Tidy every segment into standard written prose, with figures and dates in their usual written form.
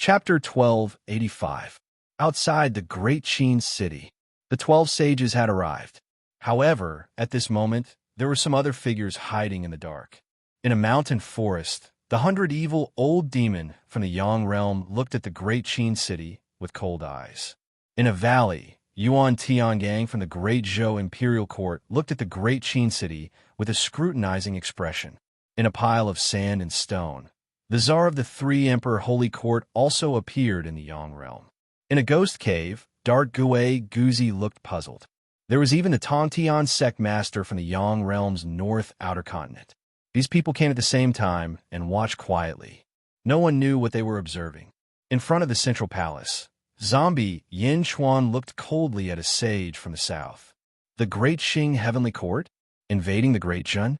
Chapter 1285. Outside the great Qin city, the 12 sages had arrived. However, at this moment, there were some other figures hiding in the dark. In a mountain forest, the 100 evil old demon from the Yang realm looked at the great Qin city with cold eyes. In a valley, Yuan Tiangang from the great Zhou imperial court looked at the great Qin city with a scrutinizing expression. In a pile of sand and stone, the Tsar of the Three Emperor Holy Court also appeared in the Yang realm. In a ghost cave, Dark Gui Guzi looked puzzled. There was even the Tongtian sect master from the Yang realm's north outer continent. These people came at the same time and watched quietly. No one knew what they were observing. In front of the central palace, zombie Yin Chuan looked coldly at a sage from the south. The Great Qing Heavenly Court? Invading the Great Zhen?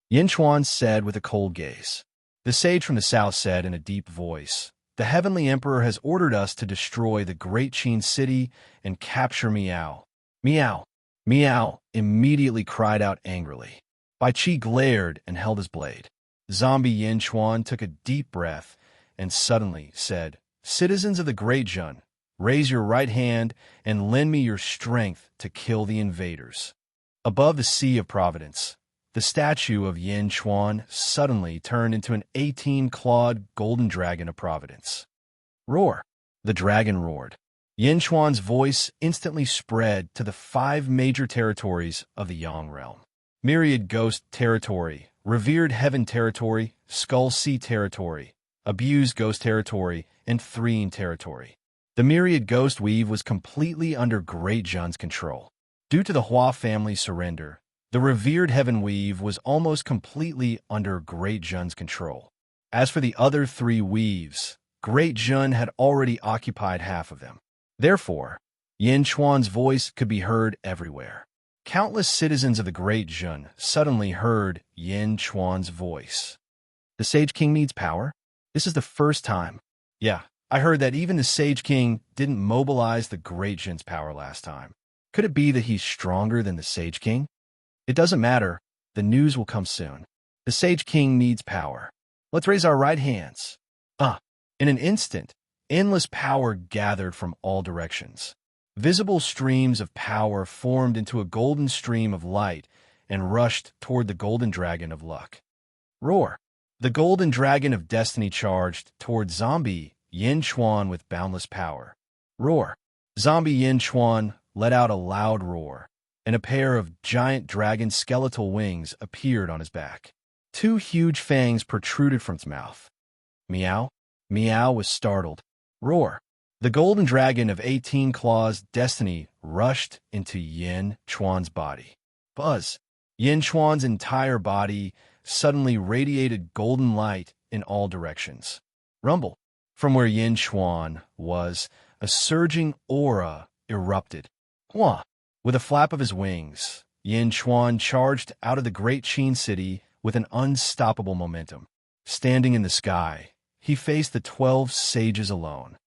Yin Chuan said with a cold gaze. The sage from the south said in a deep voice, "The Heavenly Emperor has ordered us to destroy the Great Qin city and capture Miao." Miao! Miao immediately cried out angrily. Bai Qi glared and held his blade. Zombie Yin Chuan took a deep breath and suddenly said, "Citizens of the Great Zhen, raise your right hand and lend me your strength to kill the invaders." Above the Sea of Providence, the statue of Yin Chuan suddenly turned into an 18-clawed golden dragon of Providence. Roar! The dragon roared. Yin Chuan's voice instantly spread to the 5 major territories of the Yang realm. Myriad Ghost Territory, Revered Heaven Territory, Skull Sea Territory, Abused Ghost Territory, and Threen Territory. The Myriad Ghost Weave was completely under Great Zhen's control. Due to the Hua family's surrender, the Revered Heaven Weave was almost completely under Great Zhen's control. As for the other 3 weaves, Great Zhen had already occupied half of them. Therefore, Yin Chuan's voice could be heard everywhere. Countless citizens of the Great Zhen suddenly heard Yin Chuan's voice. The Sage King needs power? This is the first time. Yeah, I heard that even the Sage King didn't mobilize the Great Zhen's power last time. Could it be that he's stronger than the Sage King? It doesn't matter. The news will come soon. The Sage King needs power. Let's raise our right hands. In an instant, endless power gathered from all directions. Visible streams of power formed into a golden stream of light and rushed toward the golden dragon of luck. Roar! The golden dragon of destiny charged toward zombie Yin Chuan with boundless power. Roar! Zombie Yin Chuan let out a loud roar, and a pair of giant dragon skeletal wings appeared on his back. 2 huge fangs protruded from its mouth. Meow! Meow was startled. Roar! The golden dragon of 18 claws destiny rushed into Yin Chuan's body. Buzz! Yin Chuan's entire body suddenly radiated golden light in all directions. Rumble! From where Yin Chuan was, a surging aura erupted. Hua! With a flap of his wings, Yin Chuan charged out of the great Qin city with an unstoppable momentum. Standing in the sky, he faced the 12 sages alone.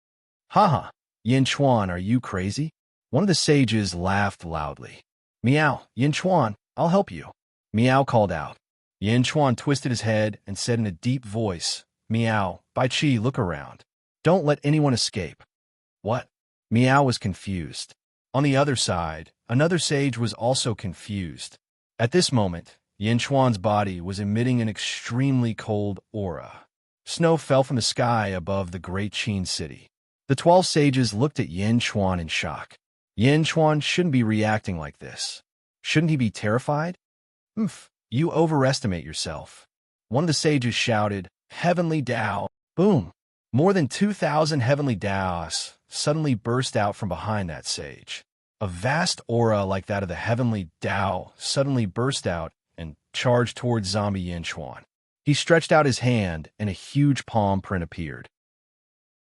"Haha, Yin Chuan, are you crazy?" One of the sages laughed loudly. "Meow, Yin Chuan, I'll help you." Meow called out. Yin Chuan twisted his head and said in a deep voice, "Meow, Bai Qi, look around. Don't let anyone escape." What? Meow was confused. On the other side, another sage was also confused. At this moment, Yin Chuan's body was emitting an extremely cold aura. Snow fell from the sky above the great Qin city. The 12 sages looked at Yin Chuan in shock. Yin Chuan shouldn't be reacting like this. Shouldn't he be terrified? You overestimate yourself. One of the sages shouted, "Heavenly Tao!" Boom! More than 2,000 heavenly Taos suddenly burst out from behind that sage. A vast aura like that of the heavenly Tao suddenly burst out and charged towards zombie Yin Chuan. He stretched out his hand and a huge palm print appeared.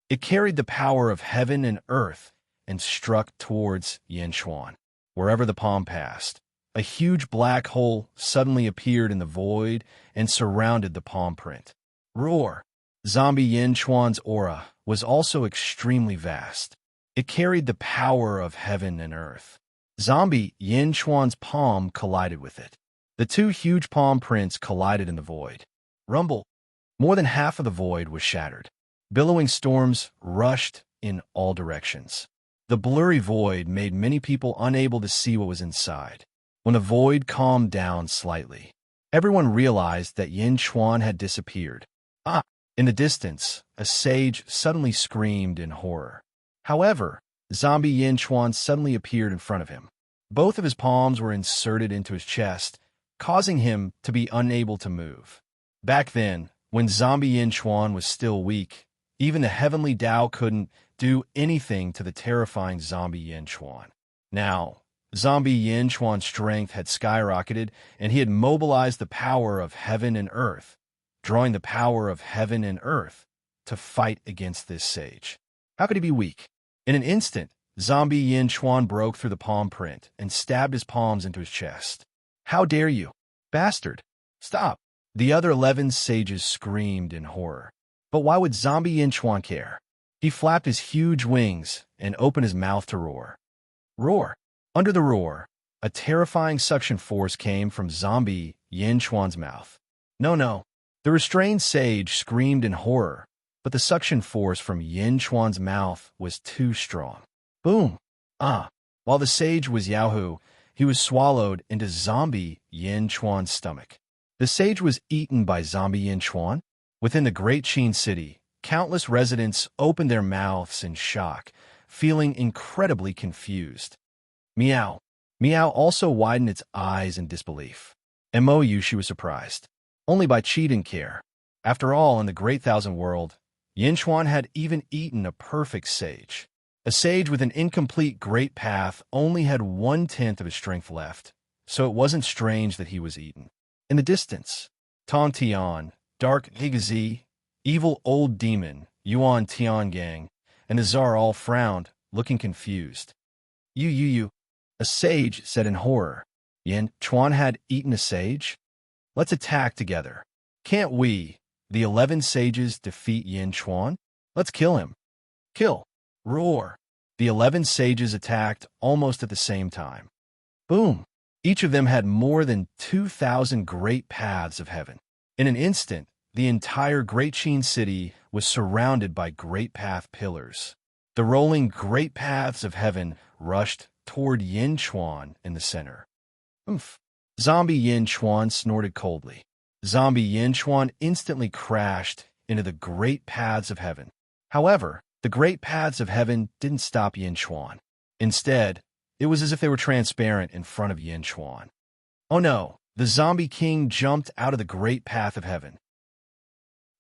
It carried the power of heaven and earth and struck towards Yin Chuan. Wherever the palm passed, a huge black hole suddenly appeared in the void and surrounded the palm print. Roar! Zombie Yin Chuan's aura was also extremely vast. It carried the power of heaven and earth. Zombie Yin Chuan's palm collided with it. The 2 huge palm prints collided in the void. Rumble! More than half of the void was shattered. Billowing storms rushed in all directions. The blurry void made many people unable to see what was inside. When the void calmed down slightly, everyone realized that Yin Chuan had disappeared. Ah! In the distance, a sage suddenly screamed in horror. However, zombie Yin Chuan suddenly appeared in front of him. Both of his palms were inserted into his chest, causing him to be unable to move. Back then, when zombie Yin Chuan was still weak, even the heavenly Tao couldn't do anything to the terrifying zombie Yin Chuan. Now, zombie Yin Chuan's strength had skyrocketed, and he had mobilized the power of heaven and earth, drawing the power of heaven and earth to fight against this sage. How could he be weak? In an instant, zombie Yin Chuan broke through the palm print and stabbed his palms into his chest. How dare you, bastard! Stop! The other 11 sages screamed in horror. But why would zombie Yin Chuan care? He flapped his huge wings and opened his mouth to roar. Roar! Under the roar, a terrifying suction force came from zombie Yin Chuan's mouth. No. The restrained sage screamed in horror, but the suction force from Yin Chuan's mouth was too strong. Boom! Ah! While the sage was Yahoo, he was swallowed into zombie Yin Chuan's stomach. The sage was eaten by zombie Yin Chuan. Within the great Qin city, countless residents opened their mouths in shock, feeling incredibly confused. Meow. Meow also widened its eyes in disbelief. Mou, she was surprised. Only by Qi didn't care. After all, in the Great Thousand World, Yin Chuan had even eaten a perfect sage. A sage with an incomplete great path only had 1/10 of his strength left, so it wasn't strange that he was eaten. In the distance, Tong Tian, Dark Higazi, evil old demon, Yuan Tiangang, and the Tsar all frowned, looking confused. You, a sage said in horror. Yin Chuan had eaten a sage? Let's attack together. Can't we, the 11 sages, defeat Yin Chuan? Let's kill him. Kill. Roar. The 11 sages attacked almost at the same time. Boom. Each of them had more than 2,000 great paths of heaven. In an instant, the entire Great Qin city was surrounded by great path pillars. The rolling great paths of heaven rushed toward Yin Chuan in the center. Oomph! Zombie Yin Chuan snorted coldly. Zombie Yin Chuan instantly crashed into the great paths of heaven. However, the great paths of heaven didn't stop Yin Chuan. Instead, it was as if they were transparent in front of Yin Chuan. Oh no! The zombie king jumped out of the great path of heaven.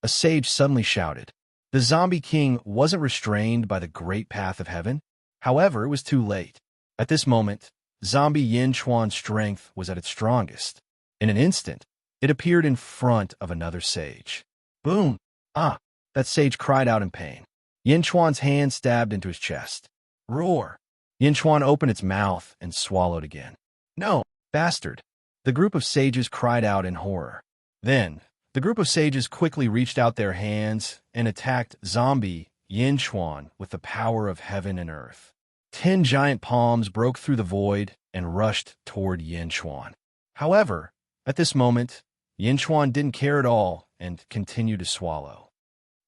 A sage suddenly shouted. The zombie king wasn't restrained by the great path of heaven. However, it was too late. At this moment, zombie Yin Chuan's strength was at its strongest. In an instant, it appeared in front of another sage. Boom! Ah! That sage cried out in pain. Yin Chuan's hand stabbed into his chest. Roar! Yin Chuan opened its mouth and swallowed again. No, bastard! The group of sages cried out in horror. Then, the group of sages quickly reached out their hands and attacked zombie Yin Chuan with the power of heaven and earth. 10 giant palms broke through the void and rushed toward Yin Chuan. However, at this moment, Yin Chuan didn't care at all and continued to swallow.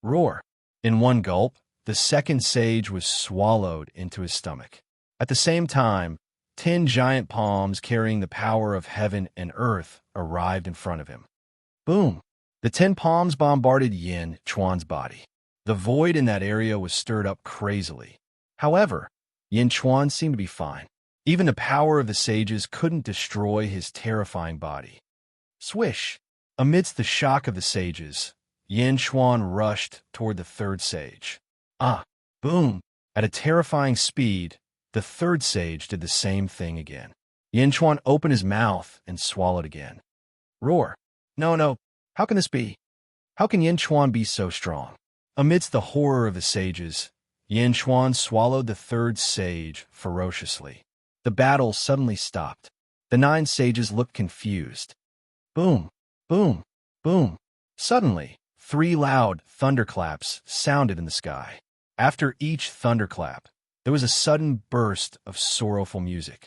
Roar! In one gulp, the second sage was swallowed into his stomach. At the same time, 10 giant palms carrying the power of heaven and earth arrived in front of him. Boom! The 10 palms bombarded Yin Chuan's body. The void in that area was stirred up crazily. However, Yin Chuan seemed to be fine. Even the power of the sages couldn't destroy his terrifying body. Swish! Amidst the shock of the sages, Yin Chuan rushed toward the third sage. Ah! Boom! At a terrifying speed, the third sage did the same thing again. Yin Chuan opened his mouth and swallowed again. Roar! No, how can this be? How can Yin Chuan be so strong? Amidst the horror of the sages, Yin Chuan swallowed the third sage ferociously. The battle suddenly stopped. The 9 sages looked confused. Boom! Boom! Boom! Suddenly, 3 loud thunderclaps sounded in the sky. After each thunderclap, there was a sudden burst of sorrowful music.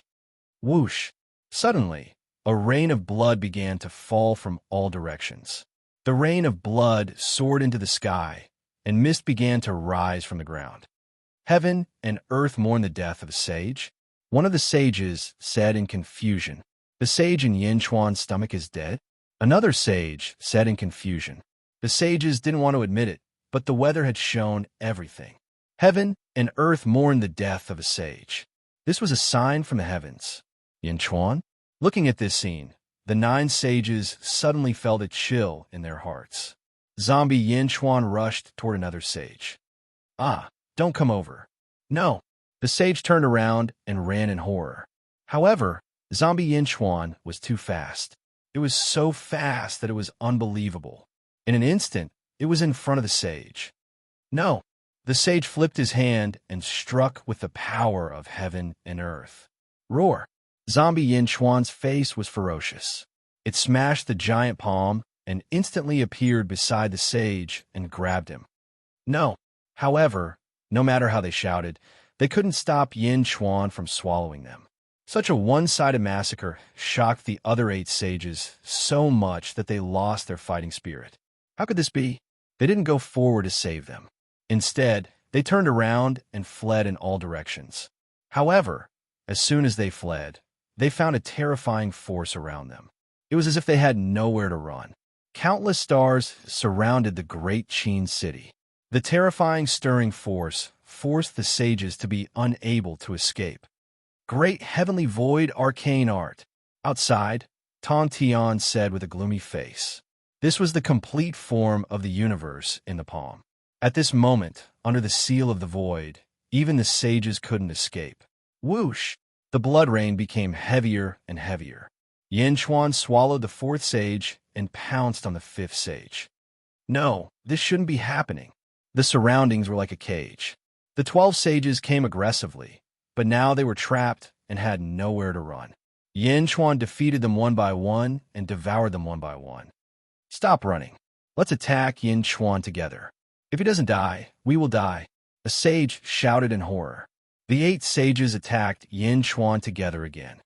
Whoosh! Suddenly, a rain of blood began to fall from all directions. The rain of blood soared into the sky, and mist began to rise from the ground. Heaven and earth mourn the death of a sage. One of the sages said in confusion, "The sage in Yin Chuan's stomach is dead." Another sage said in confusion. The sages didn't want to admit it, but the weather had shown everything. Heaven and earth mourned the death of a sage. This was a sign from the heavens. Yin Chuan? Looking at this scene, the 9 sages suddenly felt a chill in their hearts. Zombie Yin Chuan rushed toward another sage. "Ah, don't come over." "No." The sage turned around and ran in horror. However, Zombie Yin Chuan was too fast. It was so fast that it was unbelievable. In an instant, it was in front of the sage. "No." The sage flipped his hand and struck with the power of heaven and earth. Roar! Zombie Yin Chuan's face was ferocious. It smashed the giant palm and instantly appeared beside the sage and grabbed him. No. However, no matter how they shouted, they couldn't stop Yin Chuan from swallowing them. Such a one-sided massacre shocked the other 8 sages so much that they lost their fighting spirit. How could this be? They didn't go forward to save them. Instead, they turned around and fled in all directions. However, as soon as they fled, they found a terrifying force around them. It was as if they had nowhere to run. Countless stars surrounded the great Qin city. The terrifying stirring force forced the sages to be unable to escape. "Great heavenly void arcane art." Outside, Tong Tian said with a gloomy face. This was the complete form of the universe in the palm. At this moment, under the seal of the void, even the sages couldn't escape. Whoosh! The blood rain became heavier and heavier. Yin Chuan swallowed the 4th sage and pounced on the 5th sage. No, this shouldn't be happening. The surroundings were like a cage. The 12 sages came aggressively, but now they were trapped and had nowhere to run. Yin Chuan defeated them one by one and devoured them one by one. "Stop running. Let's attack Yin Chuan together. If he doesn't die, we will die," a sage shouted in horror. The 8 sages attacked Yin Chuan together again.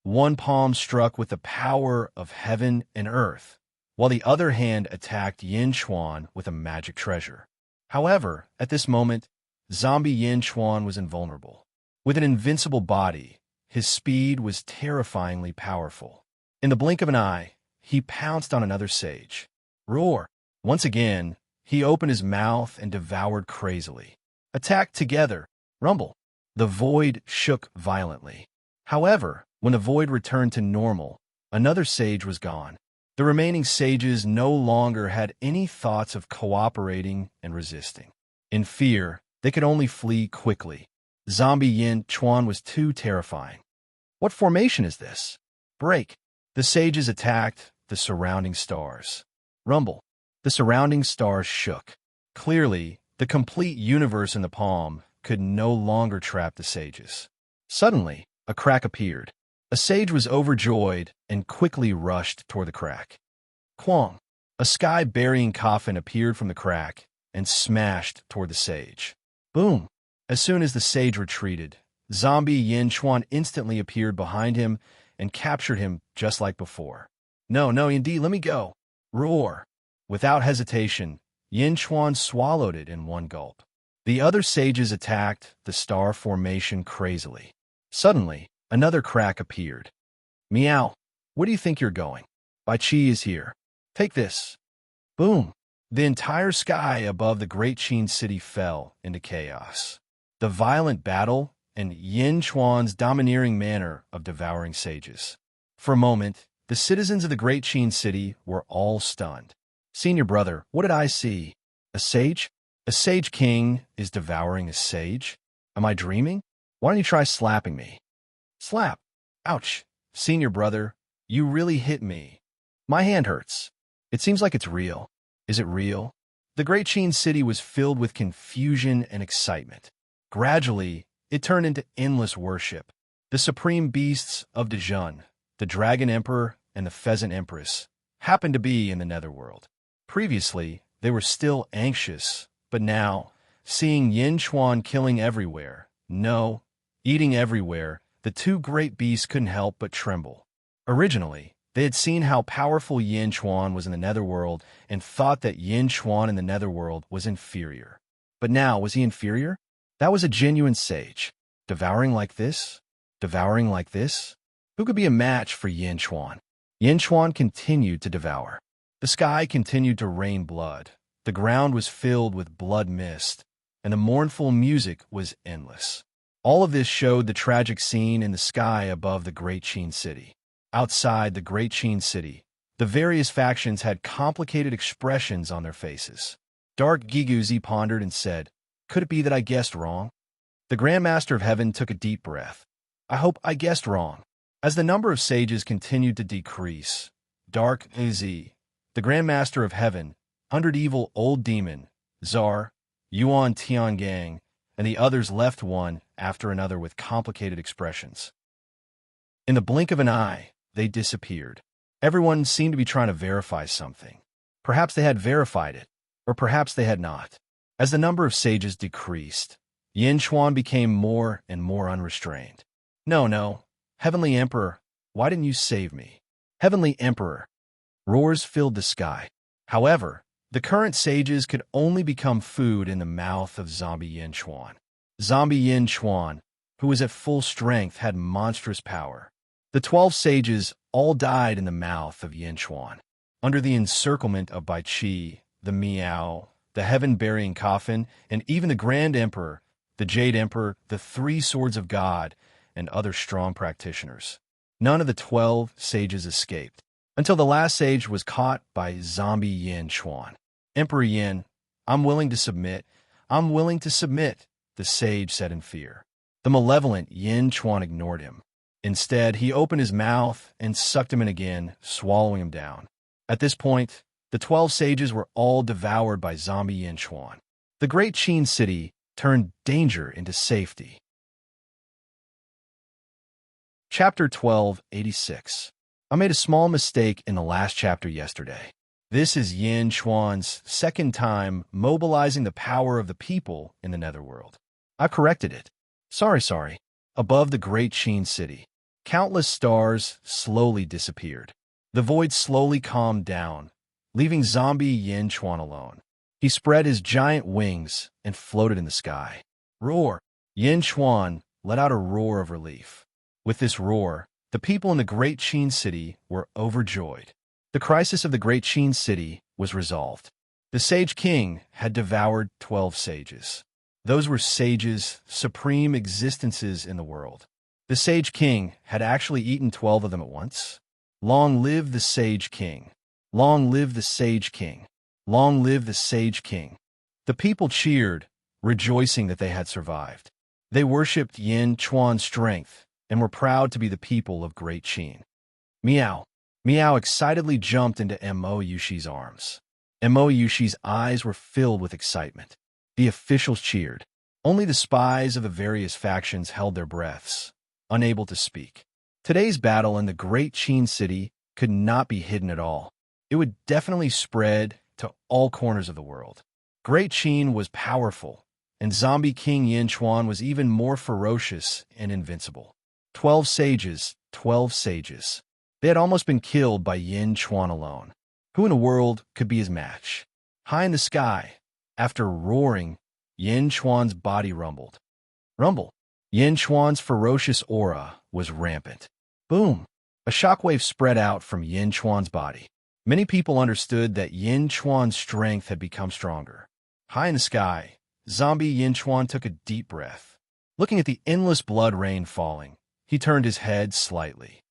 One palm struck with the power of heaven and earth, while the other hand attacked Yin Chuan with a magic treasure. However, at this moment, Zombie Yin Chuan was invulnerable. With an invincible body, his speed was terrifyingly powerful. In the blink of an eye, he pounced on another sage. Roar! Once again, he opened his mouth and devoured crazily. Attack together! Rumble! The void shook violently. However, when the void returned to normal, another sage was gone. The remaining sages no longer had any thoughts of cooperating and resisting. In fear, they could only flee quickly. Zombie Yin Chuan was too terrifying. What formation is this? Break! The sages attacked the surrounding stars. Rumble! The surrounding stars shook. Clearly, the complete universe in the palm could no longer trap the sages. Suddenly, a crack appeared. A sage was overjoyed and quickly rushed toward the crack. Quang! A sky-burying coffin appeared from the crack and smashed toward the sage. Boom! As soon as the sage retreated, Zombie Yin Chuan instantly appeared behind him and captured him just like before. No, indeed, let me go. Roar! Without hesitation, Yin Chuan swallowed it in one gulp. The other sages attacked the star formation crazily. Suddenly, another crack appeared. Meow! Where do you think you're going? Bai Qi is here. Take this. Boom! The entire sky above the great Qin city fell into chaos. The violent battle and Yin Chuan's domineering manner of devouring sages. For a moment, the citizens of the great Qin city were all stunned. Senior brother, what did I see? A sage? A sage king is devouring a sage? Am I dreaming? Why don't you try slapping me? Slap! Ouch! Senior brother, you really hit me. My hand hurts. It seems like it's real. Is it real? The great Qin city was filled with confusion and excitement. Gradually, it turned into endless worship. The supreme beasts of Dejun, the Dragon Emperor and the Pheasant Empress, happened to be in the Netherworld. Previously, they were still anxious, but now, seeing Yin Chuan killing everywhere, eating everywhere, the 2 great beasts couldn't help but tremble. Originally, They had seen how powerful Yin Chuan was in the netherworld and thought that Yin Chuan in the netherworld was inferior. But now, was he inferior? That was a genuine sage. Devouring like this? Devouring like this? Who could be a match for Yin Chuan? Yin Chuan continued to devour. The sky continued to rain blood. The ground was filled with blood mist, and the mournful music was endless. All of this showed the tragic scene in the sky above the Great Qin City. Outside the Great Qin City, the various factions had complicated expressions on their faces. Dark Giguzi pondered and said, "Could it be that I guessed wrong?" The Grand Master of Heaven took a deep breath. "I hope I guessed wrong." As the number of sages continued to decrease, Dark Giguzi, the Grand Master of Heaven, 100 Evil Old Demon, Czar, Yuan Tiangang, and the others left one after another with complicated expressions. In the blink of an eye, they disappeared. Everyone seemed to be trying to verify something. Perhaps they had verified it, or perhaps they had not. As the number of sages decreased, Yin Chuan became more and more unrestrained. No, Heavenly Emperor, why didn't you save me? Heavenly Emperor. Roars filled the sky. However, the current sages could only become food in the mouth of Zombie Yin Chuan. Zombie Yin Chuan, who was at full strength, had monstrous power. The 12 sages all died in the mouth of Yin Chuan. Under the encirclement of Bai Qi, the Miao, the heaven-burying coffin, and even the Grand Emperor, the Jade Emperor, the 3 Swords of God, and other strong practitioners. None of the 12 sages escaped, until the last sage was caught by Zombie Yin Chuan. "Emperor Yin, I'm willing to submit. I'm willing to submit," the sage said in fear. The malevolent Yin Chuan ignored him. Instead, he opened his mouth and sucked him in again, swallowing him down. At this point, the 12 sages were all devoured by Zombie Yin Chuan. The Great Qin City turned danger into safety. Chapter 1286. I made a small mistake in the last chapter yesterday. This is Yin Chuan's second time mobilizing the power of the people in the netherworld. I corrected it. Sorry. Above the Great Qin City, countless stars slowly disappeared. The void slowly calmed down, leaving Zombie Yin Chuan alone. He spread his giant wings and floated in the sky. Roar! Yin Chuan let out a roar of relief. With this roar, the people in the Great Qin City were overjoyed. The crisis of the Great Qin City was resolved. The Sage King had devoured 12 sages. Those were sages, supreme existences in the world. The Sage King had actually eaten 12 of them at once. Long live the Sage King! Long live the Sage King! Long live the Sage King! The people cheered, rejoicing that they had survived. They worshipped Yin Chuan's strength and were proud to be the people of Great Qin. Meow! Meow excitedly jumped into Mo Yushi's arms. Mo Yushi's eyes were filled with excitement. The officials cheered. Only the spies of the various factions held their breaths, unable to speak. Today's battle in the Great Qin City could not be hidden at all. It would definitely spread to all corners of the world. Great Qin was powerful, and Zombie King Yin Chuan was even more ferocious and invincible. 12 sages, 12 sages. They had almost been killed by Yin Chuan alone. Who in the world could be his match? High in the sky, after roaring, Yin Chuan's body rumbled. Rumble! Yin Chuan's ferocious aura was rampant. Boom! A shockwave spread out from Yin Chuan's body. Many people understood that Yin Chuan's strength had become stronger. High in the sky, Zombie Yin Chuan took a deep breath. Looking at the endless blood rain falling, he turned his head slightly.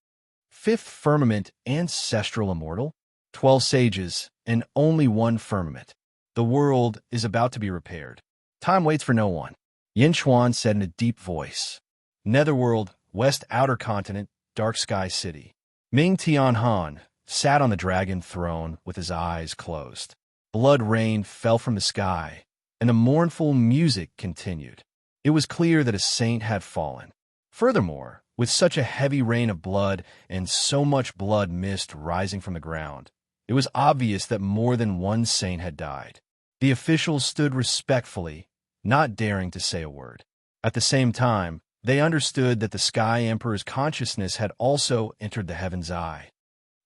Fifth firmament, ancestral immortal? 12 sages, and only one firmament. The world is about to be repaired. Time waits for no one. Yin Chuan said in a deep voice. Netherworld, West Outer Continent, Dark Sky City. Ming Tianhan sat on the dragon throne with his eyes closed. Blood rain fell from the sky, and the mournful music continued. It was clear that a saint had fallen. Furthermore, with such a heavy rain of blood and so much blood mist rising from the ground, it was obvious that more than one saint had died. The officials stood respectfully, not daring to say a word. At the same time, they understood that the Sky Emperor's consciousness had also entered the Heaven's Eye.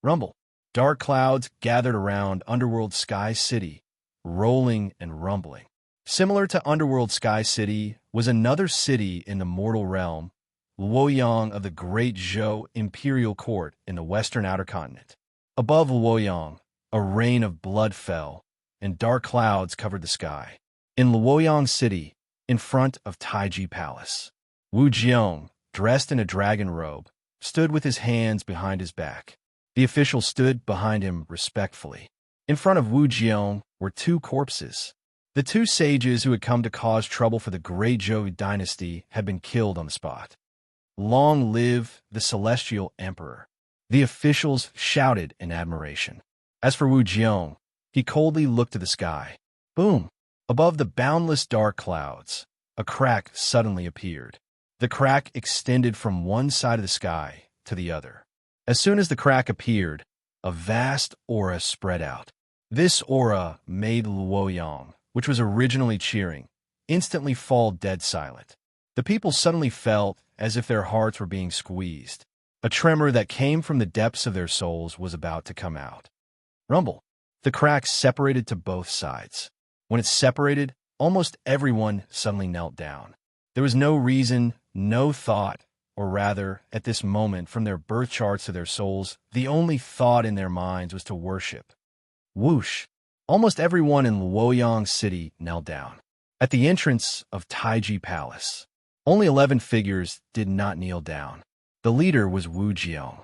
Rumble. Dark clouds gathered around Underworld Sky City, rolling and rumbling. Similar to Underworld Sky City was another city in the mortal realm, Luoyang of the Great Zhou Imperial Court in the western outer continent. Above Luoyang, a rain of blood fell, and dark clouds covered the sky. In Luoyang City, in front of Taiji Palace, Wu Jiong, dressed in a dragon robe, stood with his hands behind his back. The official stood behind him respectfully. In front of Wu Jiong were two corpses. The two sages who had come to cause trouble for the Great Zhou dynasty had been killed on the spot. Long live the Celestial Emperor! The officials shouted in admiration. As for Wu Jiong, he coldly looked to the sky. Boom! Above the boundless dark clouds, a crack suddenly appeared. The crack extended from one side of the sky to the other. As soon as the crack appeared, a vast aura spread out. This aura made Luoyang, which was originally cheering, instantly fall dead silent. The people suddenly felt as if their hearts were being squeezed. A tremor that came from the depths of their souls was about to come out. Rumble. The crack separated to both sides. When it separated, almost everyone suddenly knelt down. There was no reason, no thought, or rather, at this moment, from their birth charts to their souls, the only thought in their minds was to worship. Whoosh! Almost everyone in Luoyang City knelt down. At the entrance of Taiji Palace, only 11 figures did not kneel down. The leader was Wu Jiong.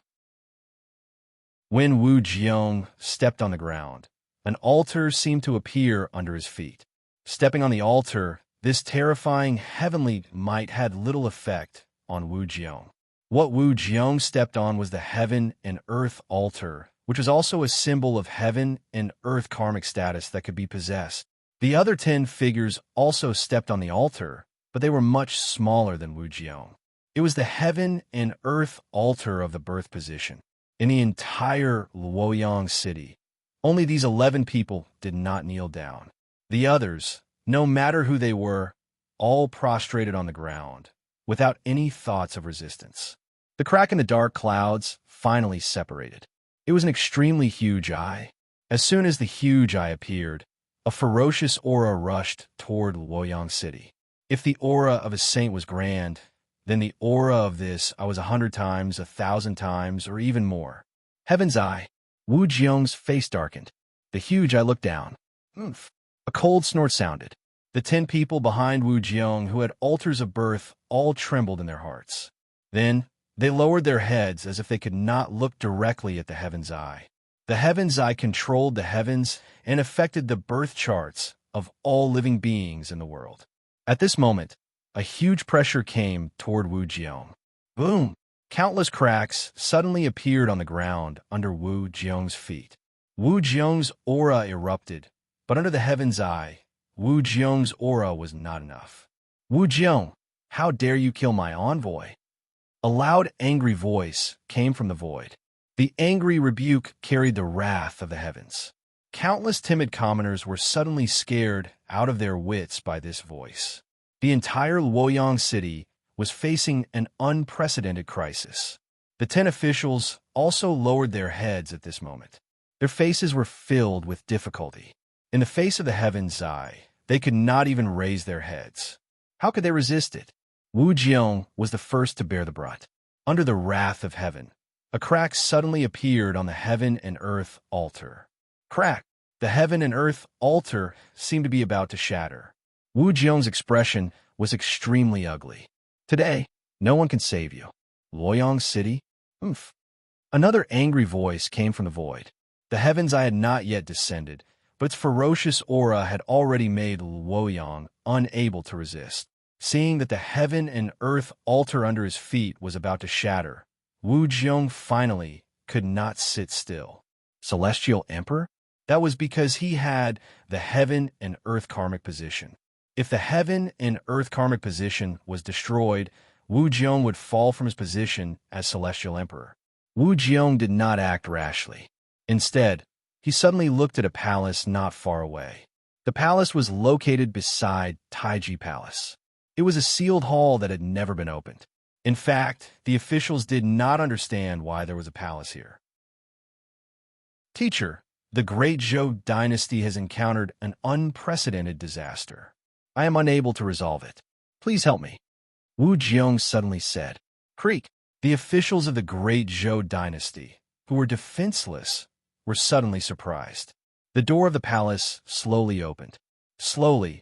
When Wu Jiong stepped on the ground, an altar seemed to appear under his feet. Stepping on the altar, this terrifying heavenly might had little effect on Wu Jiong. What Wu Jiong stepped on was the heaven and earth altar, which was also a symbol of heaven and earth karmic status that could be possessed. The other 10 figures also stepped on the altar, but they were much smaller than Wu Jiong. It was the heaven and earth altar of the birth position. In the entire Luoyang city, only these 11 people did not kneel down. The others, no matter who they were, all prostrated on the ground, without any thoughts of resistance. The crack in the dark clouds finally separated. It was an extremely huge eye. As soon as the huge eye appeared, a ferocious aura rushed toward Luoyang City. If the aura of a saint was grand, then the aura of this I was 100 times, 1,000 times, or even more. Heaven's eye. Wu Jiong's face darkened. The huge eye looked down. Oomph. A cold snort sounded. The 10 people behind Wu Jiong who had altars of birth all trembled in their hearts. Then they lowered their heads as if they could not look directly at the Heaven's Eye. The Heaven's Eye controlled the heavens and affected the birth charts of all living beings in the world. At this moment, a huge pressure came toward Wu Jiong. Boom! Countless cracks suddenly appeared on the ground under Wu Jiong's feet. Wu Jiong's aura erupted, but under the Heaven's Eye, Wu Jiong's aura was not enough. Wu Jiong, how dare you kill my envoy? A loud, angry voice came from the void. The angry rebuke carried the wrath of the heavens. Countless timid commoners were suddenly scared out of their wits by this voice. The entire Luoyang city was facing an unprecedented crisis. The 10 officials also lowered their heads at this moment. Their faces were filled with difficulty. In the face of the Heaven's Eye, they could not even raise their heads. How could they resist it? Wu Jiong was the first to bear the brunt. Under the wrath of heaven, a crack suddenly appeared on the heaven and earth altar. Crack! The heaven and earth altar seemed to be about to shatter. Wu Jiong's expression was extremely ugly. Today, no one can save you. Luoyang City? Oomph. Another angry voice came from the void. The Heaven's Eye had not yet descended, but its ferocious aura had already made Luoyang unable to resist. Seeing that the heaven and earth altar under his feet was about to shatter, Wu Jiong finally could not sit still. Celestial Emperor? That was because he had the heaven and earth karmic position. If the heaven and earth karmic position was destroyed, Wu Jiong would fall from his position as Celestial Emperor. Wu Jiong did not act rashly. Instead, he suddenly looked at a palace not far away. The palace was located beside Taiji Palace. It was a sealed hall that had never been opened. In fact, the officials did not understand why there was a palace here. Teacher, the great Zhou dynasty has encountered an unprecedented disaster. I am unable to resolve it. Please help me. Wu Jiong suddenly said. Creak. The officials of the great Zhou dynasty, who were defenseless, were suddenly surprised. The door of the palace slowly opened. Slowly,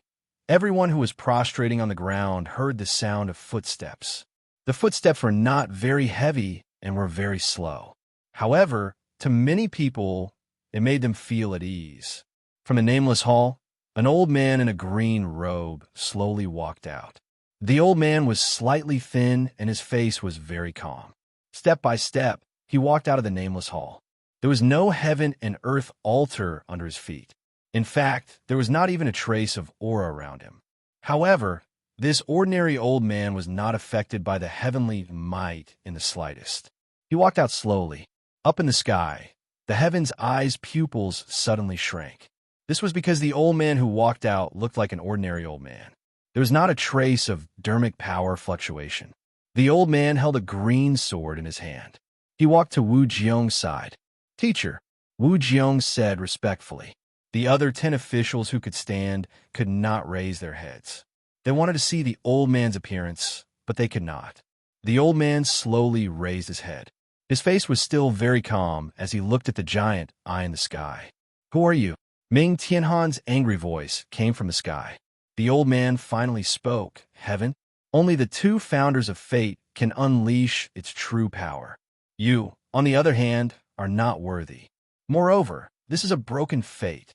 everyone who was prostrating on the ground heard the sound of footsteps. The footsteps were not very heavy and were very slow. However, to many people, it made them feel at ease. From a nameless hall, an old man in a green robe slowly walked out. The old man was slightly thin and his face was very calm. Step by step, he walked out of the nameless hall. There was no heaven and earth altar under his feet. In fact, there was not even a trace of aura around him. However, this ordinary old man was not affected by the heavenly might in the slightest. He walked out slowly. Up in the sky, the heaven's eyes' pupils suddenly shrank. This was because the old man who walked out looked like an ordinary old man. There was not a trace of dermic power fluctuation. The old man held a green sword in his hand. He walked to Wu Jiong's side. Teacher, Wu Jiong said respectfully. The other 10 officials who could stand could not raise their heads. They wanted to see the old man's appearance, but they could not. The old man slowly raised his head. His face was still very calm as he looked at the giant eye in the sky. Who are you? Ming Tianhan's angry voice came from the sky. The old man finally spoke. Heaven? Only the 2 founders of fate can unleash its true power. You, on the other hand, are not worthy. Moreover, this is a broken fate.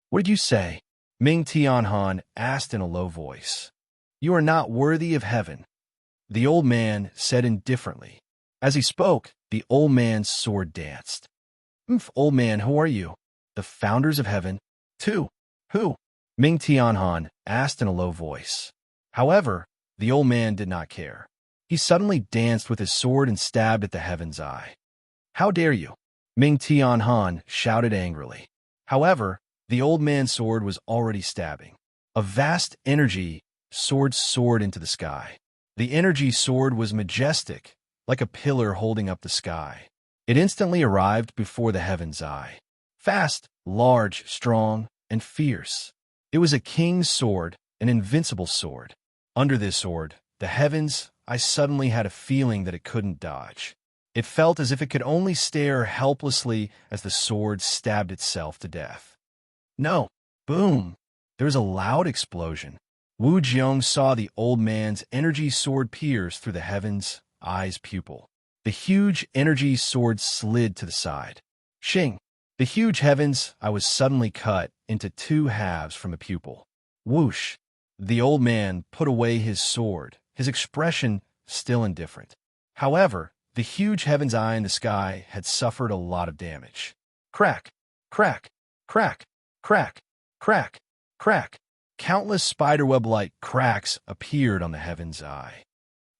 What did you say? Ming Tianhan asked in a low voice. You are not worthy of heaven. The old man said indifferently. As he spoke, the old man's sword danced. Old man, who are you? The founders of heaven? 2. Who? Ming Tianhan asked in a low voice. However, the old man did not care. He suddenly danced with his sword and stabbed at the heaven's eye. How dare you? Ming Tianhan shouted angrily. However, the old man's sword was already stabbing. A vast energy sword soared into the sky. The energy sword was majestic, like a pillar holding up the sky. It instantly arrived before the heaven's eye. Fast, large, strong, and fierce. It was a king's sword, an invincible sword. Under this sword, the heavens, I suddenly had a feeling that it couldn't dodge. It felt as if it could only stare helplessly as the sword stabbed itself to death. No. Boom. There was a loud explosion. Wu Jiong saw the old man's energy sword pierce through the heaven's eye's pupil. The huge energy sword slid to the side. Shing. The huge heavens, I was suddenly cut into 2 halves from a pupil. Whoosh. The old man put away his sword, his expression still indifferent. However, the huge heaven's eye in the sky had suffered a lot of damage. Crack, crack, crack, crack, crack, crack. Countless spiderweb-like cracks appeared on the heaven's eye.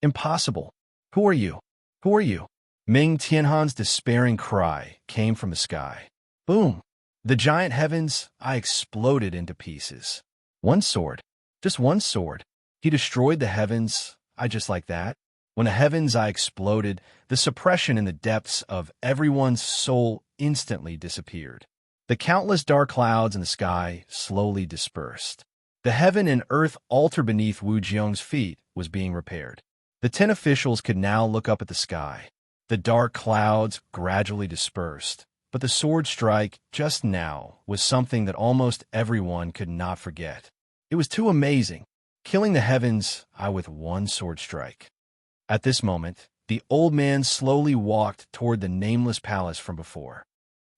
Impossible. Who are you? Who are you? Ming Tianhan's despairing cry came from the sky. Boom. The giant heaven's eye exploded into pieces. One sword. Just one sword. He destroyed the heavens eye just like that. When the heaven's eye exploded, the suppression in the depths of everyone's soul instantly disappeared. The countless dark clouds in the sky slowly dispersed. The heaven and earth altar beneath Wu Jiong's feet was being repaired. The 10 officials could now look up at the sky. The dark clouds gradually dispersed, but the sword strike just now was something that almost everyone could not forget. It was too amazing, killing the heavens eye with one sword strike. At this moment, the old man slowly walked toward the nameless palace from before.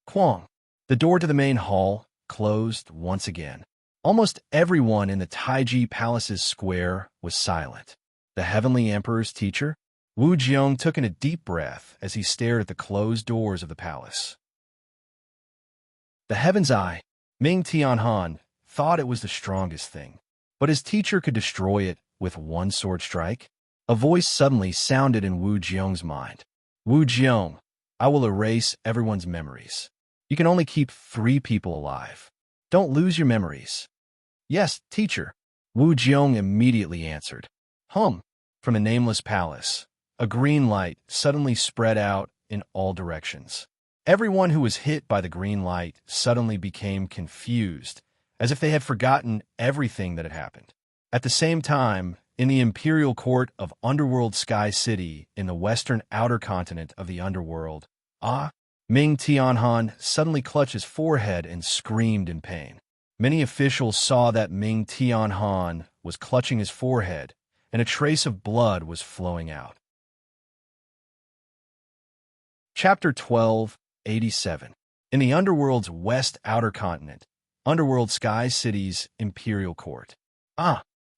Quang. The door to the main hall closed once again. Almost everyone in the Taiji Palace's square was silent. The Heavenly Emperor's teacher, Wu Jiong, took in a deep breath as he stared at the closed doors of the palace. The Heaven's Eye, Ming Tianhan, thought it was the strongest thing, but his teacher could destroy it with one sword strike. A voice suddenly sounded in Wu Jiong's mind. Wu Jiong, I will erase everyone's memories. You can only keep 3 people alive. Don't lose your memories. Yes, teacher. Wu Jiong immediately answered. From a nameless palace, a green light suddenly spread out in all directions. Everyone who was hit by the green light suddenly became confused, as if they had forgotten everything that had happened. At the same time, in the imperial court of Underworld Sky City in the western outer continent of the Underworld, Ming Tianhan suddenly clutched his forehead and screamed in pain. Many officials saw that Ming Tianhan was clutching his forehead, and a trace of blood was flowing out. Chapter 12:87. In the Underworld's west outer continent, Underworld Sky City's imperial court.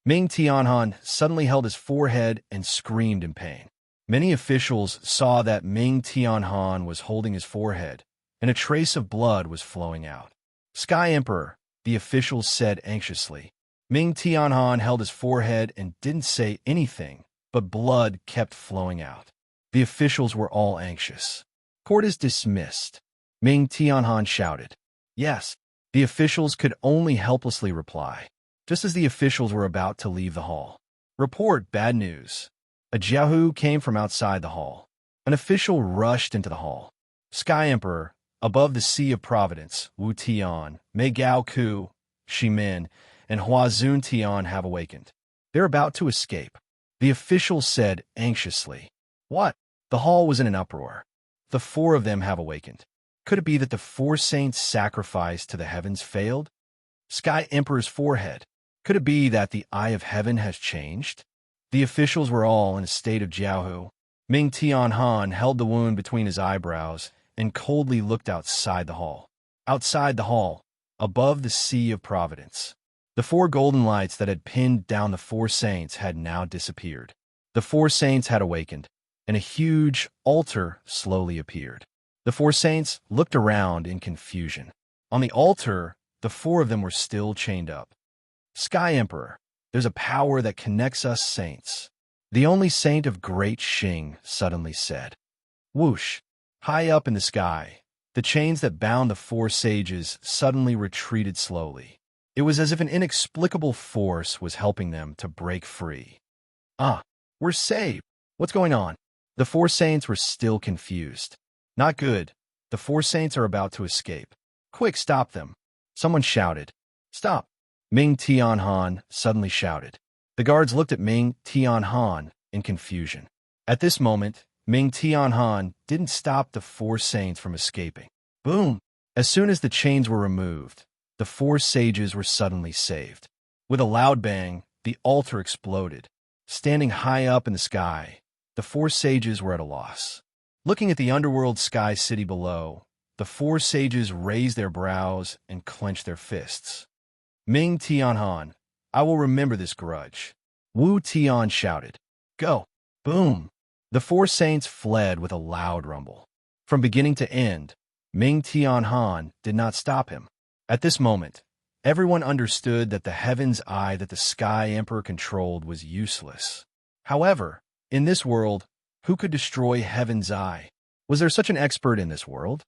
Ming Tianhan suddenly held his forehead and screamed in pain. Many officials saw that Ming Tianhan was holding his forehead, and a trace of blood was flowing out. Sky Emperor, the officials said anxiously. Ming Tianhan held his forehead and didn't say anything, but blood kept flowing out. The officials were all anxious. Court is dismissed. Ming Tianhan shouted. Yes. The officials could only helplessly reply. Just as the officials were about to leave the hall. Report bad news. A jiahu came from outside the hall. An official rushed into the hall. Sky Emperor, above the Sea of Providence, Wu Tian, Mei Gao Ku, Shimin, and Hua Zun Tian have awakened. They're about to escape. The official said anxiously. What? The hall was in an uproar. The four of them have awakened. Could it be that the four saints' sacrifice to the heavens failed? Sky Emperor's forehead. Could it be that the eye of heaven has changed? The officials were all in a state of jiahu. Ming Tianhan held the wound between his eyebrows and coldly looked outside the hall. Outside the hall, above the Sea of Providence, the four golden lights that had pinned down the four saints had now disappeared. The four saints had awakened, and a huge altar slowly appeared. The four saints looked around in confusion. On the altar, the four of them were still chained up. Sky Emperor, there's a power that connects us saints. The only saint of great Xing suddenly said. Whoosh! High up in the sky, the chains that bound the four sages suddenly retreated slowly. It was as if an inexplicable force was helping them to break free. We're saved! What's going on? The four saints were still confused. Not good. The four saints are about to escape. Quick, stop them! Someone shouted. Stop! Ming Tianhan suddenly shouted. The guards looked at Ming Tianhan in confusion. At this moment, Ming Tianhan didn't stop the four saints from escaping. Boom! As soon as the chains were removed, the four sages were suddenly saved. With a loud bang, the altar exploded. Standing high up in the sky, the four sages were at a loss. Looking at the underworld sky city below, the four sages raised their brows and clenched their fists. Ming Tianhan, I will remember this grudge. Wu Tian shouted. Go! Boom! The four saints fled with a loud rumble. From beginning to end, Ming Tianhan did not stop him. At this moment, everyone understood that the heaven's eye that the Sky Emperor controlled was useless. However, in this world, who could destroy heaven's eye? Was there such an expert in this world?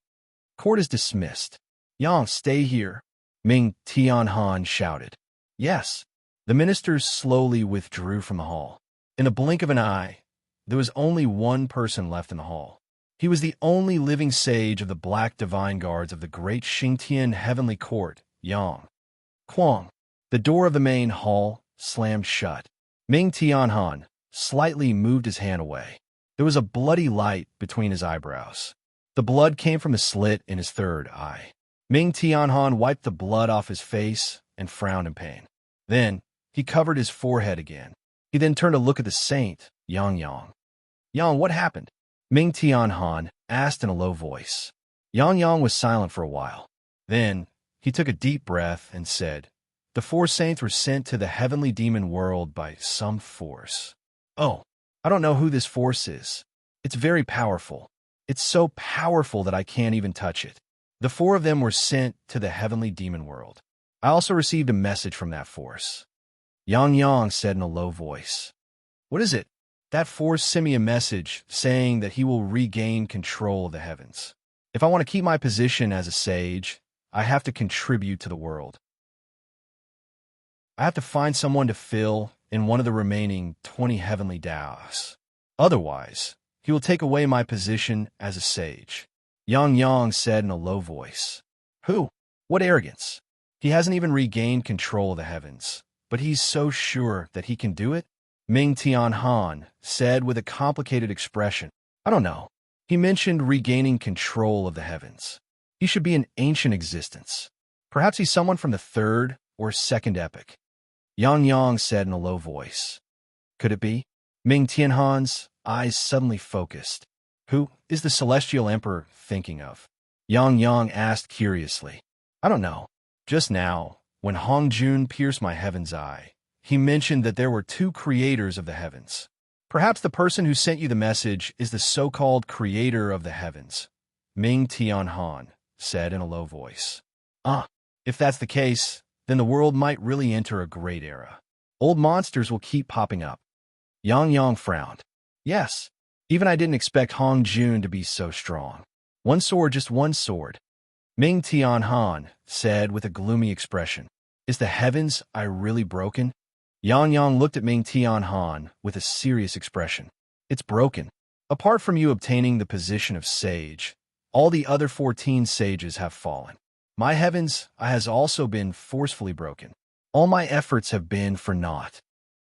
Court is dismissed. Yang, stay here. Ming Tianhan shouted. Yes. The ministers slowly withdrew from the hall. In the blink of an eye, there was only one person left in the hall. He was the only living sage of the Black Divine Guards of the Great Xingtian Heavenly Court, Yang. Quang. The door of the main hall slammed shut. Ming Tianhan slightly moved his hand away. There was a bloody light between his eyebrows. The blood came from a slit in his third eye. Ming Tianhan wiped the blood off his face and frowned in pain. Then, he covered his forehead again. He then turned to look at the saint, Yang. Yang, what happened? Ming Tianhan asked in a low voice. Yang was silent for a while. Then, he took a deep breath and said, The four saints were sent to the heavenly demon world by some force. Oh, I don't know who this force is. It's very powerful. It's so powerful that I can't even touch it. The four of them were sent to the heavenly demon world. I also received a message from that force. Yang said in a low voice. What is it? That force sent me a message saying that he will regain control of the heavens. If I want to keep my position as a sage, I have to contribute to the world. I have to find someone to fill in one of the remaining 20 heavenly Daos. Otherwise, he will take away my position as a sage. Yang Yang said in a low voice. Who? What arrogance! He hasn't even regained control of the heavens, but he's so sure that he can do it? Ming Tianhan said with a complicated expression. I don't know. He mentioned regaining control of the heavens. He should be an ancient existence. Perhaps he's someone from the third or second epoch. Yang Yang said in a low voice. Could it be? Ming Tianhan's eyes suddenly focused. Who is the celestial emperor thinking of? Yang Yang asked curiously. I don't know. Just now, when Hong Jun pierced my heaven's eye, he mentioned that there were two creators of the heavens. Perhaps the person who sent you the message is the so-called creator of the heavens, Ming Tianhan said in a low voice. If that's the case, then the world might really enter a great era. Old monsters will keep popping up. Yang Yang frowned. Yes, even I didn't expect Hong Jun to be so strong. One sword, just one sword. Ming Tianhan said with a gloomy expression. Is the heavens eye really broken? Yang Yang looked at Ming Tianhan with a serious expression. It's broken. Apart from you obtaining the position of sage, all the other 14 sages have fallen. My heavens eye has also been forcefully broken. All my efforts have been for naught.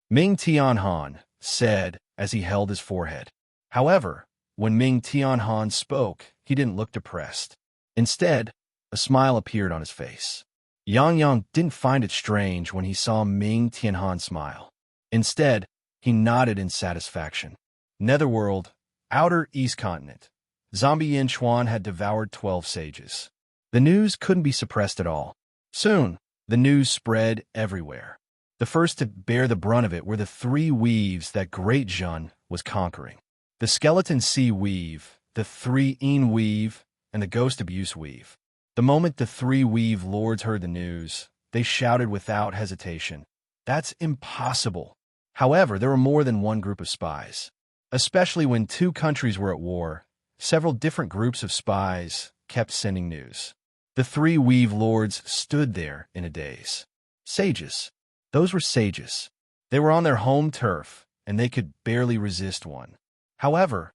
Ming Tianhan said as he held his forehead. However, when Ming Tianhan spoke, he didn't look depressed. Instead, a smile appeared on his face. Yang Yang didn't find it strange when he saw Ming Tianhan smile. Instead, he nodded in satisfaction. Netherworld, Outer East Continent. Zombie Yin Chuan had devoured 12 sages. The news couldn't be suppressed at all. Soon, the news spread everywhere. The first to bear the brunt of it were the 3 weaves that Great Jun was conquering. The Skeleton Sea Weave, the 3 Een Weave, and the Ghost Abuse Weave. The moment the 3 weave lords heard the news, they shouted without hesitation, "That's impossible!" However, there were more than one group of spies. Especially when 2 countries were at war, several different groups of spies kept sending news. The 3 weave lords stood there in a daze. Sages. Those were sages. They were on their home turf, and they could barely resist one. However,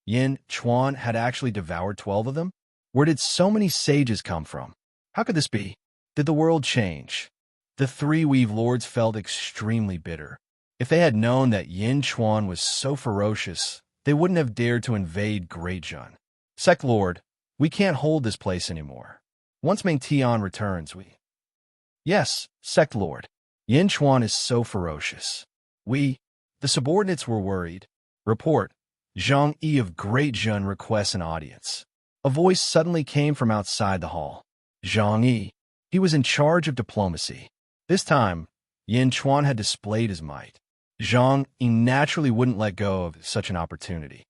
Yin Chuan had actually devoured 12 of them? Where did so many sages come from? How could this be? Did the world change? The 3 weave lords felt extremely bitter. If they had known that Yin Chuan was so ferocious, they wouldn't have dared to invade Great Jun. Sect Lord, we can't hold this place anymore. Once Ming Tian returns, we... Yes, Sect Lord. Yin Chuan is so ferocious. We, the subordinates, were worried. Report. Zhang Yi of Great Jun requests an audience. A voice suddenly came from outside the hall. Zhang Yi. He was in charge of diplomacy. This time, Yin Chuan had displayed his might. Zhang Yi naturally wouldn't let go of such an opportunity.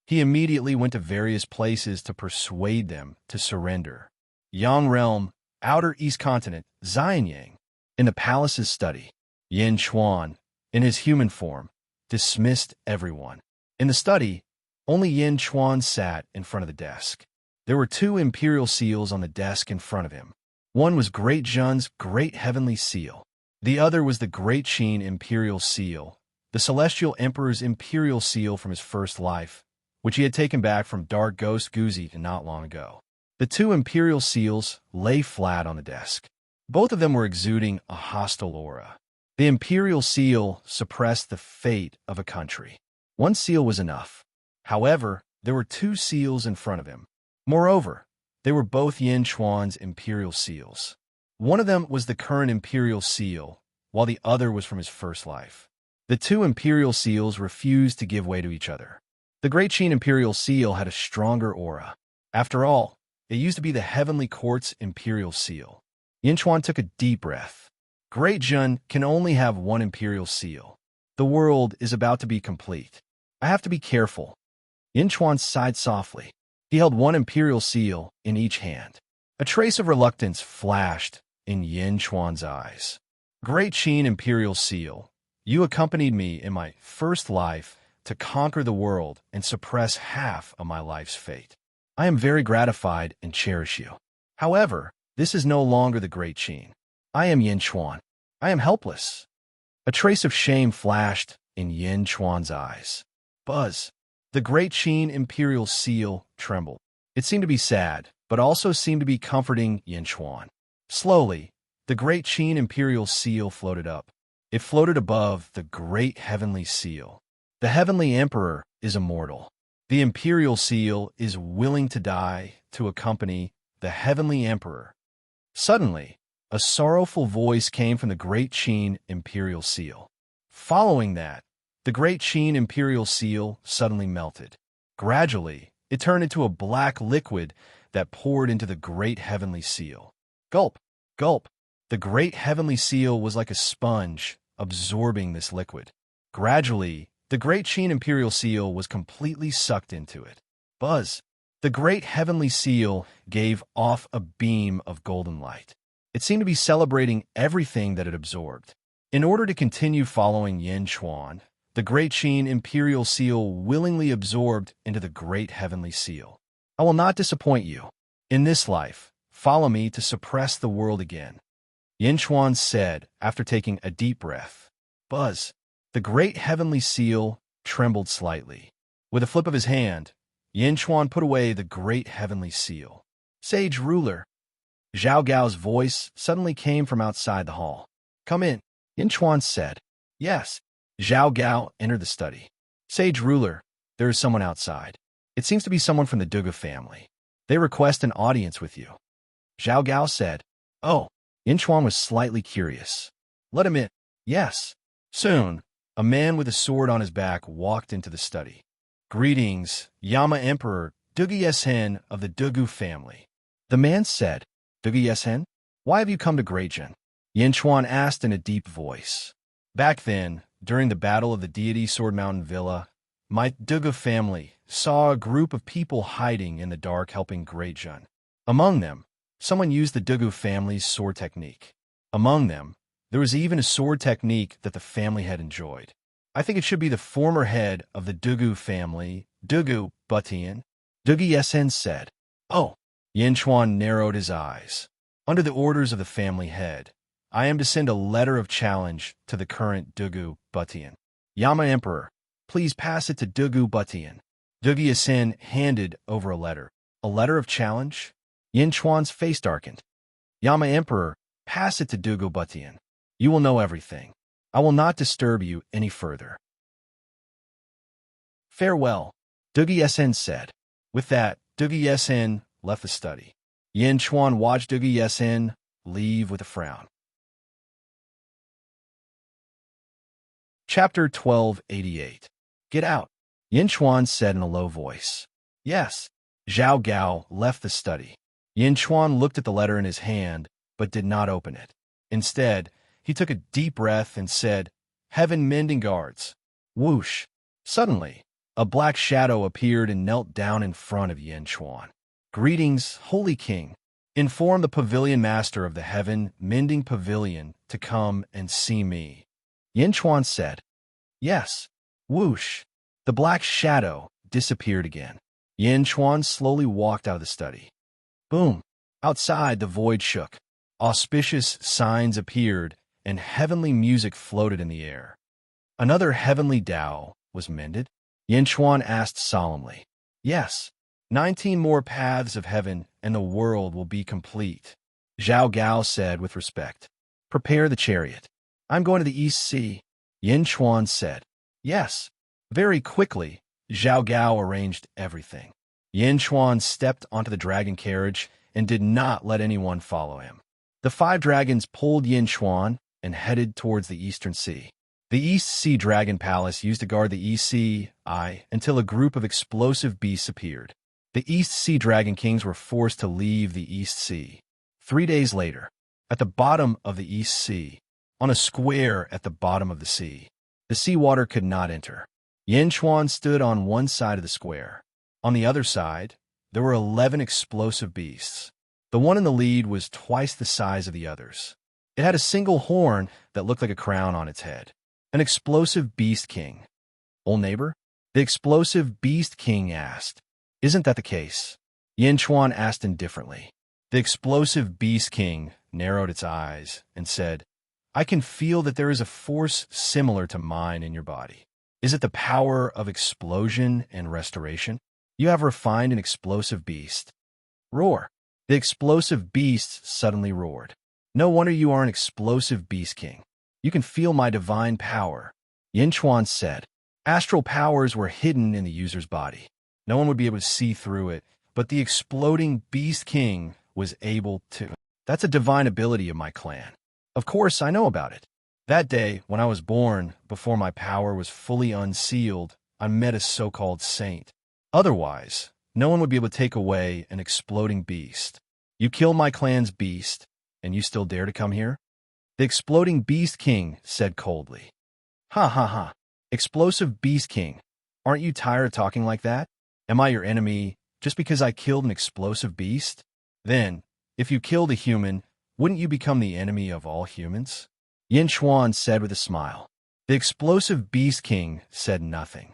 He immediately went to various places to persuade them to surrender. Yang Realm, Outer East Continent, Xianyang. In the palace's study, Yin Chuan, in his human form, dismissed everyone. In the study, only Yin Chuan sat in front of the desk. There were 2 imperial seals on the desk in front of him. One was Great Jun's Great Heavenly Seal. The other was the Great Qin Imperial Seal, the Celestial Emperor's Imperial Seal from his first life, which he had taken back from Dark Ghost Guzi not long ago. The 2 Imperial Seals lay flat on the desk. Both of them were exuding a hostile aura. The Imperial Seal suppressed the fate of a country. One seal was enough. However, there were 2 seals in front of him. Moreover, they were both Yin Chuan's Imperial Seals. One of them was the current Imperial Seal, while the other was from his first life. The 2 Imperial Seals refused to give way to each other. The Great Qin Imperial Seal had a stronger aura. After all, it used to be the Heavenly Court's Imperial Seal. Yin Chuan took a deep breath. Great Jun can only have 1 Imperial Seal. The world is about to be complete. I have to be careful. Yin Chuan sighed softly. He held 1 Imperial Seal in each hand. A trace of reluctance flashed in Yin Chuan's eyes. Great Qin Imperial Seal, you accompanied me in my first life to conquer the world and suppress half of my life's fate. I am very gratified and cherish you. However, this is no longer the Great Qin. I am Yin Chuan. I am helpless. A trace of shame flashed in Yin Chuan's eyes. Buzz. The great Qin imperial seal trembled. It seemed to be sad, but also seemed to be comforting Yinchuan. Slowly, the great Qin imperial seal floated up. It floated above the great heavenly seal. The heavenly emperor is immortal. The imperial seal is willing to die to accompany the heavenly emperor. Suddenly, a sorrowful voice came from the great Qin imperial seal. Following that, the great Qin imperial seal suddenly melted. Gradually, it turned into a black liquid that poured into the great heavenly seal. Gulp! Gulp! The great heavenly seal was like a sponge, absorbing this liquid. Gradually, the great Qin imperial seal was completely sucked into it. Buzz! The great heavenly seal gave off a beam of golden light. It seemed to be celebrating everything that it absorbed. In order to continue following Yinchuan, the great Qin imperial seal willingly absorbed into the great heavenly seal. I will not disappoint you. In this life, follow me to suppress the world again. Yinchuan said after taking a deep breath. Buzz! The great heavenly seal trembled slightly. With a flip of his hand, Yinchuan put away the great heavenly seal. Sage ruler! Zhao Gao's voice suddenly came from outside the hall. Come in, Yinchuan said. Yes. Zhao Gao entered the study. Sage ruler, there is someone outside. It seems to be someone from the Dugu family. They request an audience with you. Zhao Gao said. Oh. Yinchuan was slightly curious. Let him in. Yes. Soon, a man with a sword on his back walked into the study. Greetings, Yama Emperor Dugu Yesen of the Dugu family. The man said, Dugu Yesen, why have you come to Greatgen? Yinchuan asked in a deep voice. Back then, during the battle of the deity Sword Mountain Villa, my Dugu family saw a group of people hiding in the dark helping Greatgen. Among them, someone used the Dugu family's sword technique. Among them, there was even a sword technique that the family had enjoyed. I think it should be the former head of the Dugu family, Dugu Butian. Dugu Yesen said. Oh. Yinchuan narrowed his eyes. Under the orders of the family head, I am to send a letter of challenge to the current Dugu Butian. Yama Emperor, please pass it to Dugu Butian. Dugu Yesen handed over a letter. A letter of challenge? Yinchuan's face darkened. Yama Emperor, pass it to Dugu Butian. You will know everything. I will not disturb you any further. Farewell, Dugu Yesen said. With that, Dugu Yesen left the study. Yinchuan watched Dugu Yesen leave with a frown. Chapter 1288. Get out, Yinchuan said in a low voice. Yes. Zhao Gao left the study. Yinchuan looked at the letter in his hand, but did not open it. Instead, he took a deep breath and said, Heaven mending guards. Whoosh. Suddenly, a black shadow appeared and knelt down in front of Yinchuan. Greetings, Holy King. Inform the pavilion master of the Heaven Mending Pavilion to come and see me. Yinchuan said. Yes. Whoosh. The black shadow disappeared again. Yinchuan slowly walked out of the study. Boom. Outside, the void shook. Auspicious signs appeared, and heavenly music floated in the air. Another heavenly Tao was mended? Yinchuan asked solemnly. Yes. 19 more paths of heaven, and the world will be complete. Zhao Gao said with respect. Prepare the chariot. I'm going to the East Sea. Yinchuan said. Yes. Very quickly, Zhao Gao arranged everything. Yinchuan stepped onto the dragon carriage and did not let anyone follow him. The 5 dragons pulled Yinchuan and headed towards the Eastern Sea. The East Sea Dragon Palace used to guard the East Sea until a group of explosive beasts appeared. The East Sea Dragon Kings were forced to leave the East Sea. 3 days later, at the bottom of the East Sea, on a square at the bottom of the sea, the seawater could not enter. Yinchuan stood on one side of the square. On the other side, there were 11 explosive beasts. The one in the lead was twice the size of the others. It had a single horn that looked like a crown on its head. An explosive beast king. Old neighbor? The explosive beast king asked. Isn't that the case? Yinchuan asked indifferently. The explosive beast king narrowed its eyes and said, I can feel that there is a force similar to mine in your body. Is it the power of explosion and restoration? You have refined an explosive beast. Roar. The explosive beast suddenly roared. No wonder you are an explosive beast king. You can feel my divine power. Yin Chuan said. Astral powers were hidden in the user's body. No one would be able to see through it, but the exploding beast king was able to. That's a divine ability of my clan. Of course, I know about it. That day, when I was born, before my power was fully unsealed, I met a so-called saint. Otherwise, no one would be able to take away an exploding beast. You killed my clan's beast, and you still dare to come here? The exploding beast king said coldly. Ha ha ha. Explosive beast king, aren't you tired of talking like that? Am I your enemy just because I killed an explosive beast? Then, if you killed a human, wouldn't you become the enemy of all humans? Yin Chuan said with a smile. The explosive beast king said nothing.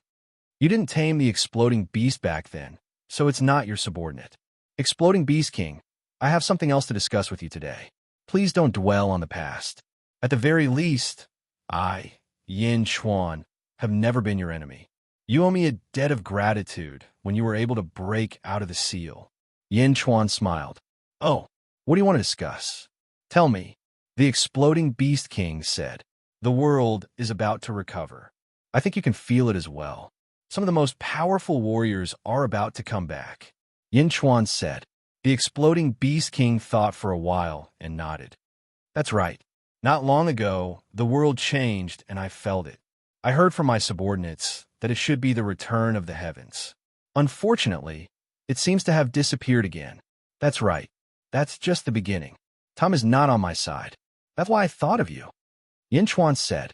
You didn't tame the exploding beast back then, so it's not your subordinate. Exploding beast king, I have something else to discuss with you today. Please don't dwell on the past. At the very least, I, Yin Chuan, have never been your enemy. You owe me a debt of gratitude when you were able to break out of the seal. Yin Chuan smiled. Oh, what do you want to discuss? Tell me. The exploding beast king said. The world is about to recover. I think you can feel it as well. Some of the most powerful warriors are about to come back. Yin Chuan said. The exploding beast king thought for a while and nodded. That's right. Not long ago, the world changed and I felt it. I heard from my subordinates that it should be the return of the heavens. Unfortunately, it seems to have disappeared again. That's right. That's just the beginning. Time is not on my side. That's why I thought of you. Yin Chuan said.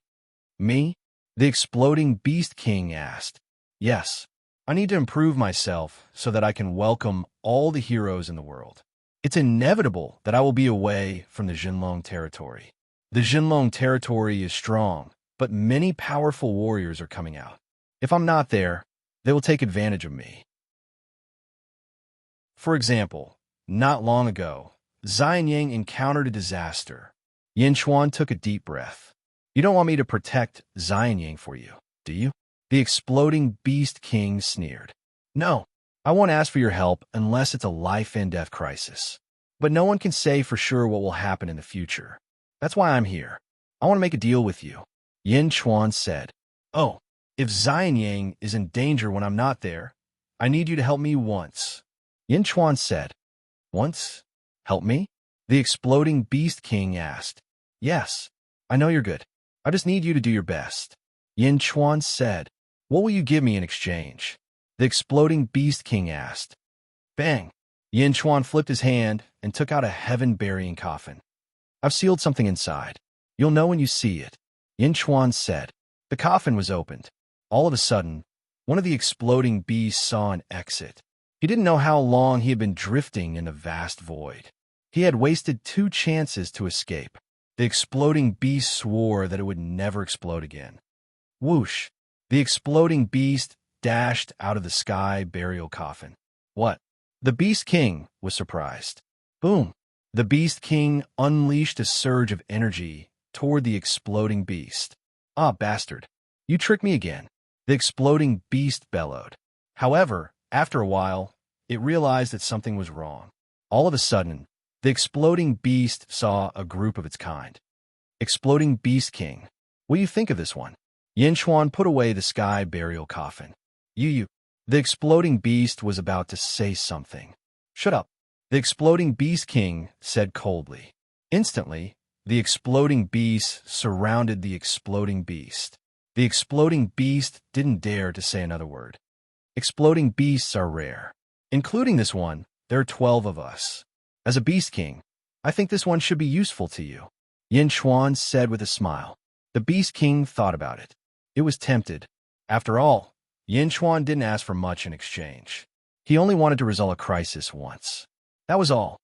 Me? The exploding beast king asked. Yes. I need to improve myself so that I can welcome all the heroes in the world. It's inevitable that I will be away from the Jinlong territory. The Jinlong territory is strong, but many powerful warriors are coming out. If I'm not there, they will take advantage of me. For example, not long ago, Xian Yang encountered a disaster. Yin Chuan took a deep breath. You don't want me to protect Xian Yang for you, do you? The exploding beast king sneered. No, I won't ask for your help unless it's a life and death crisis. But no one can say for sure what will happen in the future. That's why I'm here. I want to make a deal with you. Yin Chuan said. Oh, if Xian Yang is in danger when I'm not there, I need you to help me once. Yin Chuan said. Once? Help me? The exploding beast king asked. Yes, I know you're good. I just need you to do your best. Yin Chuan said. What will you give me in exchange? The exploding beast king asked. Bang! Yin Chuan flipped his hand and took out a heaven-burying coffin. I've sealed something inside. You'll know when you see it. Yin Chuan said. The coffin was opened. All of a sudden, one of the exploding beasts saw an exit. He didn't know how long he had been drifting in the vast void. He had wasted 2 chances to escape. The exploding beast swore that it would never explode again. Whoosh! The exploding beast dashed out of the sky burial coffin. What? The Beast King was surprised. Boom! The Beast King unleashed a surge of energy toward the exploding beast. Ah, bastard! You tricked me again. The exploding beast bellowed. However, after a while, it realized that something was wrong. All of a sudden, the exploding beast saw a group of its kind. Exploding Beast King. What do you think of this one? Yin Chuan put away the sky burial coffin. You. The exploding beast was about to say something. Shut up. The exploding Beast King said coldly. Instantly, the exploding beast surrounded the exploding beast. The exploding beast didn't dare to say another word. Exploding beasts are rare. Including this one, there are 12 of us. As a Beast King, I think this one should be useful to you. Yin Chuan said with a smile. The Beast King thought about it. It was tempted. After all, Yin Chuan didn't ask for much in exchange. He only wanted to resolve a crisis once. That was all.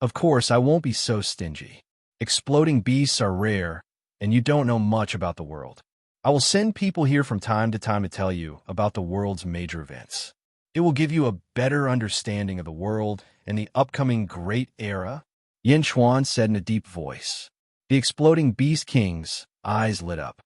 Of course, I won't be so stingy. Exploding beasts are rare, and you don't know much about the world. I will send people here from time to time to tell you about the world's major events. It will give you a better understanding of the world and the upcoming great era, Yin Chuan said in a deep voice. The exploding Beast King's eyes lit up.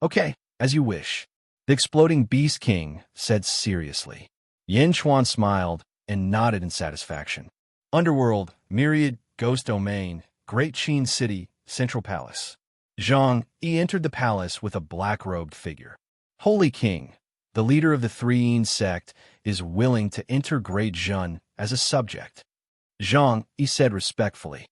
Okay, as you wish. The exploding Beast King said seriously. Yin Chuan smiled and nodded in satisfaction. Underworld, Myriad, Ghost Domain, Great Qin City, Central Palace. Zhang Yi entered the palace with a black-robed figure. Holy King, the leader of the Three Yin sect, is willing to enter Great Zhun as a subject. Zhang Yi said respectfully.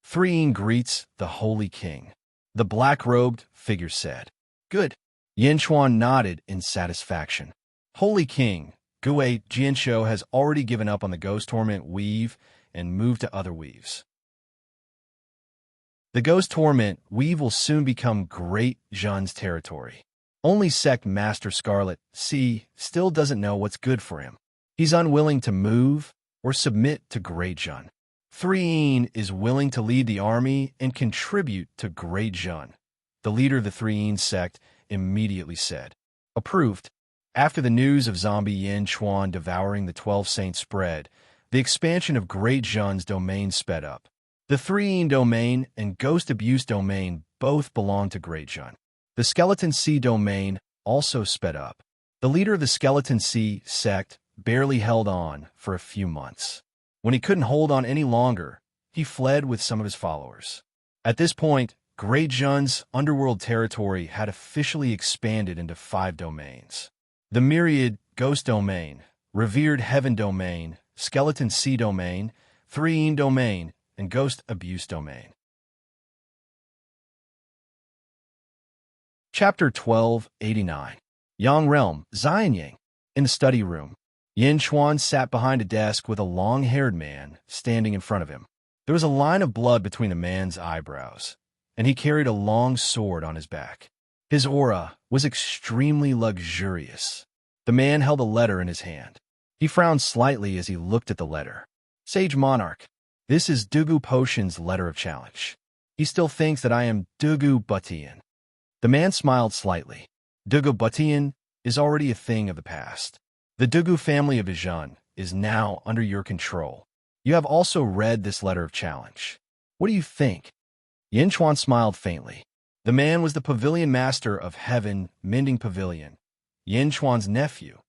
Three Yin greets the Holy King. The black-robed figure said. Good. Yin Chuan nodded in satisfaction. Holy King, Gue Jianshou has already given up on the Ghost Torment weave and moved to other weaves. The Ghost Torment weave will soon become Great Zhun's territory. Only Sect Master Scarlet C still doesn't know what's good for him. He's unwilling to move or submit to Great Zhun. Three Yin is willing to lead the army and contribute to Great Zhun. The leader of the Three Yin sect immediately said. Approved. After the news of zombie Yin Chuan devouring the 12 Saints spread, the expansion of Great Zhun's domain sped up. The Three Yin domain and Ghost Abuse domain both belong to Great Zhun. The Skeleton Sea domain also sped up. The leader of the Skeleton Sea sect barely held on for a few months. When he couldn't hold on any longer, he fled with some of his followers. At this point, Great Zhun's underworld territory had officially expanded into 5 domains. The Myriad Ghost Domain, Revered Heaven Domain, Skeleton Sea Domain, Three Yin Domain, and Ghost Abuse Domain. Chapter 1289. Yang Realm, Xianyang. In the study room, Yin Chuan sat behind a desk with a long-haired man standing in front of him. There was a line of blood between the man's eyebrows, and he carried a long sword on his back. His aura was extremely luxurious. The man held a letter in his hand. He frowned slightly as he looked at the letter. Sage Monarch, this is Dugu Potion's letter of challenge. He still thinks that I am Dugu Butian. The man smiled slightly. Dugu Butian is already a thing of the past. The Dugu family of Zhun is now under your control. You have also read this letter of challenge. What do you think? Yin Chuan smiled faintly. The man was the pavilion master of Heaven Mending Pavilion, Yin Chuan's nephew,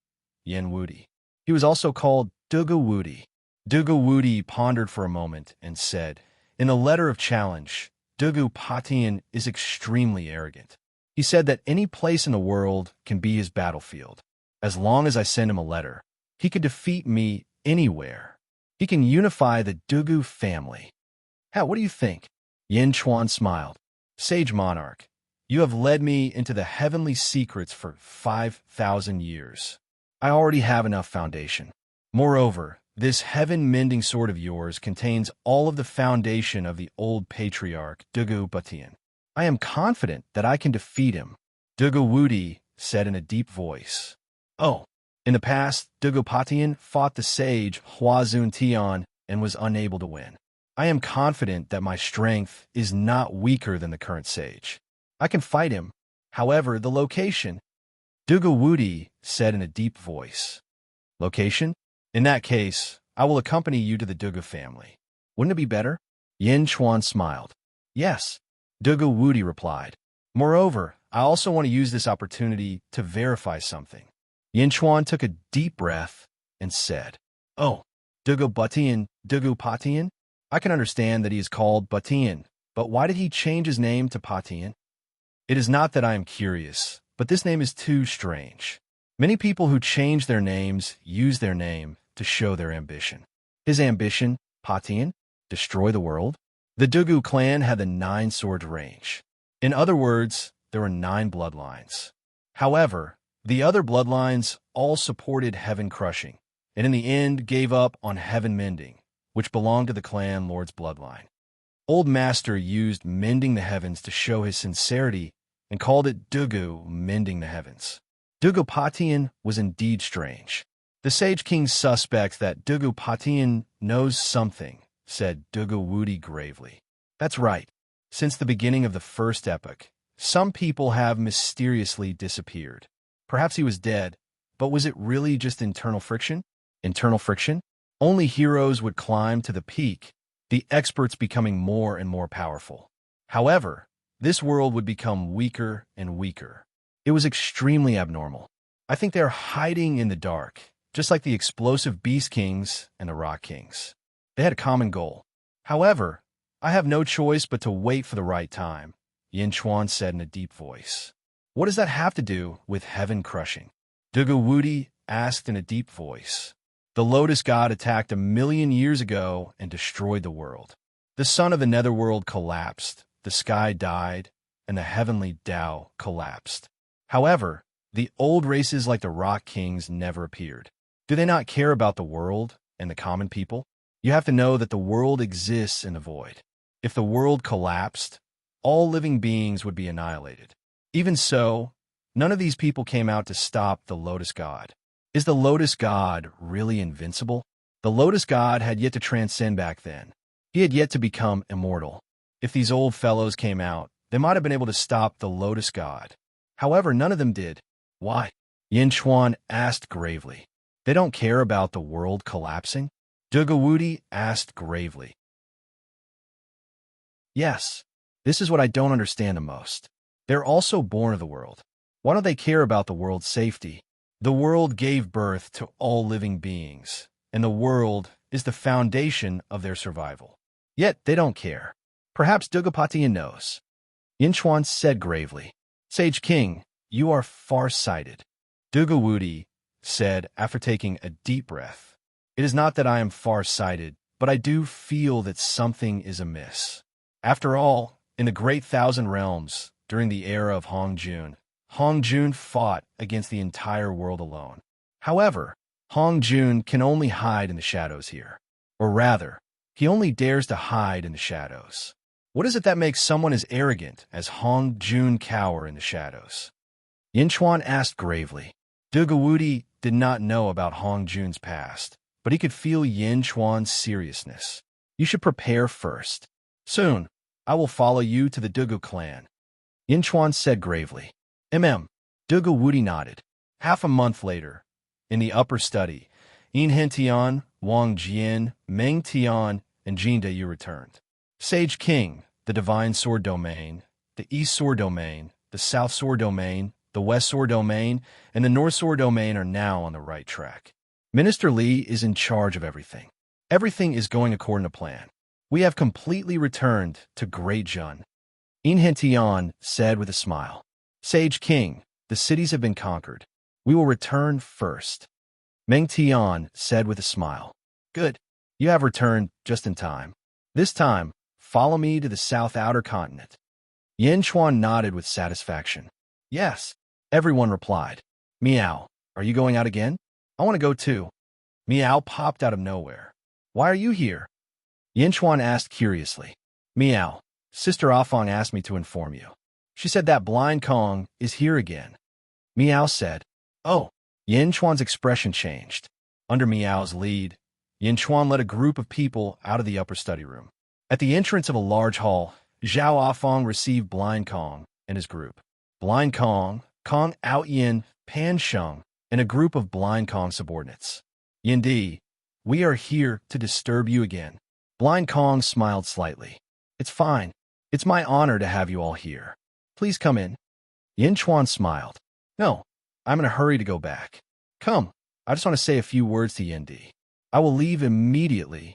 Yin Wudi. He was also called Dugu Wudi. Dugu Wudi pondered for a moment and said, in the letter of challenge, Dugu Patian is extremely arrogant. He said that any place in the world can be his battlefield. As long as I send him a letter, he could defeat me anywhere. He can unify the Dugu family. What do you think? Yin Chuan smiled. Sage Monarch, you have led me into the heavenly secrets for 5,000 years. I already have enough foundation. Moreover, this heaven-mending sword of yours contains all of the foundation of the old patriarch, Dugu Butian. I am confident that I can defeat him, Dugu Wudi said in a deep voice. Oh, in the past, Dugu Butian fought the sage Huazun Tian and was unable to win. I am confident that my strength is not weaker than the current sage. I can fight him. However, the location, Dugu Wudi said in a deep voice. Location? In that case, I will accompany you to the Dugu family. Wouldn't it be better? Yin Chuan smiled. Yes, Dugu Wudi replied. Moreover, I also want to use this opportunity to verify something. Yin Chuan took a deep breath and said, Oh, Dugu Patian? I can understand that he is called Butian, but why did he change his name to Patian? It is not that I am curious, but this name is too strange. Many people who change their names use their name to show their ambition. His ambition, Patian, destroy the world? The Dugu clan had the 9-sword range. In other words, there were 9 bloodlines. However, the other bloodlines all supported heaven crushing, and in the end gave up on heaven mending, which belonged to the clan lord's bloodline. Old Master used mending the heavens to show his sincerity and called it Dugu mending the heavens. Dugu Patian was indeed strange. The Sage King suspects that Dugu Patian knows something, said Dugu Wudi gravely. That's right. Since the beginning of the first epoch, some people have mysteriously disappeared. Perhaps he was dead, but was it really just internal friction? Internal friction? Only heroes would climb to the peak, the experts becoming more and more powerful. However, this world would become weaker and weaker. It was extremely abnormal. I think they are hiding in the dark, just like the explosive Beast Kings and the Rock Kings. They had a common goal. However, I have no choice but to wait for the right time, Yin Chuan said in a deep voice. What does that have to do with heaven crushing? Dugu Wudi asked in a deep voice. The Lotus God attacked 1,000,000 years ago and destroyed the world. The sun of the netherworld collapsed, the sky died, and the heavenly Tao collapsed. However, the old races like the Rock Kings never appeared. Do they not care about the world and the common people? You have to know that the world exists in the void. If the world collapsed, all living beings would be annihilated. Even so, none of these people came out to stop the Lotus God. Is the Lotus God really invincible? The Lotus God had yet to transcend back then. He had yet to become immortal. If these old fellows came out, they might have been able to stop the Lotus God. However, none of them did. Why? Yin Chuan asked gravely. They don't care about the world collapsing? Dugawudi asked gravely. Yes, this is what I don't understand the most. They're also born of the world. Why don't they care about the world's safety? The world gave birth to all living beings, and the world is the foundation of their survival. Yet they don't care. Perhaps Dugapatian knows. Yin Chuan said gravely. Sage King, you are far-sighted. Dugawudi said after taking a deep breath. It is not that I am far-sighted, but I do feel that something is amiss. After all, in the Great Thousand Realms, during the era of Hong Jun fought against the entire world alone. However, Hong Jun can only hide in the shadows here. Or rather, he only dares to hide in the shadows. What is it that makes someone as arrogant as Hong Jun cower in the shadows? Yin Chuan asked gravely. Dugawudi did not know about Hong Jun's past, but he could feel Yin Chuan's seriousness. You should prepare first. Soon, I will follow you to the Dugu clan. Yin Chuan said gravely. Dugawudi nodded. Half a month later, in the upper study, Yin Hentian, Wang Jian, Meng Tian, and Jin Deyu returned. Sage King, the Divine Sword Domain, the East Sword Domain, the South Sword Domain, the West Sword Domain, and the North Sword Domain are now on the right track. Minister Li is in charge of everything. Everything is going according to plan. We have completely returned to Great Jun. Yin Hentian said with a smile. Sage King, the cities have been conquered. We will return first. Meng Tian said with a smile. Good. You have returned just in time. This time, follow me to the South Outer Continent. Yin Chuan nodded with satisfaction. Yes. Everyone replied. Meow, are you going out again? I want to go too. Meow popped out of nowhere. Why are you here? Yin Chuan asked curiously. Meow, Sister Afong asked me to inform you. She said that Blind Kong is here again. Meow said. Oh. Yin Chuan's expression changed. Under Meow's lead, Yin Chuan led a group of people out of the upper study room. At the entrance of a large hall, Zhao Afong received Blind Kong and his group. Blind Kong, Kong Out Yin, Pan Sheng, and a group of Blind Kong subordinates. Yin Di, we are here to disturb you again. Blind Kong smiled slightly. It's fine. It's my honor to have you all here. Please come in. Yin Chuan smiled. No, I'm in a hurry to go back. Come, I just want to say a few words to Yin Di. I will leave immediately.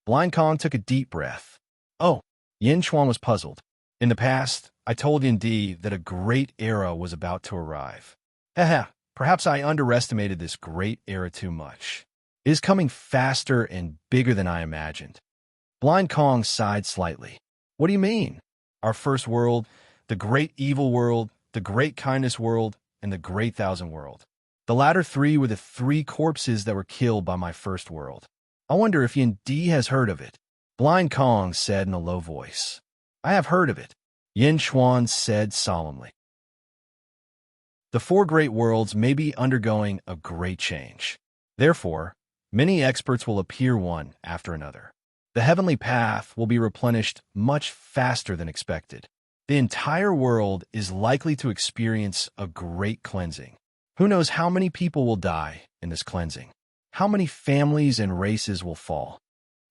Blind Kong took a deep breath. Oh, Yin Chuan was puzzled. In the past, I told Yin Di that a great era was about to arrive. Haha, perhaps I underestimated this great era too much. It is coming faster and bigger than I imagined. Blind Kong sighed slightly. What do you mean? Our first world, the great evil world, the great kindness world, and the great thousand world. The latter three were the three corpses that were killed by my first world. I wonder if Yin Di has heard of it. Blind Kong said in a low voice. I have heard of it. Yin Chuan said solemnly. The four great worlds may be undergoing a great change. Therefore, many experts will appear one after another. The heavenly path will be replenished much faster than expected. The entire world is likely to experience a great cleansing. Who knows how many people will die in this cleansing? How many families and races will fall?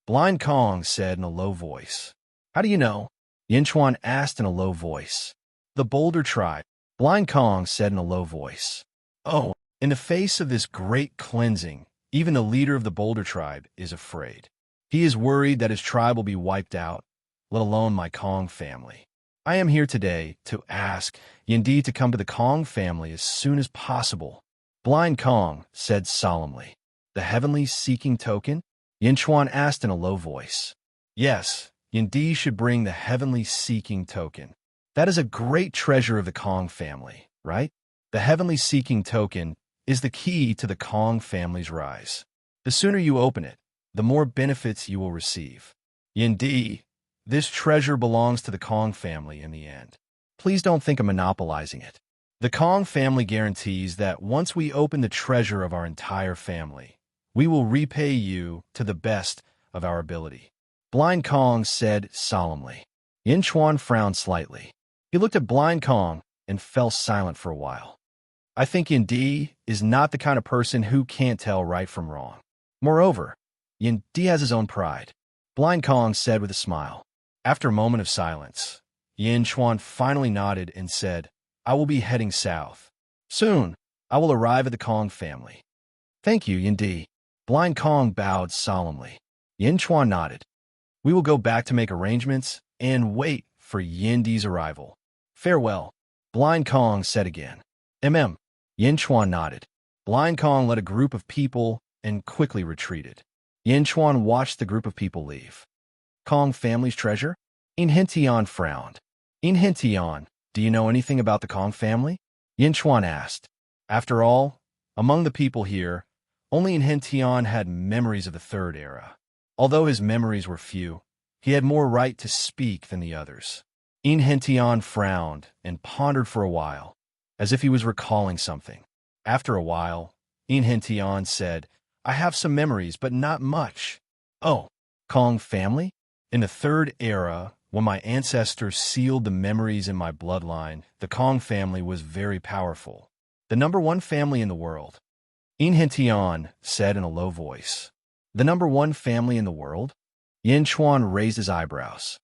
Blind Kong said in a low voice. How do you know? Yin Chuan asked in a low voice. The Boulder tribe. Blind Kong said in a low voice. Oh, in the face of this great cleansing, even the leader of the Boulder tribe is afraid. He is worried that his tribe will be wiped out, let alone my Kong family. I am here today to ask Yindi to come to the Kong family as soon as possible. Blind Kong said solemnly. The heavenly seeking token? Yin Chuan asked in a low voice. Yes, Yindi should bring the heavenly seeking token. That is a great treasure of the Kong family, right? The heavenly seeking token is the key to the Kong family's rise. The sooner you open it, the more benefits you will receive. Yindi, this treasure belongs to the Kong family in the end. Please don't think of monopolizing it. The Kong family guarantees that once we open the treasure of our entire family, we will repay you to the best of our ability. Blind Kong said solemnly. Yin Chuan frowned slightly. He looked at Blind Kong and fell silent for a while. I think Yindi is not the kind of person who can't tell right from wrong. Moreover, Yindi has his own pride, Blind Kong said with a smile. After a moment of silence, Yin Chuan finally nodded and said, I will be heading south. Soon, I will arrive at the Kong family. Thank you, Yindi. Blind Kong bowed solemnly. Yin Chuan nodded. We will go back to make arrangements and wait for Yindi's arrival. Farewell, Blind Kong said again. Yin Chuan nodded. Blind Kong led a group of people and quickly retreated. Yin Chuan watched the group of people leave. Kong family's treasure? In Hintian frowned. In Hintian, do you know anything about the Kong family? Yin Chuan asked. After all, among the people here, only in Hintian had memories of the Third Era. Although his memories were few, he had more right to speak than the others. In Hintian frowned and pondered for a while, as if he was recalling something. After a while, In Hintian said, I have some memories, but not much. Oh, Kong family? In the Third Era, when my ancestors sealed the memories in my bloodline, the Kong family was very powerful. The #1 family in the world. In Hintian said in a low voice. The #1 family in the world? Yin Chuan raised his eyebrows.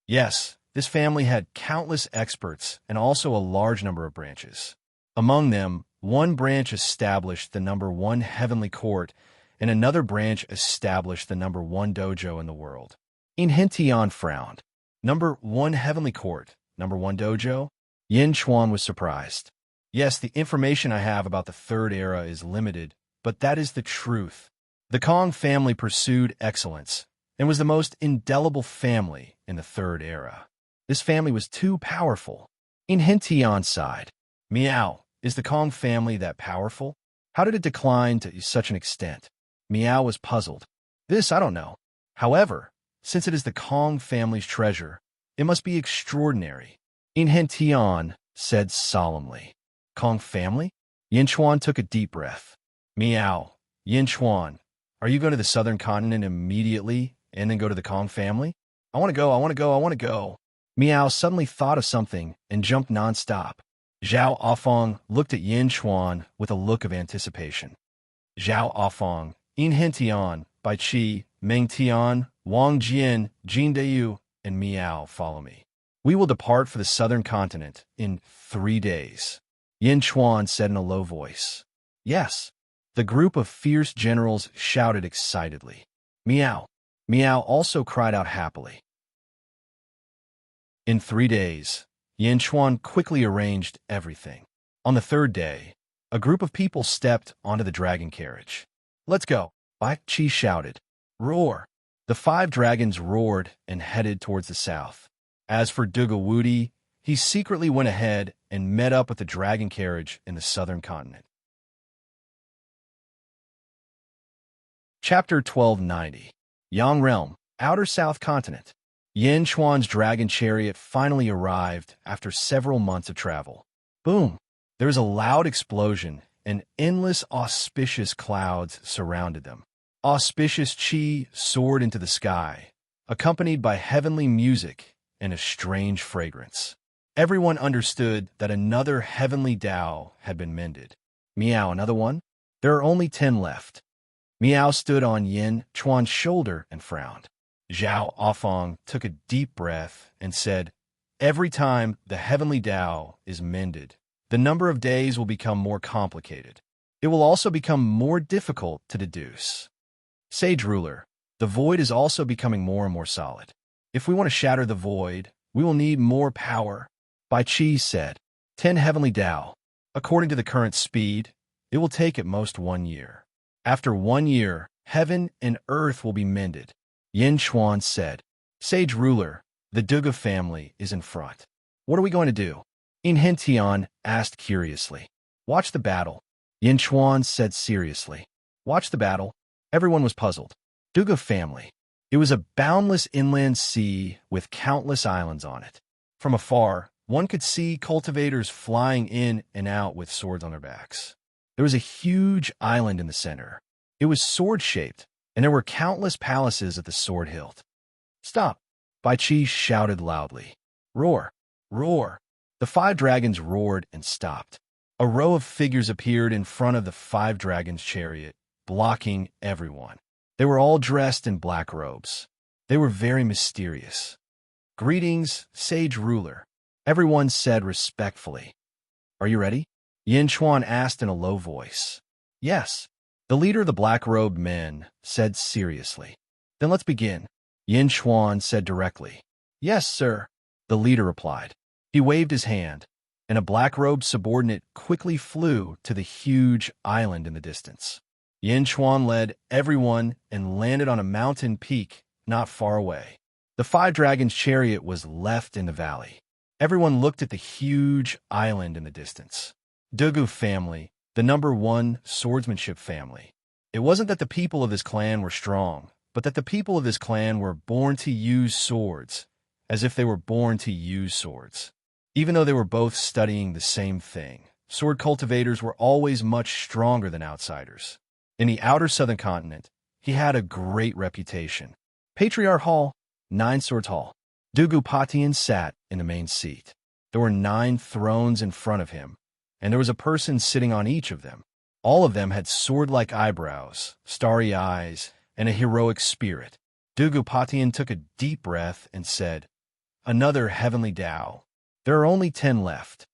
Yes, this family had countless experts and also a large number of branches. Among them, one branch established the #1 heavenly court, and another branch established the #1 dojo in the world. In Hintian frowned. #1 heavenly court, #1 dojo? Yin Chuan was surprised. Yes, the information I have about the Third Era is limited, but that is the truth. The Kong family pursued excellence and was the most indelible family in the Third Era. This family was too powerful. In Hintian sighed. Meow, is the Kong family that powerful? How did it decline to such an extent? Meow was puzzled. This I don't know. However, since it is the Kong family's treasure, it must be extraordinary. In Hintian said solemnly. Kong family? Yin Chuan took a deep breath. Meow. Yin Chuan, are you going to the southern continent immediately and then go to the Kong family? I want to go, I want to go, I want to go. Meow suddenly thought of something and jumped nonstop. Zhao Afong looked at Yin Chuan with a look of anticipation. Zhao Afong, In Hintian, Bai Qi, Meng Tian, Wang Jian, Jin Deyu, and Meow follow me. We will depart for the southern continent in 3 days. Yin Chuan said in a low voice. Yes. The group of fierce generals shouted excitedly. Meow. Meow also cried out happily. In 3 days, Yin Chuan quickly arranged everything. On the 3rd day, a group of people stepped onto the dragon carriage. Let's go, Bai Qi shouted. Roar. The 5 dragons roared and headed towards the south. As for Dugawudi, he secretly went ahead and met up with the dragon carriage in the southern continent. Chapter 1290. Yang Realm, Outer South Continent. Yin Chuan's dragon chariot finally arrived after several months of travel. Boom! There was a loud explosion, and endless auspicious clouds surrounded them. Auspicious qi soared into the sky, accompanied by heavenly music and a strange fragrance. Everyone understood that another heavenly Tao had been mended. Meow, another one? There are only 10 left. Meow stood on Yin Chuan's shoulder and frowned. Zhao Afong took a deep breath and said, Every time the heavenly Tao is mended, The number of days will become more complicated. It will also become more difficult to deduce. Sage ruler, the void is also becoming more and more solid. If we want to shatter the void, we will need more power. Bai Qi said, 10 heavenly Dao. According to the current speed, it will take at most 1 year. After 1 year, heaven and earth will be mended. Yin Chuan said, Sage ruler, the Duga family is in front. What are we going to do? In Hentian asked curiously. Watch the battle. Yin Chuan said seriously. Watch the battle. Everyone was puzzled. Duga family. It was a boundless inland sea with countless islands on it. From afar, one could see cultivators flying in and out with swords on their backs. There was a huge island in the center. It was sword-shaped, and there were countless palaces at the sword hilt. Stop! Bai Qi shouted loudly. Roar! Roar! The 5 dragons roared and stopped. A row of figures appeared in front of the 5 dragons' chariot, blocking everyone. They were all dressed in black robes. They were very mysterious. Greetings, sage ruler, everyone said respectfully. Are you ready? Yin Chuan asked in a low voice. Yes. The leader of the black-robed men said seriously. Then let's begin. Yin Chuan said directly. Yes, sir, the leader replied. He waved his hand, and a black-robed subordinate quickly flew to the huge island in the distance. Yin Chuan led everyone and landed on a mountain peak not far away. The 5 dragons' chariot was left in the valley. Everyone looked at the huge island in the distance. Dugu family, the number 1 swordsmanship family. It wasn't that the people of this clan were strong, but that the people of this clan were born to use swords, as if they were born to use swords. Even though they were both studying the same thing, sword cultivators were always much stronger than outsiders. In the outer southern continent, he had a great reputation. Patriarch Hall, 9 Swords Hall. Dugu Patian sat in the main seat. There were 9 thrones in front of him, and there was a person sitting on each of them. All of them had sword-like eyebrows, starry eyes, and a heroic spirit. Dugu Patian took a deep breath and said, Another heavenly Tao. There are only 10 left.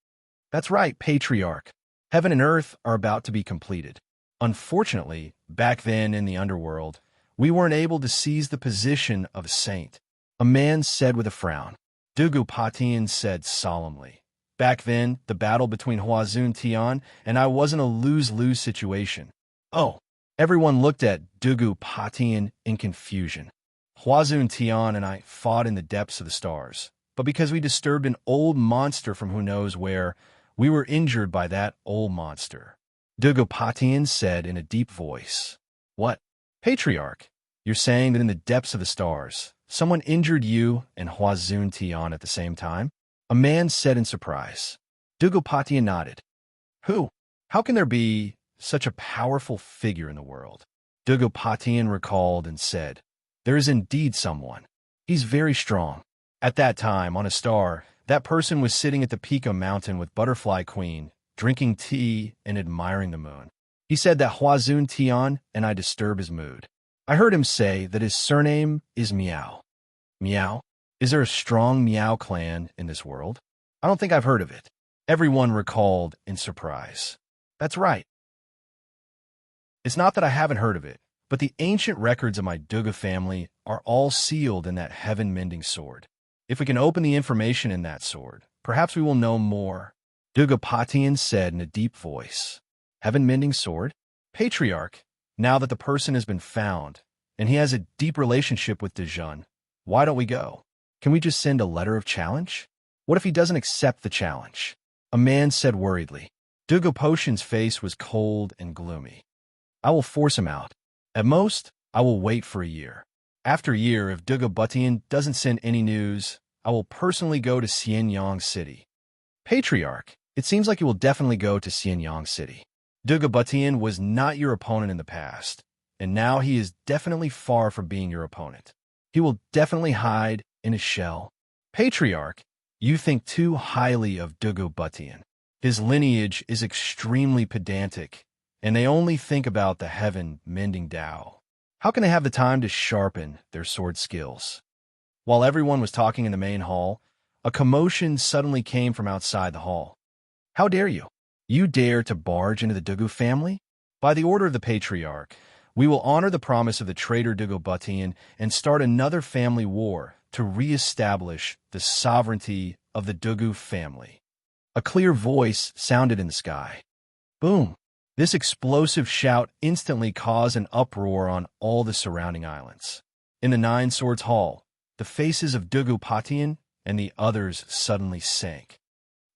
That's right, Patriarch. Heaven and earth are about to be completed. Unfortunately, back then in the underworld, we weren't able to seize the position of a saint. A man said with a frown. Dugu Patian said solemnly. Back then, the battle between Huazun Tian and I wasn't a lose-lose situation. Oh, everyone looked at Dugu Patian in confusion. Huazun Tian and I fought in the depths of the stars, but because we disturbed an old monster from who knows where, we were injured by that old monster. Dugu Patian said in a deep voice. What? Patriarch, you're saying that in the depths of the stars, someone injured you and Huazun Tian at the same time? A man said in surprise. Dugu Patian nodded. Who? How can there be such a powerful figure in the world? Dugu Patian recalled and said, There is indeed someone. He's very strong. At that time, on a star, that person was sitting at the peak of a mountain with Butterfly Queen, drinking tea and admiring the moon. He said that Huazun Tian and I disturb his mood. I heard him say that his surname is Miao. Miao? Is there a strong Miao clan in this world? I don't think I've heard of it. Everyone recalled in surprise. That's right. It's not that I haven't heard of it, but the ancient records of my Duga family are all sealed in that heaven-mending sword. If we can open the information in that sword, perhaps we will know more. Duga Patian said in a deep voice. Heaven-mending sword? Patriarch, now that the person has been found, and he has a deep relationship with Dejun, why don't we go? Can we just send a letter of challenge? What if he doesn't accept the challenge? A man said worriedly. Duga Potion's face was cold and gloomy. I will force him out. At most, I will wait for a year. After a year, if Duga Butian doesn't send any news, I will personally go to Xianyang City. Patriarch, it seems like you will definitely go to Xianyang City. Duga Butian was not your opponent in the past, and now he is definitely far from being your opponent. He will definitely hide in a shell. Patriarch, you think too highly of Dugu Butian. His lineage is extremely pedantic, and they only think about the heaven-mending Tao. How can they have the time to sharpen their sword skills? While everyone was talking in the main hall, a commotion suddenly came from outside the hall. How dare you? You dare to barge into the Dugu family? By the order of the Patriarch, we will honor the promise of the traitor Dugubatian and start another family war to re-establish the sovereignty of the Dugu family. A clear voice sounded in the sky. Boom! This explosive shout instantly caused an uproar on all the surrounding islands. In the Nine Swords Hall, the faces of Dugubatian and the others suddenly sank.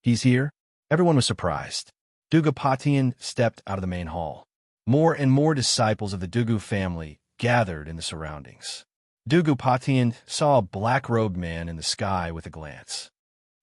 He's here? Everyone was surprised. Dugubatian stepped out of the main hall. More and more disciples of the Dugu family gathered in the surroundings. Dugubatian saw a black-robed man in the sky with a glance.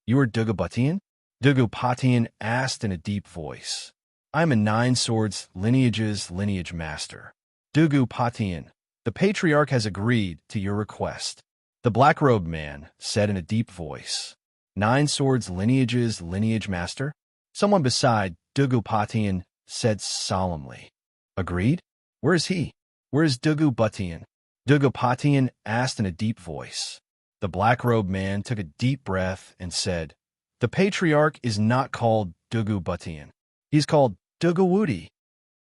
You are Dugubatian? Dugubatian asked in a deep voice. I am a Nine Swords lineage master. Dugubatian, the Patriarch has agreed to your request. The black-robed man said in a deep voice. Nine Swords lineage master? Someone beside Dugubatian said solemnly. Agreed? Where is he? Where is Dugubatian? Dugubatian asked in a deep voice. The black-robed man took a deep breath and said, The Patriarch is not called Dugubatian. He's called Duguwudi.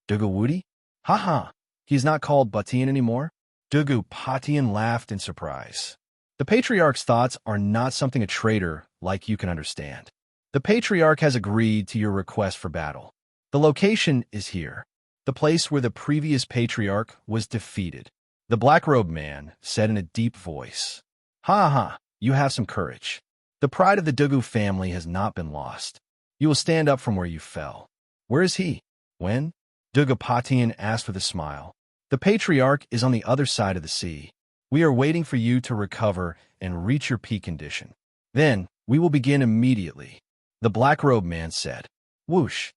Duguwudi? Ha! He's not called Batian anymore? Dugubatian laughed in surprise. The Patriarch's thoughts are not something a traitor like you can understand. The Patriarch has agreed to your request for battle. The location is here, the place where the previous Patriarch was defeated. The black-robed man said in a deep voice. Ha! You have some courage. The pride of the Dugu family has not been lost. You will stand up from where you fell. Where is he? When? Dugubatian asked with a smile. The Patriarch is on the other side of the sea. We are waiting for you to recover and reach your peak condition. Then, we will begin immediately. The black-robed man said. Whoosh!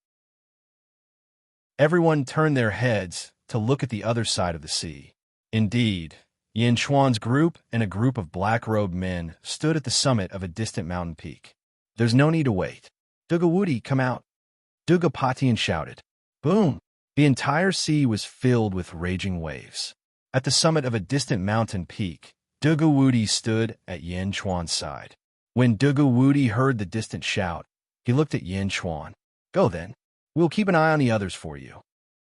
Everyone turned their heads to look at the other side of the sea. Indeed, Yin Chuan's group and a group of black-robed men stood at the summit of a distant mountain peak. There's no need to wait. Duguwudi, come out. Dugubatian shouted. Boom! The entire sea was filled with raging waves. At the summit of a distant mountain peak, Duguwudi stood at Yin Chuan's side. When Duguwudi heard the distant shout, he looked at Yin Chuan. Go then. We'll keep an eye on the others for you.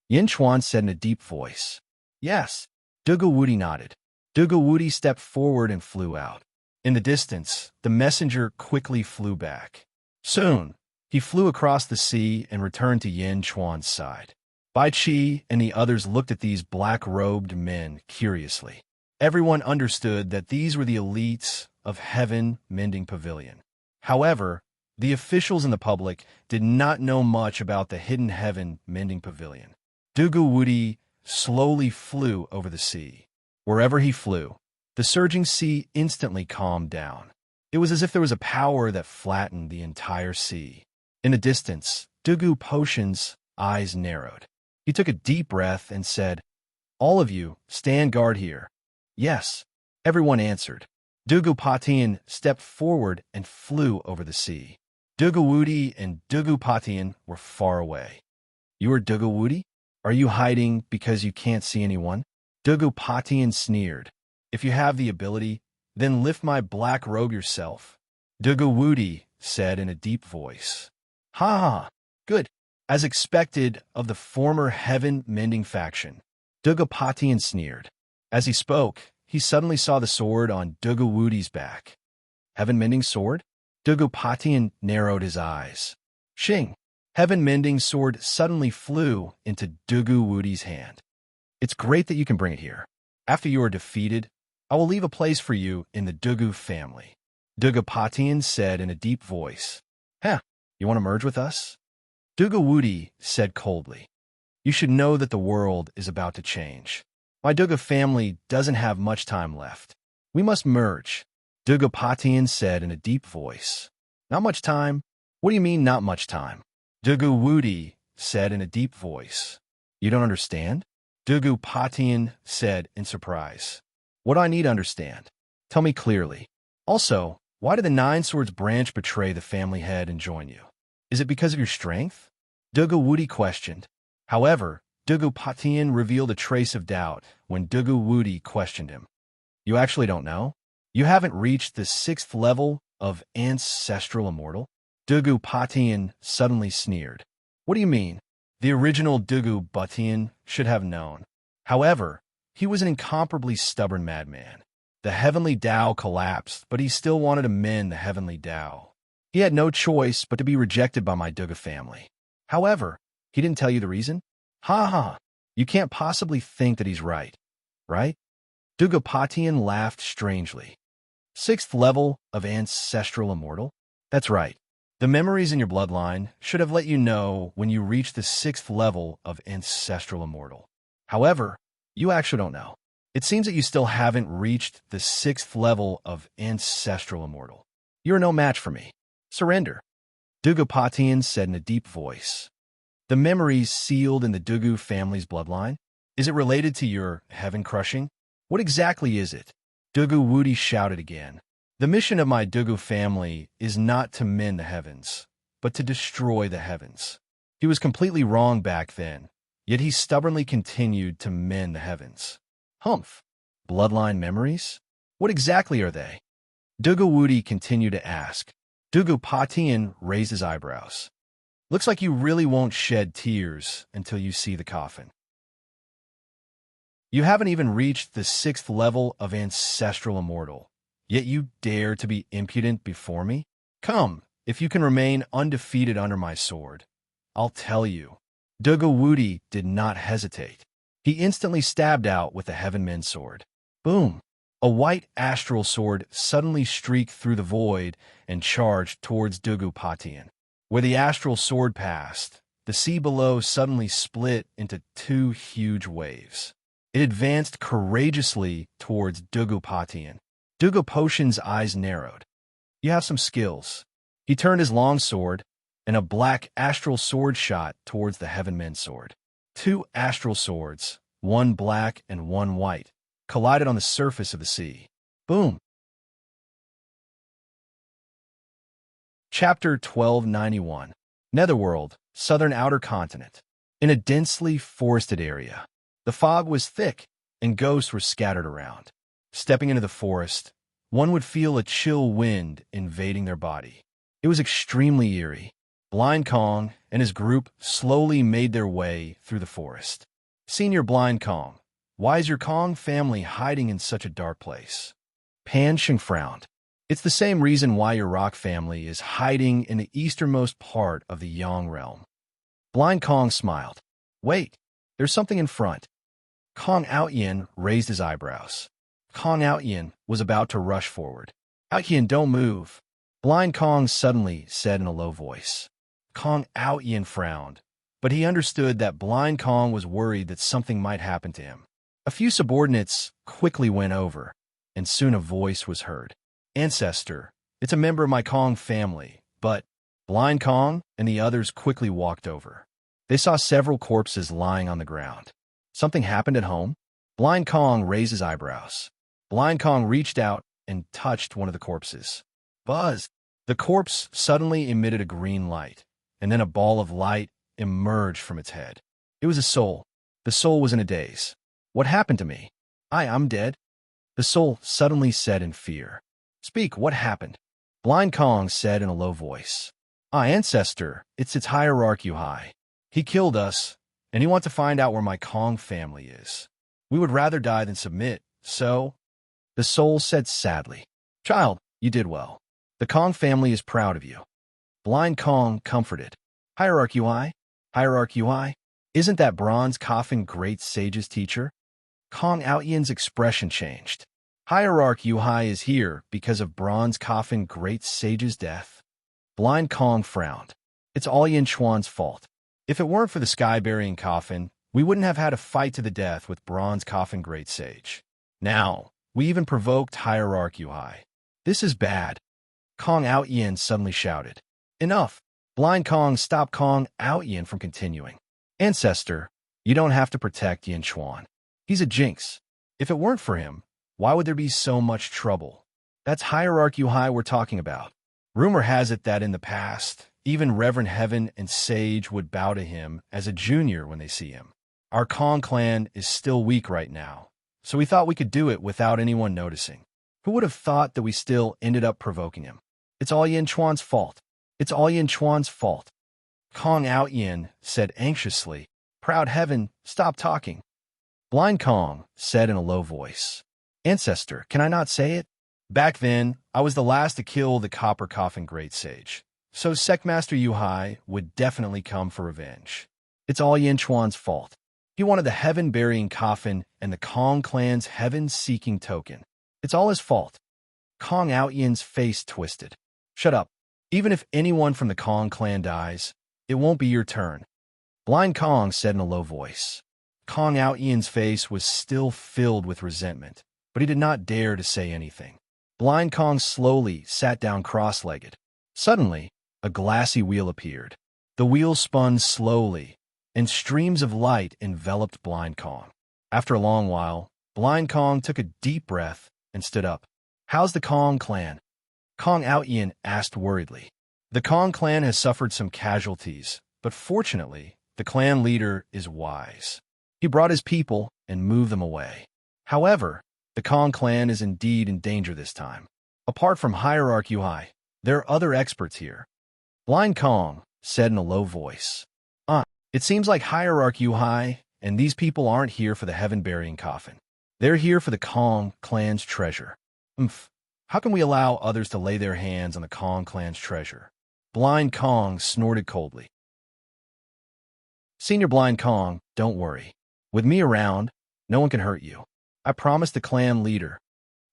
Yin Chuan said in a deep voice. Yes. Duguwudi nodded. Duguwudi stepped forward and flew out. In the distance, the messenger quickly flew back. Soon, he flew across the sea and returned to Yin Chuan's side. Bai Qi and the others looked at these black-robed men curiously. Everyone understood that these were the elites of Heaven Mending Pavilion. However, the officials and the public did not know much about the hidden Heaven Mending Pavilion. Duguwudi slowly flew over the sea. Wherever he flew, the surging sea instantly calmed down. It was as if there was a power that flattened the entire sea. In the distance, Dugu Potion's eyes narrowed. He took a deep breath and said, All of you, stand guard here. Yes, everyone answered. Dugubatian stepped forward and flew over the sea. Duguwudi and Dugubatian were far away. You are Duguwudi? Are you hiding because you can't see anyone? Dugubatian sneered. If you have the ability, then lift my black robe yourself. Duguwudi said in a deep voice. Ha! Good. As expected of the former heaven-mending faction, Dugubatian sneered. As he spoke, he suddenly saw the sword on Duguwudi's back. Heaven-mending sword? Dugubatian narrowed his eyes. Shing! Heaven-mending sword suddenly flew into Duguwudi's hand. It's great that you can bring it here. After you are defeated, I will leave a place for you in the Dugu family. Dugubatian said in a deep voice. You want to merge with us? Duguwudi said coldly. You should know that the world is about to change. My Dugu family doesn't have much time left. We must merge. Dugubatian said in a deep voice. Not much time? What do you mean, not much time? Duguwudi said in a deep voice. You don't understand? Dugubatian said in surprise. What do I need to understand? Tell me clearly. Also, why did the Nine Swords branch betray the family head and join you? Is it because of your strength? Duguwudi questioned. However, Dugubatian revealed a trace of doubt when Duguwudi questioned him. You actually don't know? You haven't reached the 6th level of Ancestral Immortal? Dugu Patian suddenly sneered. What do you mean? The original Dugu Butian should have known. However, he was an incomparably stubborn madman. The heavenly Tao collapsed, but he still wanted to mend the heavenly Tao. He had no choice but to be rejected by my Duga family. However, he didn't tell you the reason? Ha ha, you can't possibly think that he's right, right? Dugapatian laughed strangely. Sixth level of ancestral immortal? That's right. The memories in your bloodline should have let you know when you reach the sixth level of ancestral immortal. However, you actually don't know. It seems that you still haven't reached the sixth level of ancestral immortal. You're no match for me. Surrender. Dugapatian said in a deep voice. The memories sealed in the Dugu family's bloodline? Is it related to your heaven-crushing? What exactly is it? Dugu Woody shouted again. The mission of my Dugu family is not to mend the heavens, but to destroy the heavens. He was completely wrong back then, yet he stubbornly continued to mend the heavens. Humph. Bloodline memories? What exactly are they? Dugu Woody continued to ask. Dugu Patian raised his eyebrows. Looks like you really won't shed tears until you see the coffin. You haven't even reached the sixth level of ancestral immortal, yet you dare to be impudent before me? Come, if you can remain undefeated under my sword, I'll tell you. Dugu Woody did not hesitate. He instantly stabbed out with the Heavenman sword. Boom! A white astral sword suddenly streaked through the void and charged towards Dugu Patian. Where the astral sword passed, the sea below suddenly split into two huge waves. It advanced courageously towards Dugu Patian. Dugu Potion's eyes narrowed. You have some skills. He turned his long sword, and a black astral sword shot towards the Heavenman sword. Two astral swords, one black and one white, collided on the surface of the sea. Boom! Chapter 1291. Netherworld, Southern Outer Continent. In a densely forested area. The fog was thick, and ghosts were scattered around. Stepping into the forest, one would feel a chill wind invading their body. It was extremely eerie. Blind Kong and his group slowly made their way through the forest. Senior Blind Kong, why is your Kong family hiding in such a dark place? Pan Sheng frowned. It's the same reason why your rock family is hiding in the easternmost part of the Yang realm. Blind Kong smiled. Wait, there's something in front. Kong Outyin raised his eyebrows. Kong Outyin was about to rush forward. Outyin, don't move. Blind Kong suddenly said in a low voice. Kong Outyin frowned, but he understood that Blind Kong was worried that something might happen to him. A few subordinates quickly went over, and soon a voice was heard. Ancestor, it's a member of my Kong family, but Blind Kong and the others quickly walked over. They saw several corpses lying on the ground. Something happened at home? Blind Kong raised his eyebrows. Blind Kong reached out and touched one of the corpses. Buzz! The corpse suddenly emitted a green light, and then a ball of light emerged from its head. It was a soul. The soul was in a daze. What happened to me? I'm dead. The soul suddenly said in fear. Speak, what happened? Blind Kong said in a low voice. Ancestor, it's its hierarchy high. He killed us, and he wants to find out where my Kong family is. We would rather die than submit, so... The soul said sadly. Child, you did well. The Kong family is proud of you. Blind Kong comforted. Hierarchy high? Hierarchy high? Isn't that Bronze Coffin Great Sage's teacher? Kong Outyin's expression changed. Hierarchy high is here because of Bronze Coffin Great Sage's death. Blind Kong frowned. It's all Yin Chuan's fault. If it weren't for the sky-burying coffin, we wouldn't have had a fight to the death with Bronze Coffin Great Sage. Now, we even provoked Hierarchy High. This is bad. Kong Outyin suddenly shouted. Enough! Blind Kong stopped Kong Outyin from continuing. Ancestor, you don't have to protect Yin Chuan. He's a jinx. If it weren't for him, why would there be so much trouble? That's Hierarchy High we're talking about. Rumor has it that in the past, even Reverend Heaven and Sage would bow to him as a junior when they see him. Our Kong clan is still weak right now, so we thought we could do it without anyone noticing. Who would have thought that we still ended up provoking him? It's all Yin Chuan's fault. It's all Yin Chuan's fault. Kong Out Yin said anxiously. Proud heaven, stop talking. Blind Kong said in a low voice. Ancestor, can I not say it? Back then, I was the last to kill the Copper Coffin Great Sage, so Sectmaster Yuhai would definitely come for revenge. It's all Yin Chuan's fault. He wanted the heaven-burying coffin and the Kong clan's heaven-seeking token. It's all his fault. Kong Out Yin's face twisted. Shut up. Even if anyone from the Kong clan dies, it won't be your turn. Blind Kong said in a low voice. Kong Out Yin's face was still filled with resentment, but he did not dare to say anything. Blind Kong slowly sat down cross-legged. Suddenly, a glassy wheel appeared. The wheel spun slowly, and streams of light enveloped Blind Kong. After a long while, Blind Kong took a deep breath and stood up. How's the Kong clan? Kong Out Yin asked worriedly. The Kong clan has suffered some casualties, but fortunately, the clan leader is wise. He brought his people and moved them away. However, the Kong clan is indeed in danger this time. Apart from Hierarch Yuhai, there are other experts here. Blind Kong said in a low voice. It seems like Hierarch Yuhai and these people aren't here for the heaven-burying coffin. They're here for the Kong clan's treasure. How can we allow others to lay their hands on the Kong clan's treasure? Blind Kong snorted coldly. Senior Blind Kong, don't worry. With me around, no one can hurt you. I promise the clan leader.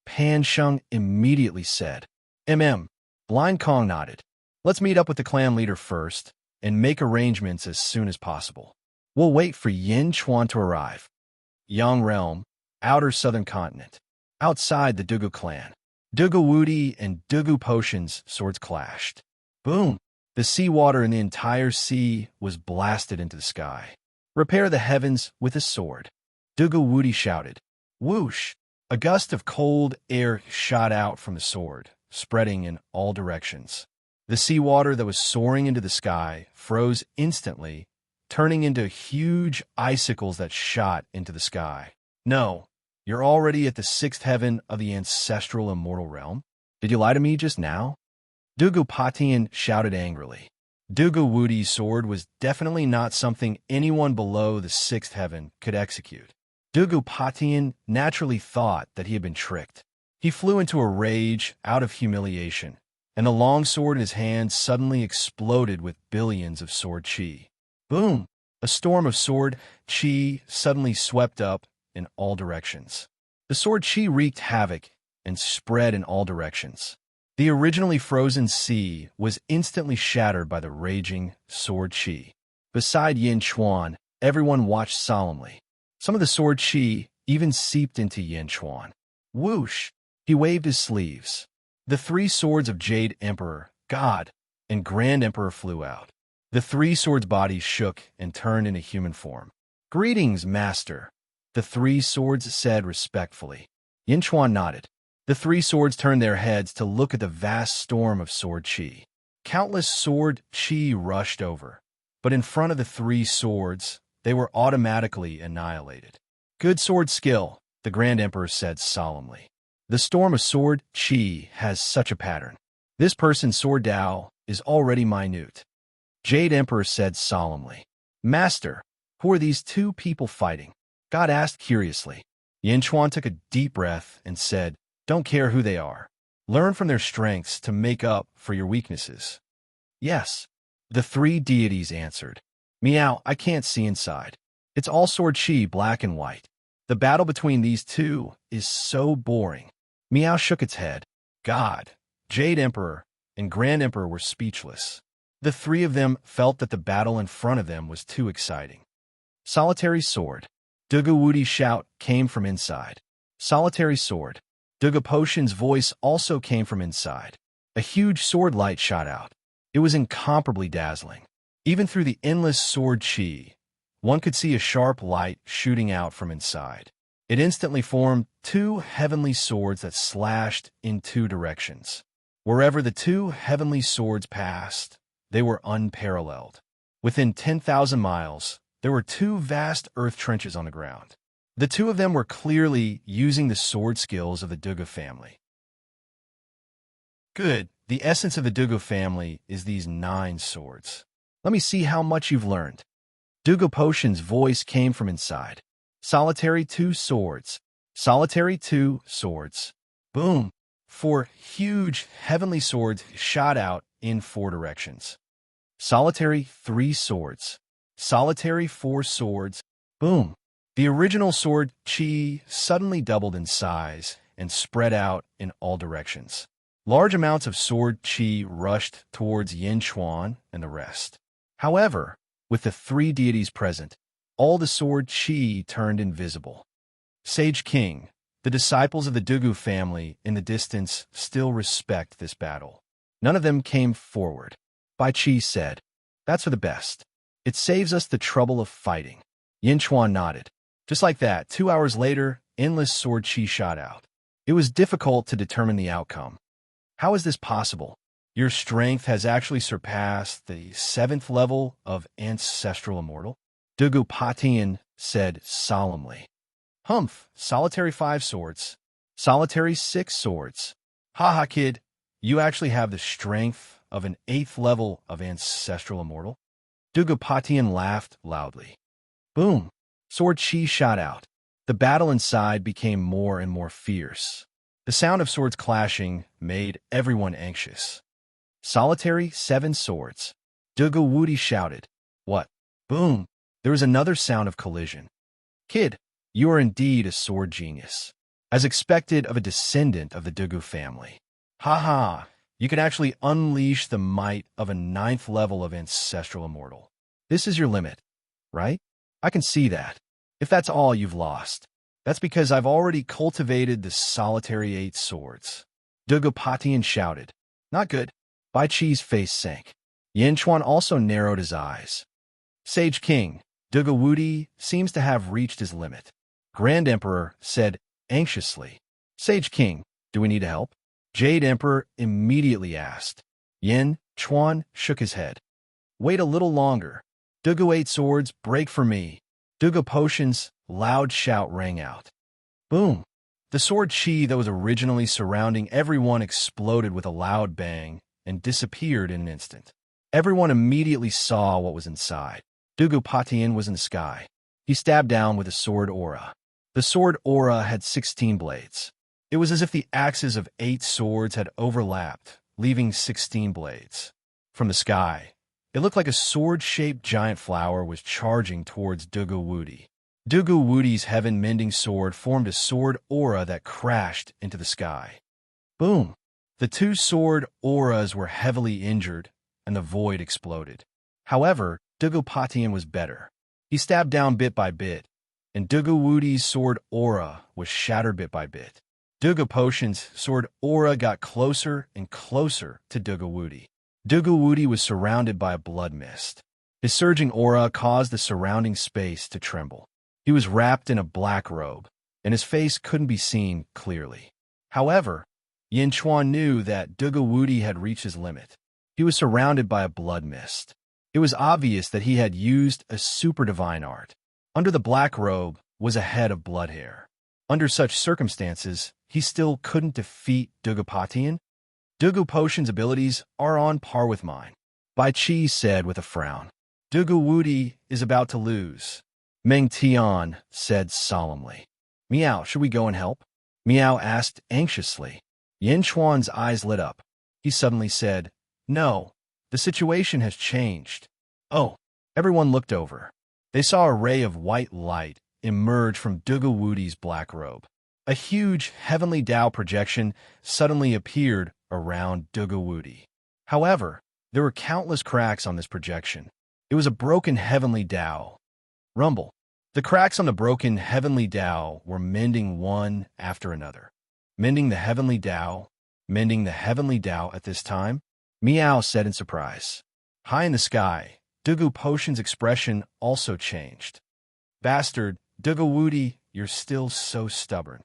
Pan Sheng immediately said. Blind Kong nodded. Let's meet up with the clan leader first and make arrangements as soon as possible. We'll wait for Yin Chuan to arrive. Yang Realm, Outer Southern Continent. Outside the Dugu clan. Dugu Wudi and Dugu Potion's swords clashed. Boom! The seawater in the entire sea was blasted into the sky. Repair the heavens with a sword. Dugu Wudi shouted. Whoosh! A gust of cold air shot out from the sword, spreading in all directions. The seawater that was soaring into the sky froze instantly, turning into huge icicles that shot into the sky. No, you're already at the sixth heaven of the ancestral immortal realm? Did you lie to me just now? Dugu Patian shouted angrily. Dugu Wudi's sword was definitely not something anyone below the sixth heaven could execute. Dugu Patian naturally thought that he had been tricked. He flew into a rage out of humiliation, and the long sword in his hand suddenly exploded with billions of sword chi. Boom! A storm of sword chi suddenly swept up in all directions. The sword chi wreaked havoc and spread in all directions. The originally frozen sea was instantly shattered by the raging sword chi. Beside Yin Chuan, everyone watched solemnly. Some of the sword chi even seeped into Yin Chuan. Whoosh! He waved his sleeves. The three swords of Jade Emperor, God, and Grand Emperor flew out. The three swords' bodies shook and turned into human form. Greetings, Master, the three swords said respectfully. Yin Chuan nodded. The three swords turned their heads to look at the vast storm of sword chi. Countless sword chi rushed over, but in front of the three swords, they were automatically annihilated. Good sword skill, the Grand Emperor said solemnly. The storm of sword chi has such a pattern. This person's sword Dao is already minute. Jade Emperor said solemnly. Master, who are these two people fighting? God asked curiously. Yin Chuan took a deep breath and said, Don't care who they are. Learn from their strengths to make up for your weaknesses. Yes, the three deities answered. Meow, I can't see inside. It's all sword chi, black and white. The battle between these two is so boring. Meow shook its head. God, Jade Emperor, and Grand Emperor were speechless. The three of them felt that the battle in front of them was too exciting. Solitary sword. Dugu Wudi's shout came from inside. Solitary sword. Dugu Potion's voice also came from inside. A huge sword light shot out. It was incomparably dazzling. Even through the endless sword chi, one could see a sharp light shooting out from inside. It instantly formed two heavenly swords that slashed in two directions. Wherever the two heavenly swords passed, they were unparalleled. Within 10,000 miles, there were two vast earth trenches on the ground. The two of them were clearly using the sword skills of the Dugu family. Good, The essence of the Dugu family is these 9 swords. Let me see how much you've learned. Dugu Potion's voice came from inside. Solitary 2 swords. Solitary 2 swords. Boom! 4 huge heavenly swords shot out in 4 directions. Solitary 3 swords. Solitary 4 swords. Boom! The original sword, Qi, suddenly doubled in size and spread out in all directions. Large amounts of sword Qi rushed towards Yin Chuan and the rest. However, with the 3 deities present, all the sword Qi turned invisible. Sage King, the disciples of the Dugu family in the distance still respect this battle. None of them came forward. Bai Qi said, "That's for the best. It saves us the trouble of fighting." Yin Chuan nodded. Just like that, 2 hours later, endless sword Qi shot out. It was difficult to determine the outcome. How is this possible? Your strength has actually surpassed the 7th level of Ancestral Immortal? Dugu Patian said solemnly. Humph, solitary 5 swords. Solitary 6 swords. Haha, kid, you actually have the strength of an 8th level of Ancestral Immortal? Dugu Patian laughed loudly. Boom! Sword Qi shot out. The battle inside became more and more fierce. The sound of swords clashing made everyone anxious. Solitary 7 swords. Dugu Wudi shouted. What? Boom! There was another sound of collision. Kid, you are indeed a sword genius. As expected of a descendant of the Dugu family. Haha, you can actually unleash the might of a 9th level of Ancestral Immortal. This is your limit, right? I can see that. If that's all you've lost, that's because I've already cultivated the solitary 8 swords. Dugu Patian shouted. Not good. Bai Qi's face sank. Yin Chuan also narrowed his eyes. Sage King, Dugu Wudi seems to have reached his limit. Grand Emperor said anxiously. Sage King, do we need help? Jade Emperor immediately asked. Yin Chuan shook his head. Wait a little longer. Dugu 8 swords, break for me. Dugu Potion's loud shout rang out. Boom! The sword Qi that was originally surrounding everyone exploded with a loud bang and disappeared in an instant. Everyone immediately saw what was inside. Dugu Patian was in the sky. He stabbed down with a sword aura. The sword aura had 16 blades. It was as if the axes of 8 swords had overlapped, leaving 16 blades. From the sky, it looked like a sword-shaped giant flower was charging towards Dugu Wudi. Dugu Wudi's heaven-mending sword formed a sword aura that crashed into the sky. Boom! The 2 sword auras were heavily injured, and the void exploded. However, Dugu Patian was better. He stabbed down bit by bit, and Dugu Wudi's sword aura was shattered bit by bit. Dugu Potion's sword aura got closer and closer to Dugu Wudi. Dugu Wudi was surrounded by a blood mist. His surging aura caused the surrounding space to tremble. He was wrapped in a black robe, and his face couldn't be seen clearly. However, Yin Chuan knew that Dugu Wudi had reached his limit. He was surrounded by a blood mist. It was obvious that he had used a super divine art. Under the black robe was a head of blood hair. Under such circumstances, he still couldn't defeat Dugu Patian. Dugu Potion's abilities are on par with mine, Bai Qi said with a frown. Dugu Wudi is about to lose. Meng Tian said solemnly. Miao, should we go and help? Miao asked anxiously. Yin Chuan's eyes lit up. He suddenly said, No, the situation has changed. Oh, everyone looked over. They saw a ray of white light emerge from Dugu Wudi's black robe. A huge heavenly Tao projection suddenly appeared around Dugu Wudi. However, there were countless cracks on this projection. It was a broken heavenly Tao. Rumble. The cracks on the broken heavenly Tao were mending one after another. Mending the heavenly Tao? Mending the heavenly Tao at this time? Miao said in surprise. High in the sky, Dugu Potion's expression also changed. Bastard, Dugu Wudi, you're still so stubborn.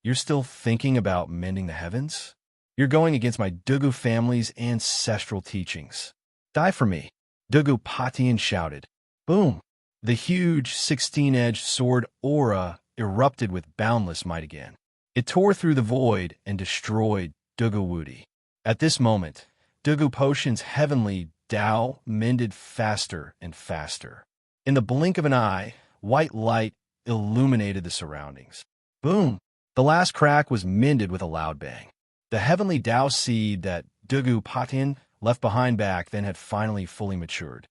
You're still thinking about mending the heavens? You're going against my Dugu family's ancestral teachings. Die for me, Dugu Patian shouted. Boom! The huge 16-edged sword aura erupted with boundless might again. It tore through the void and destroyed Dugu. At this moment, Dugu Potion's heavenly Tao mended faster and faster. In the blink of an eye, white light illuminated the surroundings. Boom! The last crack was mended with a loud bang. The heavenly Tao seed that Dugu Potion left behind back then had finally fully matured.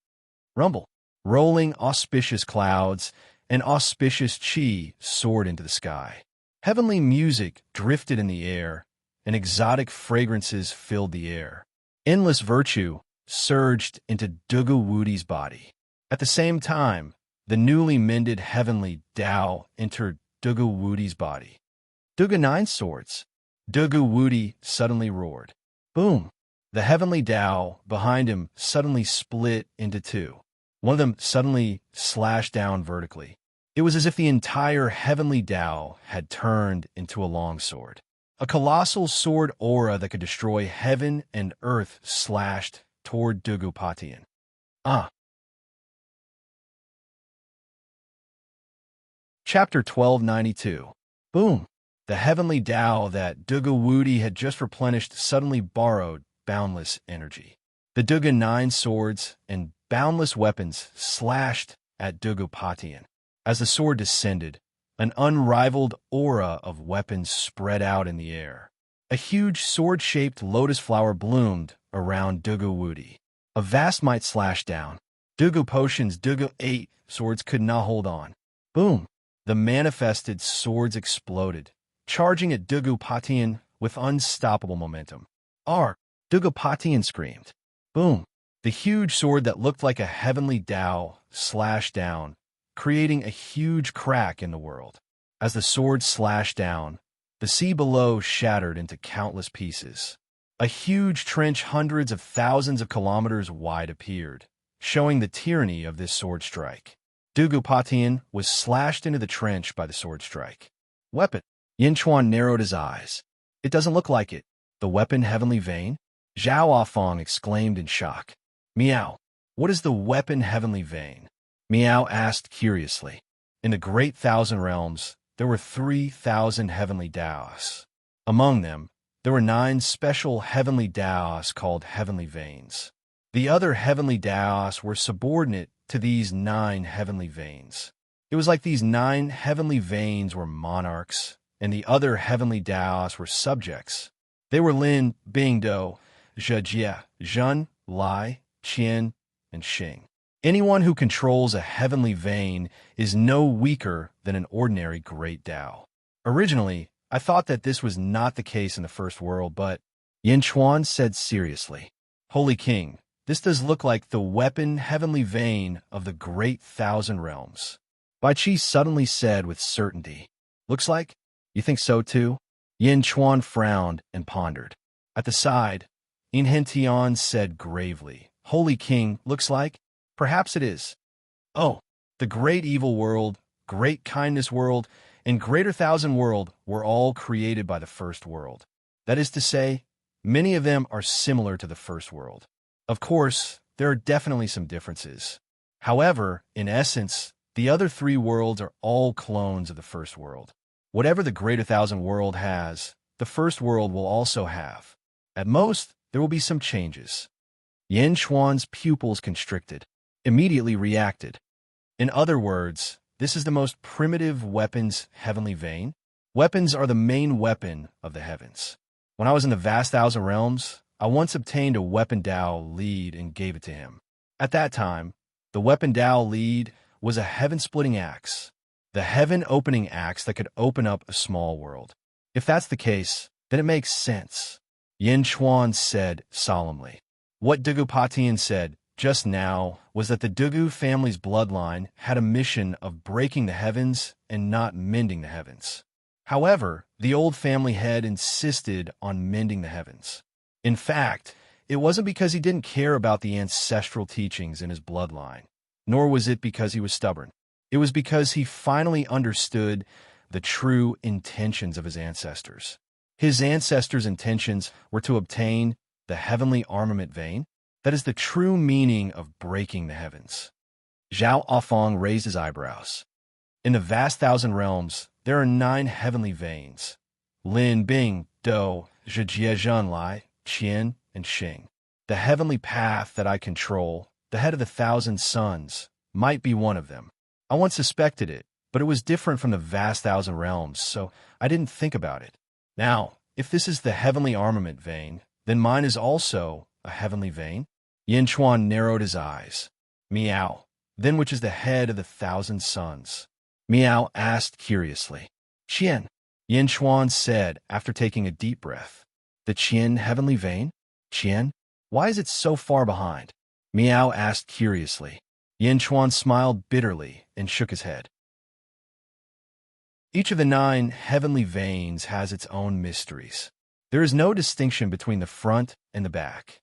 Rumble! Rolling auspicious clouds and auspicious chi soared into the sky. Heavenly music drifted in the air, and exotic fragrances filled the air. Endless virtue surged into Dugu Wudi's body. At the same time, the newly mended heavenly Tao entered Dugu Wudi's body. Dugu Nine Swords. Dugu Wudi suddenly roared. Boom! The heavenly Tao behind him suddenly split into two. One of them suddenly slashed down vertically. It was as if the entire heavenly Tao had turned into a long sword. A colossal sword aura that could destroy heaven and earth slashed toward Dugu Potion. Chapter 1292. Boom! The heavenly Tao that Dugu Wudi had just replenished suddenly borrowed boundless energy. The Dugu Nine Swords and boundless weapons slashed at Dugu Potion. As the sword descended, an unrivaled aura of weapons spread out in the air. A huge sword-shaped lotus flower bloomed around Dugu Wudi. A vast might slashed down. Dugu Potion's Dugu 8 swords could not hold on. Boom! The manifested swords exploded, charging at Dugu Potion with unstoppable momentum. Ark! Dugu Potion screamed. Boom! The huge sword that looked like a heavenly Tao slashed down, creating a huge crack in the world. As the sword slashed down, the sea below shattered into countless pieces. A huge trench hundreds of thousands of kilometers wide appeared, showing the tyranny of this sword strike. Dugu Potion was slashed into the trench by the sword strike. Weapon. Yin Chuan narrowed his eyes. It doesn't look like it. The weapon heavenly vein? Zhao Afong exclaimed in shock. Meow. What is the weapon heavenly vein? Meow asked curiously. In the great thousand realms, there were 3,000 heavenly Taos. Among them, there were 9 special heavenly Taos called heavenly veins. The other heavenly Taos were subordinate to these 9 heavenly veins. It was like these 9 heavenly veins were monarchs, and the other heavenly Taos were subjects. They were Lin, Bingdo, Zhejie, Zhen, Lai, Qian, and Xing. Anyone who controls a heavenly vein is no weaker than an ordinary great Tao. Originally, I thought that this was not the case in the first world, but Yin Chuan said seriously, Holy King, this does look like the weapon heavenly vein of the great thousand realms. Bai Qi suddenly said with certainty, Looks like? You think so too? Yin Chuan frowned and pondered. At the side, Yin Hentian said gravely, Holy King, looks like? Perhaps it is. Oh, the great evil world, great kindness world, and greater thousand world were all created by the first world. That is to say, many of them are similar to the first world. Of course, there are definitely some differences. However, in essence, the other 3 worlds are all clones of the first world. Whatever the greater thousand world has, the first world will also have. At most, there will be some changes. Yin Chuan's pupils constricted, immediately reacted. In other words, this is the most primitive weapon's heavenly vein. Weapons are the main weapon of the heavens. When I was in the vast thousand realms, I once obtained a weapon Tao lead and gave it to him. At that time, the weapon Tao lead was a heaven-splitting axe, the heaven-opening axe that could open up a small world. If that's the case, then it makes sense, Yin Chuan said solemnly. What Dugu Potion said just now was that the Dugu family's bloodline had a mission of breaking the heavens and not mending the heavens. However, the old family head insisted on mending the heavens. In fact, it wasn't because he didn't care about the ancestral teachings in his bloodline, nor was it because he was stubborn. It was because he finally understood the true intentions of his ancestors. His ancestors' intentions were to obtain the heavenly armament vein. That is the true meaning of breaking the heavens. Zhao Afong raised his eyebrows. In the vast thousand realms, there are 9 heavenly veins. Lin, Bing, Do, Zhejiezhen Lai, Qian, and Xing. The heavenly path that I control, the head of the thousand suns, might be one of them. I once suspected it, but it was different from the vast thousand realms, so I didn't think about it. Now, if this is the heavenly armament vein, then mine is also a heavenly vein? Yin Chuan narrowed his eyes. Meow. Then which is the head of the thousand suns? Meow asked curiously. Qian. Yin Chuan said after taking a deep breath. The Qian heavenly vein? Qian? Why is it so far behind? Meow asked curiously. Yin Chuan smiled bitterly and shook his head. Each of the 9 heavenly veins has its own mysteries. There is no distinction between the front and the back.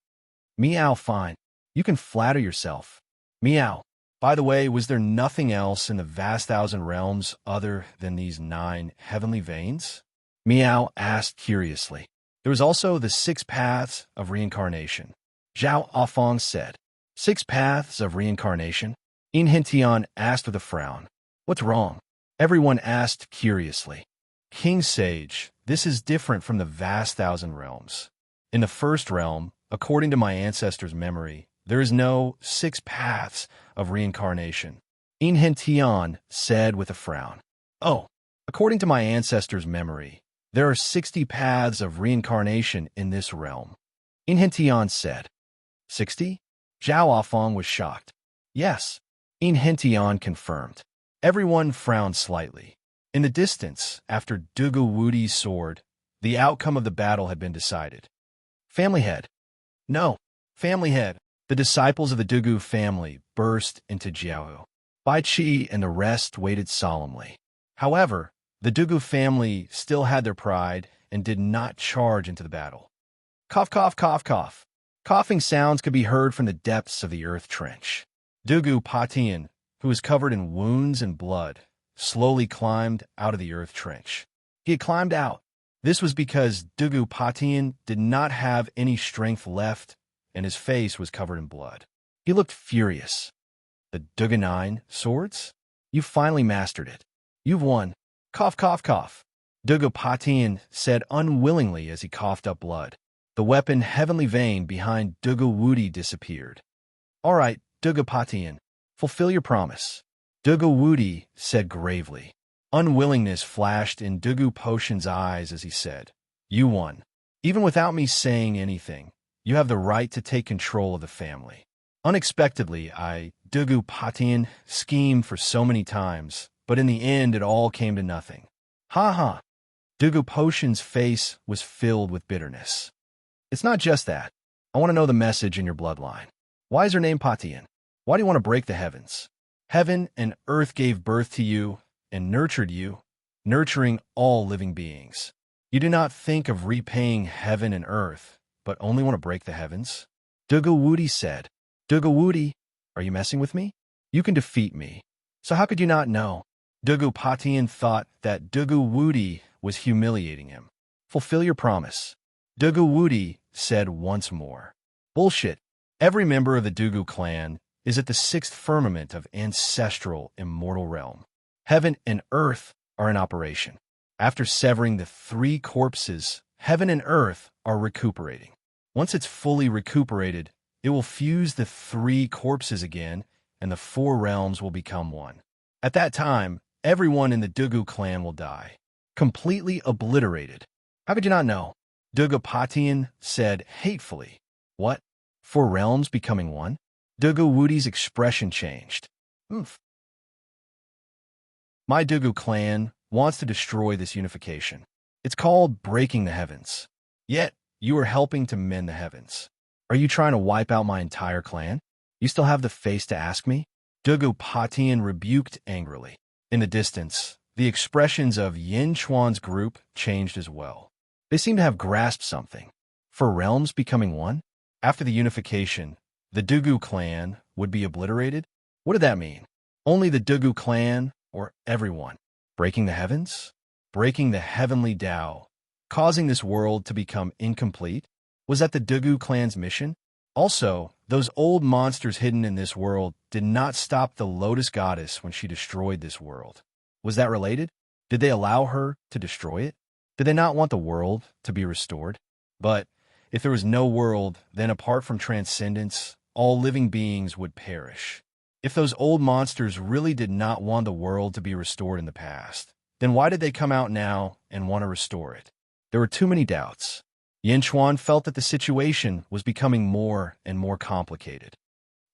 Meow, fine. You can flatter yourself. Meow. By the way, was there nothing else in the vast thousand realms other than these 9 heavenly veins? Meow asked curiously. There was also the 6 paths of reincarnation. Zhao Afong said. 6 paths of reincarnation? In Hintian asked with a frown. What's wrong? Everyone asked curiously. King Sage, this is different from the vast thousand realms. In the first realm, according to my ancestors' memory, there is no 6 paths of reincarnation. In Hintian said with a frown. Oh, according to my ancestors' memory, there are 60 paths of reincarnation in this realm. In Hintian said. 60? Zhao Afong was shocked. Yes. In Hintian confirmed. Everyone frowned slightly. In the distance, after Dugu Wudi's sword, the outcome of the battle had been decided. Family head. No. Family head. The disciples of the Dugu family burst into Jiao. Bai Qi and the rest waited solemnly. However, the Dugu family still had their pride and did not charge into the battle. Cough, cough, cough, cough. Coughing sounds could be heard from the depths of the earth trench. Dugu Patian, who was covered in wounds and blood, slowly climbed out of the earth trench. He had climbed out. This was because Dugu Patian did not have any strength left, and his face was covered in blood. He looked furious. The Dugu 9 swords? You finally mastered it. You've won. Cough, cough, cough. Dugu Patian said unwillingly as he coughed up blood. The weapon heavenly vein behind Dugu Wudi disappeared. All right, Dugu Patian, fulfill your promise. Dugu Wudi said gravely. Unwillingness flashed in Dugu Potion's eyes as he said, You won. Even without me saying anything, you have the right to take control of the family. Unexpectedly, Dugu Patian, schemed for so many times, but in the end it all came to nothing. Ha ha. Dugu Potion's face was filled with bitterness. It's not just that. I want to know the message in your bloodline. Why is her name Patian? Why do you want to break the heavens? Heaven and earth gave birth to you and nurtured you, nurturing all living beings. You do not think of repaying heaven and earth, but only want to break the heavens? Dugu Wudi said. Dugu Wudi, are you messing with me? You can defeat me. So how could you not know? Dugu Patian thought that Dugu Wudi was humiliating him. Fulfill your promise. Dugu Wudi said once more. Bullshit. Every member of the Dugu clan is at the 6th firmament of ancestral immortal realm. Heaven and earth are in operation. After severing the 3 corpses, heaven and earth are recuperating. Once it's fully recuperated, it will fuse the 3 corpses again, and the 4 realms will become one. At that time, everyone in the Dugu clan will die, completely obliterated. How could you not know? Dugu Patian said hatefully. What? 4 realms becoming one? Dugu Wudi's expression changed. Oomph. My Dugu clan wants to destroy this unification. It's called breaking the heavens. Yet, you are helping to mend the heavens. Are you trying to wipe out my entire clan? You still have the face to ask me? Dugu Patian rebuked angrily. In the distance, the expressions of Yin Chuan's group changed as well. They seemed to have grasped something. 4 realms becoming one? After the unification, the Dugu clan would be obliterated? What did that mean? Only the Dugu clan, or everyone? Breaking the heavens? Breaking the heavenly Tao? Causing this world to become incomplete? Was that the Dugu clan's mission? Also, those old monsters hidden in this world did not stop the Lotus Goddess when she destroyed this world. Was that related? Did they allow her to destroy it? Did they not want the world to be restored? But if there was no world, then apart from transcendence, all living beings would perish. If those old monsters really did not want the world to be restored in the past, then why did they come out now and want to restore it? There were too many doubts. Yinchuan felt that the situation was becoming more and more complicated.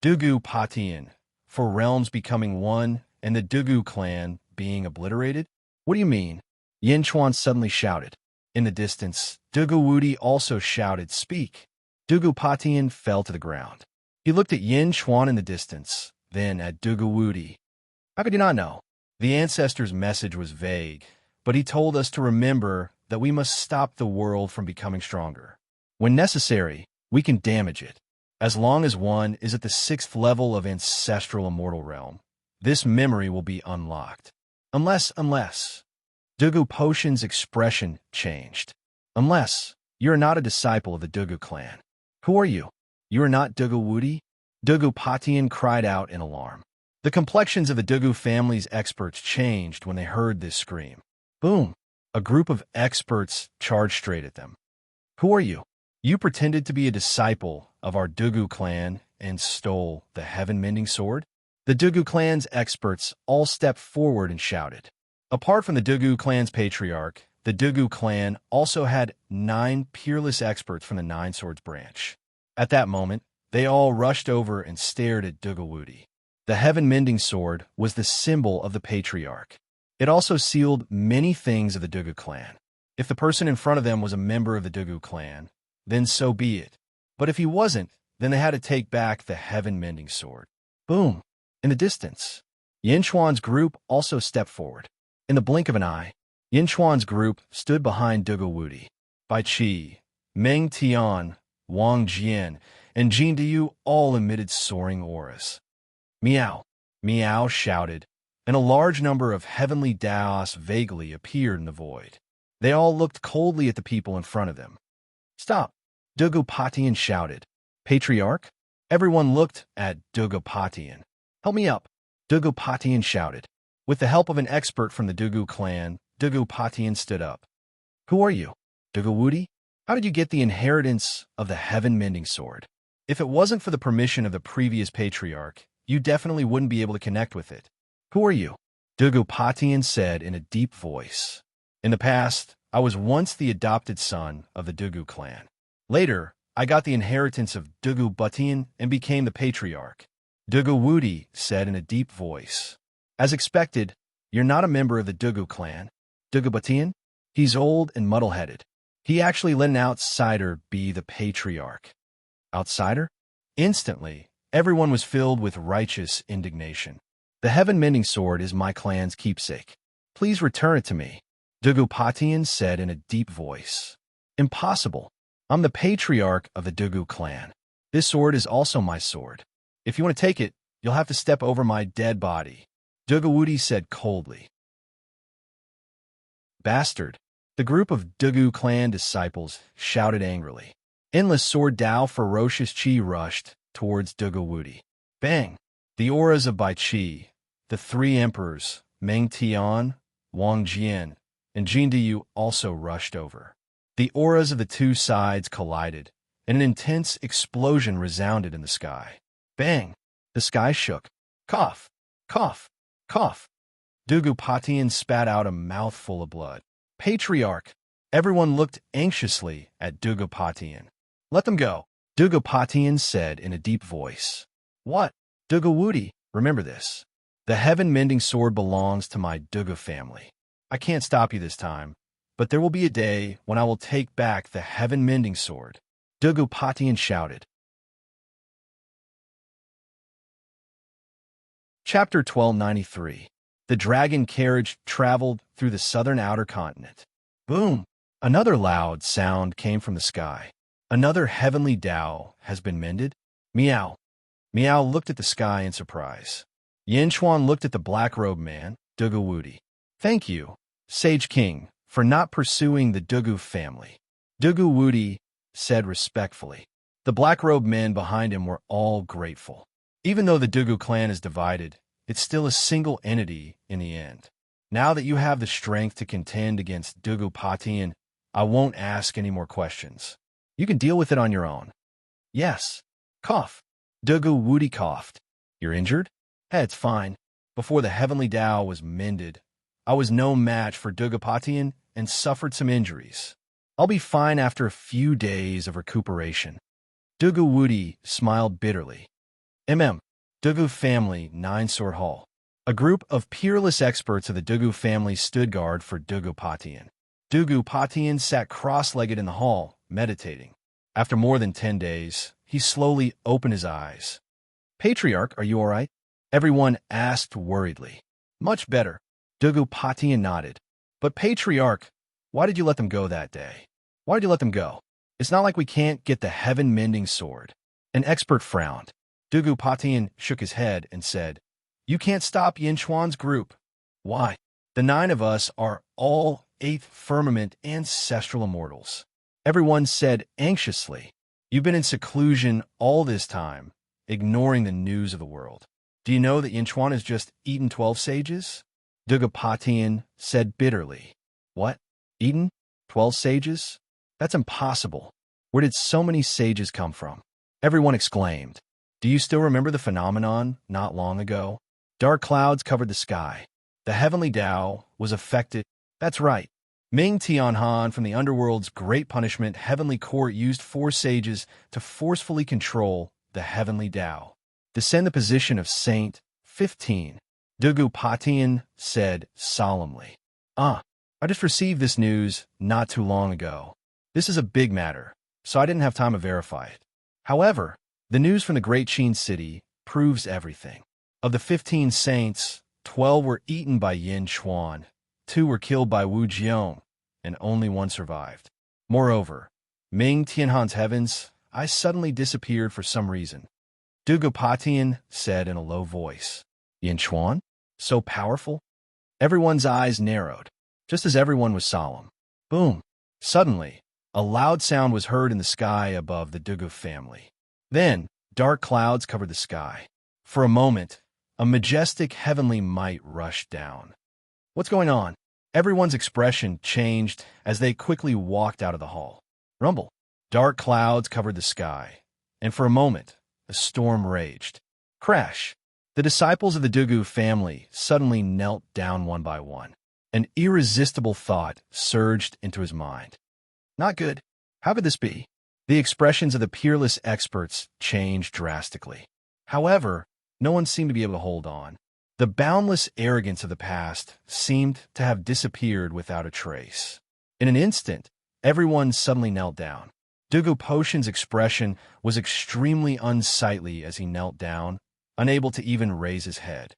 Dugu Patian, for realms becoming one and the Dugu clan being obliterated? What do you mean? Yinchuan suddenly shouted. In the distance, Dugu Wudi also shouted, "Speak!" Dugu Patian fell to the ground. He looked at Yinchuan in the distance, then at Dugu Wudi. How could you not know? The ancestor's message was vague, but he told us to remember that we must stop the world from becoming stronger. When necessary, we can damage it. As long as one is at the 6th level of ancestral immortal realm, this memory will be unlocked. Unless, Dugu Potion's expression changed. Unless, you are not a disciple of the Dugu clan. Who are you? You are not Dugu Wudi? Dugu Patian cried out in alarm. The complexions of the Dugu family's experts changed when they heard this scream. Boom! A group of experts charged straight at them. Who are you? You pretended to be a disciple of our Dugu clan and stole the heaven-mending sword? The Dugu clan's experts all stepped forward and shouted. Apart from the Dugu clan's patriarch, the Dugu clan also had 9 peerless experts from the Nine Swords branch. At that moment, they all rushed over and stared at Dugu Wudi. The heaven-mending sword was the symbol of the patriarch. It also sealed many things of the Dugu clan. If the person in front of them was a member of the Dugu clan, then so be it. But if he wasn't, then they had to take back the heaven-mending sword. Boom! In the distance, Yinchuan's group also stepped forward. In the blink of an eye, Yinchuan's group stood behind Dugu Wudi. Bai Qi, Meng Tian, Wang Jian, and Jin Diyu all emitted soaring auras. Meow! Meow shouted, and a large number of heavenly Daos vaguely appeared in the void. They all looked coldly at the people in front of them. Stop! Dugu Patian shouted. Patriarch? Everyone looked at Dugu Patian. Help me up! Dugu Patian shouted. With the help of an expert from the Dugu clan, Dugu Patian stood up. Who are you? Dugu Wudi? How did you get the inheritance of the heaven-mending sword? If it wasn't for the permission of the previous patriarch, you definitely wouldn't be able to connect with it. Who are you? Dugu Patian said in a deep voice. In the past, I was once the adopted son of the Dugu clan. Later, I got the inheritance of Dugu Butian and became the patriarch. Dugu Wudi said in a deep voice. As expected, you're not a member of the Dugu clan. Dugu Butian? He's old and muddle-headed. He actually let an outsider be the patriarch. Outsider? Instantly, everyone was filled with righteous indignation. The heaven-mending sword is my clan's keepsake. Please return it to me. Dugu Patian said in a deep voice. Impossible. I'm the patriarch of the Dugu clan. This sword is also my sword. If you want to take it, you'll have to step over my dead body. Dugu Wudi said coldly. Bastard! The group of Dugu clan disciples shouted angrily. Endless sword Dao ferocious Qi rushed towards Dugu Wudi. Bang! The auras of Bai Qi, the 3 emperors, Meng Tian, Wang Jian, and Jin Diyu also rushed over. The auras of the 2 sides collided, and an intense explosion resounded in the sky. Bang! The sky shook. Cough! Cough! Cough! Dugu Patian spat out a mouthful of blood. Patriarch! Everyone looked anxiously at Dugu Patian. Let them go, Dugu Patian said in a deep voice. What? Dugu Wudi, remember this. The heaven-mending sword belongs to my Dugu family. I can't stop you this time, but there will be a day when I will take back the heaven-mending sword. Dugu Patian shouted. Chapter 1293. The dragon carriage traveled through the southern outer continent. Boom! Another loud sound came from the sky. Another heavenly Dao has been mended? Meow. Meow looked at the sky in surprise. Yinchuan looked at the black-robed man, Dugu Wudi. Thank you, Sage King, for not pursuing the Dugu family. Dugu Wudi said respectfully. The black-robed men behind him were all grateful. Even though the Dugu clan is divided, it's still a single entity in the end. Now that you have the strength to contend against Dugu Patian, I won't ask any more questions. You can deal with it on your own. Yes. Cough. Dugu Woody coughed. You're injured? Hey, it's fine. Before the heavenly Tao was mended, I was no match for Dugapatian and suffered some injuries. I'll be fine after a few days of recuperation. Dugu Woody smiled bitterly. Dugu family, 9-sword hall. A group of peerless experts of the Dugu family stood guard for Dugapatian. Dugapatian sat cross-legged in the hall, meditating. After more than 10 days, he slowly opened his eyes. Patriarch, are you all right? Everyone asked worriedly. Much better. Dugapatian nodded. But Patriarch, why did you let them go that day? Why did you let them go? It's not like we can't get the heaven-mending sword. An expert frowned. Dugapatian shook his head and said, You can't stop Yin Chuan's group. Why? The 9 of us are all 8th firmament ancestral immortals. Everyone said anxiously, You've been in seclusion all this time, ignoring the news of the world. Do you know that Yin Chuan has just eaten 12 sages? Dugapatian said bitterly. What? Eaten? 12 sages? That's impossible. Where did so many sages come from? Everyone exclaimed. Do you still remember the phenomenon not long ago? Dark clouds covered the sky. The heavenly Tao was affected. That's right. Ming Tianhan from the underworld's great punishment heavenly court used 4 sages to forcefully control the heavenly Tao. Descend the position of Saint 15. Dugapatian said solemnly. I just received this news not too long ago. This is a big matter, so I didn't have time to verify it. However, the news from the great Qin city proves everything. Of the 15 saints, 12 were eaten by Yin Chuan, 2 were killed by Wu Jiong, and only 1 survived. Moreover, Ming Tianhan's heavens, I suddenly disappeared for some reason. Dugapatian said in a low voice. Yin Chuan? So powerful? Everyone's eyes narrowed, just as everyone was solemn. Boom! Suddenly, a loud sound was heard in the sky above the Dugu family. Then, dark clouds covered the sky. For a moment, a majestic heavenly might rushed down. What's going on? Everyone's expression changed as they quickly walked out of the hall. Rumble. Dark clouds covered the sky, and for a moment, a storm raged. Crash. The disciples of the Dugu family suddenly knelt down one by one. An irresistible thought surged into his mind. Not good. How could this be? The expressions of the peerless experts changed drastically. However, no one seemed to be able to hold on. The boundless arrogance of the past seemed to have disappeared without a trace. In an instant, everyone suddenly knelt down. Dugu Potion's expression was extremely unsightly as he knelt down, unable to even raise his head.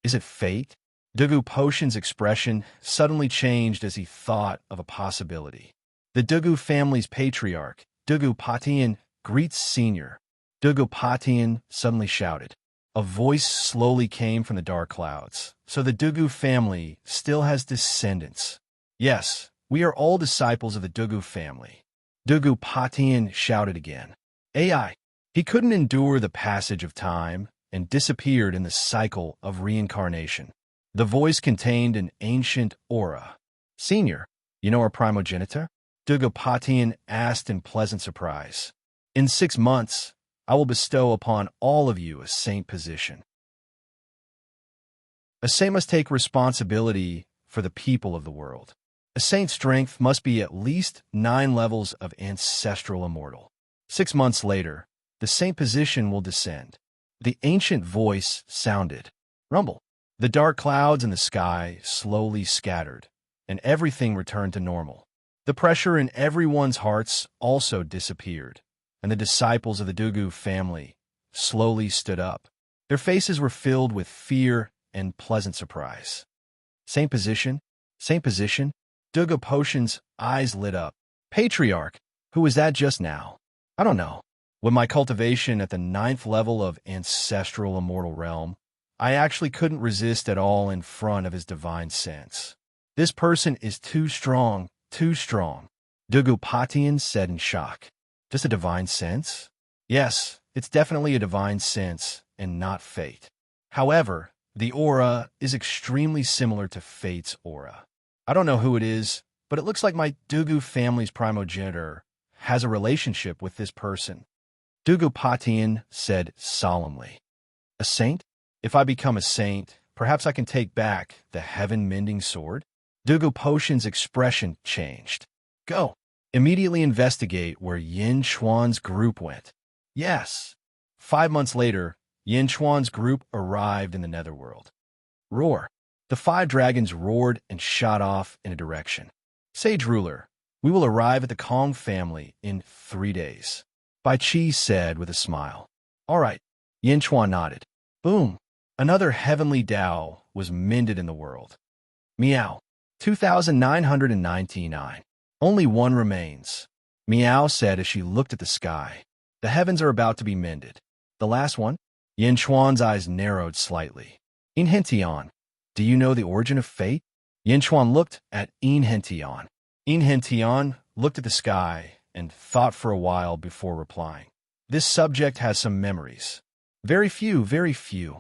Is it fate? Dugu Potion's expression suddenly changed as he thought of a possibility. The Dugu family's patriarch, Dugapatian, greets Senior. Dugapatian suddenly shouted. A voice slowly came from the dark clouds. So the Dugu family still has descendants. Yes, we are all disciples of the Dugu family. Dugapatian shouted again. AI. He couldn't endure the passage of time and disappeared in the cycle of reincarnation. The voice contained an ancient aura. Senior, you know our primogenitor? Dugapatian asked in pleasant surprise. In 6 months, I will bestow upon all of you a saint position. A saint must take responsibility for the people of the world. A saint's strength must be at least 9 levels of ancestral immortal. 6 months later, the saint position will descend. The ancient voice sounded. Rumble. The dark clouds in the sky slowly scattered, and everything returned to normal. The pressure in everyone's hearts also disappeared, and the disciples of the Dugu family slowly stood up. Their faces were filled with fear and pleasant surprise. Same position? Same position? Dugu Potion's eyes lit up. Patriarch, who was that just now? I don't know. With my cultivation at the 9th level of ancestral immortal realm, I actually couldn't resist at all in front of his divine sense. This person is too strong, too strong. Dugapatian said in shock. Just a divine sense? Yes, it's definitely a divine sense and not fate. However, the aura is extremely similar to fate's aura. I don't know who it is, but it looks like my Dugu family's primogenitor has a relationship with this person. Dugupatian said solemnly. A saint? If I become a saint, perhaps I can take back the heaven-mending sword? Dugupotian's expression changed. Go. Immediately investigate where Yin Chuan's group went. Yes. 5 months later, Yin Chuan's group arrived in the netherworld. Roar. The 5 dragons roared and shot off in a direction. Sage ruler, we will arrive at the Kong family in 3 days. Bai Qi said with a smile. All right. Yin Chuan nodded. Boom. Another heavenly Tao was mended in the world. Meow. 2999. Only one remains. Meow said as she looked at the sky. The heavens are about to be mended. The last one? Yin Chuan's eyes narrowed slightly. Enchantment. Do you know the origin of fate? Yin Chuan looked at Enchantment. Enchantment looked at the sky and thought for a while before replying. This subject has some memories. Very few, very few.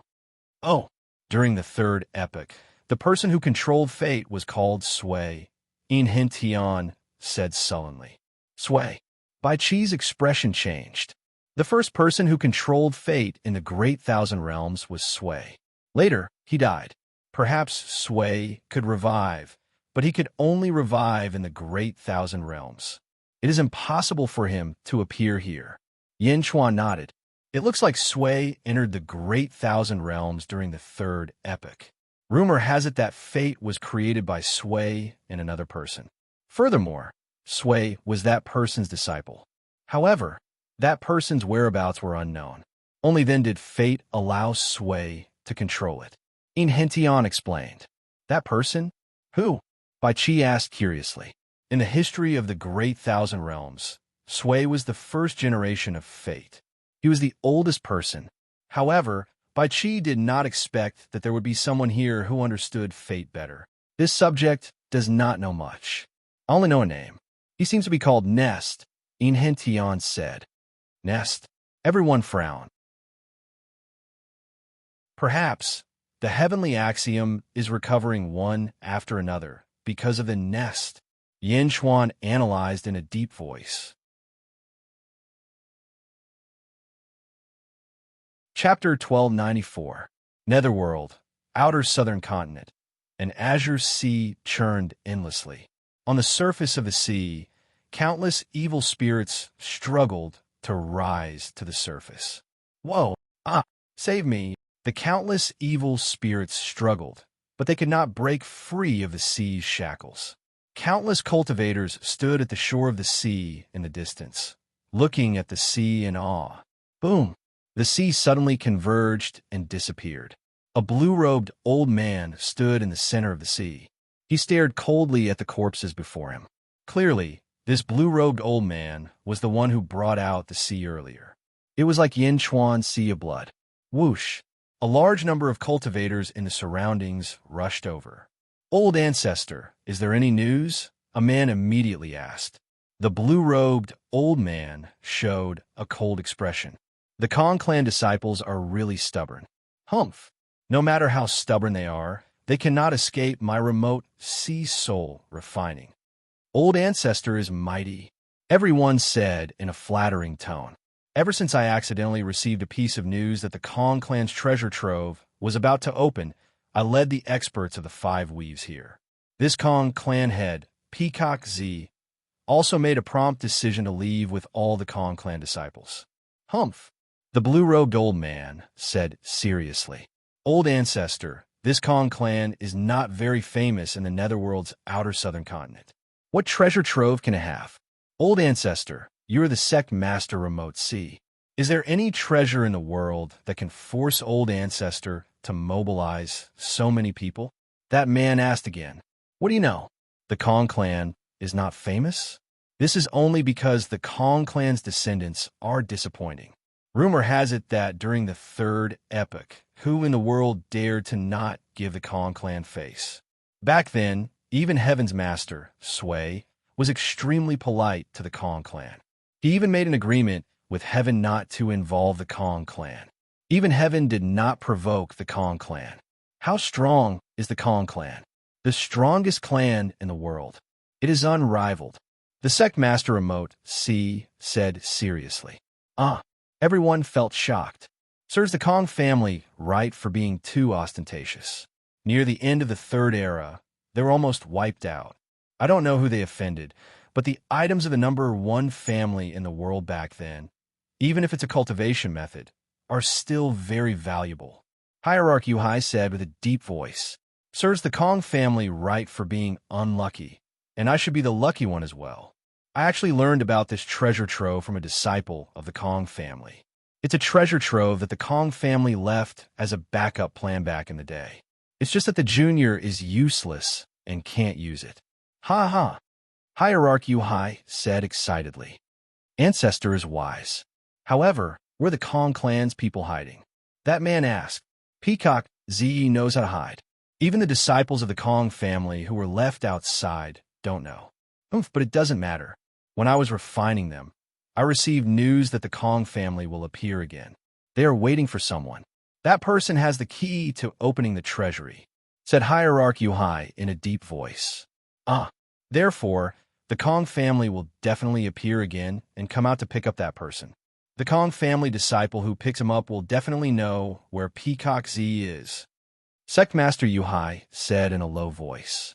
Oh, during the 3rd epoch, the person who controlled fate was called Sui. Enchantment said sullenly. Sui. Bai Qi's expression changed. The first person who controlled fate in the Great Thousand Realms was Sui. Later, he died. Perhaps Sui could revive, but he could only revive in the Great Thousand Realms. It is impossible for him to appear here. Yin Chuan nodded. It looks like Sui entered the Great Thousand Realms during the 3rd epoch. Rumor has it that fate was created by Sui and another person. Furthermore, Sui was that person's disciple. However, that person's whereabouts were unknown. Only then did fate allow Sui to control it. Enchantment explained. That person? Who? Bai Qi asked curiously. In the history of the Great Thousand Realms, Sui was the first generation of fate. He was the oldest person. However, Bai Qi did not expect that there would be someone here who understood fate better. This subject does not know much. I only know a name. He seems to be called Nest, Enchantment said. Nest. Everyone frowned. Perhaps the heavenly axiom is recovering one after another because of the nest. Yin Chuan analyzed in a deep voice. Chapter 1294. Netherworld, Outer Southern Continent. An azure sea churned endlessly. On the surface of the sea, countless evil spirits struggled to rise to the surface. Whoa! Save me! The countless evil spirits struggled, but they could not break free of the sea's shackles. Countless cultivators stood at the shore of the sea in the distance, looking at the sea in awe. Boom! The sea suddenly converged and disappeared. A blue-robed old man stood in the center of the sea. He stared coldly at the corpses before him. Clearly, this blue-robed old man was the one who brought out the sea earlier. It was like Yin Chuan's sea of blood. Whoosh! A large number of cultivators in the surroundings rushed over. Old ancestor, is there any news? A man immediately asked. The blue-robed old man showed a cold expression. The Kong clan disciples are really stubborn. Humph! No matter how stubborn they cannot escape my remote sea soul refining. Old ancestor is mighty, everyone said in a flattering tone. Ever since I accidentally received a piece of news that the Kong clan's treasure trove was about to open, I led the experts of the 5 weaves here. This Kong clan head, Peacock Z, also made a prompt decision to leave with all the Kong clan disciples. Humph! The blue-robed old man said seriously. Old ancestor, this Kong clan is not very famous in the Netherworld's outer southern continent. What treasure trove can it have? Old ancestor, you are the sect master remote sea. Is there any treasure in the world that can force old ancestor to mobilize so many people? That man asked again. What do you know? The Kong clan is not famous? This is only because the Kong clan's descendants are disappointing. Rumor has it that during the 3rd epoch, who in the world dared to not give the Kong clan face? Back then, even Heaven's master, Sui, was extremely polite to the Kong clan. He even made an agreement with Heaven not to involve the Kong clan. Even Heaven did not provoke the Kong clan. How strong is the Kong clan? The strongest clan in the world. It is unrivaled. The sect master remote, C, said seriously. Ah. Everyone felt shocked. Serves the Kong family right for being too ostentatious. Near the end of the Third Era, they were almost wiped out. I don't know who they offended, but the items of the number one family in the world back then, even if it's a cultivation method, are still very valuable. Hierarchy High said with a deep voice, serves the Kong family right for being unlucky, and I should be the lucky one as well. I actually learned about this treasure trove from a disciple of the Kong family. It's a treasure trove that the Kong family left as a backup plan back in the day. It's just that the junior is useless and can't use it. Ha ha. Hierarchy High said excitedly. Ancestor is wise. However, where the Kong clan's people hiding? That man asked. Peacock Ze knows how to hide. Even the disciples of the Kong family who were left outside don't know. But it doesn't matter. When I was refining them, I received news that the Kong family will appear again. They are waiting for someone. That person has the key to opening the treasury, said Hierarchy High in a deep voice. Ah. Therefore, the Kong family will definitely appear again and come out to pick up that person. The Kong family disciple who picks him up will definitely know where Peacock Z is. Sect Master Yuhai said in a low voice.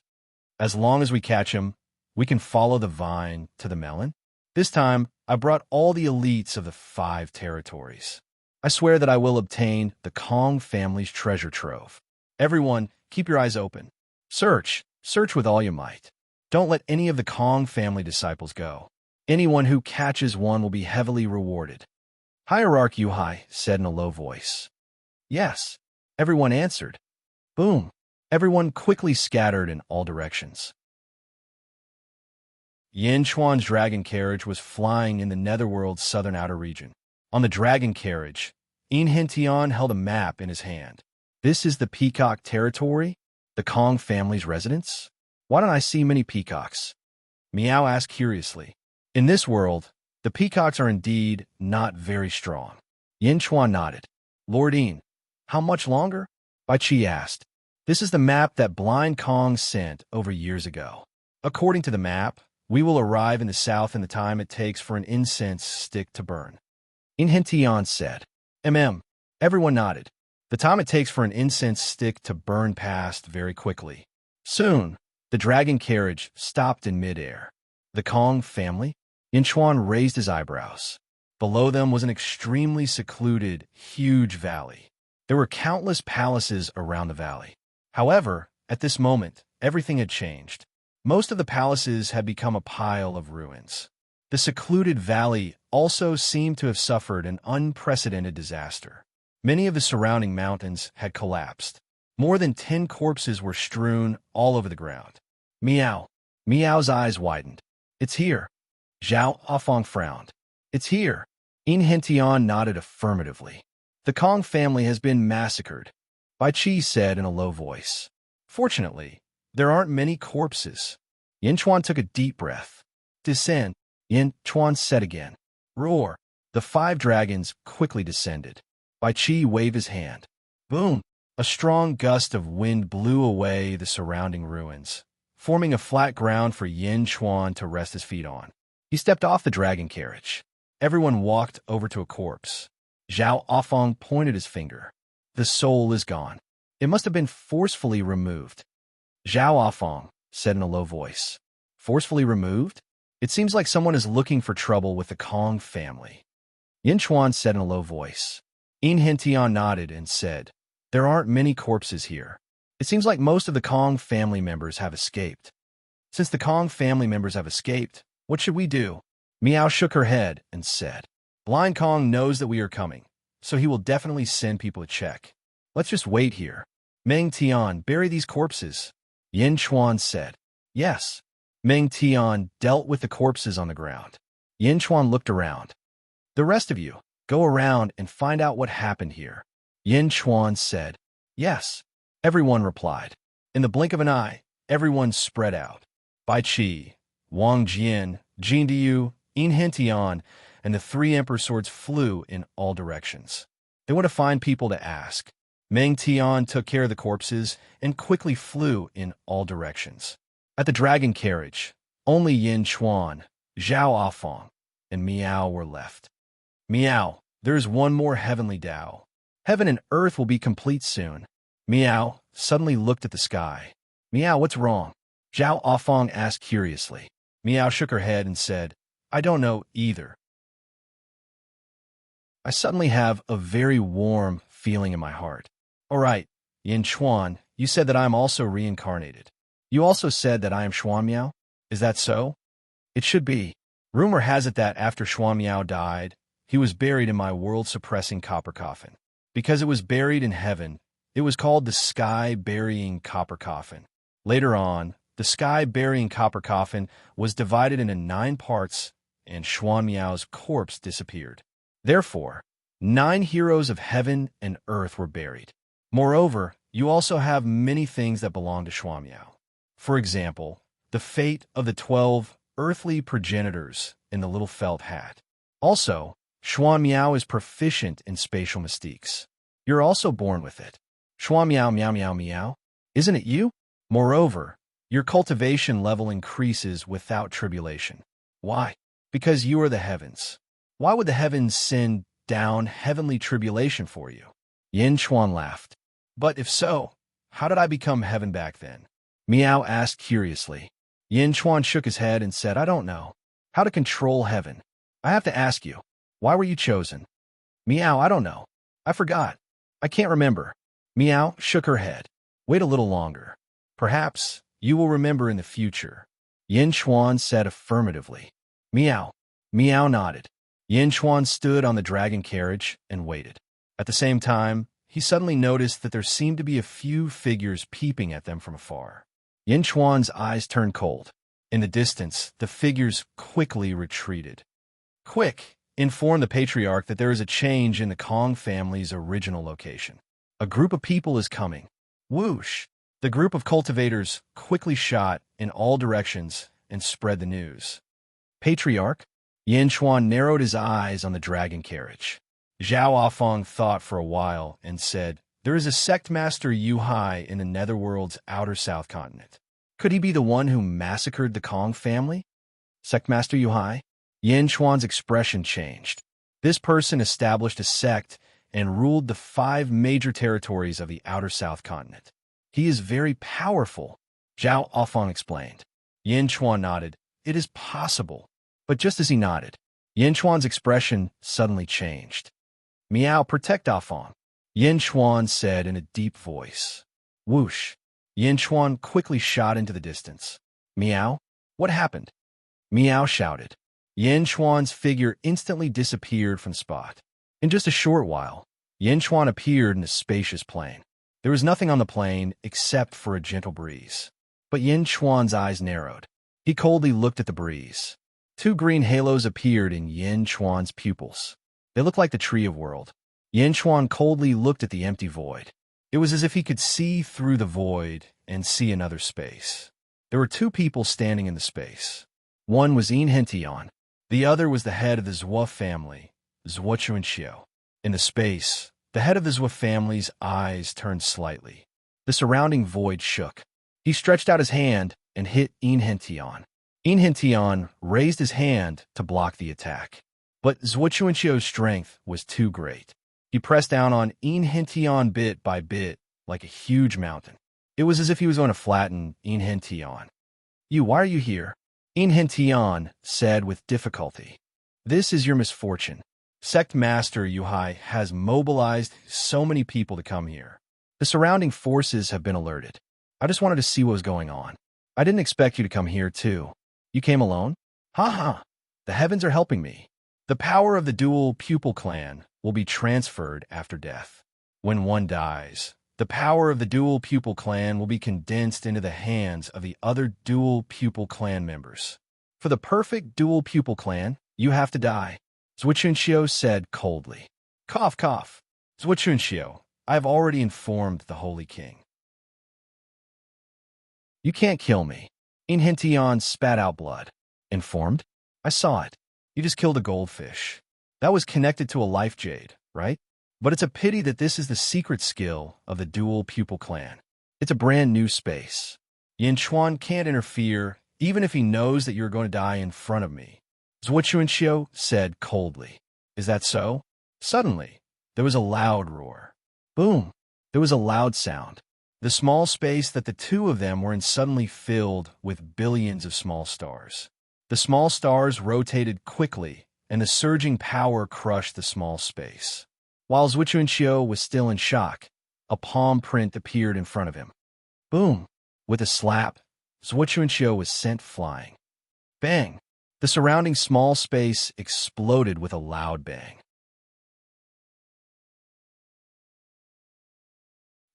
As long as we catch him, we can follow the vine to the melon. This time, I brought all the elites of the 5 territories. I swear that I will obtain the Kong family's treasure trove. Everyone, keep your eyes open. Search with all you might. Don't let any of the Kong family disciples go. Anyone who catches one will be heavily rewarded. Hierarchy Yuhai said in a low voice. Yes, everyone answered. Boom. Everyone quickly scattered in all directions. Yin Chuan's dragon carriage was flying in the netherworld's southern outer region. On the dragon carriage, In Hintian held a map in his hand. This is the peacock territory? The Kong family's residence? Why don't I see many peacocks? Miao asked curiously. In this world, the peacocks are indeed not very strong. Yin Chuan nodded. Lord Yin, how much longer? Bai Qi asked. This is the map that Blind Kong sent over years ago. According to the map, we will arrive in the south in the time it takes for an incense stick to burn. In Hintian said. Everyone nodded. The time it takes for an incense stick to burn passed very quickly. Soon, the dragon carriage stopped in midair. The Kong family? Yin Chuan raised his eyebrows. Below them was an extremely secluded, huge valley. There were countless palaces around the valley. However, at this moment, everything had changed. Most of the palaces had become a pile of ruins. The secluded valley also seemed to have suffered an unprecedented disaster. Many of the surrounding mountains had collapsed. More than 10 corpses were strewn all over the ground. Miao. Miao's eyes widened. It's here. Zhao Afong frowned. It's here. In Hintian nodded affirmatively. The Kong family has been massacred. Bai Qi said in a low voice. Fortunately, there aren't many corpses. Yin Chuan took a deep breath. Descend, Yin Chuan said again. Roar. The 5 dragons quickly descended. Bai Qi waved his hand. Boom. A strong gust of wind blew away the surrounding ruins, forming a flat ground for Yin Chuan to rest his feet on. He stepped off the dragon carriage. Everyone walked over to a corpse. Zhao Afong pointed his finger. The soul is gone. It must have been forcefully removed. Zhao Afong said in a low voice. Forcefully removed? It seems like someone is looking for trouble with the Kong family. Yin Chuan said in a low voice. In Hintian nodded and said, there aren't many corpses here. It seems like most of the Kong family members have escaped. Since the Kong family members have escaped, what should we do? Miao shook her head and said, Blind Kong knows that we are coming, so he will definitely send people to check. Let's just wait here. Meng Tian, bury these corpses. Yin Chuan said. Yes. Meng Tian dealt with the corpses on the ground. Yin Chuan looked around. The rest of you, go around and find out what happened here. Yin Chuan said. Yes. Everyone replied. In the blink of an eye, everyone spread out. Bai Qi, Wang Jian, Jin Diyu, In Hintian, and the 3 emperor swords flew in all directions. They went to find people to ask. Meng Tian took care of the corpses and quickly flew in all directions. At the dragon carriage, only Yin Chuan, Zhao Afong and Miao were left. Miao, there is one more heavenly Tao. Heaven and earth will be complete soon. Miao suddenly looked at the sky. Miao, what's wrong? Zhao Afong asked curiously. Miao shook her head and said, I don't know either. I suddenly have a very warm feeling in my heart. All right, Yin Chuan, you said that I am also reincarnated. You also said that I am Xuan Miao? Is that so? It should be. Rumor has it that after Xuan Miao died, he was buried in my world-suppressing copper coffin. Because it was buried in heaven, it was called the sky-burying copper coffin. Later on, the sky-burying copper coffin was divided into 9 parts, and Xuan Miao's corpse disappeared. Therefore, 9 heroes of heaven and earth were buried. Moreover, you also have many things that belong to Xuan Miao. For example, the fate of the 12 earthly progenitors in the little felt hat. Also, Xuan Miao is proficient in spatial mystiques. You're also born with it. Xuan Miao Miao Miao Miao. Isn't it you? Moreover, your cultivation level increases without tribulation. Why? Because you are the heavens. Why would the heavens send down heavenly tribulation for you? Yin Chuan laughed. But if so, how did I become heaven back then? Miao asked curiously. Yin Chuan shook his head and said, I don't know. How to control heaven? I have to ask you. Why were you chosen? Miao, I don't know. I forgot. I can't remember. Miao shook her head. Wait a little longer. Perhaps you will remember in the future. Yin Chuan said affirmatively. Miao. Miao nodded. Yin Chuan stood on the dragon carriage and waited. At the same time, he suddenly noticed that there seemed to be a few figures peeping at them from afar. Yin Chuan's eyes turned cold. In the distance, the figures quickly retreated. Quick! Inform the patriarch that there is a change in the Kong family's original location. A group of people is coming. Whoosh! The group of cultivators quickly shot in all directions and spread the news. Patriarch? Yin Chuan narrowed his eyes on the dragon carriage. Zhao Afong thought for a while and said, There is a sect master Yu Hai in the Netherworld's outer south continent. Could he be the one who massacred the Kong family? Sect master Yu Hai? Yin Chuan's expression changed. This person established a sect and ruled the 5 major territories of the outer south continent. He is very powerful, Zhao Afong explained. Yin Chuan nodded. It is possible. But just as he nodded, Yin Chuan's expression suddenly changed. Miao, protect Afong, Yin Chuan said in a deep voice. Whoosh! Yin Chuan quickly shot into the distance. Miao? What happened? Miao shouted. Yin Chuan's figure instantly disappeared from the spot. In just a short while, Yin Chuan appeared in a spacious plain. There was nothing on the plain except for a gentle breeze. But Yin Chuan's eyes narrowed. He coldly looked at the breeze. 2 green halos appeared in Yin Chuan's pupils. They looked like the tree of world. Yin Chuan coldly looked at the empty void. It was as if he could see through the void and see another space. There were 2 people standing in the space. One was Yin Hentian. The other was the head of the Zhua family, Zhua Chuanxiu. In the space, the head of the Zhua family's eyes turned slightly. The surrounding void shook. He stretched out his hand and hit Yin Hentian. Yin Hentian raised his hand to block the attack. But Zhua Chuanxiu's strength was too great. He pressed down on Yin Hentian bit by bit like a huge mountain. It was as if he was going to flatten Yin Hentian. Why are you here? Yin Hentian said with difficulty. This is your misfortune. Sect Master Yu Hai has mobilized so many people to come here. The surrounding forces have been alerted. I just wanted to see what was going on. I didn't expect you to come here, too. You came alone? Ha ha! The heavens are helping me. The power of the dual pupil clan will be transferred after death. When one dies, the power of the dual pupil clan will be condensed into the hands of the other dual pupil clan members. For the perfect dual pupil clan, you have to die, Zhua Chuanxiu said coldly. Cough, cough. Zhua Chuanxiu, I have already informed the Holy King. You can't kill me. Yin Hentian spat out blood. Informed? I saw it. You just killed a goldfish. That was connected to a life jade, right? But it's a pity that this is the secret skill of the dual pupil clan. It's a brand new space. Yin Chuan can't interfere, even if he knows that you're going to die in front of me. Zhuochuanxiu said coldly. Is that so? Suddenly, there was a loud roar. Boom! There was a loud sound. The small space that the two of them were in suddenly filled with billions of small stars. The small stars rotated quickly, and the surging power crushed the small space. While Zhuochuanxiu was still in shock, a palm print appeared in front of him. Boom! With a slap, Zhuochuanxiu was sent flying. Bang! The surrounding small space exploded with a loud bang.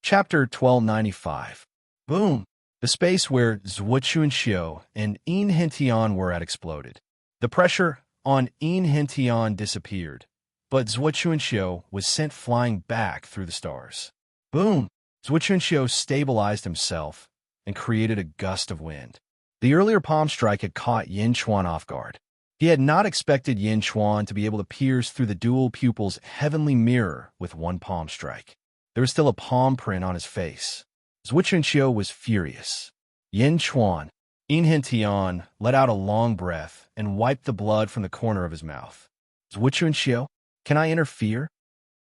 Chapter 1295. Boom! The space where Zhuochuanxiu and Enchantment were at exploded. The pressure on Enchantment disappeared, but Zhuochuanxiu was sent flying back through the stars. Boom! Zhuochuanxiu stabilized himself and created a gust of wind. The earlier palm strike had caught Yin Chuan off guard. He had not expected Yin Chuan to be able to pierce through the dual pupil's heavenly mirror with one palm strike. There was still a palm print on his face. Zhuochuanxiu was furious. Yin Chuan, Enchantment, let out a long breath and wiped the blood from the corner of his mouth. Zhuochuanxiu, can I interfere?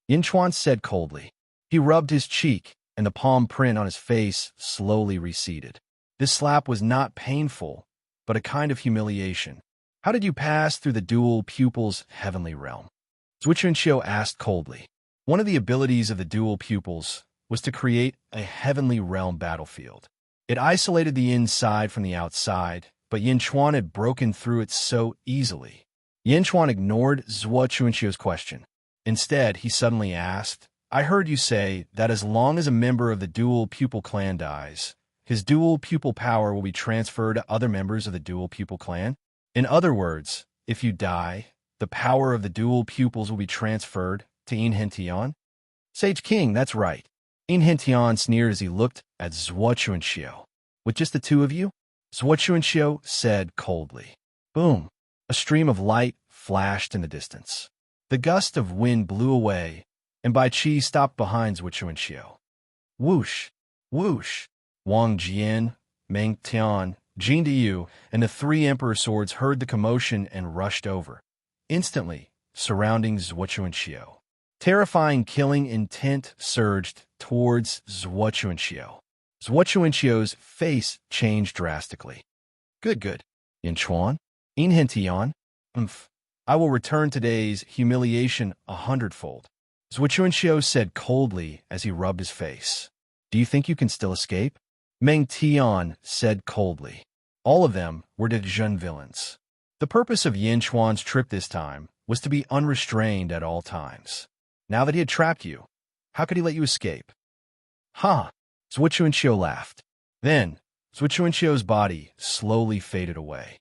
Yin Chuan said coldly. He rubbed his cheek, and the palm print on his face slowly receded. This slap was not painful, but a kind of humiliation. How did you pass through the dual pupil's heavenly realm? Zhuochuanxiu asked coldly. One of the abilities of the dual pupils was to create a heavenly realm battlefield. It isolated the inside from the outside, but Yin Chuan had broken through it so easily. Yin Chuan ignored Zhuochuanxiu's question. Instead, he suddenly asked, I heard you say that as long as a member of the dual pupil clan dies, his dual pupil power will be transferred to other members of the dual pupil clan? In other words, if you die, the power of the dual pupils will be transferred to Enchantment? Sage King, that's right. Enchantment sneered as he looked at Zhuochuanxiu. With just the two of you? Zhuochuanxiu said coldly. Boom! A stream of light flashed in the distance. The gust of wind blew away, and Bai Qi stopped behind Zhuochuanxiu. Whoosh! Whoosh! Wang Jian, Meng Tian, Jin Diyu, and the three emperor swords heard the commotion and rushed over, instantly surrounding Zhuochuanxiu. Terrifying killing intent surged towards Zhuochuanxiu. Zhuochuanxiu's face changed drastically. Good. Yin Chuan? Enchantment? I will return today's humiliation 100-fold. Zhuochuanxiu said coldly as he rubbed his face. Do you think you can still escape? Meng Tian said coldly. All of them were Dezhun villains. The purpose of Yin Chuan's trip this time was to be unrestrained at all times. Now that he had trapped you, how could he let you escape? Ha! Zhuochuanxiu laughed. Then, Zhuochuanxiu's body slowly faded away.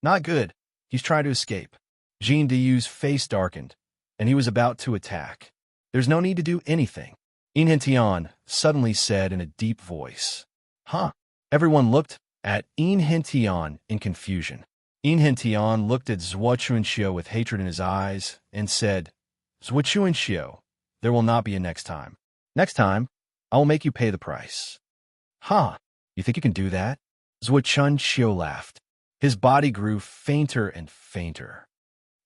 Not good. He's trying to escape. Jin Diyu's face darkened, and he was about to attack. There's no need to do anything, Enchantment suddenly said in a deep voice. Huh? Everyone looked at Enchantment in confusion. Enchantment looked at Zhuochuanxiu with hatred in his eyes and said, Zhuochuanxiu, there will not be a next time. Next time, I will make you pay the price. Huh? You think you can do that? Zhuochuanxiu laughed. His body grew fainter and fainter.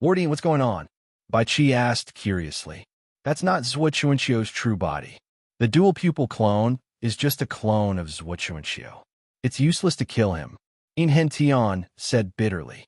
Warden, what's going on? Bai Qi asked curiously. That's not Zhuochuanxiu's true body. The dual pupil clone is just a clone of Zhuochuanxiu. It's useless to kill him, Enchantment said bitterly.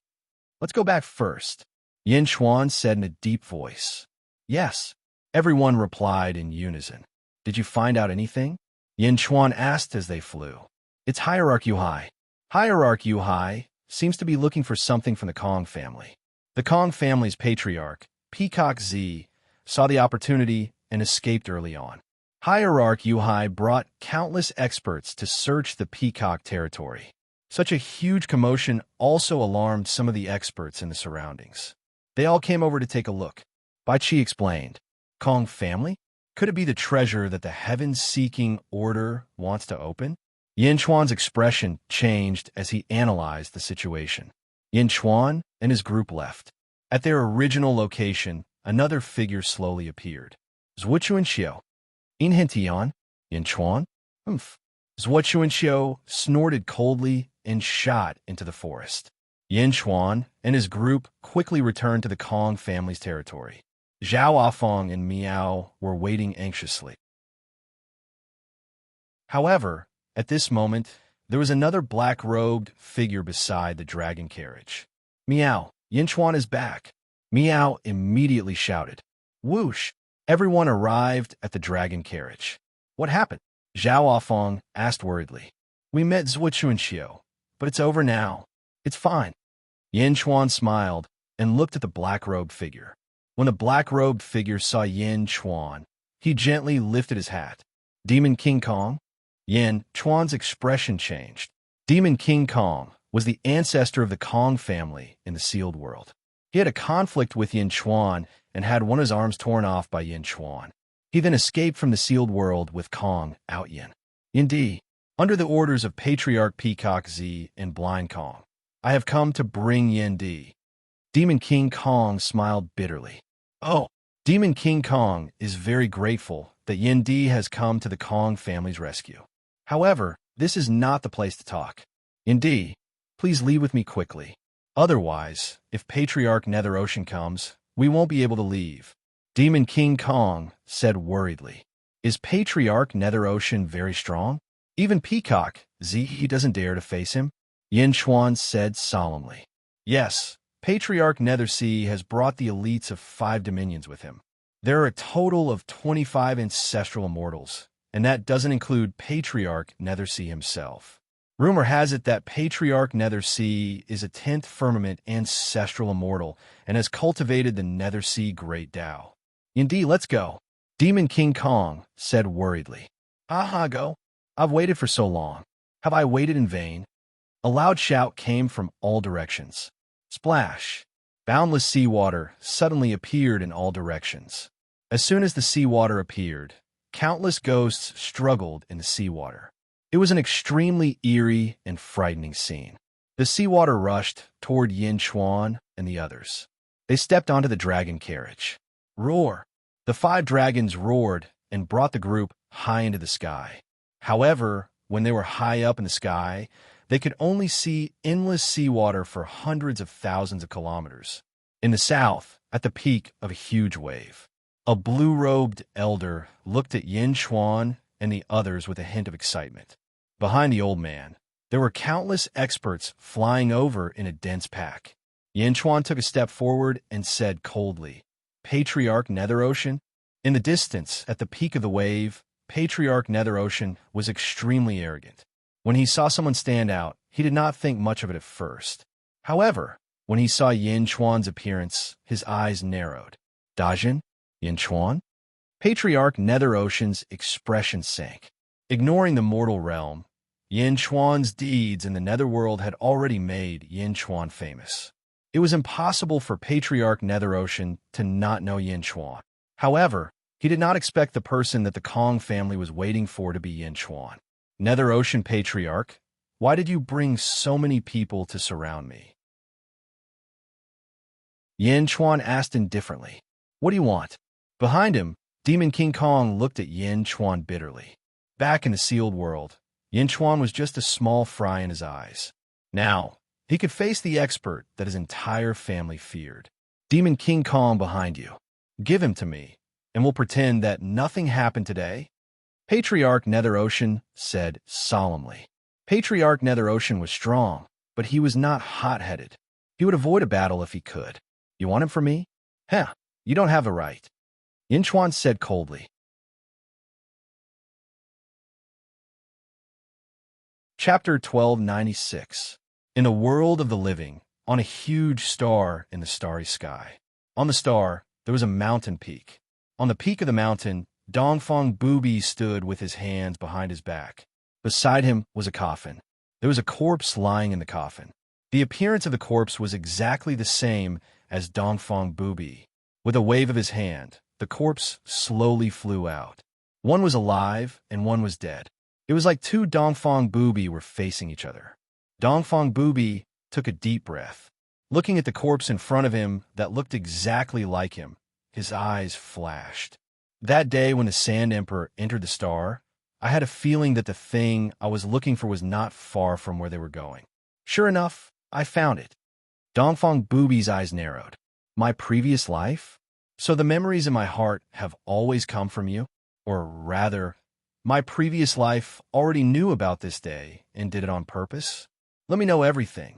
Let's go back first, Yin Chuan said in a deep voice. Yes, everyone replied in unison. Did you find out anything? Yin Chuan asked as they flew. It's Hierarch Yuhai. Hierarch Yuhai seems to be looking for something from the Kong family. The Kong family's patriarch, Peacock Z, saw the opportunity and escaped early on. Hierarch Yuhai brought countless experts to search the Peacock territory. Such a huge commotion also alarmed some of the experts in the surroundings. They all came over to take a look. Bai Qi explained. Kong family? Could it be the treasure that the heaven-seeking order wants to open? Yin Chuan's expression changed as he analyzed the situation. Yin Chuan and his group left. At their original location, another figure slowly appeared. Zhuochuanxiu. Enchantment? Yin Chuan? Zhuochuanxiu snorted coldly and shot into the forest. Yin Chuan and his group quickly returned to the Kong family's territory. Zhao Afong and Miao were waiting anxiously. However, at this moment, there was another black-robed figure beside the dragon carriage. Miao, Yin Chuan is back. Miao immediately shouted. Whoosh! Everyone arrived at the dragon carriage. What happened? Zhao Afong asked worriedly. We met Zuochuanxiu, but it's over now. It's fine. Yin Chuan smiled and looked at the black-robed figure. When the black-robed figure saw Yin Chuan, he gently lifted his hat. Demon King Kong? Yin Chuan's expression changed. Demon King Kong was the ancestor of the Kong family in the sealed world. He had a conflict with Yin Chuan and had one of his arms torn off by Yin Chuan. He then escaped from the sealed world with Kong out Yin. Indeed, under the orders of Patriarch Peacock Z and Blind Kong, I have come to bring Yin D. Demon King Kong smiled bitterly. Oh, Demon King Kong is very grateful that Yin D has come to the Kong family's rescue. However, this is not the place to talk. Yin D, please leave with me quickly. Otherwise, if Patriarch Nether Ocean comes, we won't be able to leave. Demon King Kong said worriedly. Is Patriarch Nether Ocean very strong? Even Peacock Z he doesn't dare to face him? Yin Chuan said solemnly. Yes, Patriarch Nethersea has brought the elites of 5 dominions with him. There are a total of 25 ancestral immortals, and that doesn't include Patriarch Nethersea himself. Rumor has it that Patriarch Nethersea is a 10th firmament ancestral immortal and has cultivated the Nethersea Great Tao. Indeed, let's go. Demon King Kong said worriedly. Aha, go. I've waited for so long. Have I waited in vain? A loud shout came from all directions. Splash! Boundless seawater suddenly appeared in all directions. As soon as the seawater appeared, countless ghosts struggled in the seawater. It was an extremely eerie and frightening scene. The seawater rushed toward Yin Chuan and the others. They stepped onto the dragon carriage. Roar! The 5 dragons roared and brought the group high into the sky. However, when they were high up in the sky, they could only see endless seawater for hundreds of thousands of kilometers. In the south, at the peak of a huge wave, a blue-robed elder looked at Yin Chuan and the others with a hint of excitement. Behind the old man, there were countless experts flying over in a dense pack. Yin Chuan took a step forward and said coldly, Patriarch Nether Ocean? In the distance, at the peak of the wave, Patriarch Nether Ocean was extremely arrogant. When he saw someone stand out, he did not think much of it at first. However, when he saw Yin Chuan's appearance, his eyes narrowed. Dajin? Yin Chuan? Patriarch Nether Ocean's expression sank. Ignoring the mortal realm, Yin Chuan's deeds in the netherworld had already made Yin Chuan famous. It was impossible for Patriarch Nether Ocean to not know Yin Chuan. However, he did not expect the person that the Kong family was waiting for to be Yin Chuan. Nether Ocean Patriarch, why did you bring so many people to surround me? Yin Chuan asked indifferently. What do you want? Behind him, Demon King Kong looked at Yin Chuan bitterly. Back in the sealed world, Yin Chuan was just a small fry in his eyes. Now, he could face the expert that his entire family feared. Demon King Kong behind you. Give him to me, and we'll pretend that nothing happened today. Patriarch Nether Ocean said solemnly. Patriarch Nether Ocean was strong, but he was not hot-headed. He would avoid a battle if he could. You want him for me? Heh, you don't have a right. Yin Chuan said coldly. Chapter 1296. In the world of the living, on a huge star in the starry sky. On the star, there was a mountain peak. On the peak of the mountain, Dongfang Booby stood with his hands behind his back. Beside him was a coffin. There was a corpse lying in the coffin. The appearance of the corpse was exactly the same as Dongfang Booby. With a wave of his hand, the corpse slowly flew out. One was alive and one was dead. It was like 2 Dongfang Booby were facing each other. Dongfang Booby took a deep breath. Looking at the corpse in front of him that looked exactly like him, his eyes flashed. That day when the Sand Emperor entered the star, I had a feeling that the thing I was looking for was not far from where they were going. Sure enough, I found it. Dongfang Booby's eyes narrowed. My previous life? So the memories in my heart have always come from you? Or rather, my previous life already knew about this day and did it on purpose? Let me know everything.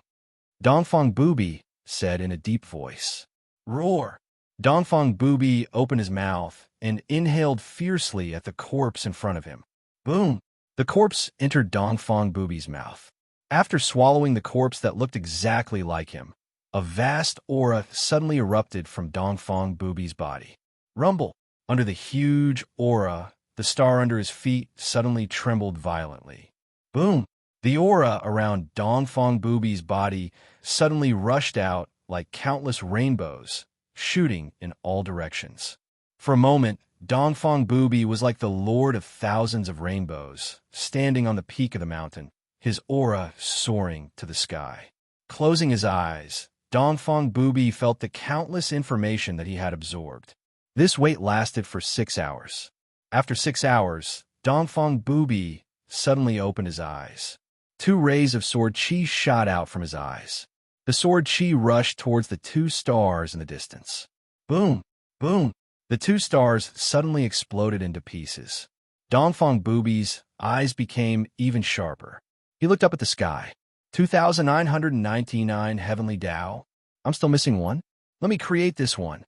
Dongfang Booby said in a deep voice. Roar! Dongfang Booby opened his mouth and inhaled fiercely at the corpse in front of him. Boom! The corpse entered Dongfang Booby's mouth. After swallowing the corpse that looked exactly like him, a vast aura suddenly erupted from Dongfang Booby's body. Rumble! Under the huge aura, the star under his feet suddenly trembled violently. Boom! The aura around Dongfang Booby's body suddenly rushed out like countless rainbows, shooting in all directions. For a moment, Dongfang Booby was like the lord of thousands of rainbows, standing on the peak of the mountain, his aura soaring to the sky. Closing his eyes, Dongfang Booby felt the countless information that he had absorbed. This wait lasted for 6 hours. After 6 hours, Dongfang Booby suddenly opened his eyes. 2 rays of sword chi shot out from his eyes. The sword chi rushed towards the 2 stars in the distance. Boom! Boom! The 2 stars suddenly exploded into pieces. Dongfang Booby's eyes became even sharper. He looked up at the sky. 2,999 heavenly Tao? I'm still missing one? Let me create this one.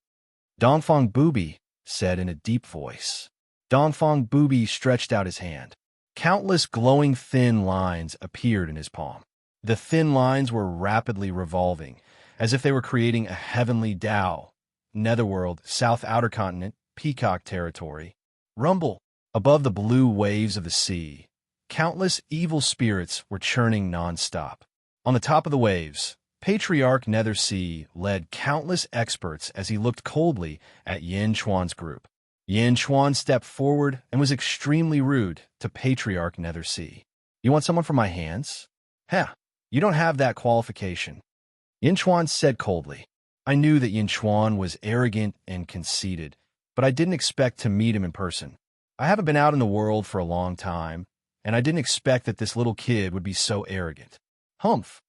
Dongfang Booby said in a deep voice. Dongfang Booby stretched out his hand. Countless glowing thin lines appeared in his palm. The thin lines were rapidly revolving, as if they were creating a heavenly Tao. Netherworld, South Outer Continent, Peacock Territory. Rumble! Above the blue waves of the sea, countless evil spirits were churning non-stop. On the top of the waves, Patriarch Nether Sea led countless experts as he looked coldly at Yin Chuan's group. Yin Chuan stepped forward and was extremely rude to Patriarch Nether Sea. You want someone from my hands? Heh, you don't have that qualification. Yin Chuan said coldly. I knew that Yin Chuan was arrogant and conceited, but I didn't expect to meet him in person. I haven't been out in the world for a long time, and I didn't expect that this little kid would be so arrogant. Humph!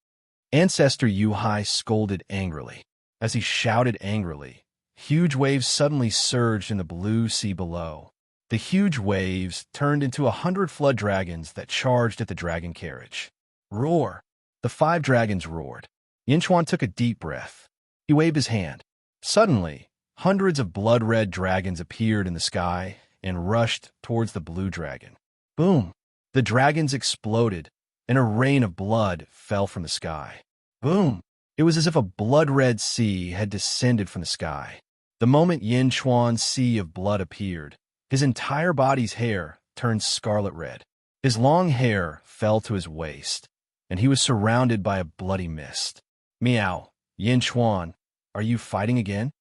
Ancestor Yuhai scolded angrily. As he shouted angrily, huge waves suddenly surged in the blue sea below. The huge waves turned into 100 flood dragons that charged at the dragon carriage. Roar! The 5 dragons roared. Yin Chuan took a deep breath. He waved his hand. Suddenly, hundreds of blood-red dragons appeared in the sky and rushed towards the blue dragon. Boom! The dragons exploded, and a rain of blood fell from the sky. Boom! It was as if a blood-red sea had descended from the sky. The moment Yin Chuan's sea of blood appeared, his entire body's hair turned scarlet red. His long hair fell to his waist, and he was surrounded by a bloody mist. Meow! Yin Chuan, are you fighting again?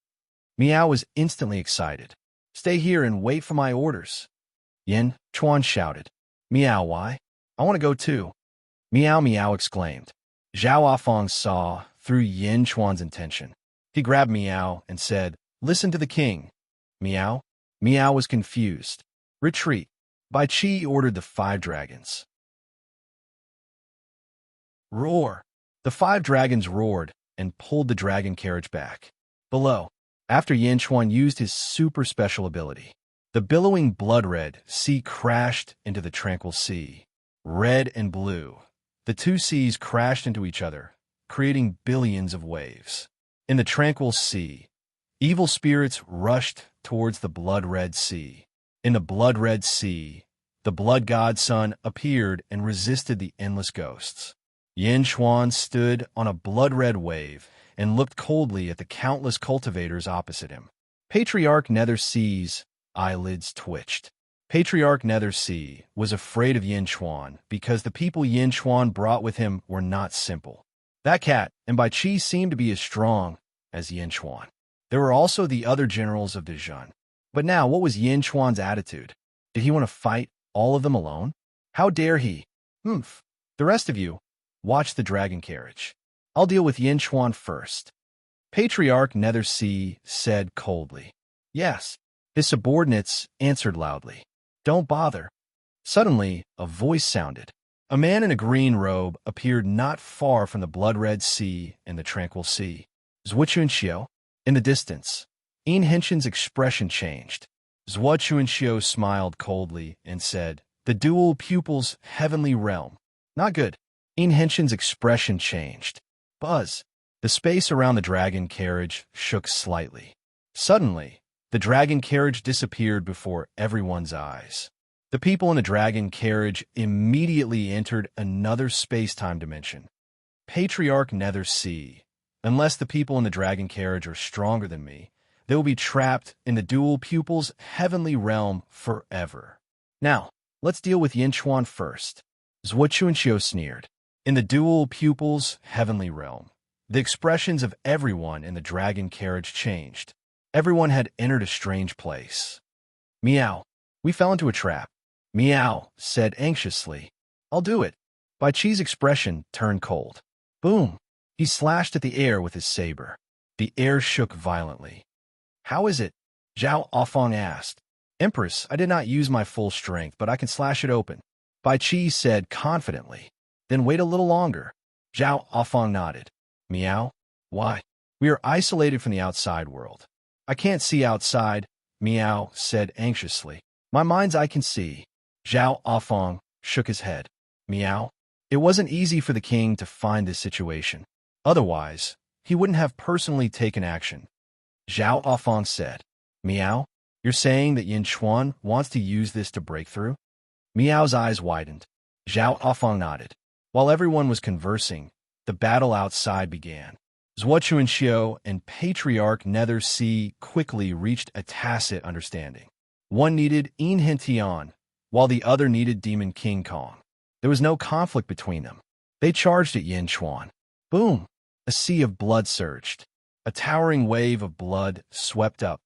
Meow was instantly excited. Stay here and wait for my orders. Yin Chuan shouted. Meow, why? I want to go too. Meow Meow exclaimed. Zhao Afong saw through Yin Chuan's intention. He grabbed Meow and said, Listen to the king. Meow? Meow was confused. Retreat. Bai Qi ordered the 5 dragons. Roar! The 5 dragons roared and pulled the dragon carriage back. Below, after Yin Chuan used his super special ability, the billowing blood-red sea crashed into the tranquil sea. Red and blue, the 2 seas crashed into each other, creating billions of waves. In the tranquil sea, evil spirits rushed towards the blood-red sea. In the blood-red sea, the blood god sun appeared and resisted the endless ghosts. Yin Chuan stood on a blood-red wave and looked coldly at the countless cultivators opposite him. Patriarch Nether Sea's eyelids twitched. Patriarch Nether Sea was afraid of Yin Chuan because the people Yin Chuan brought with him were not simple. That cat and Bai Qi seemed to be as strong as Yin Chuan. There were also the other generals of Dezhun. But now, what was Yin Chuan's attitude? Did he want to fight all of them alone? How dare he? Humph. The rest of you, watch the dragon carriage. I'll deal with Yin Chuan first. Patriarch Nether Sea said coldly. Yes. His subordinates answered loudly. Don't bother. Suddenly, a voice sounded. A man in a green robe appeared not far from the blood-red sea and the tranquil sea. Zhuochunxiu. In the distance, In Henshin's expression changed. Zhuochunxiu smiled coldly and said, "The dual pupil's heavenly realm. Not good." In Henshin's expression changed. Buzz. The space around the dragon carriage shook slightly. Suddenly, the dragon carriage disappeared before everyone's eyes. The people in the dragon carriage immediately entered another space-time dimension. Patriarch Nether Sea. Unless the people in the dragon carriage are stronger than me, they will be trapped in the dual pupil's heavenly realm forever. Now, let's deal with Yin Chuan first. Zhuochunxiu sneered. In the dual pupil's heavenly realm, the expressions of everyone in the dragon carriage changed. Everyone had entered a strange place. Meow. We fell into a trap. Meow said anxiously. I'll do it. Bai Qi's expression turned cold. Boom. He slashed at the air with his saber. The air shook violently. How is it? Zhao Afong asked. Empress, I did not use my full strength, but I can slash it open. Bai Qi said confidently. Then wait a little longer. Zhao Afong nodded. Meow. Why? We are isolated from the outside world. I can't see outside, Meow said anxiously. My mind's eye can see. Zhao Afong shook his head. Meow. It wasn't easy for the king to find this situation. Otherwise, he wouldn't have personally taken action. Zhao Afong said. Meow. You're saying that Yin Chuan wants to use this to break through? Meow's eyes widened. Zhao Afong nodded. While everyone was conversing, the battle outside began. Zhuochunxiu and Patriarch Nether Sea quickly reached a tacit understanding. One needed Yin Hentian, while the other needed Demon King Kong. There was no conflict between them. They charged at Yin Chuan. Boom! A sea of blood surged. A towering wave of blood swept up.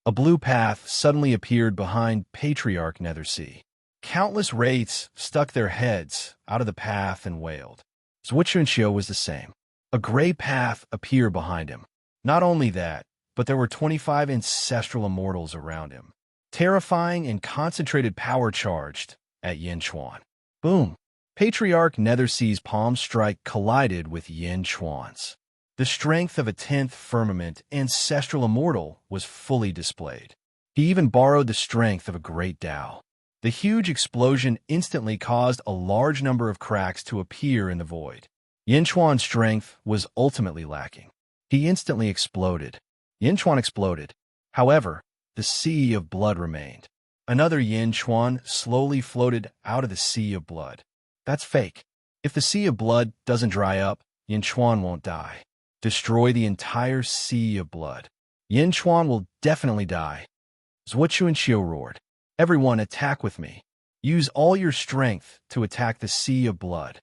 A blue path suddenly appeared behind Patriarch Nether Sea. Countless wraiths stuck their heads out of the path and wailed. Zhuochunxiu was the same. A gray path appeared behind him. Not only that, but there were 25 ancestral immortals around him. Terrifying and concentrated power charged at Yin Chuan. Boom! Patriarch Nether Sea's palm strike collided with Yin Chuan's. The strength of a 10th firmament ancestral immortal was fully displayed. He even borrowed the strength of a great Tao. The huge explosion instantly caused a large number of cracks to appear in the void. Yin Chuan's strength was ultimately lacking. He instantly exploded. Yin Chuan exploded. However, the sea of blood remained. Another Yin Chuan slowly floated out of the sea of blood. That's fake. If the sea of blood doesn't dry up, Yin Chuan won't die. Destroy the entire sea of blood. Yin Chuan will definitely die. Zhuochunxiu roared. Everyone attack with me. Use all your strength to attack the sea of blood.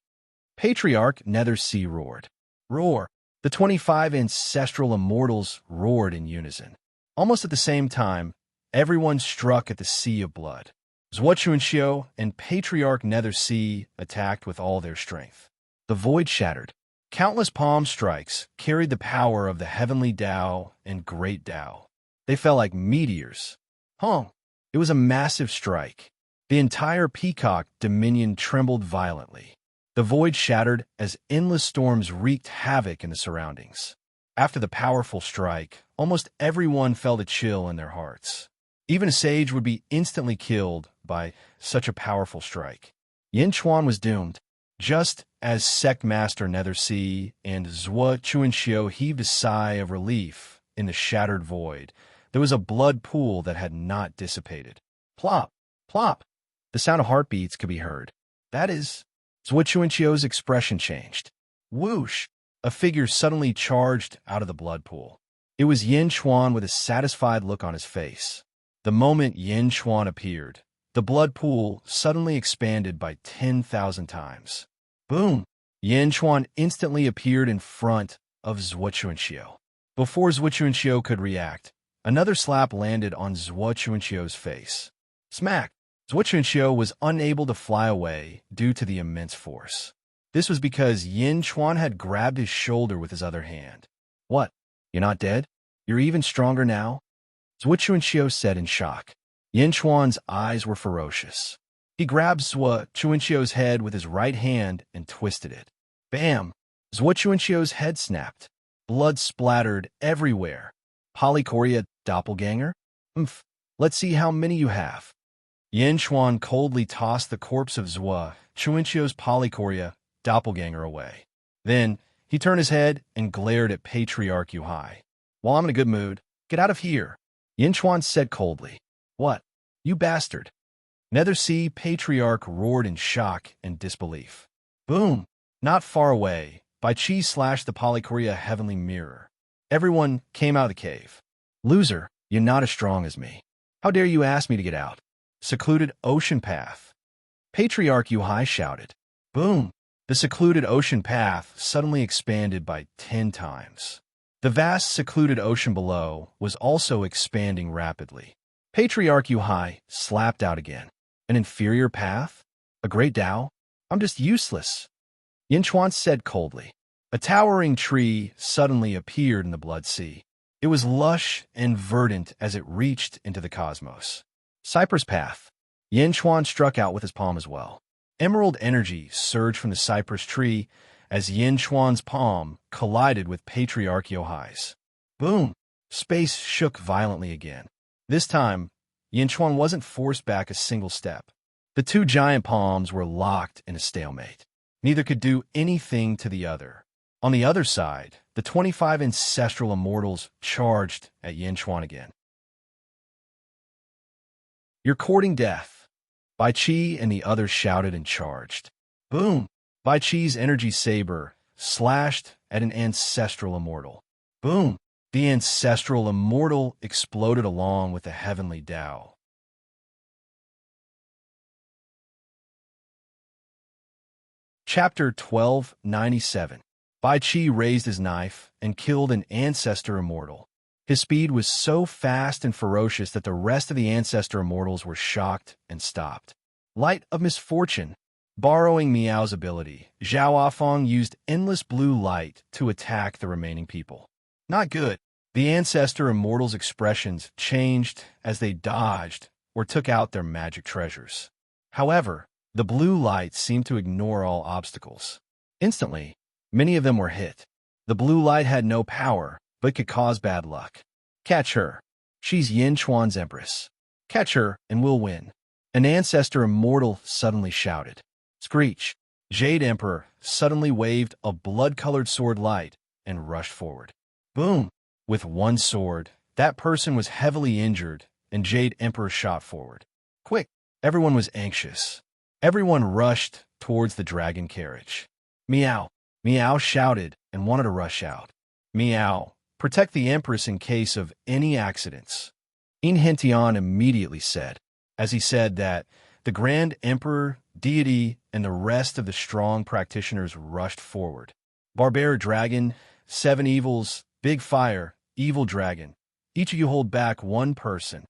Patriarch Nether Sea roared. Roar. The 25 ancestral immortals roared in unison. Almost at the same time, everyone struck at the sea of blood. Zhuochunxiu and Patriarch Nether Sea attacked with all their strength. The void shattered. Countless palm strikes carried the power of the heavenly Tao and great Tao. They fell like meteors. Hong! It was a massive strike. The entire Peacock Dominion trembled violently. The void shattered as endless storms wreaked havoc in the surroundings. After the powerful strike, almost everyone felt a chill in their hearts. Even a sage would be instantly killed by such a powerful strike. Yin Chuan was doomed. Just as Sect Master Nether Sea and Zhuochunxiu heaved a sigh of relief in the shattered void, there was a blood pool that had not dissipated. Plop! Plop! The sound of heartbeats could be heard. That is... Zhuochunxiu's expression changed. Whoosh! A figure suddenly charged out of the blood pool. It was Yin Chuan with a satisfied look on his face. The moment Yin Chuan appeared, the blood pool suddenly expanded by 10,000 times. Boom! Yin Chuan instantly appeared in front of Zhuochunxiu. Before Zhuochunxiu could react, another slap landed on Zhuochunxiu's face. Smack! Zhuochunxiu was unable to fly away due to the immense force. This was because Yin Chuan had grabbed his shoulder with his other hand. What? You're not dead? You're even stronger now? Zhuochunxiu said in shock. Yin Chuan's eyes were ferocious. He grabbed Zhua Chuanqiu's head with his right hand and twisted it. Bam! Zhua Chuanqiu's head snapped. Blood splattered everywhere. Polychoria doppelganger? Umph. Let's see how many you have. Yin Chuan coldly tossed the corpse of Zhua Chuanqiu's polychoria doppelganger away. Then, he turned his head and glared at Patriarch Yuhai. While I'm in a good mood, get out of here, Yin Chuan said coldly. What? You bastard. Nether Sea Patriarch roared in shock and disbelief. Boom! Not far away, Bai Qi slashed the polychoria heavenly mirror. Everyone came out of the cave. Loser, you're not as strong as me. How dare you ask me to get out? Secluded ocean path. Patriarch Yuhai shouted. Boom! The secluded ocean path suddenly expanded by 10 times. The vast secluded ocean below was also expanding rapidly. Patriarch Yuhai slapped out again. An inferior path? A great Tao? I'm just useless. Yin Chuan said coldly. A towering tree suddenly appeared in the Blood Sea. It was lush and verdant as it reached into the cosmos. Cypress path. Yin Chuan struck out with his palm as well. Emerald energy surged from the cypress tree as Yin Chuan's palm collided with Patriarch Yuhai's. Boom! Space shook violently again. This time, Yin Chuan wasn't forced back a single step. The two giant palms were locked in a stalemate. Neither could do anything to the other. On the other side, the 25 ancestral immortals charged at Yin Chuan again. You're courting death. Bai Qi and the others shouted and charged. Boom! Bai Qi's energy saber slashed at an ancestral immortal. Boom! The ancestral immortal exploded along with the heavenly Tao. Chapter 1297. Bai Qi raised his knife and killed an ancestor immortal. His speed was so fast and ferocious that the rest of the ancestor immortals were shocked and stopped. Light of misfortune. Borrowing Miao's ability, Zhao Afong used endless blue light to attack the remaining people. Not good. The ancestor immortals' expressions changed as they dodged or took out their magic treasures. However, the blue light seemed to ignore all obstacles. Instantly, many of them were hit. The blue light had no power, but could cause bad luck. Catch her. She's Yin Chuan's empress. Catch her and we'll win. An ancestor immortal suddenly shouted. Screech. Jade Emperor suddenly waved a blood-colored sword light and rushed forward. Boom! With one sword, that person was heavily injured, and Jade Emperor shot forward. Quick! Everyone was anxious. Everyone rushed towards the dragon carriage. Meow! Meow shouted and wanted to rush out. Meow! Protect the Empress in case of any accidents. Inhentian immediately said, as he said that the Grand Emperor, deity, and the rest of the strong practitioners rushed forward. Barbaric Dragon, 7 Evils, Big Fire, Evil Dragon. Each of you hold back one person.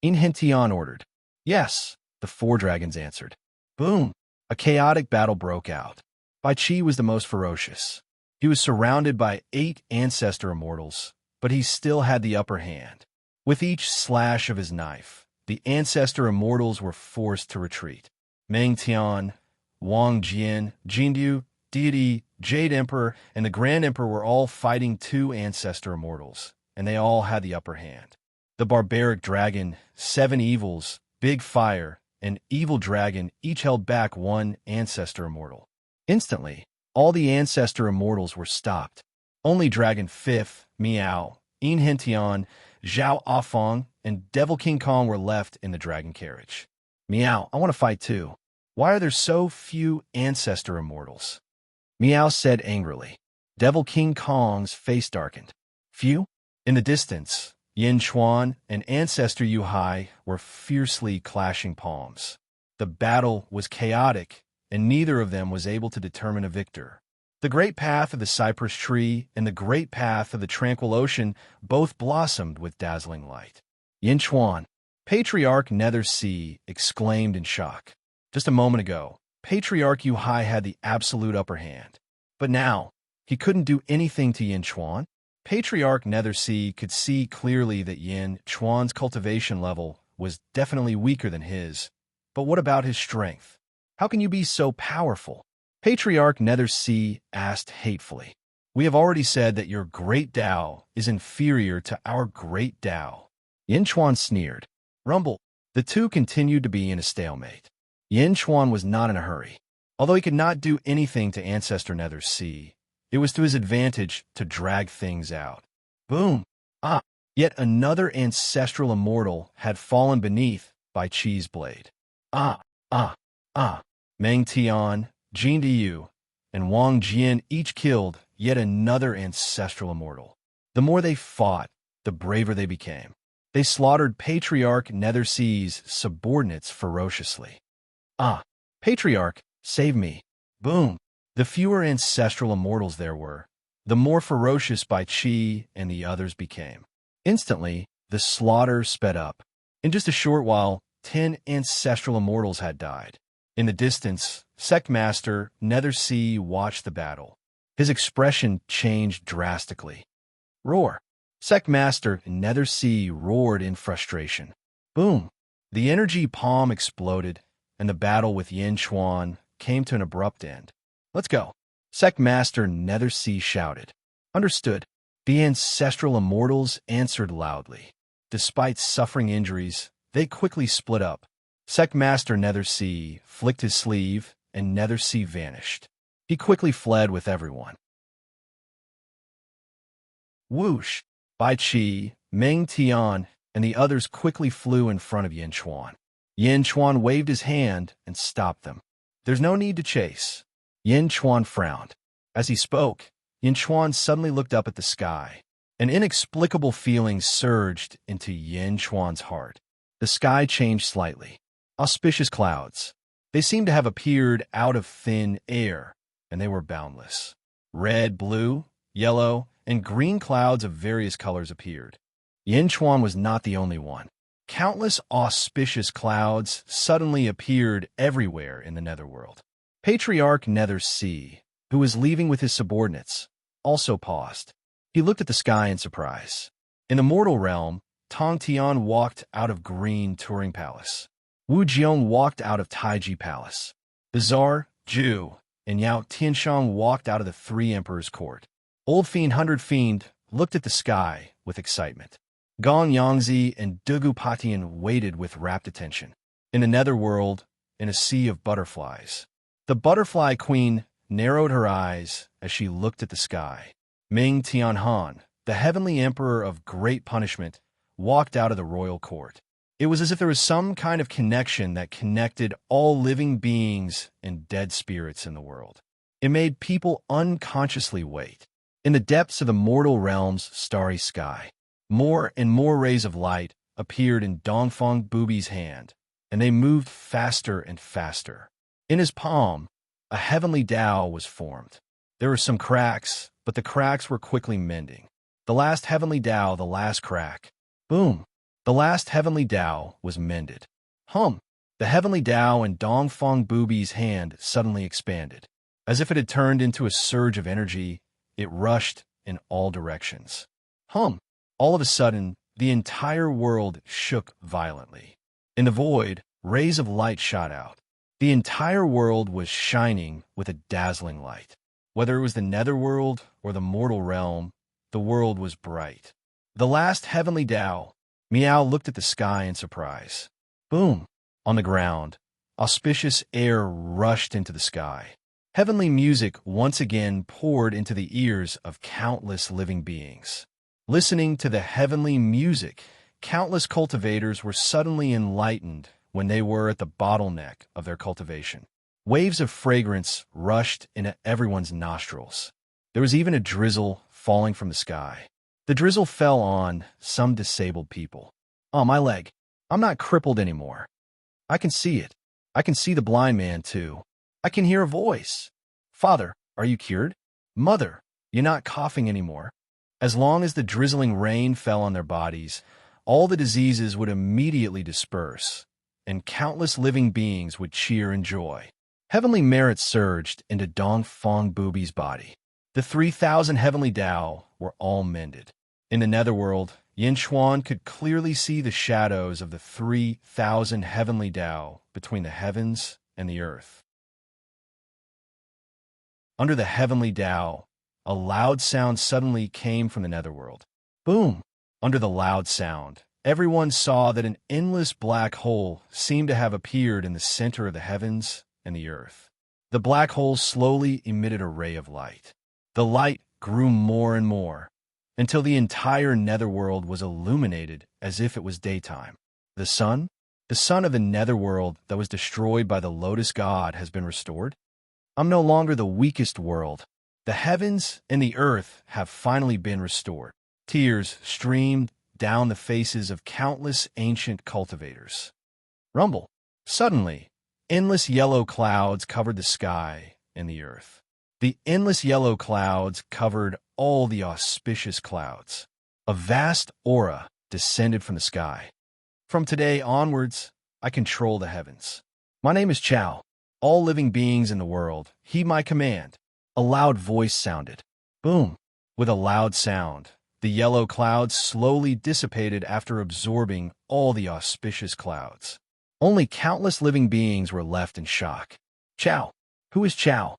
Inhentian ordered. Yes, the 4 dragons answered. Boom! A chaotic battle broke out. Bai Qi was the most ferocious. He was surrounded by 8 ancestor immortals, but he still had the upper hand. With each slash of his knife, the ancestor immortals were forced to retreat. Meng Tian, Wang Jian, Jindu, Deity, Jade Emperor, and the Grand Emperor were all fighting 2 ancestor immortals, and they all had the upper hand. The Barbaric Dragon, 7 Evils, Big Fire, and Evil Dragon each held back 1 ancestor immortal. Instantly, all the ancestor immortals were stopped. Only Dragon 5th, Miao, Inhentian, Zhao Afong, and Devil King Kong were left in the dragon carriage. Miao, I want to fight too. Why are there so few ancestor immortals? Miao said angrily. Devil King Kong's face darkened. Few? In the distance, Yin Chuan and Ancestor Yuhai were fiercely clashing palms. The battle was chaotic, and neither of them was able to determine a victor. The great path of the cypress tree and the great path of the tranquil ocean both blossomed with dazzling light. Yin Chuan, Patriarch Nether Sea, exclaimed in shock. Just a moment ago, Patriarch Yuhai had the absolute upper hand. But now, he couldn't do anything to Yin Chuan. Patriarch Nether Sea could see clearly that Yin Chuan's cultivation level was definitely weaker than his, But what about his strength? How can you be so powerful? Patriarch Nether Sea asked hatefully. We have already said that your great Tao is inferior to our great Tao. Yin Chuan sneered. Rumble. The two continued to be in a stalemate. Yin Chuan was not in a hurry. Although he could not do anything to Ancestor Nether Sea, it was to his advantage to drag things out. Boom! Ah! Yet another ancestral immortal had fallen beneath by Chi's blade. Ah! Ah! Ah! Meng Tian, Jin Diyu, and Wang Jian each killed yet another ancestral immortal. The more they fought, the braver they became. They slaughtered Patriarch Nether Sea's subordinates ferociously. Ah! Patriarch, save me. Boom! The fewer ancestral immortals there were, the more ferocious Bai Qi and the others became. Instantly, the slaughter sped up. In just a short while, 10 ancestral immortals had died. In the distance, Sect Master Nether Sea watched the battle. His expression changed drastically. Roar! Sect Master Nether Sea roared in frustration. Boom! The energy palm exploded, and the battle with Yin Chuan came to an abrupt end. Let's go! Sect Master Nether Sea shouted. Understood. The ancestral immortals answered loudly. Despite suffering injuries, they quickly split up. Sect Master Nether Sea flicked his sleeve, and Nether Sea vanished. He quickly fled with everyone. Whoosh! Bai Qi, Meng Tian, and the others quickly flew in front of Yin Chuan. Yin Chuan waved his hand and stopped them. There's no need to chase. Yin Chuan frowned. As he spoke, Yin Chuan suddenly looked up at the sky. An inexplicable feeling surged into Yin Chuan's heart. The sky changed slightly. Auspicious clouds. They seemed to have appeared out of thin air, and they were boundless. Red, blue, yellow, and green clouds of various colors appeared. Yin Chuan was not the only one. Countless auspicious clouds suddenly appeared everywhere in the netherworld. Patriarch Nether Sea, who was leaving with his subordinates, also paused. He looked at the sky in surprise. In the mortal realm, Tong Tian walked out of Green Touring Palace. Wu Jiong walked out of Taiji Palace. The Tsar, Zhu, and Yao Tianshang walked out of the Three Emperors' Court. Old Fiend 100 Fiend looked at the sky with excitement. Gong Yangzi and Dugu Patian waited with rapt attention. In the netherworld, in a sea of butterflies, the butterfly queen narrowed her eyes as she looked at the sky. Ming Tianhan, the heavenly emperor of great punishment, walked out of the royal court. It was as if there was some kind of connection that connected all living beings and dead spirits in the world. It made people unconsciously wait. In the depths of the mortal realm's starry sky, more and more rays of light appeared in Dongfeng Bubi's hand, and they moved faster and faster. In his palm, a heavenly Tao was formed. There were some cracks, but the cracks were quickly mending. The last heavenly Tao, the last crack. Boom! The last heavenly Tao was mended. Hum! The heavenly Tao in Dongfeng Bubi's hand suddenly expanded. As if it had turned into a surge of energy, it rushed in all directions. Hum! All of a sudden, the entire world shook violently. In the void, rays of light shot out. The entire world was shining with a dazzling light. Whether it was the netherworld or the mortal realm, the world was bright. The last heavenly Tao, Miao looked at the sky in surprise. Boom! On the ground, auspicious air rushed into the sky. Heavenly music once again poured into the ears of countless living beings. Listening to the heavenly music, countless cultivators were suddenly enlightened when they were at the bottleneck of their cultivation. Waves of fragrance rushed into everyone's nostrils. There was even a drizzle falling from the sky. The drizzle fell on some disabled people. Oh, my leg. I'm not crippled anymore. I can see it. I can see the blind man, too. I can hear a voice. Father, are you cured? Mother, you're not coughing anymore. As long as the drizzling rain fell on their bodies, all the diseases would immediately disperse, and countless living beings would cheer in joy. Heavenly merit surged into Dongfeng Bubi's body. The 3,000 heavenly Tao were all mended. In the netherworld, Yin Xuan could clearly see the shadows of the 3,000 heavenly Tao between the heavens and the earth. Under the heavenly Tao, a loud sound suddenly came from the netherworld. Boom! Under the loud sound, everyone saw that an endless black hole seemed to have appeared in the center of the heavens and the earth. The black hole slowly emitted a ray of light. The light grew more and more, until the entire netherworld was illuminated as if it was daytime. The sun of the netherworld that was destroyed by the lotus god has been restored. I'm no longer the weakest world. The heavens and the earth have finally been restored. Tears streamed down the faces of countless ancient cultivators. Rumble. Suddenly, endless yellow clouds covered the sky and the earth. The endless yellow clouds covered all the auspicious clouds. A vast aura descended from the sky. From today onwards, I control the heavens. My name is Chao. All living beings in the world, heed my command. A loud voice sounded. Boom! With a loud sound, the yellow clouds slowly dissipated after absorbing all the auspicious clouds. Only countless living beings were left in shock. Chao! Who is Chao?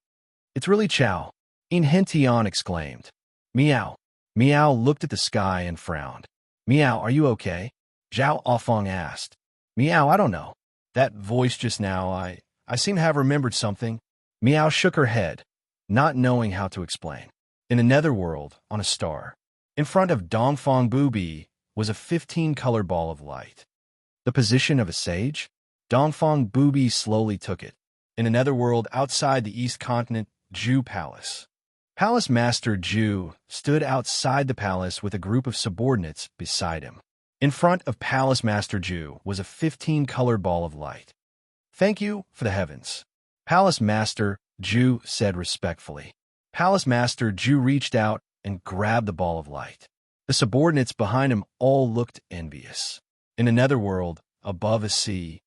It's really Chao, Hentian exclaimed. Meow. Meow looked at the sky and frowned. Meow, are you okay? Zhao Offang asked. Meow, I don't know. That voice just now, I seem to have remembered something. Meow shook her head, not knowing how to explain. In the netherworld, on a star, in front of Dongfang Bubi, was a 15-color ball of light. The position of a sage? Dongfang Bubi slowly took it. In the netherworld, outside the East Continent, Zhu Palace. Palace Master Zhu stood outside the palace with a group of subordinates beside him. In front of Palace Master Zhu was a 15-color ball of light. Thank you for the heavens. Palace Master Zhu said respectfully. Palace Master Zhu reached out and grabbed the ball of light. The subordinates behind him all looked envious. In the netherworld, above a sea,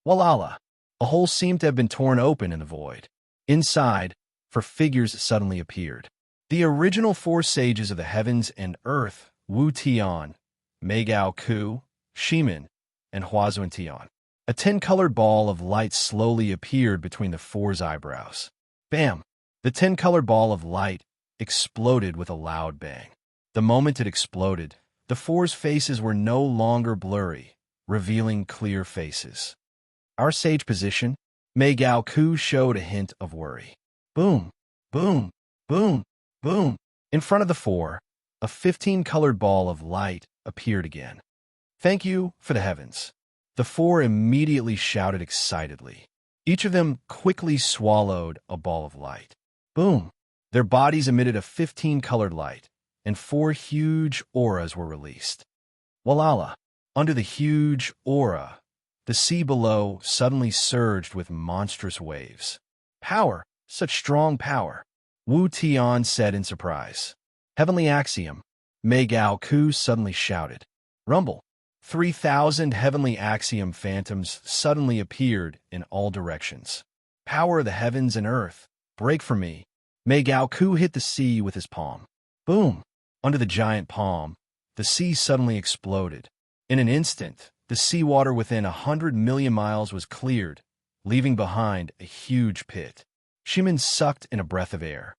Walala, a hole seemed to have been torn open in the void. Inside, four figures suddenly appeared. The original four sages of the heavens and earth, Wu Tian, Meigao Ku, Shimin, and Huazuan Tian. A 10-colored ball of light slowly appeared between the four's eyebrows. Bam! The 10-colored ball of light exploded with a loud bang. The moment it exploded, the four's faces were no longer blurry, revealing clear faces. Our sage position? Meigao Ku showed a hint of worry. Boom! Boom! Boom! Boom! In front of the four, a 15-colored ball of light appeared again. Thank you for the heavens. The four immediately shouted excitedly. Each of them quickly swallowed a ball of light. Boom! Their bodies emitted a 15-colored light, and four huge auras were released. Walala! Under the huge aura, the sea below suddenly surged with monstrous waves. Power! Such strong power! Wu Tian said in surprise. Heavenly axiom! Meigao Ku suddenly shouted. Rumble! 3,000 heavenly axiom phantoms suddenly appeared in all directions. Power of the heavens and earth, break for me. Meigao Ku hit the sea with his palm. Boom! Under the giant palm, the sea suddenly exploded. In an instant, the seawater within 100 million miles was cleared, leaving behind a huge pit. Shimin sucked in a breath of air.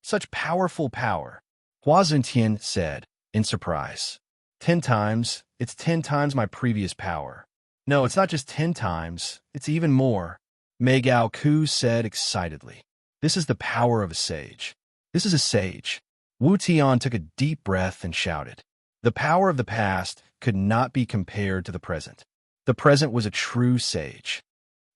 Such powerful power, Huazuan Tian said, in surprise. 10 times, it's 10 times my previous power. No, it's not just 10 times, it's even more, Meigao Ku said excitedly. This is the power of a sage. This is a sage. Wu Tian took a deep breath and shouted. The power of the past could not be compared to the present. The present was a true sage.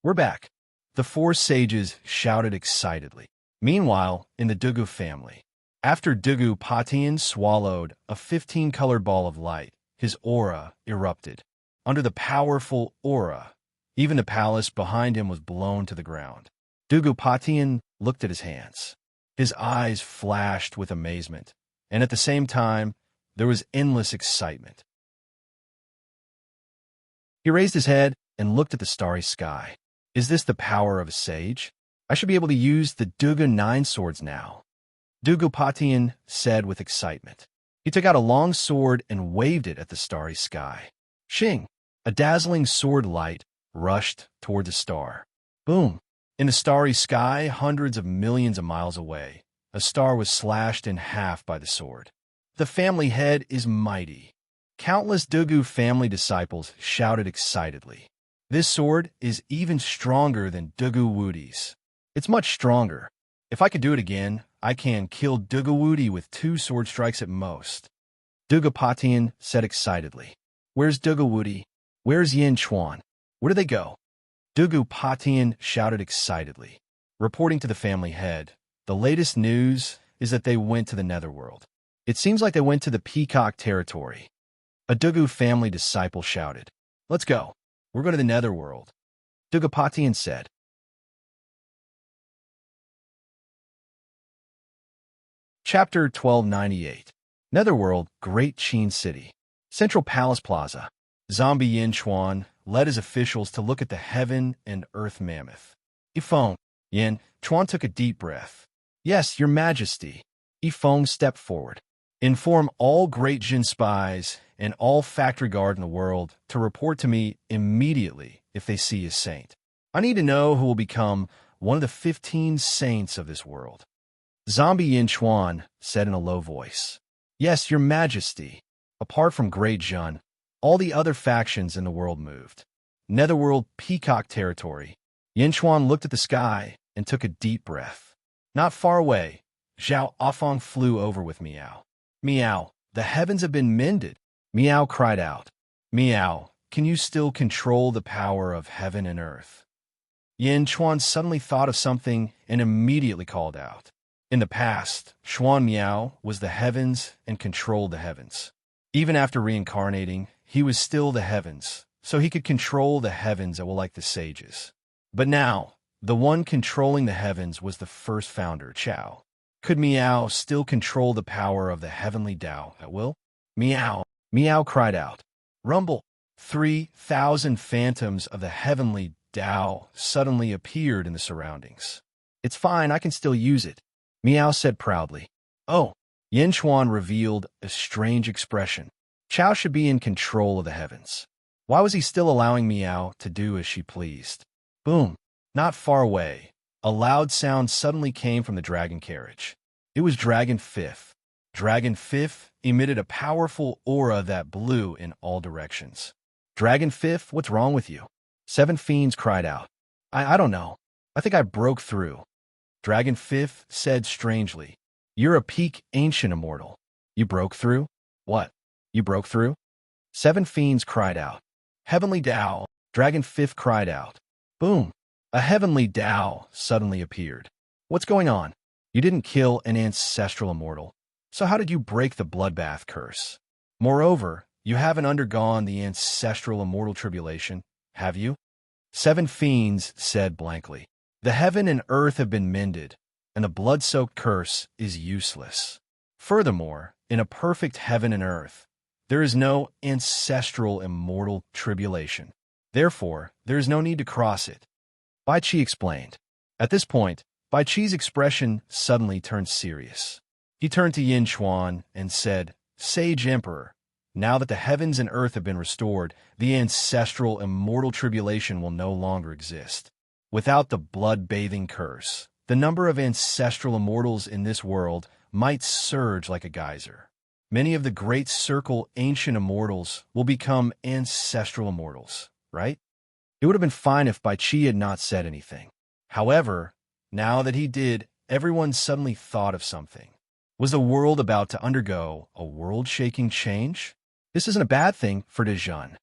We're back. The four sages shouted excitedly. Meanwhile, in the Dugu family, after Dugu Patian swallowed a 15-colored ball of light, his aura erupted. Under the powerful aura, even the palace behind him was blown to the ground. Dugu Patian looked at his hands. His eyes flashed with amazement, and at the same time, there was endless excitement. He raised his head and looked at the starry sky. Is this the power of a sage? I should be able to use the Dugu 9 swords now. Dugu Patian said with excitement. He took out a long sword and waved it at the starry sky. Shing! A dazzling sword light rushed toward the star. Boom! In the starry sky, hundreds of millions of miles away, a star was slashed in half by the sword. The family head is mighty. Countless Dugu family disciples shouted excitedly. This sword is even stronger than Dugu Woody's. It's much stronger. If I could do it again, I can kill Dugu Woody with 2 sword strikes at most. Dugapatian said excitedly. Where's Dugu Woody? Where's Yin Chuan? Where do they go? Dugapatian shouted excitedly. Reporting to the family head, the latest news is that they went to the netherworld. It seems like they went to the Peacock territory. A Dugu family disciple shouted. Let's go. We're going to the netherworld. Dugapatian said. Chapter 1298. Netherworld, Great Qin City. Central Palace Plaza. Zombie Yin Chuan led his officials to look at the heaven and earth mammoth. Yifeng. Yin Chuan took a deep breath. Yes, your majesty. Yifeng stepped forward. Inform all Great Jin spies and all factory guard in the world to report to me immediately if they see a saint. I need to know who will become one of the 15 saints of this world. Zombie Yin Chuan said in a low voice. Yes, your majesty. Apart from Great Jun, all the other factions in the world moved. Netherworld Peacock territory. Yin Chuan looked at the sky and took a deep breath. Not far away, Zhao Afong flew over with Meow. Meow, the heavens have been mended. Meow cried out. Meow, can you still control the power of heaven and earth? Yin Chuan suddenly thought of something and immediately called out. In the past, Xuan Miao was the heavens and controlled the heavens. Even after reincarnating, he was still the heavens, so he could control the heavens like the sages. But now, the one controlling the heavens was the first founder, Chao. Could Miao still control the power of the heavenly Tao at will? Meow! Meow cried out. Rumble! 3,000 phantoms of the heavenly Tao suddenly appeared in the surroundings. It's fine, I can still use it, Meow said proudly. Oh! Yin Chuan revealed a strange expression. Chao should be in control of the heavens. Why was he still allowing Meow to do as she pleased? Boom! Not far away, a loud sound suddenly came from the dragon carriage. It was Dragon Fifth. Dragon Fifth emitted a powerful aura that blew in all directions. Dragon Fifth, what's wrong with you? 7 fiends cried out. I don't know. I think I broke through. Dragon Fifth said strangely. You're a peak ancient immortal. You broke through? What? You broke through? 7 fiends cried out. Heavenly Tao, Dragon Fifth cried out. Boom! A heavenly Tao suddenly appeared. What's going on? You didn't kill an ancestral immortal. So how did you break the bloodbath curse? Moreover, you haven't undergone the ancestral immortal tribulation, have you? 7 fiends said blankly. The heaven and earth have been mended, and the blood-soaked curse is useless. Furthermore, in a perfect heaven and earth, there is no ancestral immortal tribulation. Therefore, there is no need to cross it. Bai Qi explained. At this point, Bai Qi's expression suddenly turned serious. He turned to Yin Chuan and said, Sage Emperor, now that the heavens and earth have been restored, the ancestral immortal tribulation will no longer exist. Without the blood-bathing curse, the number of ancestral immortals in this world might surge like a geyser. Many of the great circle ancient immortals will become ancestral immortals, right? It would have been fine if Bai Qi had not said anything. However, now that he did, everyone suddenly thought of something. Was the world about to undergo a world-shaking change? This isn't a bad thing for Dejun.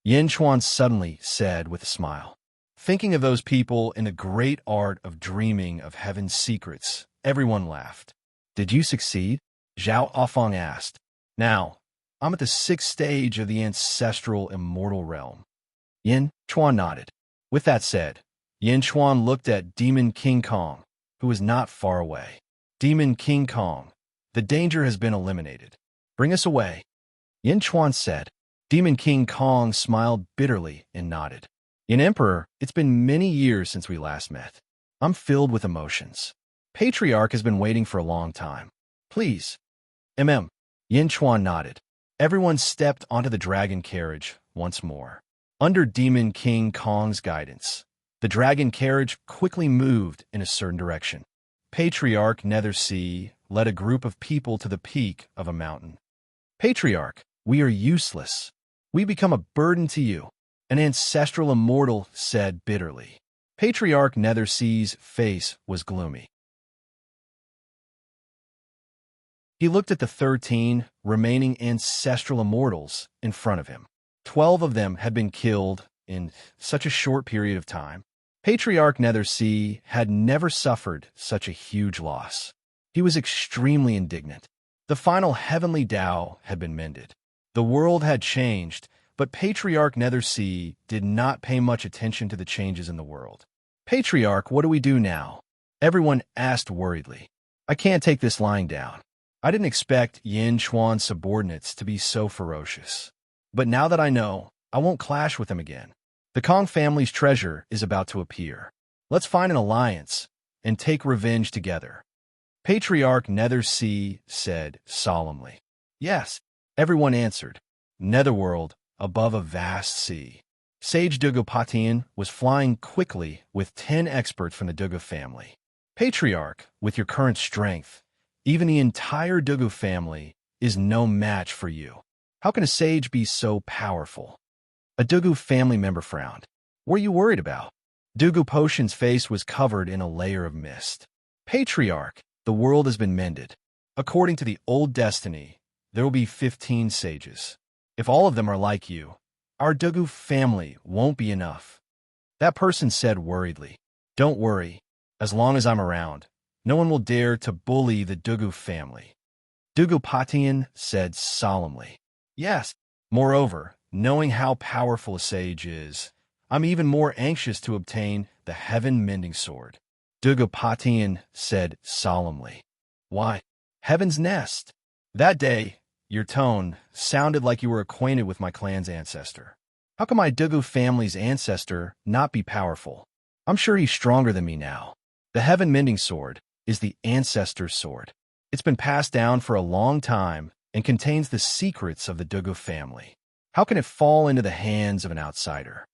Yin Chuan suddenly said with a smile. Thinking of those people in the great art of dreaming of heaven's secrets, everyone laughed. Did you succeed? Zhao Afong asked. Now, I'm at the 6th stage of the ancestral immortal realm. Yin Chuan nodded. With that said, Yin Chuan looked at Demon King Kong, who was not far away. Demon King Kong, the danger has been eliminated. Bring us away. Yin Chuan said. Demon King Kong smiled bitterly and nodded. Yin Emperor, it's been many years since we last met. I'm filled with emotions. Patriarch has been waiting for a long time. Please. Yin Chuan nodded. Everyone stepped onto the dragon carriage once more. Under Demon King Kong's guidance, the dragon carriage quickly moved in a certain direction. Patriarch Nethersea led a group of people to the peak of a mountain. Patriarch, we are useless. We become a burden to you, an ancestral immortal said bitterly. Patriarch Nethersea's face was gloomy. He looked at the 13 remaining ancestral immortals in front of him. 12 of them had been killed in such a short period of time. Patriarch Nethersea had never suffered such a huge loss. He was extremely indignant. The final heavenly Tao had been mended. The world had changed, but Patriarch Nethersea did not pay much attention to the changes in the world. Patriarch, what do we do now? Everyone asked worriedly. I can't take this lying down. I didn't expect Yin Chuan's subordinates to be so ferocious. But now that I know, I won't clash with them again. The Kong family's treasure is about to appear. Let's find an alliance and take revenge together. Patriarch Nethersea said solemnly. Yes, everyone answered. Netherworld, above a vast sea. Sage Dugopatian was flying quickly with 10 experts from the Dugu family. Patriarch, with your current strength, even the entire Dugu family is no match for you. How can a sage be so powerful? A Dugu family member frowned. What are you worried about? Dugu Potion's face was covered in a layer of mist. Patriarch, the world has been mended. According to the old destiny, there will be 15 sages. If all of them are like you, our Dugu family won't be enough. That person said worriedly. Don't worry. As long as I'm around, no one will dare to bully the Dugu family. Dugu Patian said solemnly. Yes. Moreover, knowing how powerful a sage is, I'm even more anxious to obtain the heaven-mending sword. Dugu Patian said solemnly. Why? Heaven's nest. That day, your tone sounded like you were acquainted with my clan's ancestor. How can my Dugu family's ancestor not be powerful? I'm sure he's stronger than me now. The heaven-mending sword is the ancestor's sword. It's been passed down for a long time and contains the secrets of the Dugu family. How can it fall into the hands of an outsider?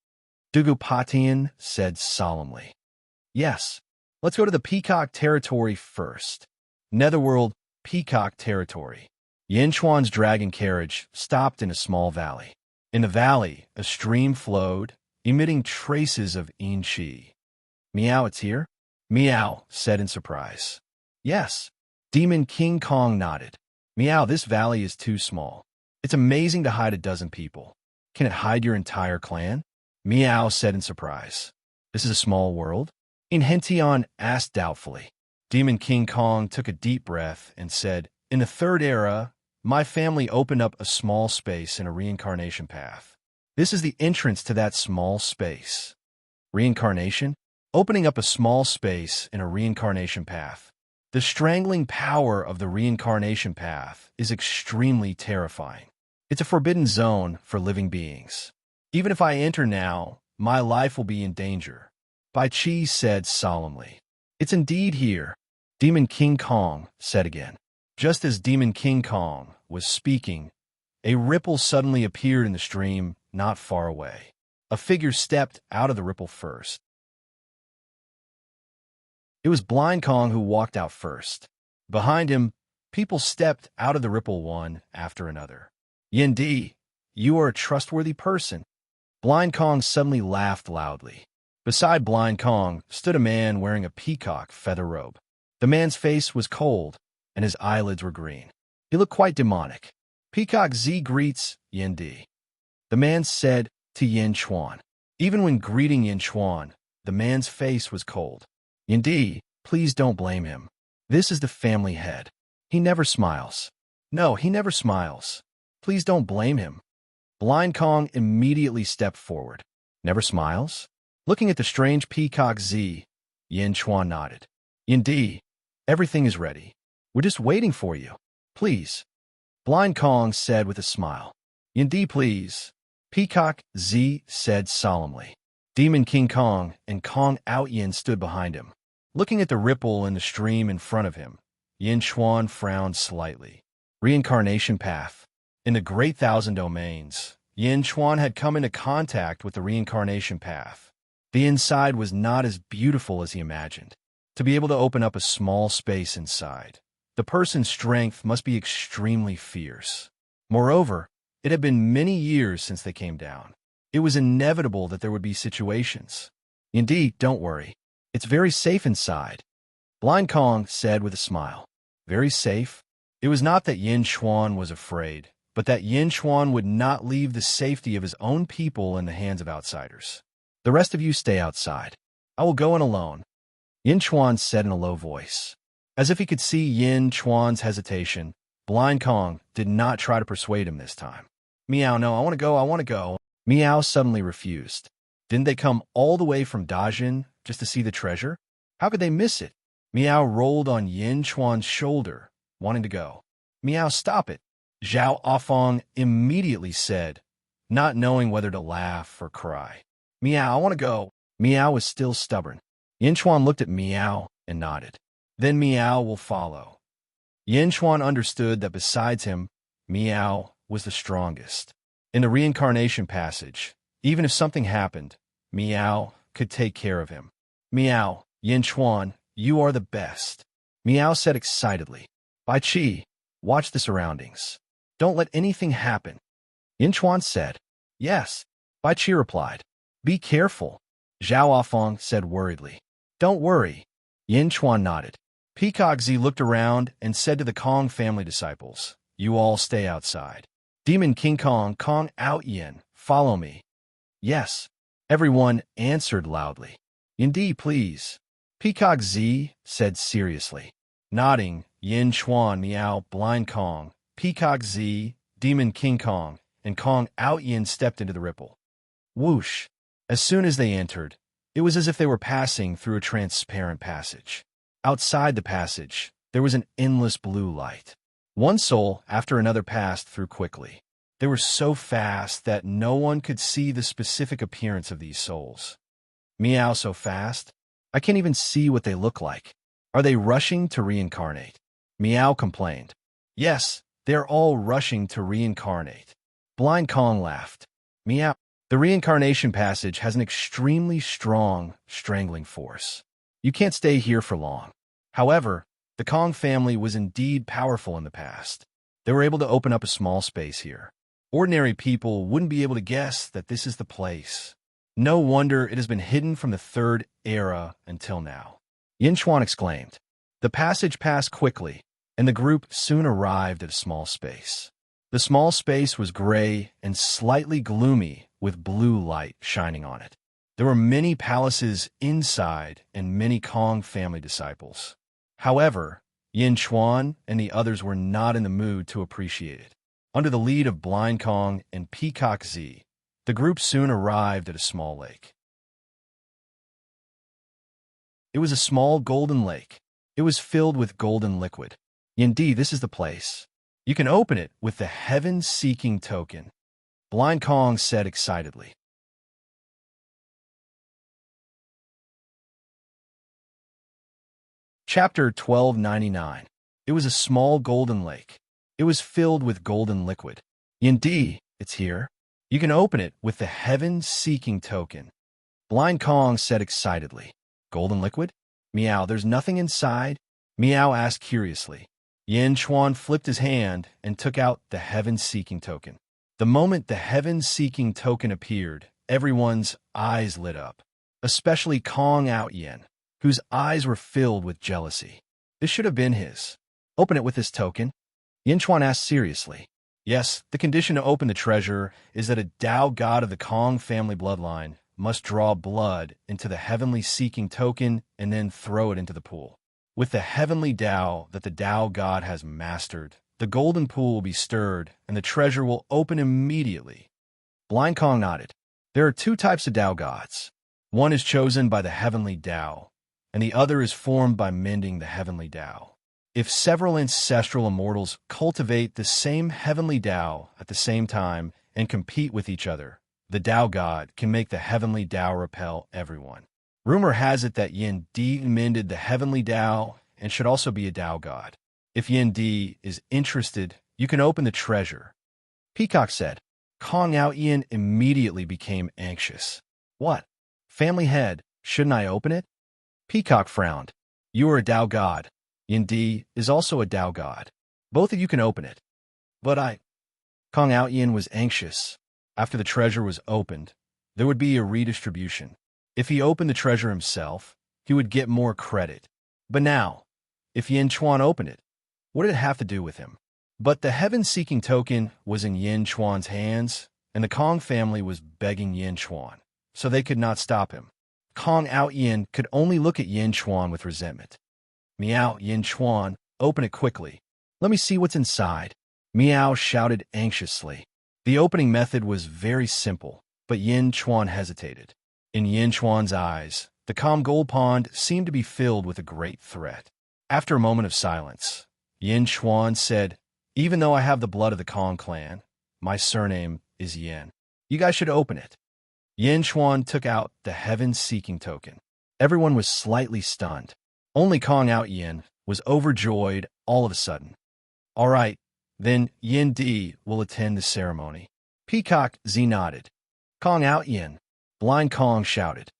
Dugu Patian said solemnly. Yes, let's go to the Peacock territory first. Netherworld, Peacock territory. Yin Chuan's dragon carriage stopped in a small valley. In the valley, a stream flowed, emitting traces of yin qi. Meow, it's here? Meow said in surprise. Yes. Demon King Kong nodded. Meow, this valley is too small. It's amazing to hide a dozen people. Can it hide your entire clan? Meow said in surprise. This is a small world? Inhention asked doubtfully. Demon King Kong took a deep breath and said, in the third era, my family opened up a small space in a reincarnation path. This is the entrance to that small space. Reincarnation? Opening up a small space in a reincarnation path. The strangling power of the reincarnation path is extremely terrifying. It's a forbidden zone for living beings. Even if I enter now, my life will be in danger. Bai Chi said solemnly. It's indeed here. Demon King Kong said again. Just as Demon King Kong was speaking, a ripple suddenly appeared in the stream not far away. A figure stepped out of the ripple first. It was Blind Kong who walked out first. Behind him, people stepped out of the ripple one after another. Yin Di, you are a trustworthy person. Blind Kong suddenly laughed loudly. Beside Blind Kong stood a man wearing a peacock feather robe. The man's face was cold, and his eyelids were green. He looked quite demonic. Peacock Z greets Yin Di. The man said to Yin Chuan. Even when greeting Yin Chuan, the man's face was cold. Yin Di, please don't blame him. This is the family head. He never smiles. No, he never smiles. Please don't blame him. Blind Kong immediately stepped forward. Never smiles? Looking at the strange Peacock Z, Yin Chuan nodded. Yin Di, everything is ready. We're just waiting for you. Please. Blind Kong said with a smile. Yin Di, please. Peacock Z said solemnly. Demon King Kong and Kong Out Yin stood behind him. Looking at the ripple in the stream in front of him, Yin Chuan frowned slightly. Reincarnation Path. In the Great Thousand Domains, Yin Chuan had come into contact with the reincarnation path. The inside was not as beautiful as he imagined. To be able to open up a small space inside, the person's strength must be extremely fierce. Moreover, it had been many years since they came down. It was inevitable that there would be situations. Indeed, don't worry. It's very safe inside, Blind Kong said with a smile. Very safe? It was not that Yin Chuan was afraid, but that Yin Chuan would not leave the safety of his own people in the hands of outsiders. The rest of you stay outside. I will go in alone, Yin Chuan said in a low voice. As if he could see Yin Chuan's hesitation, Blind Kong did not try to persuade him this time. Meow, no, I want to go. Meow suddenly refused. Didn't they come all the way from Dajin just to see the treasure? How could they miss it? Meow rolled on Yin Chuan's shoulder, wanting to go. Meow, stop it, Zhao Afong immediately said, not knowing whether to laugh or cry. Meow, I want to go. Meow was still stubborn. Yin Chuan looked at Meow and nodded. Then Meow will follow. Yin Chuan understood that besides him, Meow was the strongest. In the reincarnation passage, even if something happened, Meow could take care of him. Meow, Yin Chuan, you are the best, Meow said excitedly. Bai Qi, watch the surroundings. Don't let anything happen, Yin Chuan said. Yes, Bai Qi replied. Be careful, Zhao Afong said worriedly. Don't worry, Yin Chuan nodded. Peacock Zi looked around and said to the Kong family disciples, you all stay outside. Demon King Kong, Kong out Yin, follow me. Yes, everyone answered loudly. Indeed, please, Peacock Zi said seriously. Nodding, Yin Chuan, Meow, Blind Kong, Peacock Zi, Demon King Kong, and Kong out Yin stepped into the ripple. Whoosh! As soon as they entered, it was as if they were passing through a transparent passage. Outside the passage, there was an endless blue light. One soul after another passed through quickly. They were so fast that no one could see the specific appearance of these souls. Meow, so fast? I can't even see what they look like. Are they rushing to reincarnate? Meow complained. Yes, they're all rushing to reincarnate. Blind Kong laughed. Meow. The reincarnation passage has an extremely strong, strangling force. You can't stay here for long. However, the Kong family was indeed powerful in the past. They were able to open up a small space here. Ordinary people wouldn't be able to guess that this is the place. No wonder it has been hidden from the third era until now, Yin Chuan exclaimed. The passage passed quickly, and the group soon arrived at a small space. The small space was gray and slightly gloomy with blue light shining on it. There were many palaces inside and many Kong family disciples. However, Yin Chuan and the others were not in the mood to appreciate it. Under the lead of Blind Kong and Peacock Zi, the group soon arrived at a small lake. It was a small golden lake. It was filled with golden liquid. Indeed, this is the place. You can open it with the heaven-seeking token, Blind Kong said excitedly. Chapter 1299. It was a small golden lake. It was filled with golden liquid. Indeed, it's here. You can open it with the heaven-seeking token, Blind Kong said excitedly. Golden liquid? Meow, there's nothing inside? Meow asked curiously. Yin Chuan flipped his hand and took out the heaven-seeking token. The moment the heaven-seeking token appeared, everyone's eyes lit up, especially Kong Out Yin, whose eyes were filled with jealousy. This should have been his. Open it with this token? Yin Chuan asked seriously. Yes, the condition to open the treasure is that a Dao god of the Kong family bloodline must draw blood into the heavenly seeking token and then throw it into the pool. With the heavenly Dao that the Dao god has mastered, the golden pool will be stirred and the treasure will open immediately. Blind Kong nodded. There are two types of Dao gods. One is chosen by the heavenly Dao, and the other is formed by mending the heavenly Dao. If several ancestral immortals cultivate the same heavenly Dao at the same time and compete with each other, the Dao God can make the heavenly Dao repel everyone. Rumor has it that Yin Di mended the heavenly Dao and should also be a Dao God. If Yin Di is interested, You can open the treasure. Peacock said. Kong Ao Ian immediately became anxious. What? Family head, shouldn't I open it? Peacock frowned. You are a Tao god. Yin Di is also a Tao god. Both of you can open it. But Kong Ao Ian was anxious. After the treasure was opened, there would be a redistribution. If he opened the treasure himself, he would get more credit. But now, if Yin Chuan opened it, what did it have to do with him? But the heaven-seeking token was in Yin Chuan's hands, and the Kong family was begging Yin Chuan, so they could not stop him. Kong Ao Ian could only look at Yin Chuan with resentment. Meow, Yin Chuan, open it quickly. Let me see what's inside. Meow shouted anxiously. The opening method was very simple, but Yin Chuan hesitated. In Yin Chuan's eyes, the calm gold pond seemed to be filled with a great threat. After a moment of silence, Yin Chuan said, even though I have the blood of the Kong clan, my surname is Yin. You guys should open it. Yin Chuan took out the heaven-seeking token. Everyone was slightly stunned. Only Kong Ao Yin was overjoyed all of a sudden. All right, then Yin Di will attend the ceremony. Peacock Z nodded. Kong Ao Yin, Blind Kong shouted.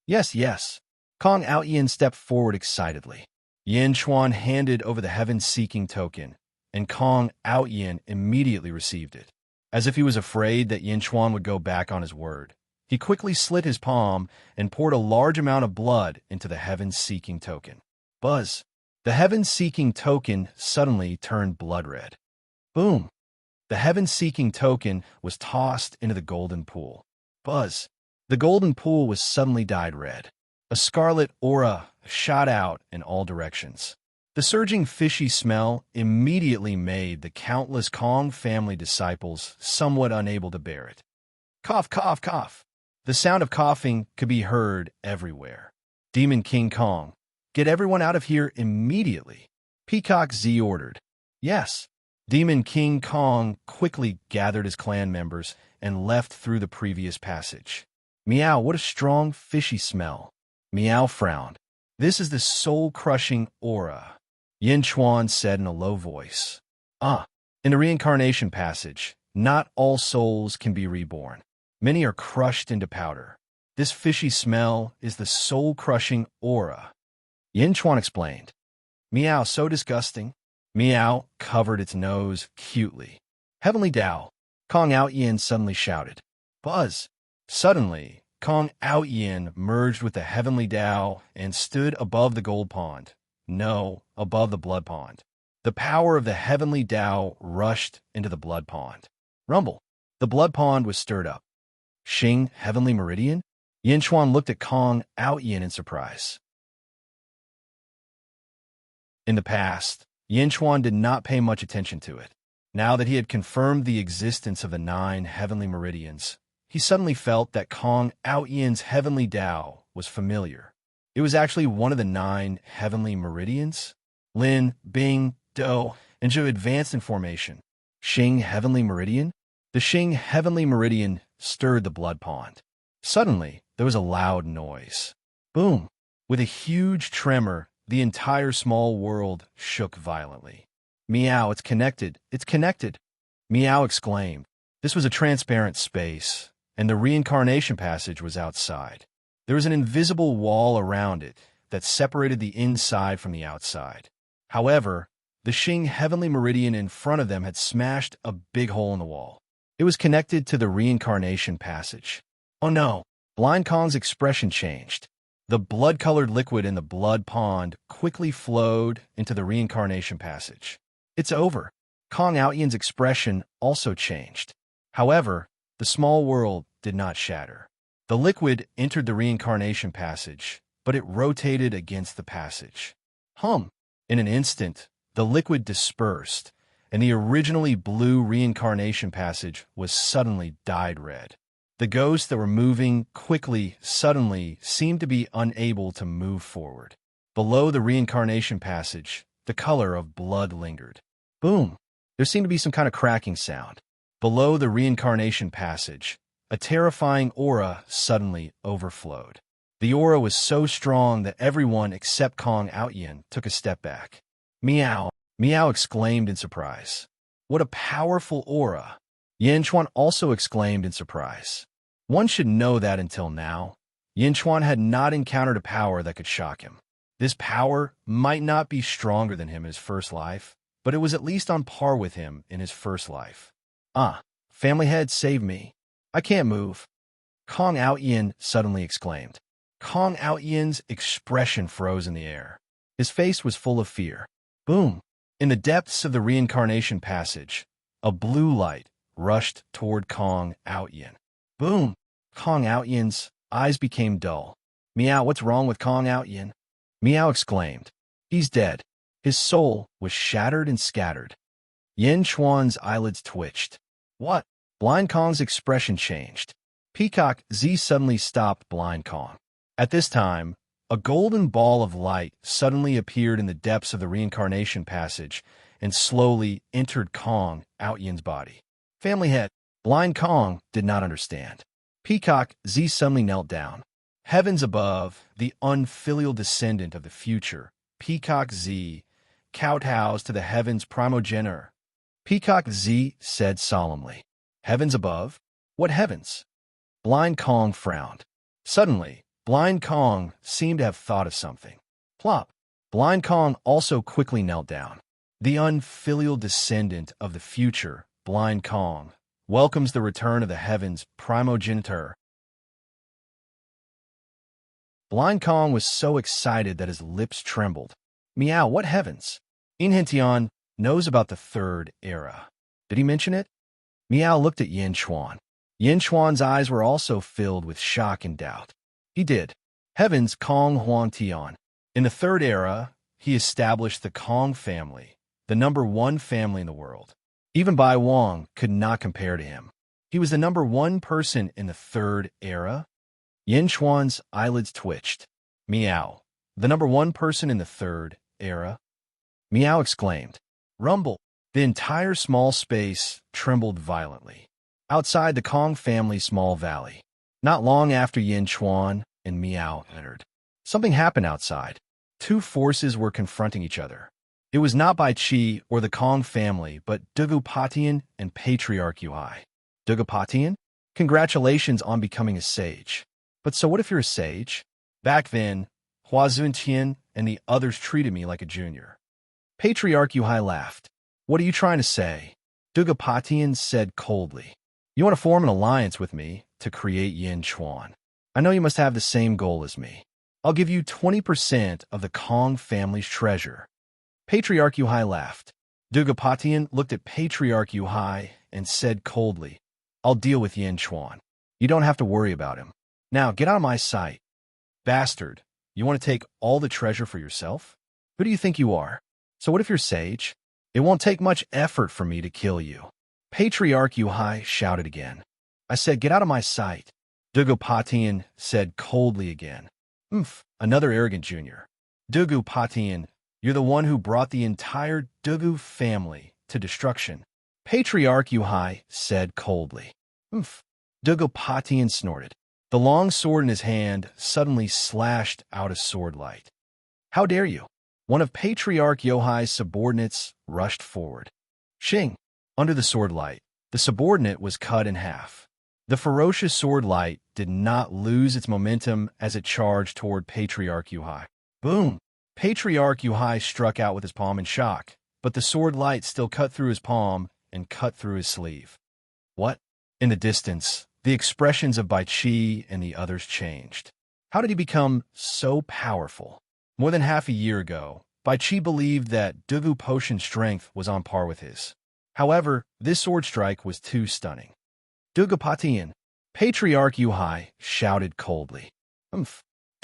Yes, yes. Kong Ao Yin stepped forward excitedly. Yin Chuan handed over the heaven-seeking token, and Kong Ao Yin immediately received it. As if he was afraid that Yin Chuan would go back on his word, he quickly slit his palm and poured a large amount of blood into the heaven-seeking token. Buzz! The heaven-seeking token suddenly turned blood red. Boom! The heaven-seeking token was tossed into the golden pool. Buzz! The golden pool was suddenly dyed red. A scarlet aura shot out in all directions. The surging fishy smell immediately made the countless Kong family disciples somewhat unable to bear it. Cough, cough, cough. The sound of coughing could be heard everywhere. Demon King Kong, get everyone out of here immediately. Peacock Z ordered. Yes. Demon King Kong quickly gathered his clan members and left through the previous passage. Meow, what a strong fishy smell. Meow frowned. This is the soul-crushing aura. Yin Chuan said in a low voice. In the reincarnation passage, not all souls can be reborn. Many are crushed into powder. This fishy smell is the soul-crushing aura. Yin Chuan explained. Meow, so disgusting. Meow covered its nose cutely. Heavenly Tao. Kong Ao Yin suddenly shouted. Buzz! Suddenly, Kong Ao Yin merged with the Heavenly Tao and stood above the gold pond. No, above the blood pond. The power of the Heavenly Tao rushed into the blood pond. Rumble. The blood pond was stirred up. Xing, Heavenly Meridian? Yin Chuan looked at Kong Ao Yin in surprise. In the past, Yin Chuan did not pay much attention to it. Now that he had confirmed the existence of the 9 heavenly meridians, he suddenly felt that Kong Ao Yin's Heavenly Tao was familiar. It was actually one of the 9 heavenly meridians. Lin, Bing, Do, and Zhou advanced in formation. Xing Heavenly Meridian? The Xing Heavenly Meridian stirred the blood pond. Suddenly, there was a loud noise. Boom! With a huge tremor, the entire small world shook violently. Meow, it's connected! It's connected! Meow exclaimed. This was a transparent space, and the reincarnation passage was outside. There was an invisible wall around it that separated the inside from the outside. However, the Xing Heavenly Meridian in front of them had smashed a big hole in the wall. It was connected to the reincarnation passage. Oh no! Blind Kong's expression changed. The blood-colored liquid in the blood pond quickly flowed into the reincarnation passage. It's over. Kong Ao Yin's expression also changed. However, the small world did not shatter. The liquid entered the reincarnation passage, but it rotated against the passage. In an instant, the liquid dispersed, and the originally blue reincarnation passage was suddenly dyed red. The ghosts that were moving quickly suddenly seemed to be unable to move forward. Below the reincarnation passage, the color of blood lingered. Boom! There seemed to be some kind of cracking sound. Below the reincarnation passage, a terrifying aura suddenly overflowed. The aura was so strong that everyone except Kong Ao Yin took a step back. Meow! Meow exclaimed in surprise. What a powerful aura! Yin Chuan also exclaimed in surprise. One should know that until now, Yin Chuan had not encountered a power that could shock him. This power might not be stronger than him in his first life, but it was at least on par with him in his first life. Ah, family head, save me. I can't move. Kong Outyin suddenly exclaimed. Kong Outyin's expression froze in the air. His face was full of fear. Boom! In the depths of the reincarnation passage, a blue light rushed toward Kong Outyin. Boom! Kong Outyin's eyes became dull. Meow, what's wrong with Kong Outyin? Meow exclaimed. He's dead. His soul was shattered and scattered. Yin Chuan's eyelids twitched. What? Blind Kong's expression changed. Peacock Z suddenly stopped Blind Kong. At this time, a golden ball of light suddenly appeared in the depths of the reincarnation passage and slowly entered Kong Outyin's body. Family head, Blind Kong did not understand. Peacock Z suddenly knelt down. Heavens above, the unfilial descendant of the future, Peacock Z, kowtows to the heavens primogenitor. Peacock Z said solemnly. Heavens above? What heavens? Blind Kong frowned. Suddenly, Blind Kong seemed to have thought of something. Plop! Blind Kong also quickly knelt down. The unfilial descendant of the future, Blind Kong, welcomes the return of the heavens primogenitor. Blind Kong was so excited that his lips trembled. Meow, what heavens? Inhentian knows about the third era. Did he mention it? Meow looked at Yin Chuan. Yin Chuan's eyes were also filled with shock and doubt. He did. Heavens Kong Huang Tian. In the third era, he established the Kong family, the #1 family in the world. Even Bai Wang could not compare to him. He was the #1 person in the third era. Yin Chuan's eyelids twitched. Meow. The #1 person in the third era? Meow exclaimed. Rumble. The entire small space trembled violently. Outside the Kong family's small valley. Not long after Yin Chuan and Meow entered, something happened outside. Two forces were confronting each other. It was not Bai Qi or the Kong family, but Dugupatian and Patriarch Yuhai. Dugupatian? Congratulations on becoming a sage. But so what if you're a sage? Back then, Hua Zuntian and the others treated me like a junior. Patriarch Yuhai laughed. What are you trying to say? Dugupatian said coldly. You want to form an alliance with me to create Yin Chuan. I know you must have the same goal as me. I'll give you 20% of the Kong family's treasure. Patriarch Yuhai laughed. Dugupatian looked at Patriarch Yuhai and said coldly, I'll deal with Yin Chuan. You don't have to worry about him. Now get out of my sight. Bastard, you want to take all the treasure for yourself? Who do you think you are? So what if you're sage? It won't take much effort for me to kill you. Patriarch Yuhai shouted again. I said, get out of my sight. Dugupatian said coldly again. Another arrogant junior. Dugupatian, you're the one who brought the entire Dugu family to destruction. Patriarch Yuhai said coldly. Dugupatian snorted. The long sword in his hand suddenly slashed out a sword light. How dare you? One of Patriarch Yuhai's subordinates rushed forward. Shing! Under the sword light, the subordinate was cut in half. The ferocious sword light did not lose its momentum as it charged toward Patriarch Yuhai. Boom! Patriarch Yuhai struck out with his palm in shock, but the sword light still cut through his palm and cut through his sleeve. What? In the distance, the expressions of Bai Qi and the others changed. How did he become so powerful? More than half a year ago, Bai Qi believed that Dugu potion strength was on par with his. However, this sword strike was too stunning. Dugupatian, Patriarch Yuhai shouted coldly.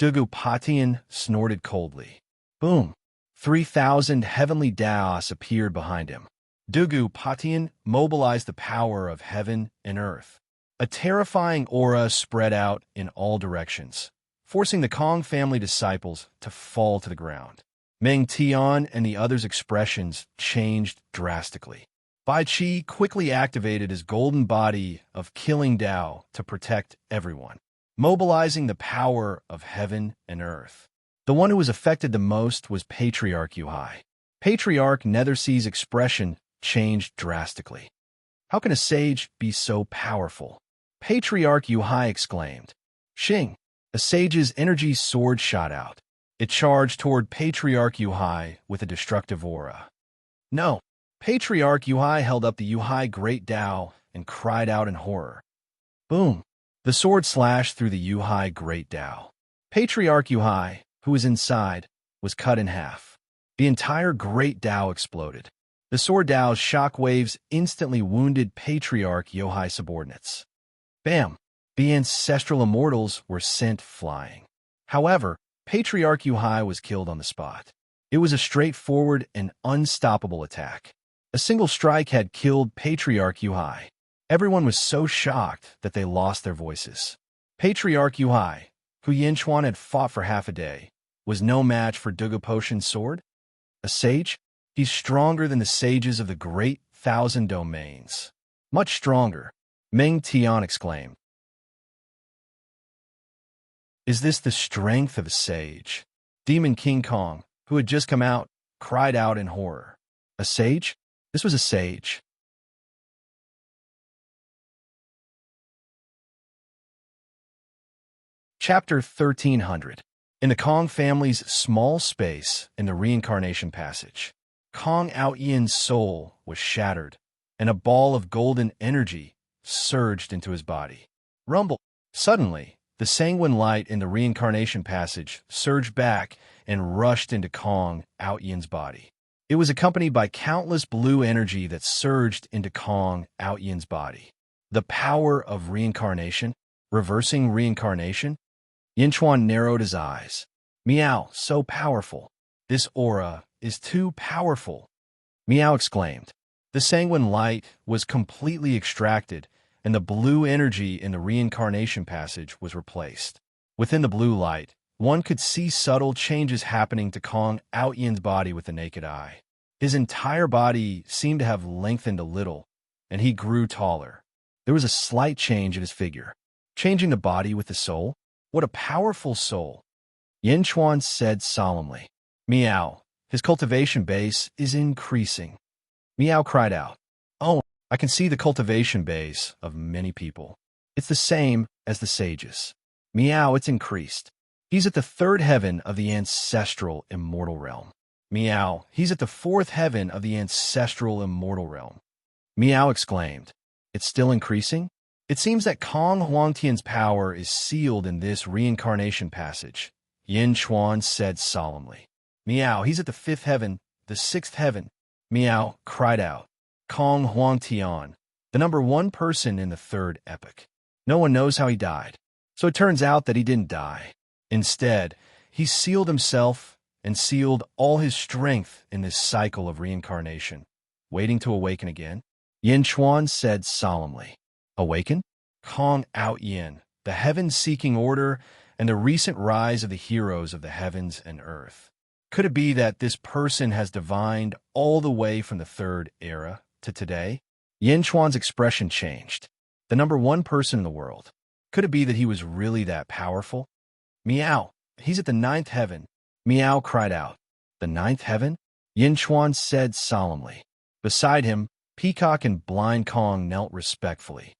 Dugupatian snorted coldly. Boom! 3,000 heavenly Daos appeared behind him. Dugupatian mobilized the power of heaven and earth. A terrifying aura spread out in all directions, forcing the Kong family disciples to fall to the ground. Meng Tian and the others' expressions changed drastically. Bai Qi quickly activated his golden body of killing Dao to protect everyone, mobilizing the power of heaven and earth. The one who was affected the most was Patriarch Yuhai. Patriarch Nethersea's expression changed drastically. How can a sage be so powerful? Patriarch Yuhai exclaimed. Shing! A sage's energy sword shot out. It charged toward Patriarch Yuhai with a destructive aura. No! Patriarch Yuhai held up the Yuhai Great Tao and cried out in horror. Boom! The sword slashed through the Yuhai Great Tao. Patriarch Yuhai, who was inside, was cut in half. The entire Great Tao exploded. The sword Tao's shock waves instantly wounded Patriarch Yuhai subordinates. Bam! The ancestral immortals were sent flying. However, Patriarch Yuhai was killed on the spot. It was a straightforward and unstoppable attack. A single strike had killed Patriarch Yuhai. Everyone was so shocked that they lost their voices. Patriarch Yuhai, who Yinchuan had fought for half a day, was no match for Dugoposhin's sword. A sage? He's stronger than the sages of the Great Thousand Domains. Much stronger, Meng Tian exclaimed. Is this the strength of a sage? Demon King Kong, who had just come out, cried out in horror. A sage? This was a sage. Chapter 1300. In the Kong family's small space in the reincarnation passage, Kong Out-Yin's soul was shattered, and a ball of golden energy surged into his body. Rumble! Suddenly, the sanguine light in the reincarnation passage surged back and rushed into Kong Out-Yin's body. It was accompanied by countless blue energy that surged into Kong Out-Yin's body. The power of reincarnation, reversing reincarnation. Yinchuan narrowed his eyes. Meow, so powerful. This aura is too powerful. Meow exclaimed. The sanguine light was completely extracted, and the blue energy in the reincarnation passage was replaced. Within the blue light, one could see subtle changes happening to Kong Out-Yin's body with the naked eye. His entire body seemed to have lengthened a little, and he grew taller. There was a slight change in his figure. Changing the body with the soul? What a powerful soul! Yinchuan said solemnly. Meow, his cultivation base is increasing. Meow cried out. Oh, I can see the cultivation base of many people. It's the same as the sages. Meow, it's increased. He's at the third heaven of the ancestral immortal realm. Meow, he's at the fourth heaven of the ancestral immortal realm. Meow exclaimed. It's still increasing? It seems that Kong Huangtian's power is sealed in this reincarnation passage, Yinchuan said solemnly. Meow, he's at the fifth heaven, the sixth heaven. Meow cried out. Kong Huangtian, the number one person in the third epoch. No one knows how he died. So it turns out that he didn't die. Instead, he sealed himself and sealed all his strength in this cycle of reincarnation, waiting to awaken again. Yinchuan said solemnly. Awaken? Kong Out-Yin, the heaven-seeking order, and the recent rise of the heroes of the heavens and earth. Could it be that this person has divined all the way from the third era to today? Yinchuan's expression changed. The number one person in the world. Could it be that he was really that powerful? Meow, he's at the ninth heaven. Meow cried out. The ninth heaven? Yinchuan said solemnly. Beside him, Peacock and Blind Kong knelt respectfully.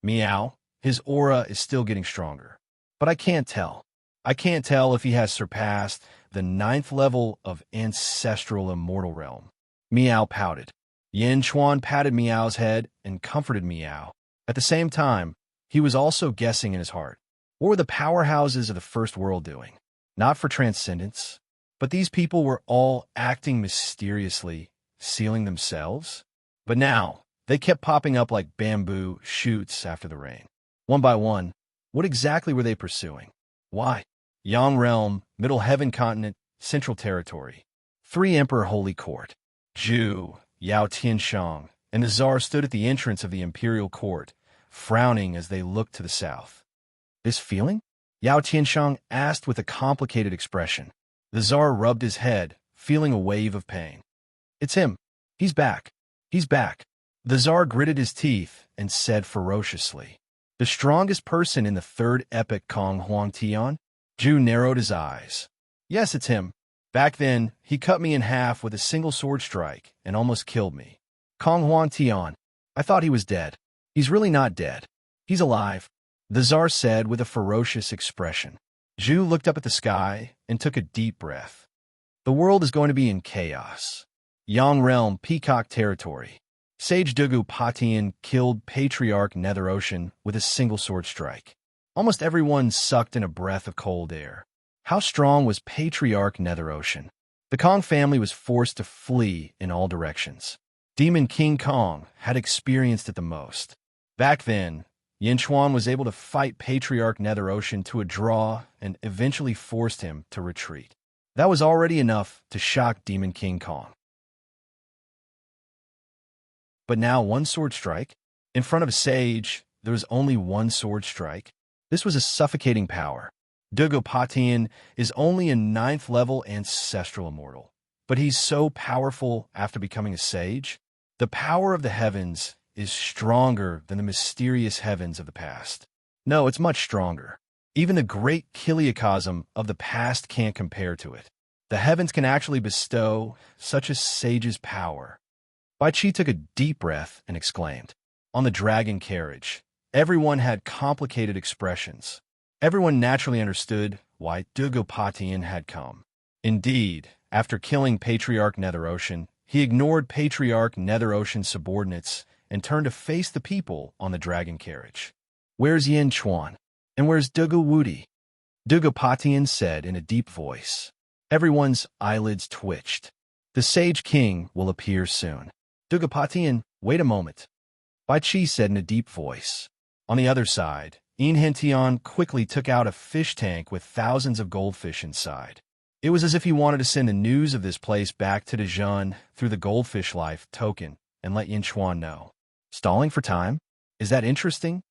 Meow, his aura is still getting stronger. But I can't tell. I can't tell if he has surpassed the ninth level of ancestral immortal realm. Meow pouted. Yinchuan patted Meow's head and comforted Meow. At the same time, he was also guessing in his heart. What were the powerhouses of the first world doing? Not for transcendence, but these people were all acting mysteriously, sealing themselves. But now, they kept popping up like bamboo shoots after the rain. One by one, what exactly were they pursuing? Why? Yang Realm, Middle Heaven Continent, Central Territory. 3 Emperor Holy Court. Zhu, Yao Tianshang, and the Tsar stood at the entrance of the Imperial Court, frowning as they looked to the south. This feeling? Yao Tianshang asked with a complicated expression. The Tsar rubbed his head, feeling a wave of pain. It's him. He's back. He's back. The Tsar gritted his teeth and said ferociously. The strongest person in the third epoch, Kong Huangtian? Zhu narrowed his eyes. Yes, it's him. Back then, he cut me in half with a single sword strike and almost killed me. Kong Huan Tian. I thought he was dead. He's really not dead. He's alive, the Tsar said with a ferocious expression. Zhu looked up at the sky and took a deep breath. The world is going to be in chaos. Yang Realm, Peacock Territory. Sage Dugu Patian killed Patriarch Nether Ocean with a single sword strike. Almost everyone sucked in a breath of cold air. How strong was Patriarch Nether Ocean? The Kong family was forced to flee in all directions. Demon King Kong had experienced it the most. Back then, Yin Chuan was able to fight Patriarch Nether Ocean to a draw and eventually forced him to retreat. That was already enough to shock Demon King Kong. But now one sword strike? In front of a sage, there was only one sword strike? This was a suffocating power. Dugu Patian is only a 9th level ancestral immortal. But he's so powerful after becoming a sage. The power of the heavens is stronger than the mysterious heavens of the past. No, it's much stronger. Even the great Kiliacosm of the past can't compare to it. The heavens can actually bestow such a sage's power. Bai Qi took a deep breath and exclaimed. On the dragon carriage, everyone had complicated expressions. Everyone naturally understood why Dugu Patian had come. Indeed, after killing Patriarch Nether Ocean, he ignored Patriarch Nether Ocean's subordinates and turned to face the people on the dragon carriage. Where's Yin Chuan? And where's Dugu Wudi? Dugu Patian said in a deep voice. Everyone's eyelids twitched. The Sage King will appear soon. Dugu Patian, wait a moment. Bai Qi said in a deep voice. On the other side, Yin Hentian quickly took out a fish tank with thousands of goldfish inside. It was as if he wanted to send the news of this place back to Dejun through the goldfish life token and let Yin Chuan know. Stalling for time? Is that interesting?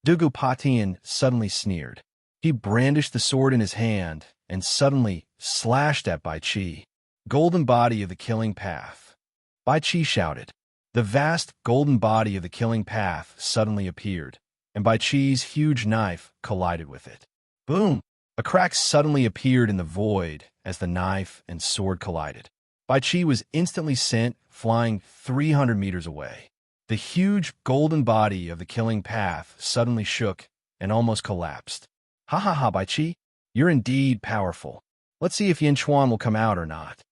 Dugu Patian suddenly sneered. He brandished the sword in his hand and suddenly slashed at Bai Qi. Golden body of the killing path. Bai Qi shouted. The vast golden body of the killing path suddenly appeared, and Bai Qi's huge knife collided with it. Boom! A crack suddenly appeared in the void as the knife and sword collided. Bai Qi was instantly sent flying 300 meters away. The huge golden body of the killing path suddenly shook and almost collapsed. Ha ha ha, Bai Qi, you're indeed powerful. Let's see if Yin Chuan will come out or not.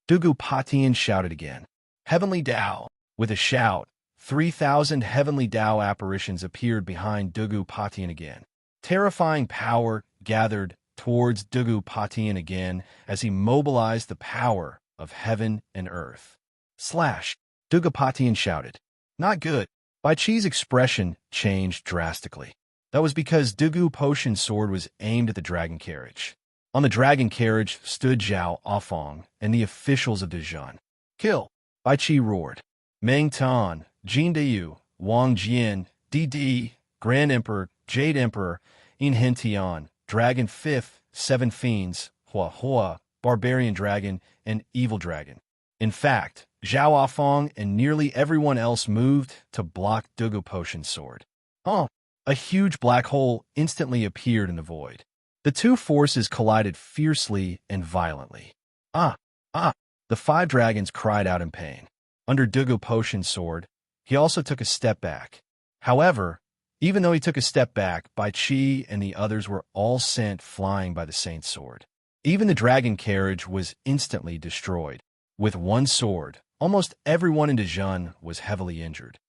Dugu Patian shouted again. Heavenly Tao. With a shout, 3,000 heavenly Tao apparitions appeared behind Dugu Patian again. Terrifying power gathered towards Dugu Patian again as he mobilized the power of heaven and earth. Slash! Dugu Patian shouted. Not good. Bai Qi's expression changed drastically. That was because Dugu Potion's sword was aimed at the dragon carriage. On the dragon carriage stood Zhao Afong and the officials of Dejun. Kill! Bai Qi roared. Meng Tan, Jin Deyu, Wang Jian, Di, Grand Emperor, Jade Emperor, Yin Hentian, Dragon Fifth, 7 Fiends, Hua Hua, Barbarian Dragon, and Evil Dragon. In fact, Zhao Afong and nearly everyone else moved to block Dugu Potion's sword. A huge black hole instantly appeared in the void. The two forces collided fiercely and violently. The 5 dragons cried out in pain. Under Dugu Potion's sword, he also took a step back. However, even though he took a step back, Bai Qi and the others were all sent flying by the Saint's sword. Even the dragon carriage was instantly destroyed. With one sword, almost everyone in Dejun was heavily injured.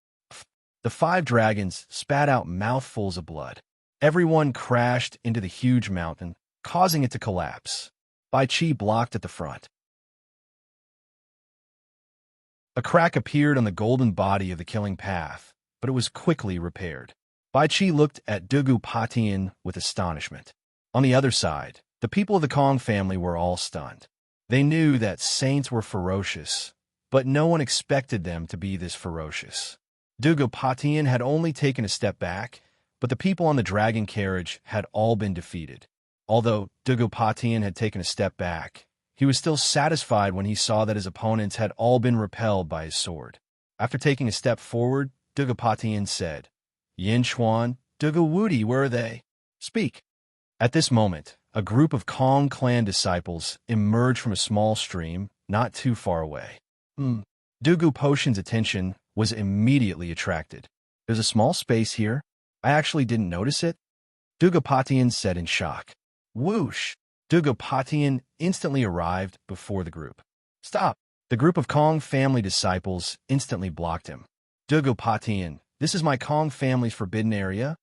The 5 dragons spat out mouthfuls of blood. Everyone crashed into the huge mountain, causing it to collapse. Bai Qi blocked at the front. A crack appeared on the golden body of the killing path, but it was quickly repaired. Bai Qi looked at Dugu Patian with astonishment. On the other side, the people of the Kong family were all stunned. They knew that saints were ferocious, but no one expected them to be this ferocious. Dugu Patian had only taken a step back, but the people on the dragon carriage had all been defeated. Although Dugu Patian had taken a step back, he was still satisfied when he saw that his opponents had all been repelled by his sword. After taking a step forward, Dugu Patian said, Yin Chuan, Dugu Wudi, where are they? Speak. At this moment, a group of Kong clan disciples emerged from a small stream not too far away. Dugu Potion's attention was immediately attracted. There's a small space here. I actually didn't notice it, Dugapatian said in shock. Whoosh! Dugapatian instantly arrived before the group. Stop! The group of Kong family disciples instantly blocked him. Dugapatian, this is my Kong family's forbidden area?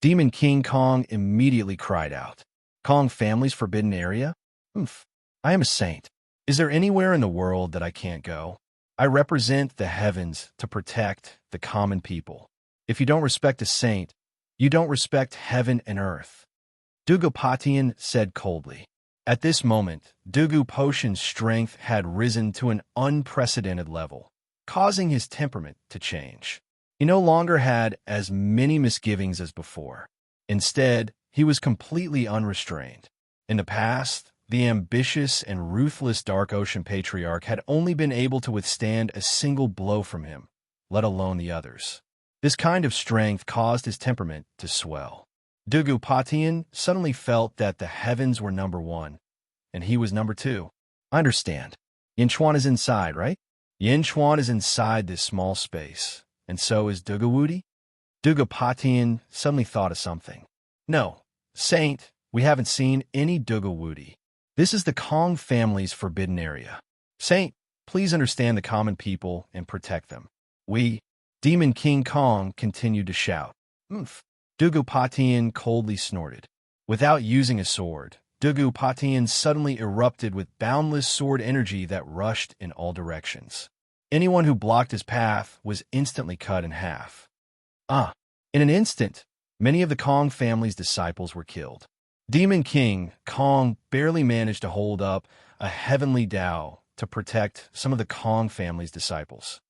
Demon King Kong immediately cried out. Kong family's forbidden area? Oomph. I am a saint. Is there anywhere in the world that I can't go? I represent the heavens to protect the common people. If you don't respect a saint, you don't respect heaven and earth. Dugapatian said coldly. At this moment, Dugapatian's strength had risen to an unprecedented level, causing his temperament to change. He no longer had as many misgivings as before. Instead, he was completely unrestrained. In the past, the ambitious and ruthless Dark Ocean Patriarch had only been able to withstand a single blow from him, let alone the others. This kind of strength caused his temperament to swell. Dugapatian suddenly felt that the heavens were number one, and he was number two. I understand. Yin Chuan is inside, right? Yin Chuan is inside this small space, and so is Dugawudi? Dugapatian suddenly thought of something. No, Saint, we haven't seen any Dugawudi. This is the Kong family's forbidden area. Saint, please understand the common people and protect them. Demon King Kong continued to shout. Oomph. Dugapatian coldly snorted. Without using a sword, Dugapatian suddenly erupted with boundless sword energy that rushed in all directions. Anyone who blocked his path was instantly cut in half. In an instant, many of the Kong family's disciples were killed. Demon King Kong barely managed to hold up a heavenly Tao to protect some of the Kong family's disciples.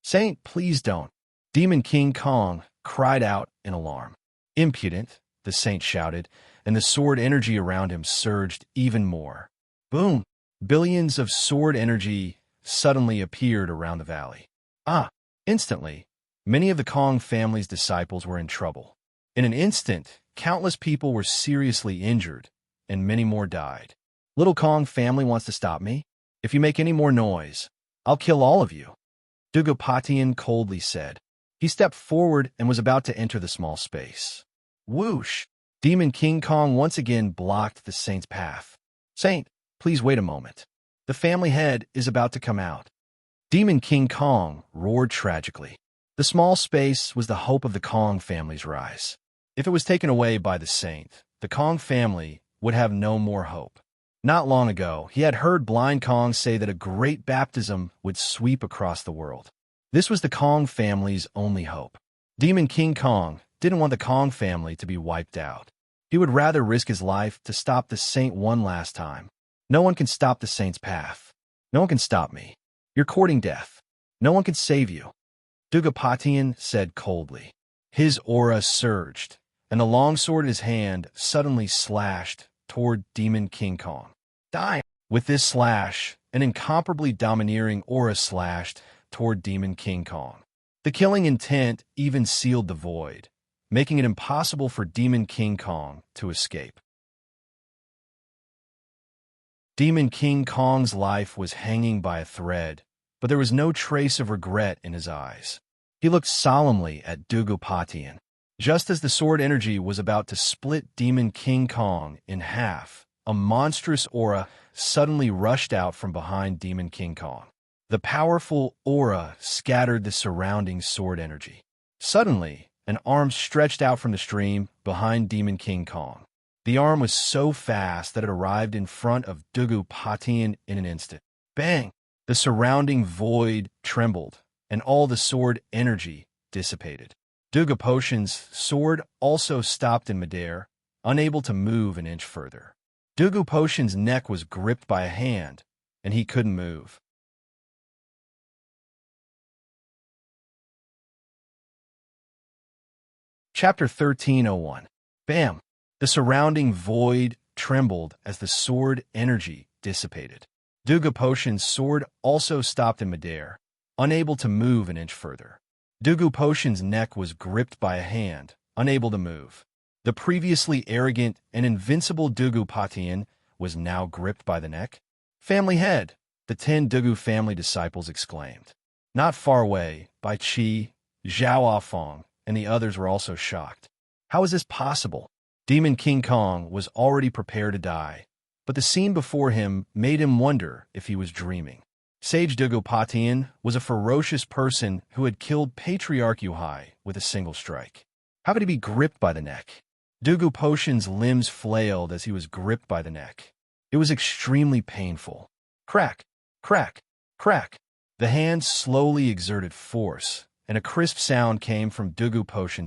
Saint, please don't. Demon King Kong cried out in alarm. Impudent, the saint shouted, and the sword energy around him surged even more. Boom! Billions of sword energy suddenly appeared around the valley. Instantly, many of the Kong family's disciples were in trouble. In an instant, countless people were seriously injured, and many more died. Little Kong family wants to stop me? If you make any more noise, I'll kill all of you, Dugapatian coldly said. He stepped forward and was about to enter the small space. Whoosh! Demon King Kong once again blocked the saint's path. Saint, please wait a moment. The family head is about to come out. Demon King Kong roared tragically. The small space was the hope of the Kong family's rise. If it was taken away by the saint, the Kong family would have no more hope. Not long ago, he had heard Blind Kong say that a great baptism would sweep across the world. This was the Kong family's only hope. Demon King Kong didn't want the Kong family to be wiped out. He would rather risk his life to stop the saint one last time. No one can stop the saint's path. No one can stop me. You're courting death. No one can save you, Dugapatian said coldly. His aura surged, and the long sword in his hand suddenly slashed toward Demon King Kong. Die! With this slash, an incomparably domineering aura slashed toward Demon King Kong. The killing intent even sealed the void, making it impossible for Demon King Kong to escape. Demon King Kong's life was hanging by a thread, but there was no trace of regret in his eyes. He looked solemnly at Dugapatian. Just as the sword energy was about to split Demon King Kong in half, a monstrous aura suddenly rushed out from behind Demon King Kong. The powerful aura scattered the surrounding sword energy. Suddenly, an arm stretched out from the stream behind Demon King Kong. The arm was so fast that it arrived in front of Dugapatian in an instant. Bang! The surrounding void trembled, and all the sword energy dissipated. Dugapatian's sword also stopped in midair, unable to move an inch further. Dugapatian's neck was gripped by a hand, and he couldn't move. Chapter 1301. Bam! The surrounding void trembled as the sword energy dissipated. Dugapatian's sword also stopped in midair, unable to move an inch further. Dugapatian's neck was gripped by a hand, unable to move. The previously arrogant and invincible Dugapatian was now gripped by the neck. Family head, the 10 Dugu family disciples exclaimed. Not far away, Bai Qi, Zhao Feng, and the others were also shocked. How is this possible? Demon King Kong was already prepared to die, but the scene before him made him wonder if he was dreaming. Sage Dugopatian was a ferocious person who had killed Patriarch Yuhai with a single strike. How could he be gripped by the neck? Dugu limbs flailed as he was gripped by the neck. It was extremely painful. Crack, crack, crack. The hand slowly exerted force, and a crisp sound came from Dugu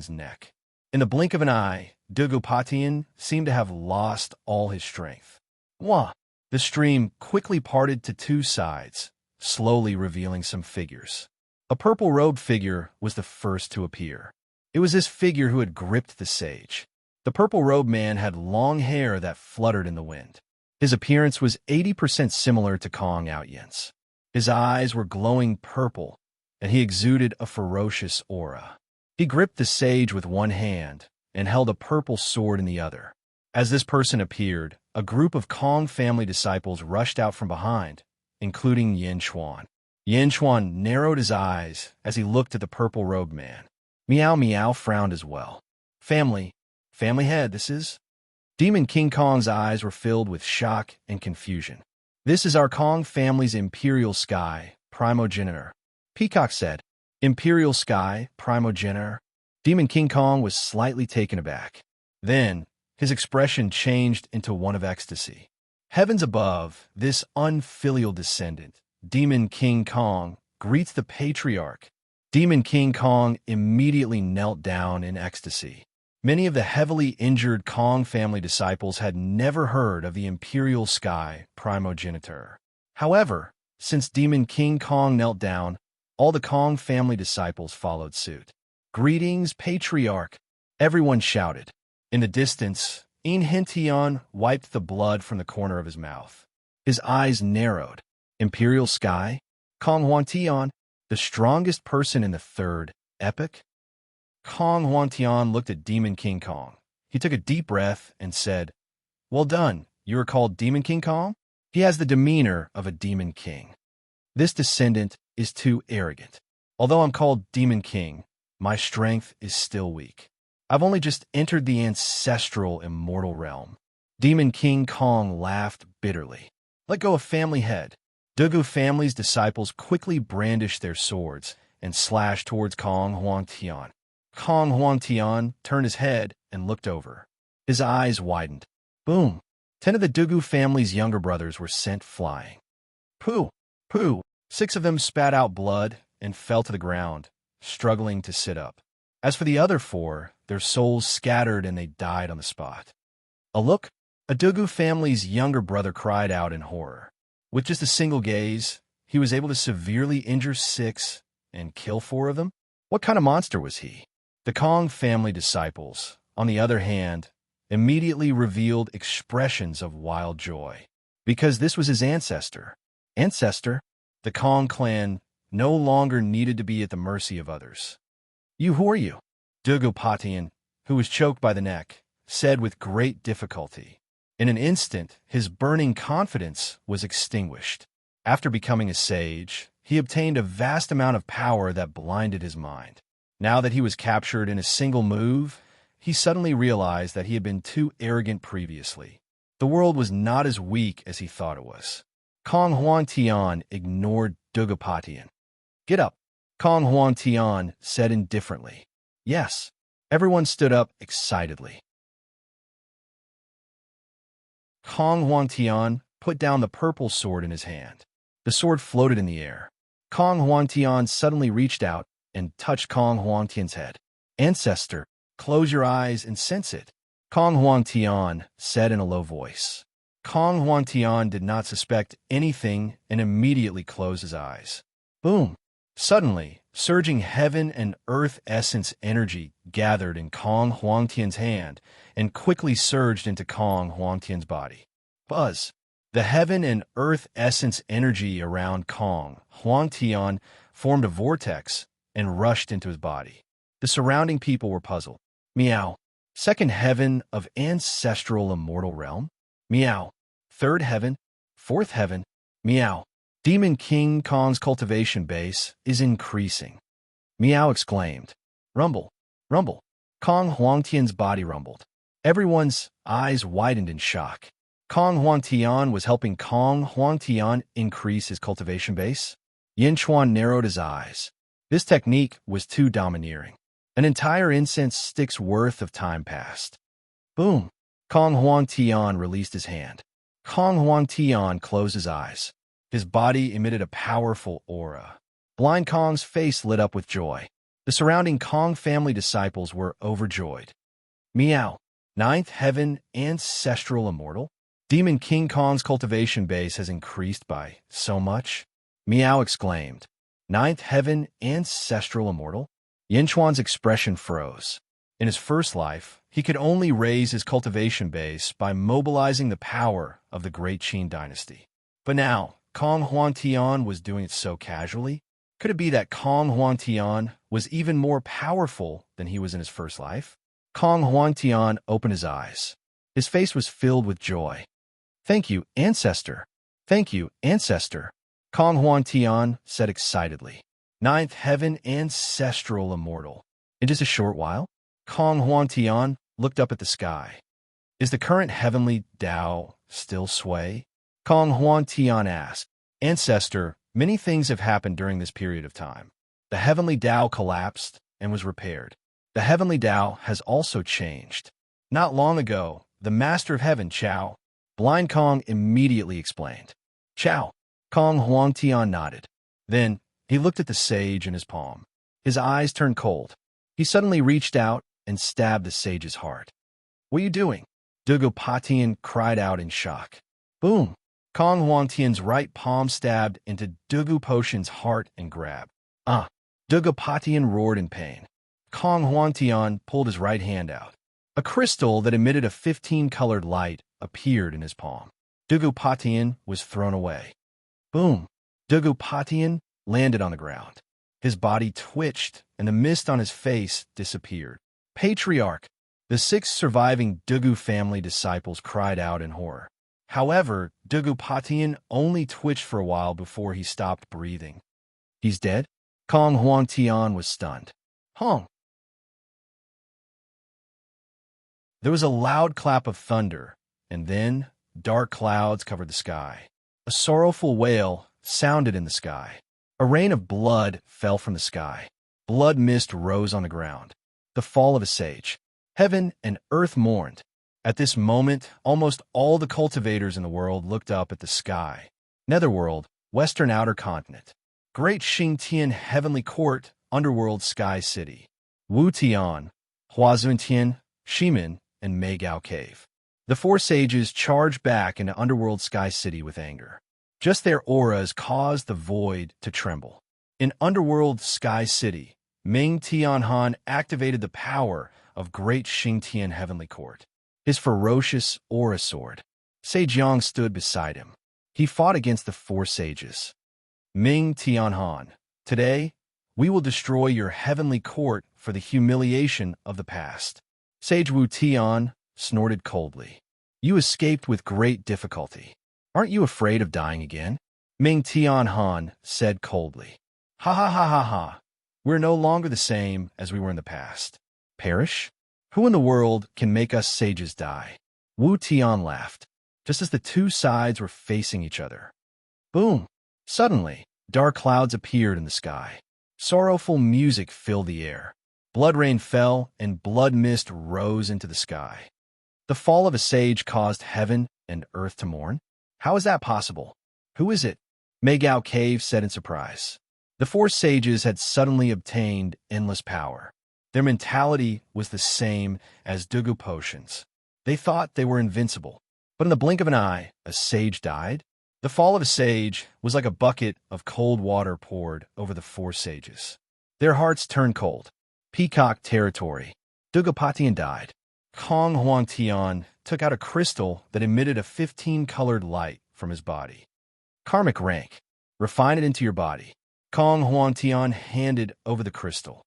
neck. In the blink of an eye, Dugopatian seemed to have lost all his strength. Wah! The stream quickly parted to two sides, slowly revealing some figures. A purple-robed figure was the first to appear. It was this figure who had gripped the sage. The purple-robed man had long hair that fluttered in the wind. His appearance was 80% similar to Kong Outyen's. His eyes were glowing purple, and he exuded a ferocious aura. He gripped the sage with one hand and held a purple sword in the other. As this person appeared, a group of Kong family disciples rushed out from behind, including Yin Chuan. Yin Chuan narrowed his eyes as he looked at the purple-robed man. Meow Meow frowned as well. Family head, this is? Demon King Kong's eyes were filled with shock and confusion. This is our Kong family's Imperial Sky, primogenitor. Peacock said, Imperial Sky, primogenitor? Demon King Kong was slightly taken aback. Then, his expression changed into one of ecstasy. Heavens above, this unfilial descendant, Demon King Kong, greets the patriarch. Demon King Kong immediately knelt down in ecstasy. Many of the heavily injured Kong family disciples had never heard of the Imperial Sky primogenitor. However, since Demon King Kong knelt down, all the Kong family disciples followed suit. Greetings, Patriarch! Everyone shouted. In the distance, In Hintian wiped the blood from the corner of his mouth. His eyes narrowed. Imperial Sky? Kong Huangtian, the strongest person in the third epoch? Kong Huangtian looked at Demon King Kong. He took a deep breath and said, Well done, you are called Demon King Kong? He has the demeanor of a demon king. This descendant is too arrogant. Although I'm called Demon King, my strength is still weak. I've only just entered the ancestral immortal realm. Demon King Kong laughed bitterly. Let go of family head. Dugu family's disciples quickly brandished their swords and slashed towards Kong Huangtian. Kong Huangtian turned his head and looked over. His eyes widened. Boom! 10 of the Dugu family's younger brothers were sent flying. Pooh! Pooh! 6 of them spat out blood and fell to the ground, struggling to sit up. As for the other 4, their souls scattered and they died on the spot. A look? A Dugu family's younger brother cried out in horror. With just a single gaze, he was able to severely injure 6 and kill 4 of them? What kind of monster was he? The Kong family disciples, on the other hand, immediately revealed expressions of wild joy, because this was his ancestor. Ancestor? The Kong clan no longer needed to be at the mercy of others. Who are you? Dugopatian, who was choked by the neck, said with great difficulty. In an instant, his burning confidence was extinguished. After becoming a sage, he obtained a vast amount of power that blinded his mind. Now that he was captured in a single move, he suddenly realized that he had been too arrogant previously. The world was not as weak as he thought it was. Kong Huangtian ignored Dugopatian. Get up, Kong Huangtian said indifferently. Yes. Everyone stood up excitedly. Kong Huangtian put down the purple sword in his hand. The sword floated in the air. Kong Huangtian suddenly reached out and touched Kong Huangtian's head. Ancestor, close your eyes and sense it, Kong Huangtian said in a low voice. Kong Huangtian did not suspect anything and immediately closed his eyes. Boom! Suddenly, surging heaven and earth essence energy gathered in Kong Huangtian's hand and quickly surged into Kong Huangtian's body. Buzz! The heaven and earth essence energy around Kong Huangtian formed a vortex and rushed into his body. The surrounding people were puzzled. Meow. Second heaven of ancestral immortal realm? Meow. Third heaven? Fourth heaven? Meow. Demon King Kong's cultivation base is increasing. Meow exclaimed. Rumble, rumble. Kong Huangtian's body rumbled. Everyone's eyes widened in shock. Kong Huangtian was helping Kong Huangtian increase his cultivation base. Yin Chuan narrowed his eyes. This technique was too domineering. An entire incense stick's worth of time passed. Boom! Kong Huangtian released his hand. Kong Huangtian closed his eyes. His body emitted a powerful aura. Blind Kong's face lit up with joy. The surrounding Kong family disciples were overjoyed. Meow. Ninth Heaven Ancestral Immortal? Demon King Kong's cultivation base has increased by so much. Meow exclaimed. Ninth Heaven Ancestral Immortal? Yin Chuan's expression froze. In his first life, he could only raise his cultivation base by mobilizing the power of the Great Qin dynasty. But now, Kong Huangtian was doing it so casually. Could it be that Kong Huangtian was even more powerful than he was in his first life? Kong Huangtian opened his eyes. His face was filled with joy. Thank you, Ancestor. Thank you, Ancestor. Kong Huangtian said excitedly. Ninth Heaven Ancestral Immortal. In just a short while, Kong Huangtian looked up at the sky. Is the current heavenly Tao still sway? Kong Huangtian asked. Ancestor, many things have happened during this period of time. The heavenly Tao collapsed and was repaired. The heavenly Tao has also changed. Not long ago, the Master of Heaven, Chao. Blind Kong immediately explained. Chao. Kong Huangtian nodded. Then, he looked at the sage in his palm. His eyes turned cold. He suddenly reached out and stabbed the sage's heart. What are you doing? Dugopatian cried out in shock. Boom! Kong Huangtian's right palm stabbed into Dugupotian's heart and grabbed. Dugopatian roared in pain. Kong Huangtian pulled his right hand out. A crystal that emitted a 15-colored light appeared in his palm. Dugopatian was thrown away. Boom! Dugopatian landed on the ground. His body twitched, and the mist on his face disappeared. Patriarch! The 6 surviving Dugu family disciples cried out in horror. However, Dugopatian only twitched for a while before he stopped breathing. He's dead? Kong Huangtian was stunned. Hong! There was a loud clap of thunder, and then dark clouds covered the sky. A sorrowful wail sounded in the sky. A rain of blood fell from the sky. Blood mist rose on the ground. The fall of a sage. Heaven and earth mourned. At this moment, almost all the cultivators in the world looked up at the sky. Netherworld, Western Outer Continent. Great Xingtian Heavenly Court, Underworld Sky City. Wu Tian, Huazuntian, Shimin, and Meigao Cave. The 4 sages charged back into Underworld Sky City with anger. Just their auras caused the void to tremble. In Underworld Sky City, Ming Tianhan activated the power of Great Xingtian Heavenly Court. His ferocious aura sword. Sage Yang stood beside him. He fought against the 4 sages. Ming Tianhan, today, we will destroy your heavenly court for the humiliation of the past. Sage Wu Tian snorted coldly. You escaped with great difficulty. Aren't you afraid of dying again? Ming Tianhan said coldly. Ha ha ha ha ha. We're no longer the same as we were in the past. Perish? Who in the world can make us sages die? Wu Tian laughed, just as the 2 sides were facing each other. Boom! Suddenly, dark clouds appeared in the sky. Sorrowful music filled the air. Blood rain fell, and blood mist rose into the sky. The fall of a sage caused heaven and earth to mourn? How is that possible? Who is it? Meigao Cave said in surprise. The 4 sages had suddenly obtained endless power. Their mentality was the same as Dugu potions. They thought they were invincible. But in the blink of an eye, a sage died. The fall of a sage was like a bucket of cold water poured over the 4 sages. Their hearts turned cold. Peacock territory. Dugopatian died. Kong Huangtian took out a crystal that emitted a 15-colored light from his body. Karmic rank. Refine it into your body. Kong Huangtian handed over the crystal.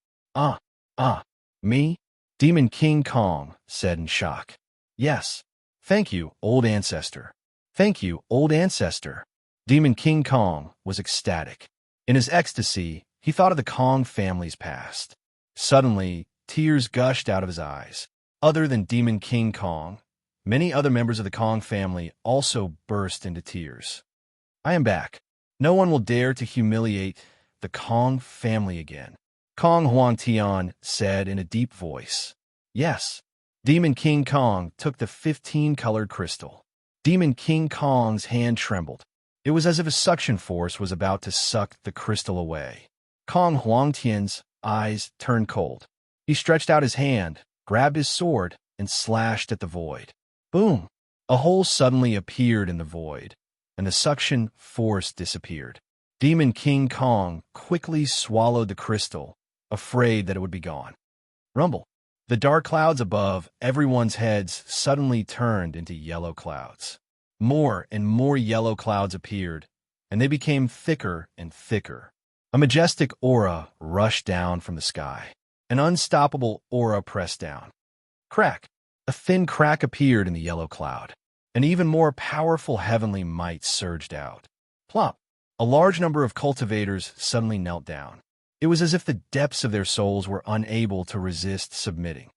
Me? Demon King Kong said in shock. Yes. Thank you, old ancestor. Thank you, old ancestor. Demon King Kong was ecstatic. In his ecstasy, he thought of the Kong family's past. Suddenly, tears gushed out of his eyes. Other than Demon King Kong, many other members of the Kong family also burst into tears. I am back. No one will dare to humiliate the Kong family again, Kong Huangtian said in a deep voice. Yes. Demon King Kong took the 15-colored crystal. Demon King Kong's hand trembled. It was as if a suction force was about to suck the crystal away. Kong Huangtian's eyes turned cold. He stretched out his hand, grabbed his sword, and slashed at the void. Boom! A hole suddenly appeared in the void, and the suction force disappeared. Demon King Kong quickly swallowed the crystal, afraid that it would be gone. Rumble. The dark clouds above everyone's heads suddenly turned into yellow clouds. More and more yellow clouds appeared, and they became thicker and thicker. A majestic aura rushed down from the sky. An unstoppable aura pressed down. Crack! A thin crack appeared in the yellow cloud. An even more powerful heavenly might surged out. Plop! A large number of cultivators suddenly knelt down. It was as if the depths of their souls were unable to resist submitting.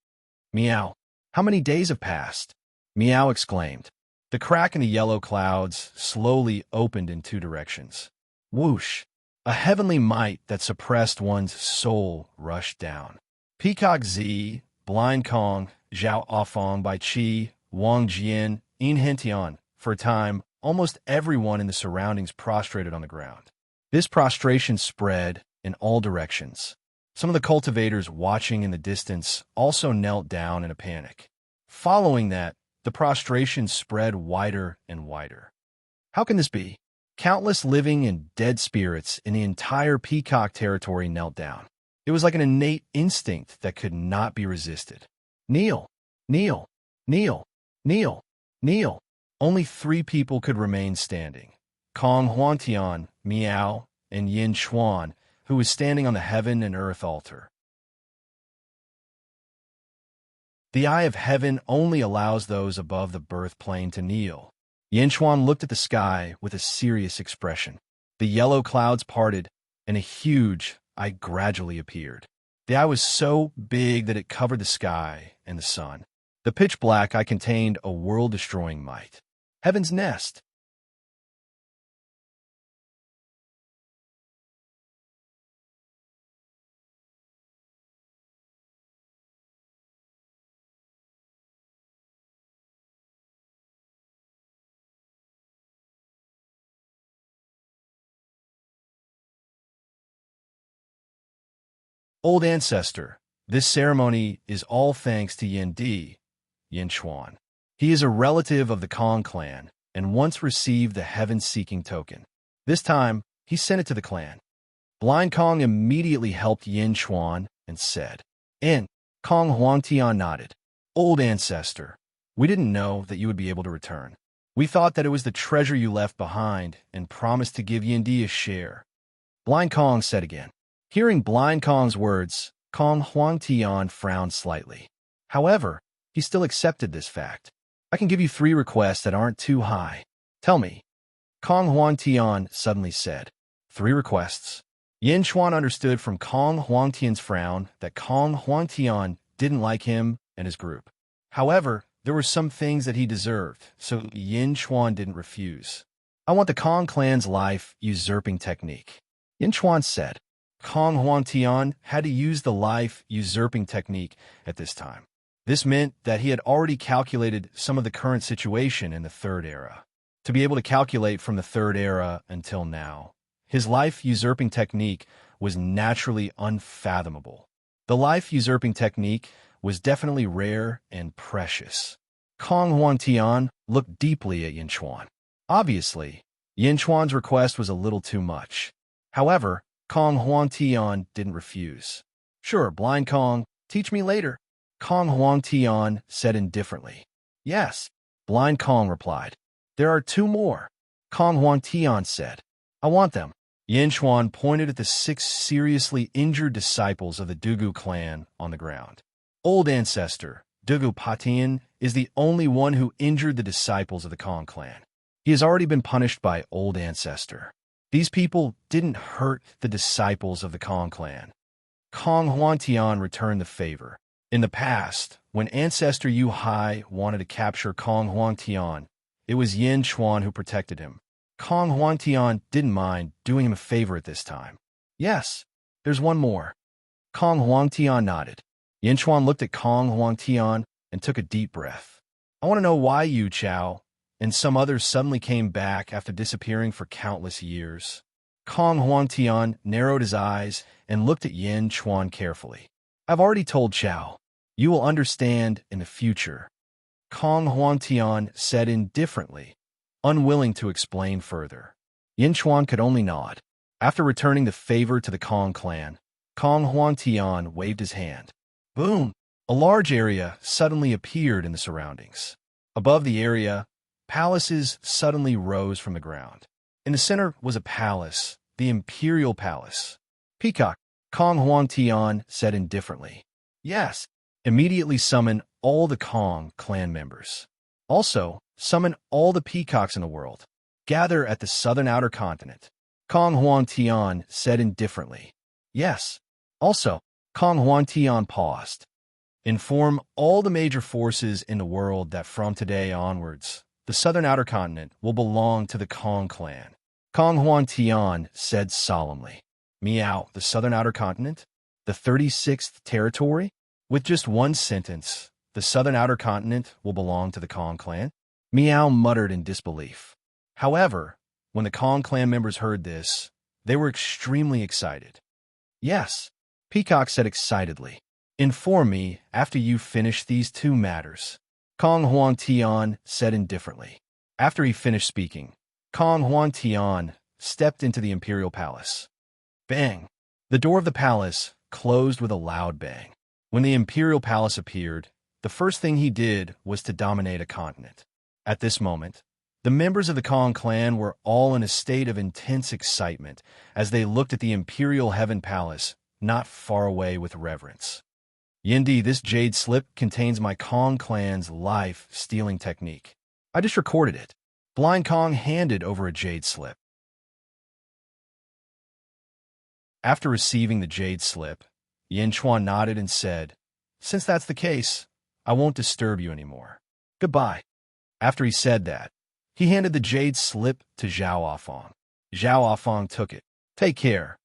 Meow! How many days have passed? Meow exclaimed. The crack in the yellow clouds slowly opened in two directions. Whoosh! A heavenly might that suppressed one's soul rushed down. Peacock Z, Blind Kong, Zhao Afong Bai Chi, Wang Jian, In Hentian. For a time, almost everyone in the surroundings prostrated on the ground. This prostration spread in all directions. Some of the cultivators watching in the distance also knelt down in a panic. Following that, the prostration spread wider and wider. How can this be? Countless living and dead spirits in the entire Peacock territory knelt down. It was like an innate instinct that could not be resisted. Kneel, kneel, kneel, kneel, kneel. Only 3 people could remain standing. Kong Huangtian, Miao, and Yin Chuan, who was standing on the heaven and earth altar. The eye of heaven only allows those above the birth plane to kneel. Yin Chuan looked at the sky with a serious expression. The yellow clouds parted, and a huge eye gradually appeared. The eye was so big that it covered the sky and the sun. The pitch black eye contained a world-destroying might. Heaven's nest. Old ancestor, this ceremony is all thanks to Yin Di, Yin Chuan. He is a relative of the Kong clan and once received the heaven-seeking token. This time, he sent it to the clan. Blind Kong immediately helped Yin Chuan and said, "In." Kong Huangtian nodded. Old ancestor, we didn't know that you would be able to return. We thought that it was the treasure you left behind and promised to give Yin Di a share. Blind Kong said again. Hearing Blind Kong's words, Kong Huangtian frowned slightly. However, he still accepted this fact. I can give you 3 requests that aren't too high. Tell me. Kong Huangtian suddenly said. 3 requests. Yin Chuan understood from Kong Huangtian's frown that Kong Huangtian didn't like him and his group. However, there were some things that he deserved, so Yin Chuan didn't refuse. I want the Kong clan's life usurping technique. Yin Chuan said. Kong Huangtian had to use the life usurping technique at this time. This meant that he had already calculated some of the current situation in the Third Era. To be able to calculate from the Third Era until now, his life usurping technique was naturally unfathomable. The life usurping technique was definitely rare and precious. Kong Huangtian looked deeply at Yin Chuan. Obviously, Yin Chuan's request was a little too much. However, Kong Huangtian didn't refuse. Sure, Blind Kong, teach me later. Kong Huangtian said indifferently. Yes, Blind Kong replied. There are 2 more. Kong Huangtian said. I want them. Yin Chuan pointed at the 6 seriously injured disciples of the Dugu clan on the ground. Old ancestor, Dugu Patian, is the only one who injured the disciples of the Kong clan. He has already been punished by old ancestor. These people didn't hurt the disciples of the Kong clan. Kong Huangtian returned the favor. In the past, when ancestor Yu Hai wanted to capture Kong Huangtian, it was Yin Chuan who protected him. Kong Huangtian didn't mind doing him a favor at this time. Yes, there's one more. Kong Huangtian nodded. Yin Chuan looked at Kong Huangtian and took a deep breath. I want to know why Yu Chao and some others suddenly came back after disappearing for countless years. Kong Huangtian narrowed his eyes and looked at Yin Chuan carefully. I've already told Chao. You will understand in the future. Kong Huangtian said indifferently, unwilling to explain further. Yin Chuan could only nod. After returning the favor to the Kong clan, Kong Huangtian waved his hand. Boom! A large area suddenly appeared in the surroundings. Above the area, palaces suddenly rose from the ground. In the center was a palace, the Imperial Palace. Peacock, Kong Huangtian said indifferently. Yes. Immediately summon all the Kong clan members. Also, summon all the peacocks in the world. Gather at the southern outer continent. Kong Huangtian said indifferently. Yes. Also, Kong Huangtian paused. Inform all the major forces in the world that from today onwards, the southern outer continent will belong to the Kong clan. Kong Huangtian said solemnly. Meow, the southern outer continent? The 36th territory? With just one sentence, the southern outer continent will belong to the Kong clan? Meow muttered in disbelief. However, when the Kong clan members heard this, they were extremely excited. Yes, Peacock said excitedly. Inform me after you finish these two matters. Kong Huangtian said indifferently. After he finished speaking, Kong Huangtian stepped into the Imperial Palace. Bang! The door of the palace closed with a loud bang. When the Imperial Palace appeared, the first thing he did was to dominate a continent. At this moment, the members of the Kong clan were all in a state of intense excitement as they looked at the Imperial Heaven Palace not far away with reverence. Yindi, this jade slip contains my Kong clan's life-stealing technique. I just recorded it. Blind Kong handed over a jade slip. After receiving the jade slip, Yin Chuan nodded and said, Since that's the case, I won't disturb you anymore. Goodbye. After he said that, he handed the jade slip to Zhao Afong. Zhao Afong took it. Take care.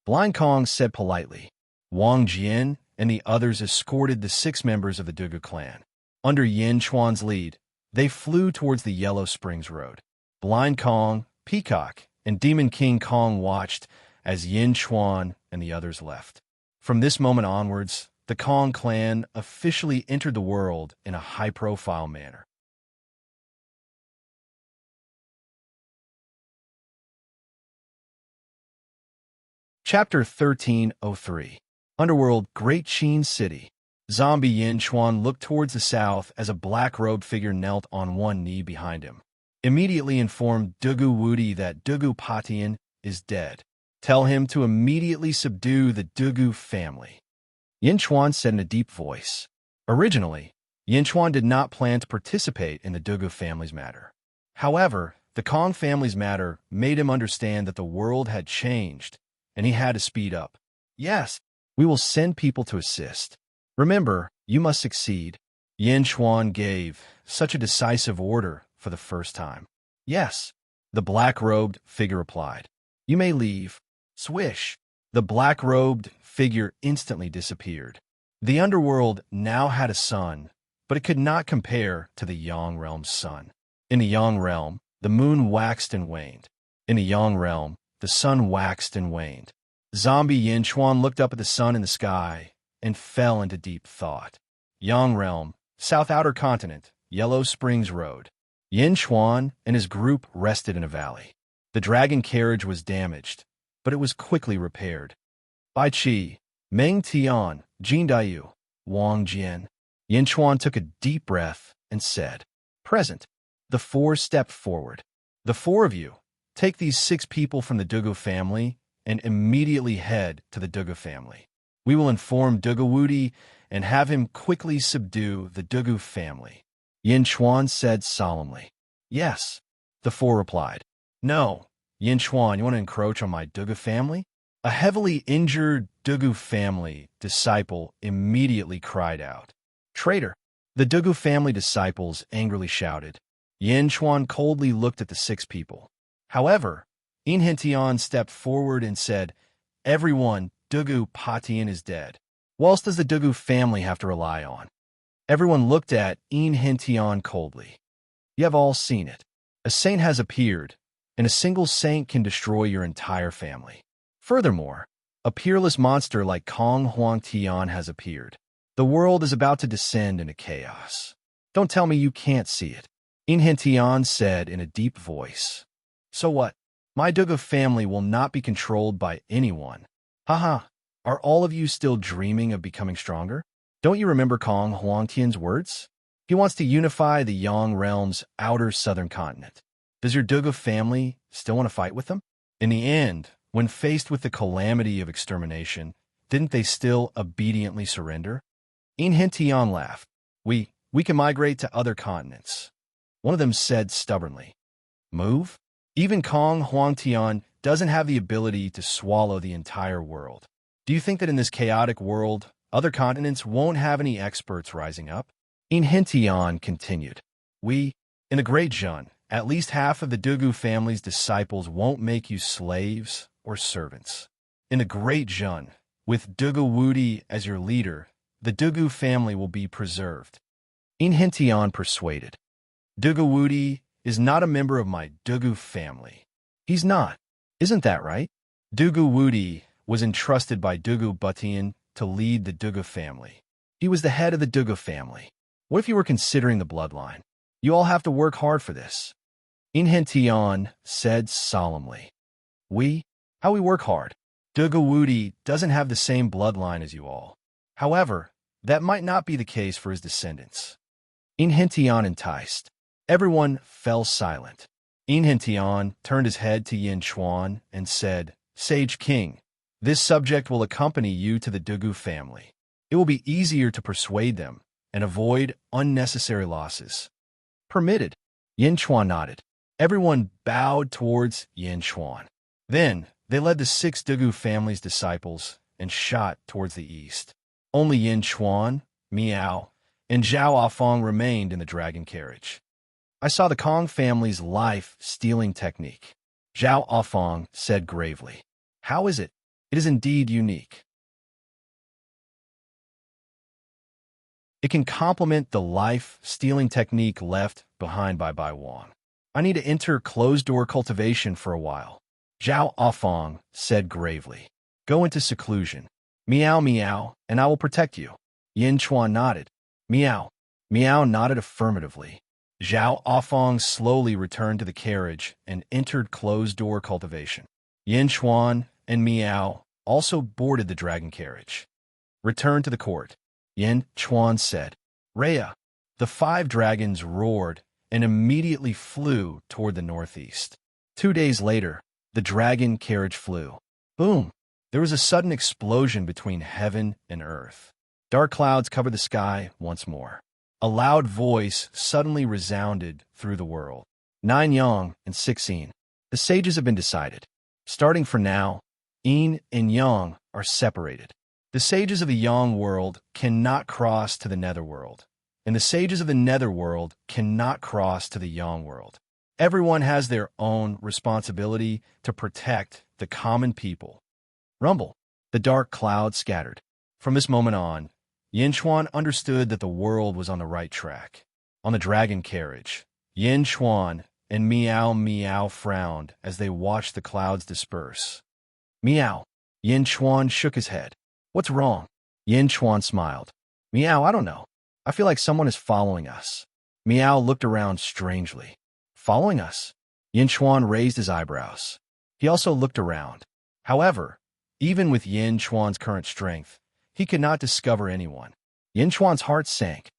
Blind Kong said politely. Wang Jian and the others escorted the 6 members of the Dugu clan. Under Yin Chuan's lead, they flew towards the Yellow Springs Road. Blind Kong, Peacock, and Demon King Kong watched as Yin Chuan and the others left. From this moment onwards, the Kong clan officially entered the world in a high-profile manner. Chapter 1303. Underworld, Great Qin City. Zombie Yin Chuan looked towards the south as a black-robed figure knelt on one knee behind him. Immediately informed Dugu Wudi that Dugu Patian is dead. Tell him to immediately subdue the Dugu family. Yin Chuan said in a deep voice. Originally, Yin Chuan did not plan to participate in the Dugu family's matter. However, the Kong family's matter made him understand that the world had changed, and he had to speed up. Yes, we will send people to assist. Remember, you must succeed. Yin Chuan gave such a decisive order for the first time. Yes, the black-robed figure replied. You may leave. Swish! The black-robed figure instantly disappeared. The underworld now had a sun, but it could not compare to the Yang Realm's sun. In the Yang Realm, the moon waxed and waned. In the Yang Realm, the sun waxed and waned. Zombie Yin Chuan looked up at the sun in the sky and fell into deep thought. Yang Realm, South Outer Continent, Yellow Springs Road. Yin Chuan and his group rested in a valley. The dragon carriage was damaged, but it was quickly repaired. Bai Qi, Meng Tian, Jin Daiyu, Wang Jian. Yin Chuan took a deep breath and said, Present. The 4 stepped forward. The 4 of you, take these 6 people from the Dugu family and immediately head to the Dugu family. We will inform Dugu Wudi and have him quickly subdue the Dugu family. Yin Chuan said solemnly. Yes. The four replied. No, Yin Chuan, you want to encroach on my Dugu family? A heavily injured Dugu family disciple immediately cried out. Traitor! The Dugu family disciples angrily shouted. Yin Chuan coldly looked at the six people. However, In Hentian stepped forward and said, Everyone, Dugu Patian is dead. What else does the Dugu family have to rely on? Everyone looked at In Hentian coldly. You have all seen it. A saint has appeared, and a single saint can destroy your entire family. Furthermore, a peerless monster like Kong Huang Tian has appeared. The world is about to descend into chaos. Don't tell me you can't see it. In Hentian said in a deep voice. So what? My Dugu family will not be controlled by anyone. Haha, are all of you still dreaming of becoming stronger? Don't you remember Kong Huangtian's words? He wants to unify the Yang realm's outer southern continent. Does your Dugu family still want to fight with them? In the end, when faced with the calamity of extermination, didn't they still obediently surrender? In Hentian laughed. We can migrate to other continents. One of them said stubbornly. Move? Even Kong Huangtian doesn't have the ability to swallow the entire world. Do you think that in this chaotic world, other continents won't have any experts rising up? In Hentian continued. In the Great Jun, at least half of the Dugu family's disciples won't make you slaves or servants. In the Great Jun, with Dugu Wudi as your leader, the Dugu family will be preserved. In Hentian persuaded. Dugu Wudi is not a member of my Dugu family. He's not. Isn't that right? Dugu Wudi was entrusted by Dugu Butian to lead the Dugu family. He was the head of the Dugu family. What if you were considering the bloodline? You all have to work hard for this. In Hentian said solemnly. How we work hard? Dugu Wudi doesn't have the same bloodline as you all. However, that might not be the case for his descendants. In Hentian enticed. Everyone fell silent. In Hentian turned his head to Yin Chuan and said, Sage King, this subject will accompany you to the Dugu family. It will be easier to persuade them and avoid unnecessary losses. Permitted. Yin Chuan nodded. Everyone bowed towards Yin Chuan. Then they led the 6 Dugu family's disciples and shot towards the east. Only Yin Chuan, Miao, and Zhao Afong remained in the dragon carriage. I saw the Kong family's life-stealing technique. Zhao Afong said gravely. How is it? It is indeed unique. It can complement the life-stealing technique left behind by Bai Wang. I need to enter closed-door cultivation for a while. Zhao Afong said gravely. Go into seclusion. Miao Miao, and I will protect you. Yin Chuan nodded. Miao. Miao nodded affirmatively. Zhao Afong slowly returned to the carriage and entered closed-door cultivation. Yin Chuan and Miao also boarded the dragon carriage. Return to the court, Yin Chuan said. Rhea. The 5 dragons roared and immediately flew toward the northeast. 2 days later, the dragon carriage flew. Boom! There was a sudden explosion between heaven and earth. Dark clouds covered the sky once more. A loud voice suddenly resounded through the world. 9 Yang and 6 Yin. The sages have been decided. Starting for now, Yin and Yang are separated. The sages of the Yang world cannot cross to the netherworld, and the sages of the netherworld cannot cross to the Yang world. Everyone has their own responsibility to protect the common people. Rumble. The dark cloud scattered. From this moment on, Yin Chuan understood that the world was on the right track. On the dragon carriage, Yin Chuan and Miao Miao frowned as they watched the clouds disperse. Miao. Yin Chuan shook his head. What's wrong? Yin Chuan smiled. Miao, I don't know. I feel like someone is following us. Miao looked around strangely. Following us? Yin Chuan raised his eyebrows. He also looked around. However, even with Yin Chuan's current strength, he could not discover anyone. Yin Chuan's heart sank.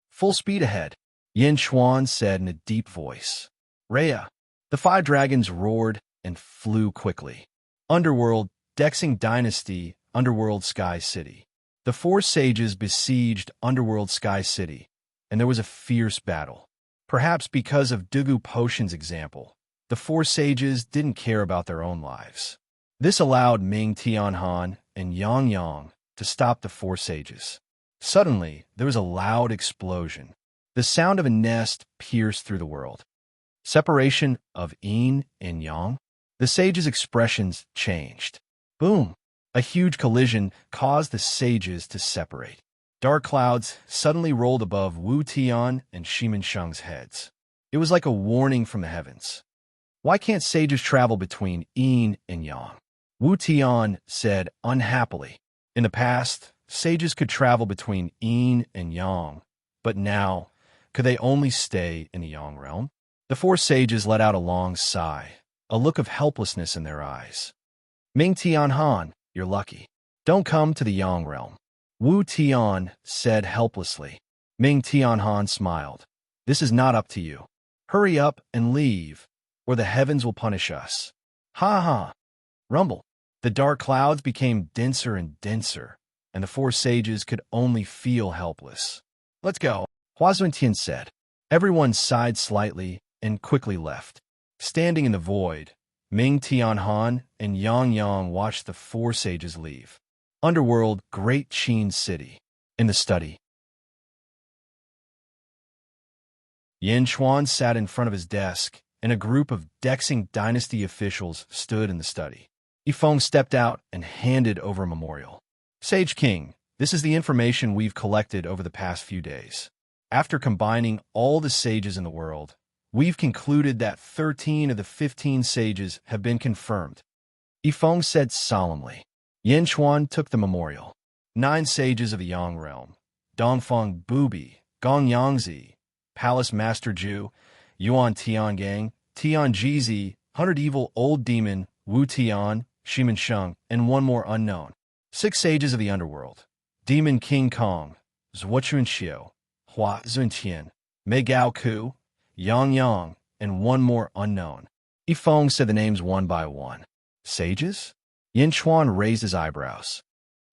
Full speed ahead, Yin Chuan said in a deep voice. Rhea. The 5 dragons roared and flew quickly. Underworld, Dexing Dynasty, Underworld Sky City. The 4 sages besieged Underworld Sky City, and there was a fierce battle. Perhaps because of Dugu Potion's example, the four sages didn't care about their own lives. This allowed Ming Tianhan and Yang Yang to stop the four sages. Suddenly, there was a loud explosion. The sound of a nest pierced through the world. Separation of yin and yang. The sages' expressions changed. Boom! A huge collision caused the sages to separate. Dark clouds suddenly rolled above Wu Tian and Shimin Sheng's heads. It was like a warning from the heavens. Why can't sages travel between yin and yang? Wu Tian said unhappily. In the past, sages could travel between yin and yang, but now, could they only stay in the yang realm? The four sages let out a long sigh, a look of helplessness in their eyes. Ming Tianhan, you're lucky. Don't come to the yang realm. Wu Tian said helplessly. Ming Tianhan smiled. This is not up to you. Hurry up and leave, or the heavens will punish us. Ha ha! Rumble. The dark clouds became denser and denser, and the four sages could only feel helpless. Let's go, Hua Zuntian said. Everyone sighed slightly and quickly left. Standing in the void, Ming Tianhan and Yang Yang watched the four sages leave. Underworld, Great Qin City. In the study. Yin Xuan sat in front of his desk, and a group of Dexing Dynasty officials stood in the study. Yifeng stepped out and handed over a memorial. Sage King, this is the information we've collected over the past few days. After combining all the sages in the world, we've concluded that 13 of the 15 sages have been confirmed. Yifeng said solemnly. Yin Xuan took the memorial. 9 sages of the Yang realm. Dongfeng Bubi, Gong Yangzi, Palace Master Ju, Yuan Tiangang, Tian Jizi, 100 Evil Old Demon, Wu Tian, Shimin Sheng, and one more unknown. 6 sages of the underworld. Demon King Kong, Zhuochun Xiu, Hua Zuntian, Mei Gao Ku, Yang Yang, and one more unknown. Yifeng said the names one by one. Sages? Yin Xuan raised his eyebrows.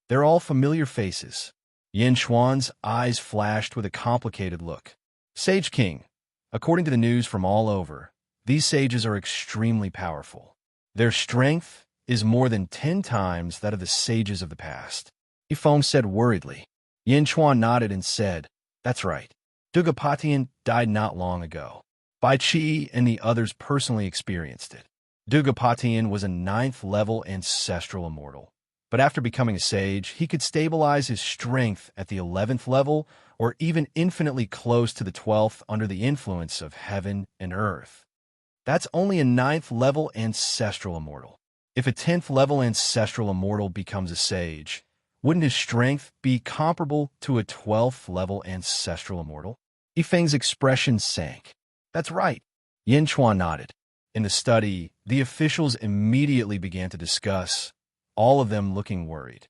They're all familiar faces. Yin Xuan's eyes flashed with a complicated look. Sage King, according to the news from all over, these sages are extremely powerful. Their strength is more than 10 times that of the sages of the past. Yifeng said worriedly. Yin Xuan nodded and said, that's right. Dugapatian died not long ago. Bai Qi and the others personally experienced it. Dugapatian was a 9th level ancestral immortal, but after becoming a sage, he could stabilize his strength at the 11th level or even infinitely close to the 12th under the influence of heaven and earth. That's only a 9th level ancestral immortal. If a 10th level ancestral immortal becomes a sage, wouldn't his strength be comparable to a 12th level ancestral immortal? Yifeng's expression sank. That's right. Yin Xuan nodded. In the study, the officials immediately began to discuss, all of them looking worried.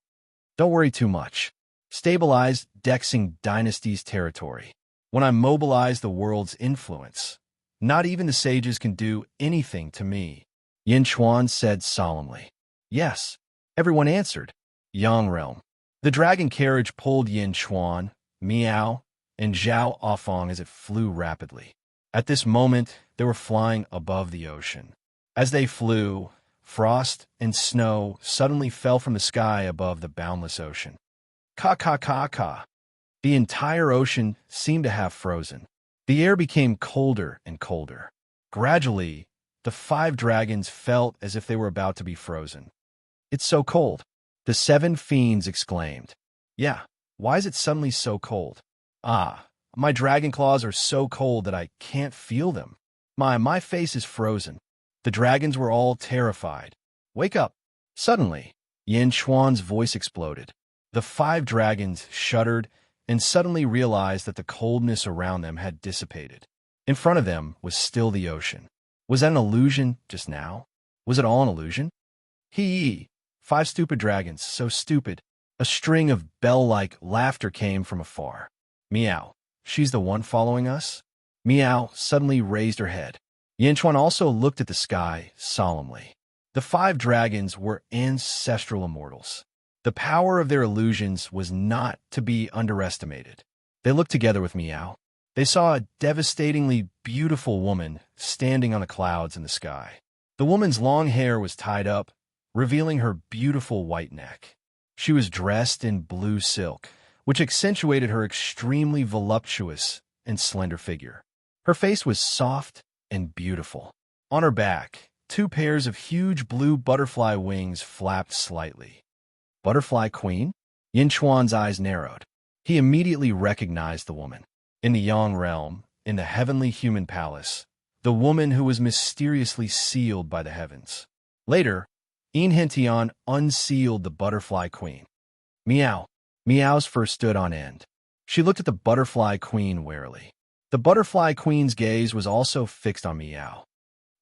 Don't worry too much. Stabilize Dexing Dynasty's territory. When I mobilize the world's influence, not even the sages can do anything to me. Yin Xuan said solemnly. Yes, everyone answered. Yang realm. The dragon carriage pulled Yin Xuan, Miao, and Zhao Afong as it flew rapidly. At this moment, they were flying above the ocean. As they flew, frost and snow suddenly fell from the sky above the boundless ocean. Ka. The entire ocean seemed to have frozen. The air became colder and colder. Gradually, the 5 dragons felt as if they were about to be frozen. It's so cold. The 7 fiends exclaimed. Yeah, why is it suddenly so cold? Ah, my dragon claws are so cold that I can't feel them. My face is frozen. The dragons were all terrified. Wake up. Suddenly, Yin Xuan's voice exploded. The 5 dragons shuddered and suddenly realized that the coldness around them had dissipated. In front of them was still the ocean. Was that an illusion just now? Was it all an illusion? Hee! 5 stupid dragons, so stupid. A string of bell-like laughter came from afar. Meow. She's the one following us? Meow suddenly raised her head. Yin Xuan also looked at the sky solemnly. The 5 dragons were ancestral immortals. The power of their illusions was not to be underestimated. They looked together with Meow. They saw a devastatingly beautiful woman standing on the clouds in the sky. The woman's long hair was tied up, revealing her beautiful white neck. She was dressed in blue silk, which accentuated her extremely voluptuous and slender figure. Her face was soft and beautiful. On her back, 2 pairs of huge blue butterfly wings flapped slightly. Butterfly Queen? Yin Chuan's eyes narrowed. He immediately recognized the woman. In the Yang realm, in the heavenly human palace, the woman who was mysteriously sealed by the heavens. Later, Yin Hentian unsealed the Butterfly Queen. Meow. Meow's fur stood on end. She looked at the Butterfly Queen warily. The Butterfly Queen's gaze was also fixed on Meow.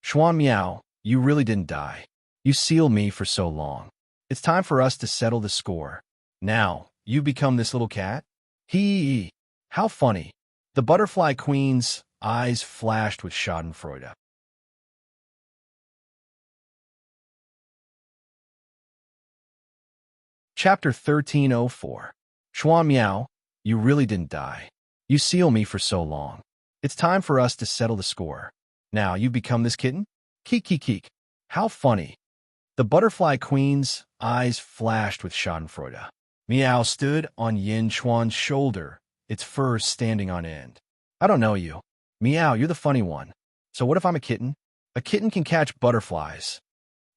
Xuan Meow, you really didn't die. You sealed me for so long. It's time for us to settle the score. Now, you become this little cat? Hee. How funny. The Butterfly Queen's eyes flashed with schadenfreude. Chapter 1304. Xuan Miao, you really didn't die. You seal me for so long. It's time for us to settle the score. Now you become this kitten? Keek. How funny. The Butterfly Queen's eyes flashed with schadenfreude. Meow stood on Yin Chuan's shoulder, its fur standing on end. I don't know you. Meow, you're the funny one. So what if I'm a kitten? A kitten can catch butterflies.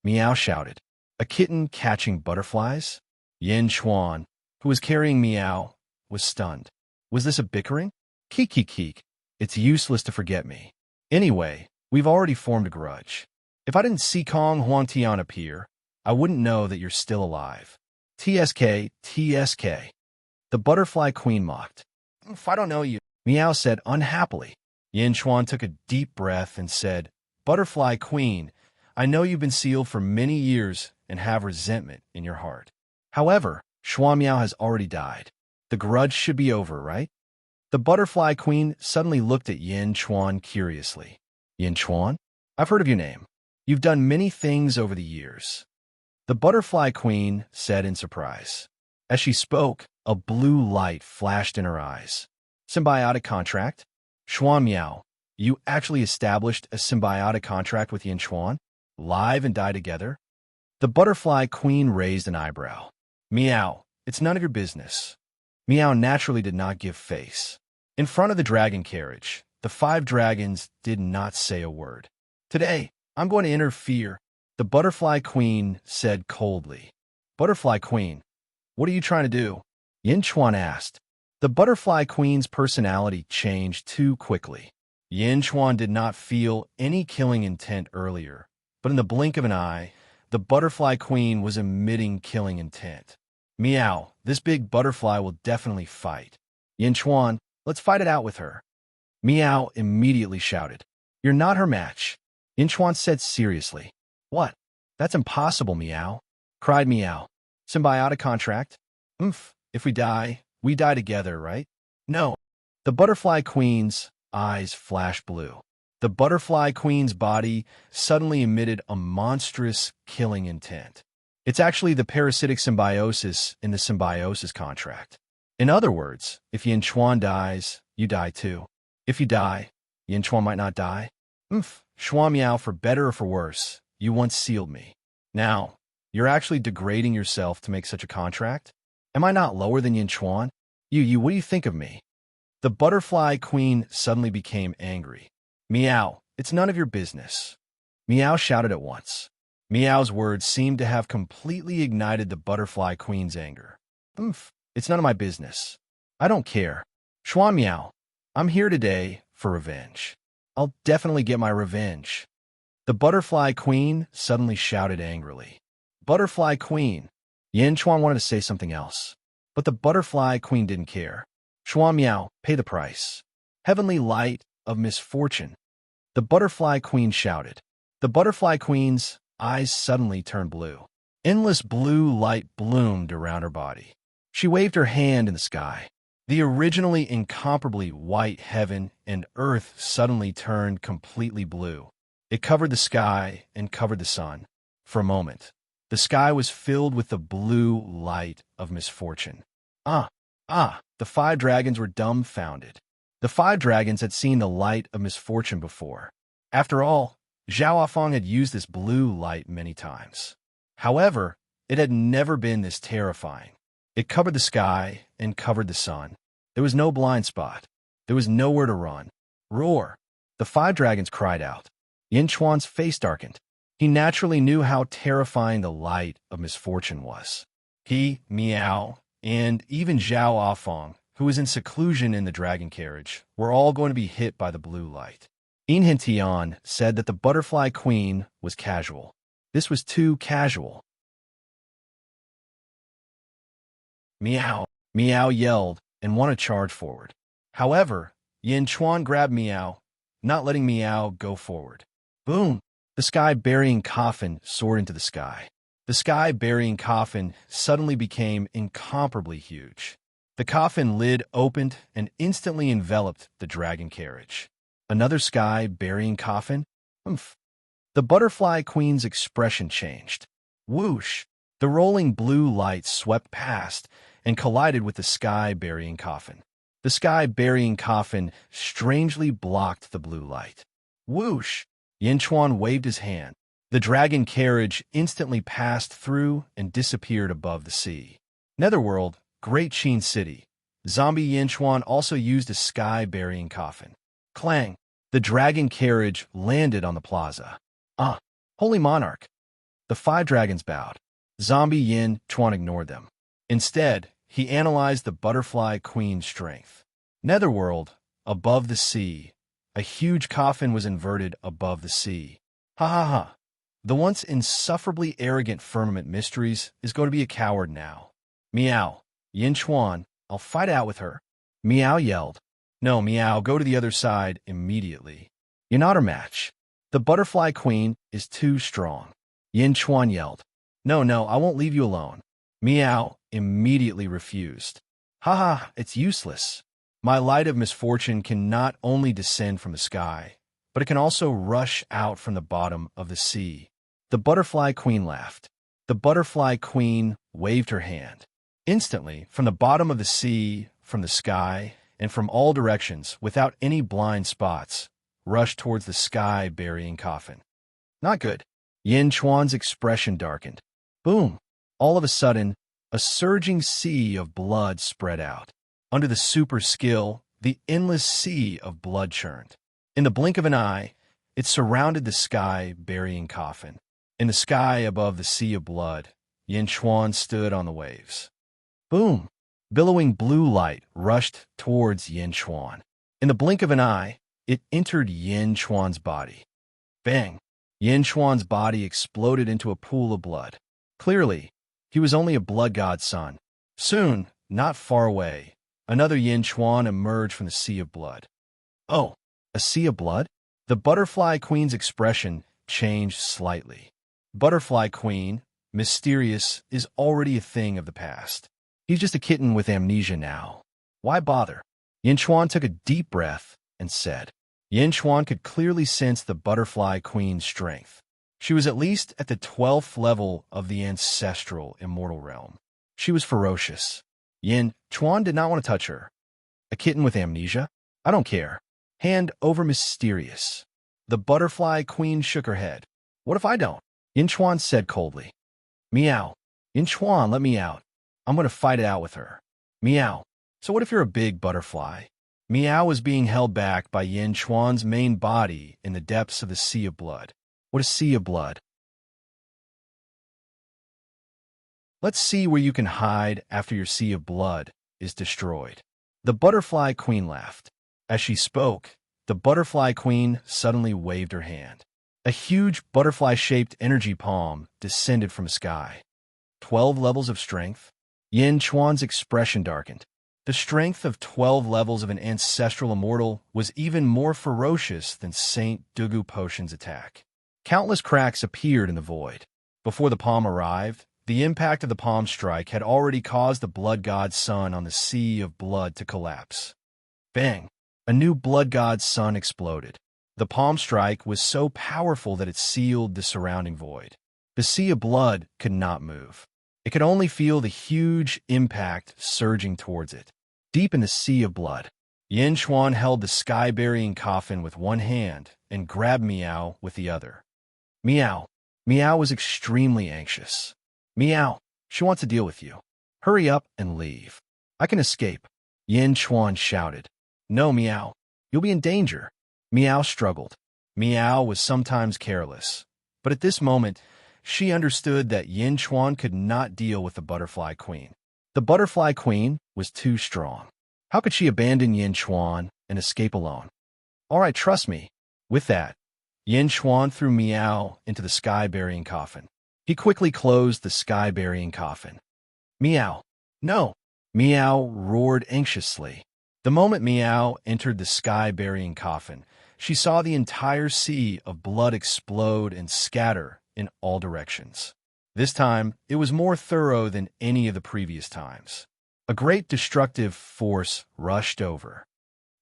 Meow shouted. A kitten catching butterflies? Yin Chuan, who was carrying Meow, was stunned. Was this a bickering? Keek. It's useless to forget me. Anyway, we've already formed a grudge. If I didn't see Kong Huangtian appear, I wouldn't know that you're still alive. TSK. The Butterfly Queen mocked. If I don't know you, Meow said unhappily. Yin Chuan took a deep breath and said, Butterfly Queen, I know you've been sealed for many years and have resentment in your heart. However, Xuan Miao has already died. The grudge should be over, right? The Butterfly Queen suddenly looked at Yin Chuan curiously. Yin Chuan? I've heard of your name. You've done many things over the years. The Butterfly Queen said in surprise. As she spoke, a blue light flashed in her eyes. Symbiotic contract? Xuan Miao, you actually established a symbiotic contract with Yin Chuan? Live and die together? The Butterfly Queen raised an eyebrow. Meow, it's none of your business. Meow naturally did not give face. In front of the dragon carriage, the 5 dragons did not say a word. Today, I'm going to interfere, the Butterfly Queen said coldly. Butterfly Queen, what are you trying to do? Yin Chuan asked. The Butterfly Queen's personality changed too quickly. Yin Chuan did not feel any killing intent earlier, but in the blink of an eye, the Butterfly Queen was emitting killing intent. Meow, this big butterfly will definitely fight. Yin Chuan, let's fight it out with her. Meow immediately shouted. You're not her match. Yin Chuan said seriously. What? That's impossible, Meow, cried Meow. Symbiotic contract? If we die together, right? No. The Butterfly Queen's eyes flashed blue. The Butterfly Queen's body suddenly emitted a monstrous killing intent. It's actually the parasitic symbiosis in the symbiosis contract. In other words, if Yin Chuan dies, you die too. If you die, Yin Chuan might not die. Xuan Miao, for better or for worse, you once sealed me. Now, you're actually degrading yourself to make such a contract? Am I not lower than Yin Chuan? You, what do you think of me? The Butterfly Queen suddenly became angry. Meow, it's none of your business. Meow shouted at once. Meow's words seemed to have completely ignited the Butterfly Queen's anger. It's none of my business. I don't care. Xuan Miao, I'm here today for revenge. I'll definitely get my revenge. The Butterfly Queen suddenly shouted angrily. Butterfly Queen. Yin Chuan wanted to say something else, but the Butterfly Queen didn't care. Xuan Miao, pay the price. Heavenly light of misfortune. The Butterfly Queen shouted. The Butterfly Queen's eyes suddenly turned blue. Endless blue light bloomed around her body. She waved her hand in the sky. The originally incomparably white heaven and earth suddenly turned completely blue. It covered the sky and covered the sun. For a moment, the sky was filled with the blue light of misfortune. The 5 dragons were dumbfounded. The 5 dragons had seen the light of misfortune before. After all, Zhao Afang had used this blue light many times. However, it had never been this terrifying. It covered the sky and covered the sun. There was no blind spot. There was nowhere to run. Roar! The 5 dragons cried out. Yin Chuan's face darkened. He naturally knew how terrifying the light of misfortune was. He, Miao, and even Zhao Afang, who was in seclusion in the dragon carriage, were all going to be hit by the blue light. Yin Tian said that the butterfly queen was casual. This was too casual. Miao! Miao yelled and wanted to charge forward. However, Yin Chuan grabbed Miao, not letting Miao go forward. Boom! The sky-burying coffin soared into the sky. The sky-burying coffin suddenly became incomparably huge. The coffin lid opened and instantly enveloped the dragon carriage. Another sky-burying coffin? Oomph! The butterfly queen's expression changed. Whoosh! The rolling blue light swept past and collided with the sky-burying coffin. The sky-burying coffin strangely blocked the blue light. Whoosh! Yin Chuan waved his hand. The dragon carriage instantly passed through and disappeared above the sea. Netherworld, Great Qin City. Zombie Yin Chuan also used a sky-burying coffin. Clang! The dragon carriage landed on the plaza. Ah! Holy Monarch! The 5 dragons bowed. Zombie Yin Chuan ignored them. Instead, he analyzed the butterfly queen's strength. Netherworld, above the sea. A huge coffin was inverted above the sea. Ha ha ha. The once insufferably arrogant firmament mysteries is going to be a coward now. Meow. Yin Chuan, I'll fight out with her. Meow yelled. No, Meow, go to the other side immediately. You're not her match. The butterfly queen is too strong. Yin Chuan yelled. No, I won't leave you alone. Meow immediately refused. Ha ha, it's useless. My light of misfortune can not only descend from the sky, but it can also rush out from the bottom of the sea. The butterfly queen laughed. The butterfly queen waved her hand. Instantly, from the bottom of the sea, from the sky, and from all directions, without any blind spots, rushed towards the sky-burying coffin. Not good. Yin Chuan's expression darkened. Boom! All of a sudden, a surging sea of blood spread out. Under the super skill, the endless sea of blood churned. In the blink of an eye, it surrounded the sky-burying coffin. In the sky above the sea of blood, Yin Chuan stood on the waves. Boom! Billowing blue light rushed towards Yin Chuan. In the blink of an eye, it entered Yin Chuan's body. Bang! Yin Chuan's body exploded into a pool of blood. Clearly, he was only a blood god's son. Soon, not far away, another Yin Chuan emerged from the sea of blood. Oh, a sea of blood? The butterfly queen's expression changed slightly. Butterfly queen, mysterious, is already a thing of the past. He's just a kitten with amnesia now. Why bother? Yin Chuan took a deep breath and said. Yin Chuan could clearly sense the butterfly queen's strength. She was at least at the 12th level of the ancestral immortal realm. She was ferocious. Yin Chuan did not want to touch her. A kitten with amnesia? I don't care. Hand over mysterious. The butterfly queen shook her head. What if I don't? Yin Chuan said coldly. Meow. Yin Chuan, let me out. I'm going to fight it out with her. Meow. So what if you're a big butterfly? Meow was being held back by Yin Chuan's main body in the depths of the sea of blood. What is sea of blood? Let's see where you can hide after your sea of blood is destroyed. The butterfly queen laughed. As she spoke, the butterfly queen suddenly waved her hand. A huge butterfly-shaped energy palm descended from the sky. 12 levels of strength? Yin Chuan's expression darkened. The strength of 12 levels of an ancestral immortal was even more ferocious than Saint Dugu Potion's attack. Countless cracks appeared in the void. Before the palm arrived, the impact of the palm strike had already caused the blood god's sun on the sea of blood to collapse. Bang! A new blood god's sun exploded. The palm strike was so powerful that it sealed the surrounding void. The sea of blood could not move. It could only feel the huge impact surging towards it. Deep in the sea of blood, Yin Chuan held the sky-burying coffin with one hand and grabbed Meow with the other. Meow. Meow was extremely anxious. Meow. She wants to deal with you. Hurry up and leave. I can escape. Yin Chuan shouted. No, Meow. You'll be in danger. Meow struggled. Meow was sometimes careless, but at this moment, she understood that Yin Chuan could not deal with the Butterfly Queen. The Butterfly Queen was too strong. How could she abandon Yin Chuan and escape alone? All right, trust me. With that, Yin Chuan threw Meow into the sky-burying coffin. He quickly closed the sky-burying coffin. Meow. No. Meow roared anxiously. The moment Meow entered the sky-burying coffin, she saw the entire sea of blood explode and scatter in all directions. This time, it was more thorough than any of the previous times. A great destructive force rushed over.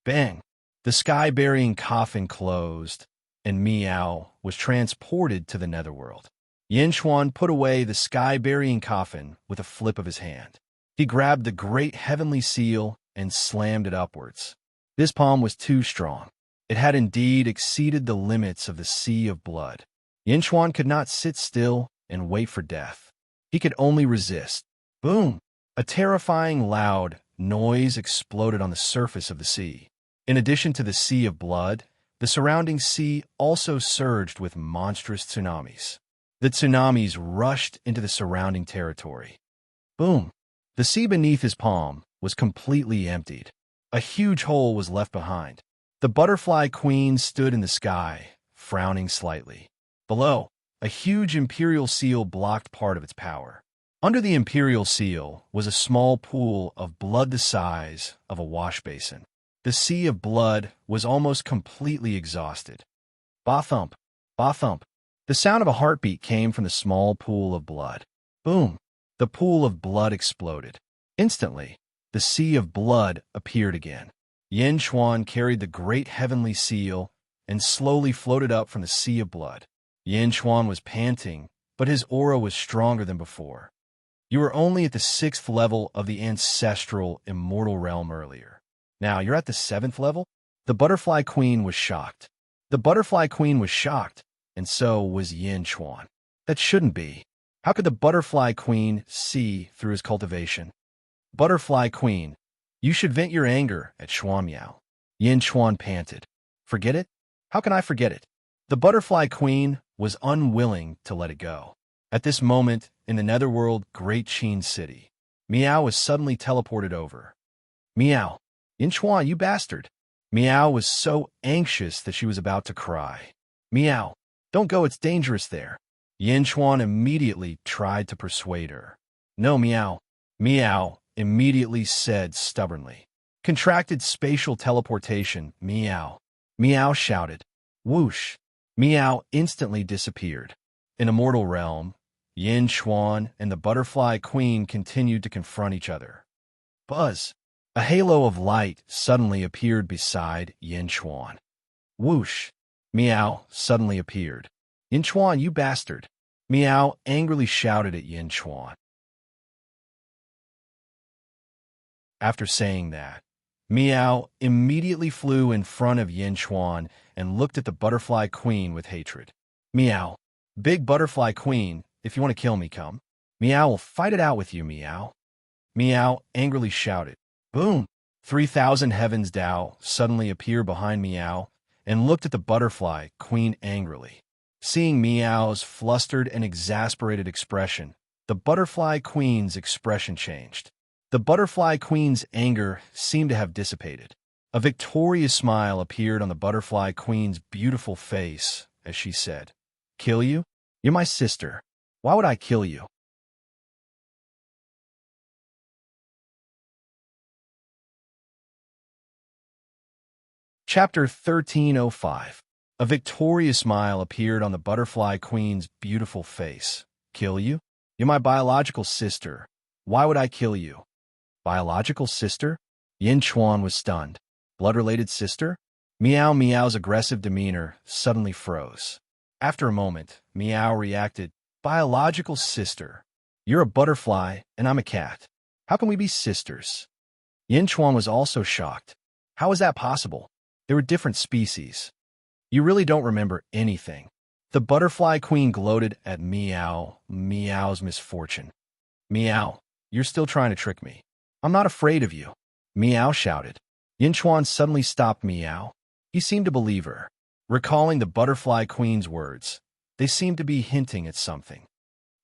Bang! The sky-burying coffin closed, and Meow was transported to the netherworld. Yin Chuan put away the sky-burying coffin with a flip of his hand. He grabbed the great heavenly seal and slammed it upwards. This palm was too strong. It had indeed exceeded the limits of the sea of blood. Yin Chuan could not sit still and wait for death. He could only resist. Boom! A terrifying loud noise exploded on the surface of the sea. In addition to the sea of blood, the surrounding sea also surged with monstrous tsunamis. The tsunamis rushed into the surrounding territory. Boom! The sea beneath his palm was completely emptied. A huge hole was left behind. The Butterfly Queen stood in the sky, frowning slightly. Below, a huge imperial seal blocked part of its power. Under the imperial seal was a small pool of blood the size of a wash basin. The sea of blood was almost completely exhausted. Ba-thump, ba-thump. The sound of a heartbeat came from the small pool of blood. Boom! The pool of blood exploded. Instantly, the sea of blood appeared again. Yin Chuan carried the great heavenly seal and slowly floated up from the sea of blood. Yin Chuan was panting, but his aura was stronger than before. You were only at the 6th level of the ancestral immortal realm earlier. Now you're at the 7th level? The Butterfly Queen was shocked. The Butterfly Queen was shocked, and so was Yin Chuan. That shouldn't be. How could the Butterfly Queen see through his cultivation? Butterfly Queen, you should vent your anger at Xuan Miao. Yin Chuan panted. Forget it? How can I forget it? The Butterfly Queen was unwilling to let it go. At this moment, in the netherworld Great Qin City, Meow was suddenly teleported over. Meow. Yin Chuan, you bastard. Meow was so anxious that she was about to cry. Meow. Don't go, it's dangerous there. Yin Chuan immediately tried to persuade her. No, Meow. Meow immediately said stubbornly. Contracted spatial teleportation, Meow. Meow shouted. Whoosh. Meow instantly disappeared. In Immortal Realm, Yin Chuan and the Butterfly Queen continued to confront each other. Buzz. A halo of light suddenly appeared beside Yin Chuan. Whoosh. Meow suddenly appeared. Yin Chuan, you bastard. Meow angrily shouted at Yin Chuan. After saying that, Meow immediately flew in front of Yin Chuan and looked at the Butterfly Queen with hatred. Meow. Big Butterfly Queen, if you want to kill me, come. Meow will fight it out with you, Meow. Meow angrily shouted. Boom! 3,000 Heavens Dao suddenly appeared behind Meow and looked at the Butterfly Queen angrily. Seeing Meow's flustered and exasperated expression, the Butterfly Queen's expression changed. The Butterfly Queen's anger seemed to have dissipated. A victorious smile appeared on the Butterfly Queen's beautiful face as she said, Kill you? You're my sister. Why would I kill you? Chapter 1305. A victorious smile appeared on the Butterfly Queen's beautiful face. Kill you? You're my biological sister. Why would I kill you? Biological sister? Yin Chuan was stunned. Blood-related sister? Meow Meow's aggressive demeanor suddenly froze. After a moment, Meow reacted, Biological sister. You're a butterfly, and I'm a cat. How can we be sisters? Yin Chuan was also shocked. How is that possible? They were different species. You really don't remember anything. The butterfly queen gloated at Meow's misfortune. Meow, you're still trying to trick me. I'm not afraid of you. Meow shouted. Yinchuan suddenly stopped Meow. He seemed to believe her. Recalling the butterfly queen's words, they seemed to be hinting at something.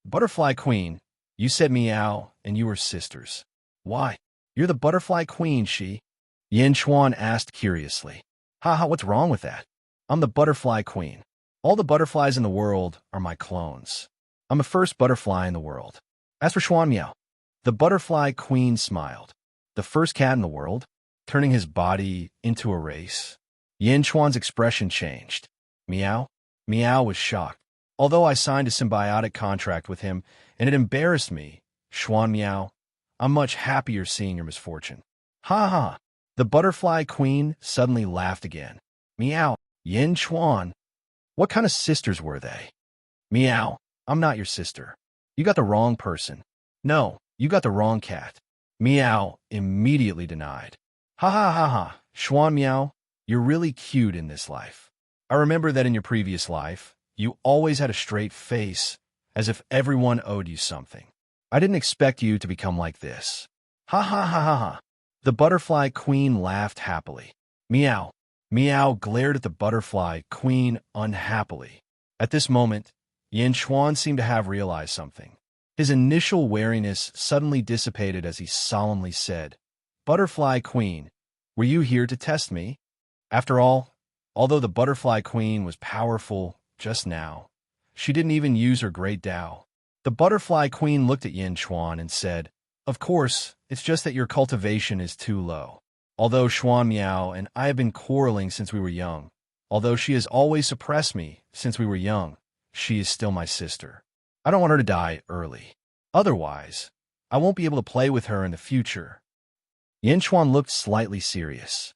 Butterfly queen, you said Meow and you were sisters. Why? You're the butterfly queen, she? Yinchuan asked curiously. Haha, what's wrong with that? I'm the butterfly queen. All the butterflies in the world are my clones. I'm the first butterfly in the world. As for Xuan Miao, the butterfly queen smiled. The first cat in the world, turning his body into a race. Yin Chuan's expression changed. Meow? Meow was shocked. Although I signed a symbiotic contract with him and it embarrassed me, Xuan Miao, I'm much happier seeing your misfortune. Ha ha! The butterfly queen suddenly laughed again. Meow, Yin Chuan. What kind of sisters were they? Meow, I'm not your sister. You got the wrong person. No, you got the wrong cat. Meow immediately denied. Ha ha ha ha, Xuan Meow, you're really cute in this life. I remember that in your previous life, you always had a straight face, as if everyone owed you something. I didn't expect you to become like this. Ha ha ha ha ha. The butterfly queen laughed happily. Meow. Meow glared at the butterfly queen unhappily. At this moment, Yin Chuan seemed to have realized something. His initial wariness suddenly dissipated as he solemnly said, Butterfly Queen, were you here to test me? After all, although the Butterfly Queen was powerful just now, she didn't even use her great Tao. The Butterfly Queen looked at Yin Chuan and said, Of course, it's just that your cultivation is too low. Although Xuan Miao and I have been quarreling since we were young, although she has always suppressed me since we were young, she is still my sister. I don't want her to die early. Otherwise, I won't be able to play with her in the future. Yin Chuan looked slightly serious.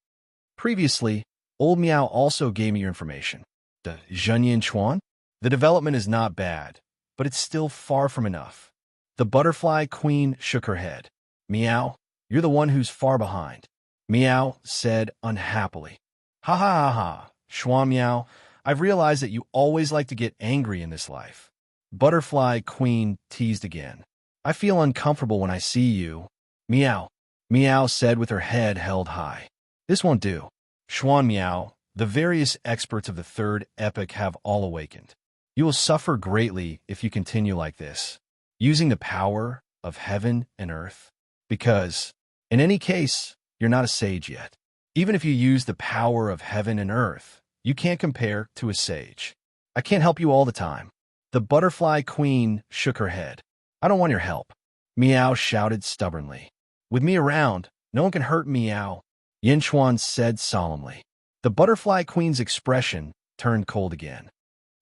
Previously, old Miao also gave me your information. The Zhen Yin Chuan? The development is not bad, but it's still far from enough. The butterfly queen shook her head. Meow, you're the one who's far behind. Meow said unhappily. Ha ha ha ha, Xuan Miao, I've realized that you always like to get angry in this life. Butterfly Queen teased again. I feel uncomfortable when I see you. Meow. Meow said with her head held high. This won't do. Xuan Miao, the various experts of the third epoch have all awakened. You will suffer greatly if you continue like this, using the power of heaven and earth. Because, in any case, you're not a sage yet. Even if you use the power of heaven and earth, you can't compare to a sage. I can't help you all the time. The butterfly queen shook her head. I don't want your help. Meow shouted stubbornly. With me around, no one can hurt Meow, Yin Chuan said solemnly. The butterfly queen's expression turned cold again.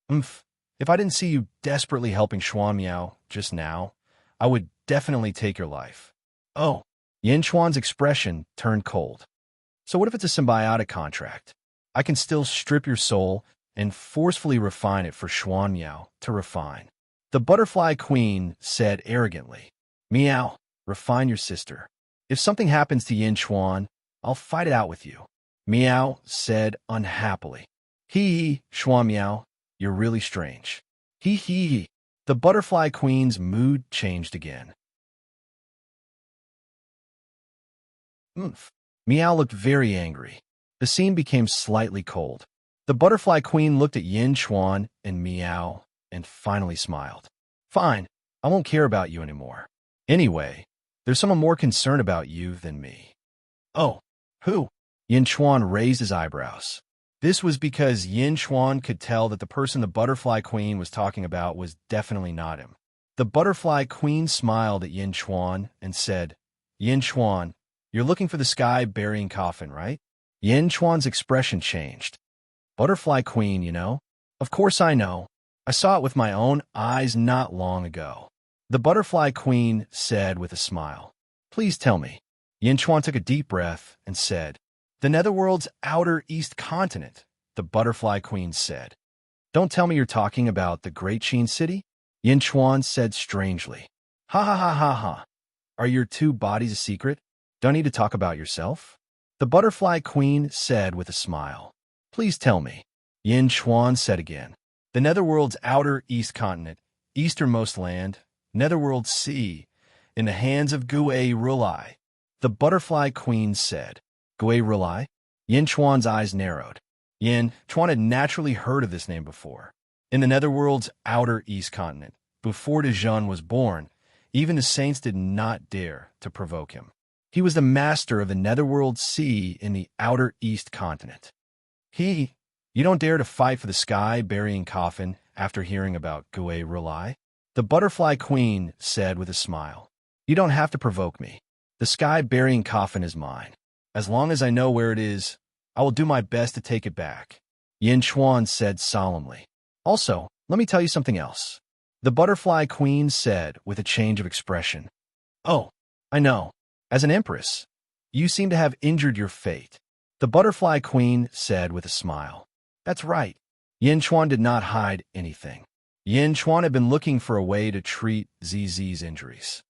If I didn't see you desperately helping Xuan Miao just now, I would definitely take your life. Oh, Yin Chuan's expression turned cold. So what if it's a symbiotic contract? I can still strip your soul and forcefully refine it for Xuan Miao to refine. The butterfly queen said arrogantly, Meow, refine your sister. If something happens to Yin Chuan, I'll fight it out with you. Meow said unhappily. Hee, Xuan Miao, you're really strange. Hee hee. The butterfly queen's mood changed again. Meow looked very angry. The scene became slightly cold. The butterfly queen looked at Yin Chuan and Meow and finally smiled. Fine, I won't care about you anymore. Anyway, there's someone more concerned about you than me. Oh, who? Yin Chuan raised his eyebrows. This was because Yin Chuan could tell that the person the butterfly queen was talking about was definitely not him. The butterfly queen smiled at Yin Chuan and said, Yin Chuan, you're looking for the sky-burying coffin, right? Yin Chuan's expression changed. Butterfly Queen, you know? Of course I know. I saw it with my own eyes not long ago. The Butterfly Queen said with a smile. Please tell me. Yin Chuan took a deep breath and said, The Netherworld's outer east continent, the Butterfly Queen said. Don't tell me you're talking about the Great Qin City? Yin Chuan said strangely. Ha ha ha ha ha. Are your two bodies a secret? Don't need to talk about yourself? The butterfly queen said with a smile. Please tell me. Yin Chuan said again. The netherworld's outer east continent, easternmost land, netherworld sea, in the hands of Gue Rulai. The butterfly queen said. Gue Rulai? Yin Chuan's eyes narrowed. Yin Chuan had naturally heard of this name before. In the netherworld's outer east continent, before Dejun was born, even the saints did not dare to provoke him. He was the master of the netherworld sea in the outer east continent. You don't dare to fight for the sky-burying coffin after hearing about Gue Rulai? The butterfly queen said with a smile. You don't have to provoke me. The sky-burying coffin is mine. As long as I know where it is, I will do my best to take it back. Yin Chuan said solemnly. Also, let me tell you something else. The butterfly queen said with a change of expression. Oh, I know. As an empress, you seem to have injured your fate. The butterfly queen said with a smile. That's right. Yin Chuan did not hide anything. Yin Chuan had been looking for a way to treat ZZ's injuries.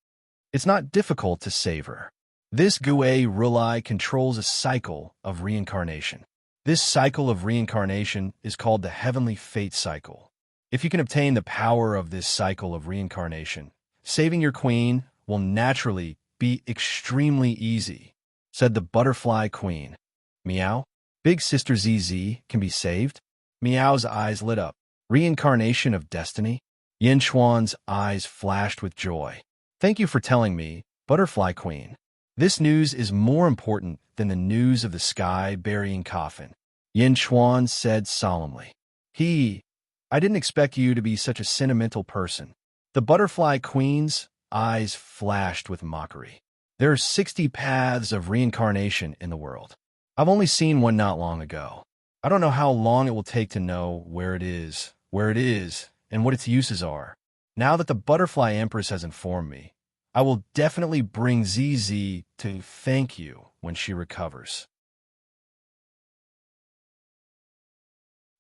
It's not difficult to save her. This Gue Rulai controls a cycle of reincarnation. This cycle of reincarnation is called the heavenly fate cycle. If you can obtain the power of this cycle of reincarnation, saving your queen will naturally be extremely easy, said the butterfly queen. Meow? Big Sister ZZ can be saved? Meow's eyes lit up. Reincarnation of destiny? Yin Chuan's eyes flashed with joy. Thank you for telling me, Butterfly Queen. This news is more important than the news of the sky-burying coffin. Yin Chuan said solemnly. I didn't expect you to be such a sentimental person. The Butterfly Queen's eyes flashed with mockery. There are 60 paths of reincarnation in the world. I've only seen one not long ago. I don't know how long it will take to know where it is, and what its uses are. Now that the Butterfly Empress has informed me, I will definitely bring ZZ to thank you when she recovers.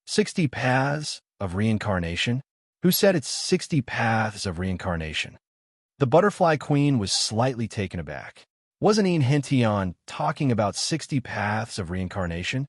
60 paths of reincarnation? Who said it's 60 paths of reincarnation? The Butterfly Queen was slightly taken aback. Wasn't Ian Hention talking about 60 paths of reincarnation?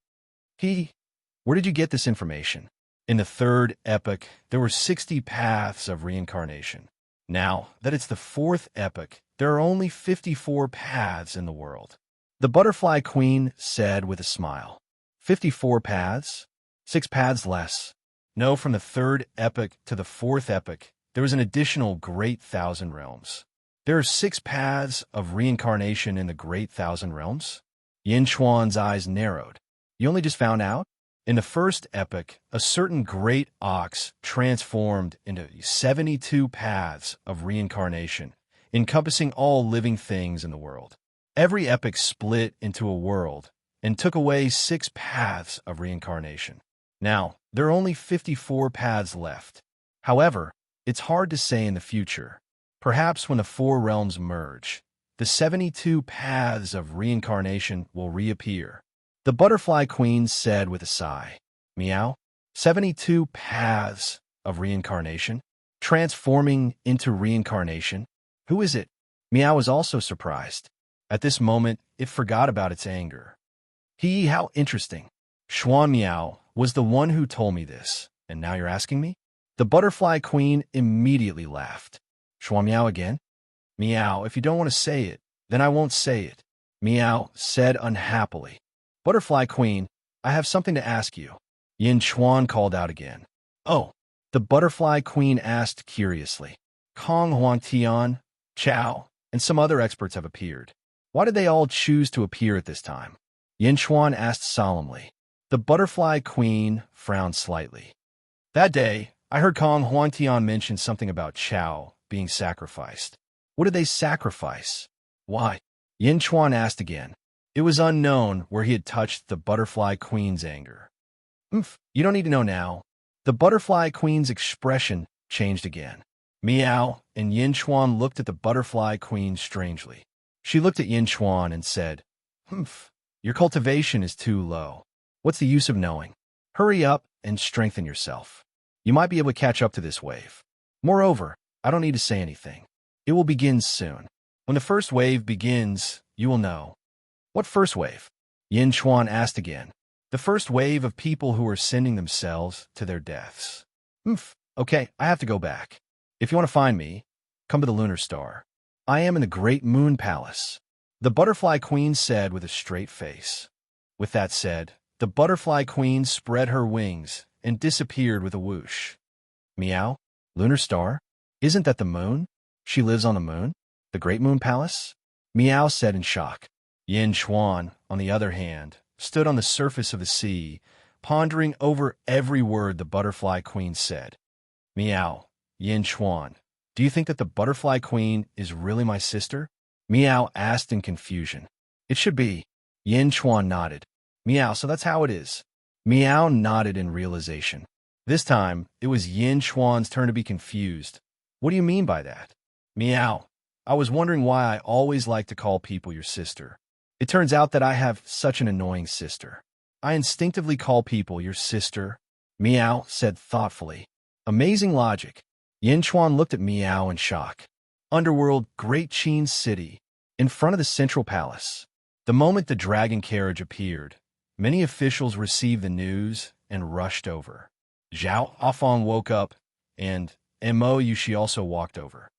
Where did you get this information? In the third epoch, there were 60 paths of reincarnation. Now that it's the fourth epoch, there are only 54 paths in the world. The Butterfly Queen said with a smile. 54 paths? 6 paths less. No, from the third epoch to the fourth epoch, there was an additional Great Thousand Realms. There are 6 paths of reincarnation in the Great Thousand Realms? Yin Chuan's eyes narrowed. You only just found out? In the first epoch, a certain great ox transformed into 72 paths of reincarnation, encompassing all living things in the world. Every epoch split into a world and took away 6 paths of reincarnation. Now, there are only 54 paths left. However, it's hard to say in the future. Perhaps when the 4 realms merge, the 72 paths of reincarnation will reappear. The Butterfly Queen said with a sigh. Meow? 72 paths of reincarnation? Transforming into reincarnation? Who is it? Meow was also surprised. At this moment, it forgot about its anger. How interesting. Xuan Meow was the one who told me this, and now you're asking me? The Butterfly Queen immediately laughed. Xuan Meow again? Meow, if you don't want to say it, then I won't say it. Meow said unhappily. Butterfly Queen, I have something to ask you. Yin Chuan called out again. Oh, the Butterfly Queen asked curiously. Kong Huangtian, Chao, and some other experts have appeared. Why did they all choose to appear at this time? Yin Chuan asked solemnly. The Butterfly Queen frowned slightly. That day, I heard Kong Huangtian mention something about Chao being sacrificed. What did they sacrifice? Why? Yin Chuan asked again. It was unknown where he had touched the Butterfly Queen's anger. You don't need to know now. The Butterfly Queen's expression changed again. Meow and Yin Chuan looked at the Butterfly Queen strangely. She looked at Yin Chuan and said, Your cultivation is too low. What's the use of knowing? Hurry up and strengthen yourself. You might be able to catch up to this wave. Moreover, I don't need to say anything. It will begin soon. When the first wave begins, you will know. What first wave? Yin Chuan asked again. The first wave of people who are sending themselves to their deaths. Okay, I have to go back. If you want to find me, come to the lunar star. I am in the Great Moon Palace, the Butterfly Queen said with a straight face. With that said, the Butterfly Queen spread her wings and disappeared with a whoosh. Meow? Lunar star? Isn't that the moon? She lives on the moon? The Great Moon Palace? Meow said in shock. Yin Chuan, on the other hand, stood on the surface of the sea, pondering over every word the Butterfly Queen said. Meow. Yin Chuan, do you think that the Butterfly Queen is really my sister? Meow asked in confusion. It should be. Yin Chuan nodded. Meow, so that's how it is. Meow nodded in realization. This time, it was Yin Chuan's turn to be confused. What do you mean by that? Meow. I was wondering why I always like to call people your sister. It turns out that I have such an annoying sister. I instinctively call people your sister. Meow said thoughtfully. Amazing logic. Yin Chuan looked at Meow in shock. Underworld, Great Qin City, in front of the Central Palace. The moment the dragon carriage appeared, many officials received the news and rushed over. Zhao Afong woke up, and Mo Yushi also walked over.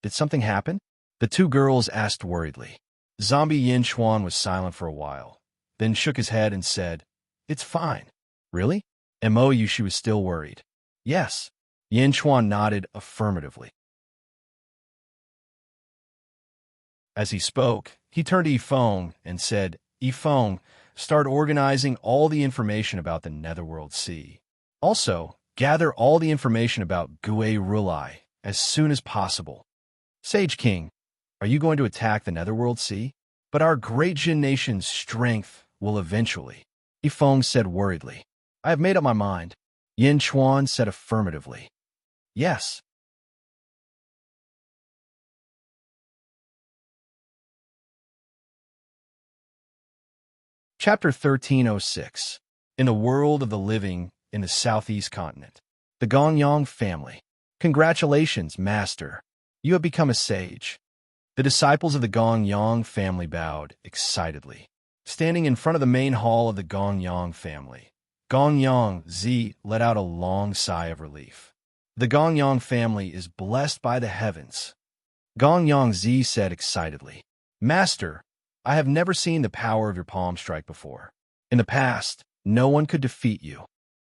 Did something happen? The two girls asked worriedly. Zombie Yin Chuan was silent for a while, then shook his head and said, It's fine. Really? Mo Yushi was still worried. Yes. Yin Chuan nodded affirmatively. As he spoke, he turned to Yifeng and said, Yifeng, start organizing all the information about the Netherworld Sea. Also, gather all the information about Gue Rulai as soon as possible. Sage King, are you going to attack the Netherworld Sea? But our great Jin nation's strength will eventually. Yifeng said worriedly. I have made up my mind. Yin Chuan said affirmatively. Yes. Chapter 1306. In the world of the living in the southeast continent. The Gongyang family. Congratulations, Master. You have become a sage. The disciples of the Gongyang family bowed excitedly. Standing in front of the main hall of the Gongyang family, Gongyang Zi let out a long sigh of relief. The Gongyang family is blessed by the heavens. Gongyang Zi said excitedly. Master, I have never seen the power of your palm strike before. In the past, no one could defeat you.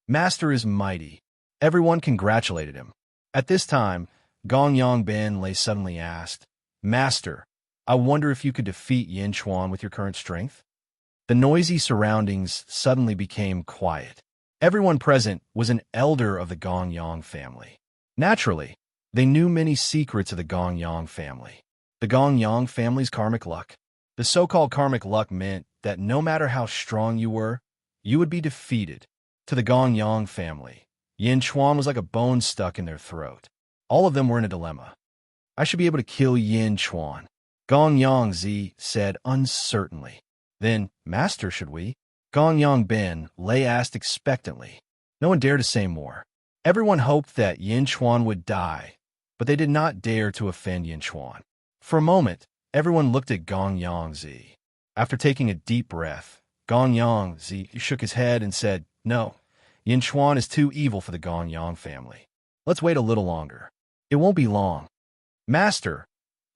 Master is mighty. Everyone congratulated him. At this time, Gongyang Ben Lei suddenly asked, Master, I wonder if you could defeat Yin Chuan with your current strength? The noisy surroundings suddenly became quiet. Everyone present was an elder of the Gongyang family. Naturally, they knew many secrets of the Gongyang family. The Gongyang family's karmic luck. The so-called karmic luck meant that no matter how strong you were, you would be defeated. To the Gongyang family, Yin Chuan was like a bone stuck in their throat. All of them were in a dilemma. I should be able to kill Yin Chuan. Gongyang Zi said uncertainly. Then, Master, should we? Gongyang Ben Lei asked expectantly. No one dared to say more. Everyone hoped that Yin Chuan would die, but they did not dare to offend Yin Chuan. For a moment, everyone looked at Gongyang Zi. After taking a deep breath, Gongyang Zi shook his head and said, No, Yin Chuan is too evil for the Gongyang family. Let's wait a little longer. It won't be long. Master,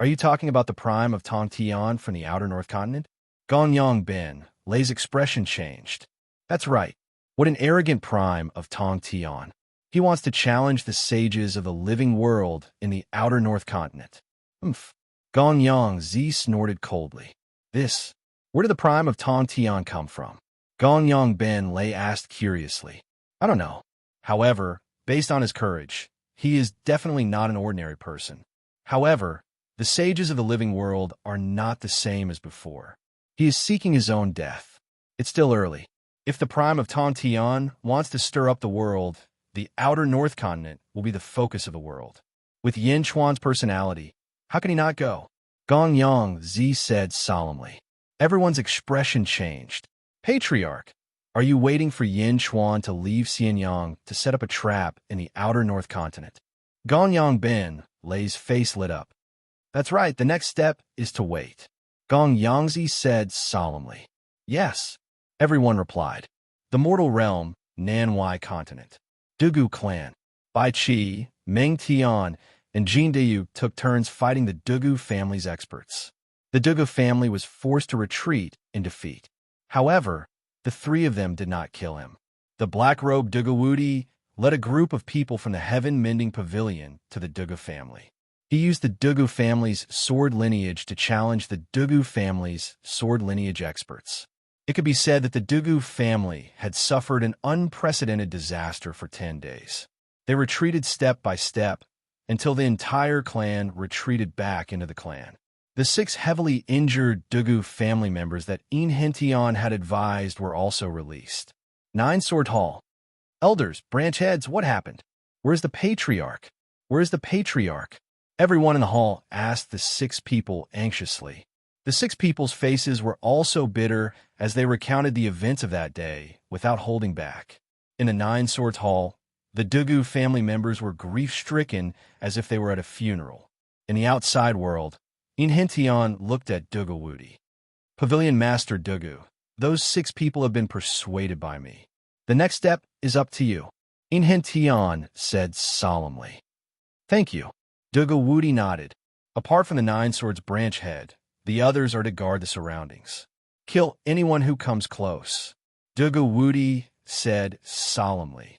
are you talking about the prime of Tong Tian from the outer North Continent? Gongyang Ben Lei's expression changed. That's right. What an arrogant prime of Tong Tian. He wants to challenge the sages of the living world in the outer North Continent. Gongyang Zi snorted coldly. Where did the prime of Tong Tian come from? Gongyang Ben Lei asked curiously. I don't know. However, based on his courage, he is definitely not an ordinary person. However, the sages of the living world are not the same as before. He is seeking his own death. It's still early. If the prime of Tong Tian wants to stir up the world, the outer North Continent will be the focus of the world. With Yin Chuan's personality, how can he not go? Gongyang Zi said solemnly. Everyone's expression changed. Patriarch, are you waiting for Yin Chuan to leave Xianyang to set up a trap in the outer North Continent? Gongyang Ben Lei's face lit up. That's right, the next step is to wait. Gongyang Zi said solemnly. Yes. Everyone replied. The mortal realm, Nanwai continent. Dugu clan. Bai Qi, Meng Tian, and Jin Deyu took turns fighting the Dugu family's experts. The Dugu family was forced to retreat in defeat. However, the three of them did not kill him. The black-robed Dugawudi led a group of people from the Heaven-Mending Pavilion to the Dugu family. He used the Dugu family's sword lineage to challenge the Dugu family's sword lineage experts. It could be said that the Dugu family had suffered an unprecedented disaster for 10 days. They retreated step by step until the entire clan retreated back into the clan. The 6 heavily injured Dugu family members that Enchantment had advised were also released. 9 Sword Hall. Elders, branch heads, what happened? Where's the patriarch? Where's the patriarch? Everyone in the hall asked the 6 people anxiously. The 6 people's faces were also bitter as they recounted the events of that day without holding back. In the 9 Swords Hall, the Dugu family members were grief-stricken as if they were at a funeral. In the outside world, Enchantment looked at Dugawudi. Pavilion Master Dugu, those 6 people have been persuaded by me. The next step is up to you, Enchantment said solemnly. Thank you. Dugawudi nodded. Apart from the 9 Swords branch head, the others are to guard the surroundings. Kill anyone who comes close, Dugawudi said solemnly.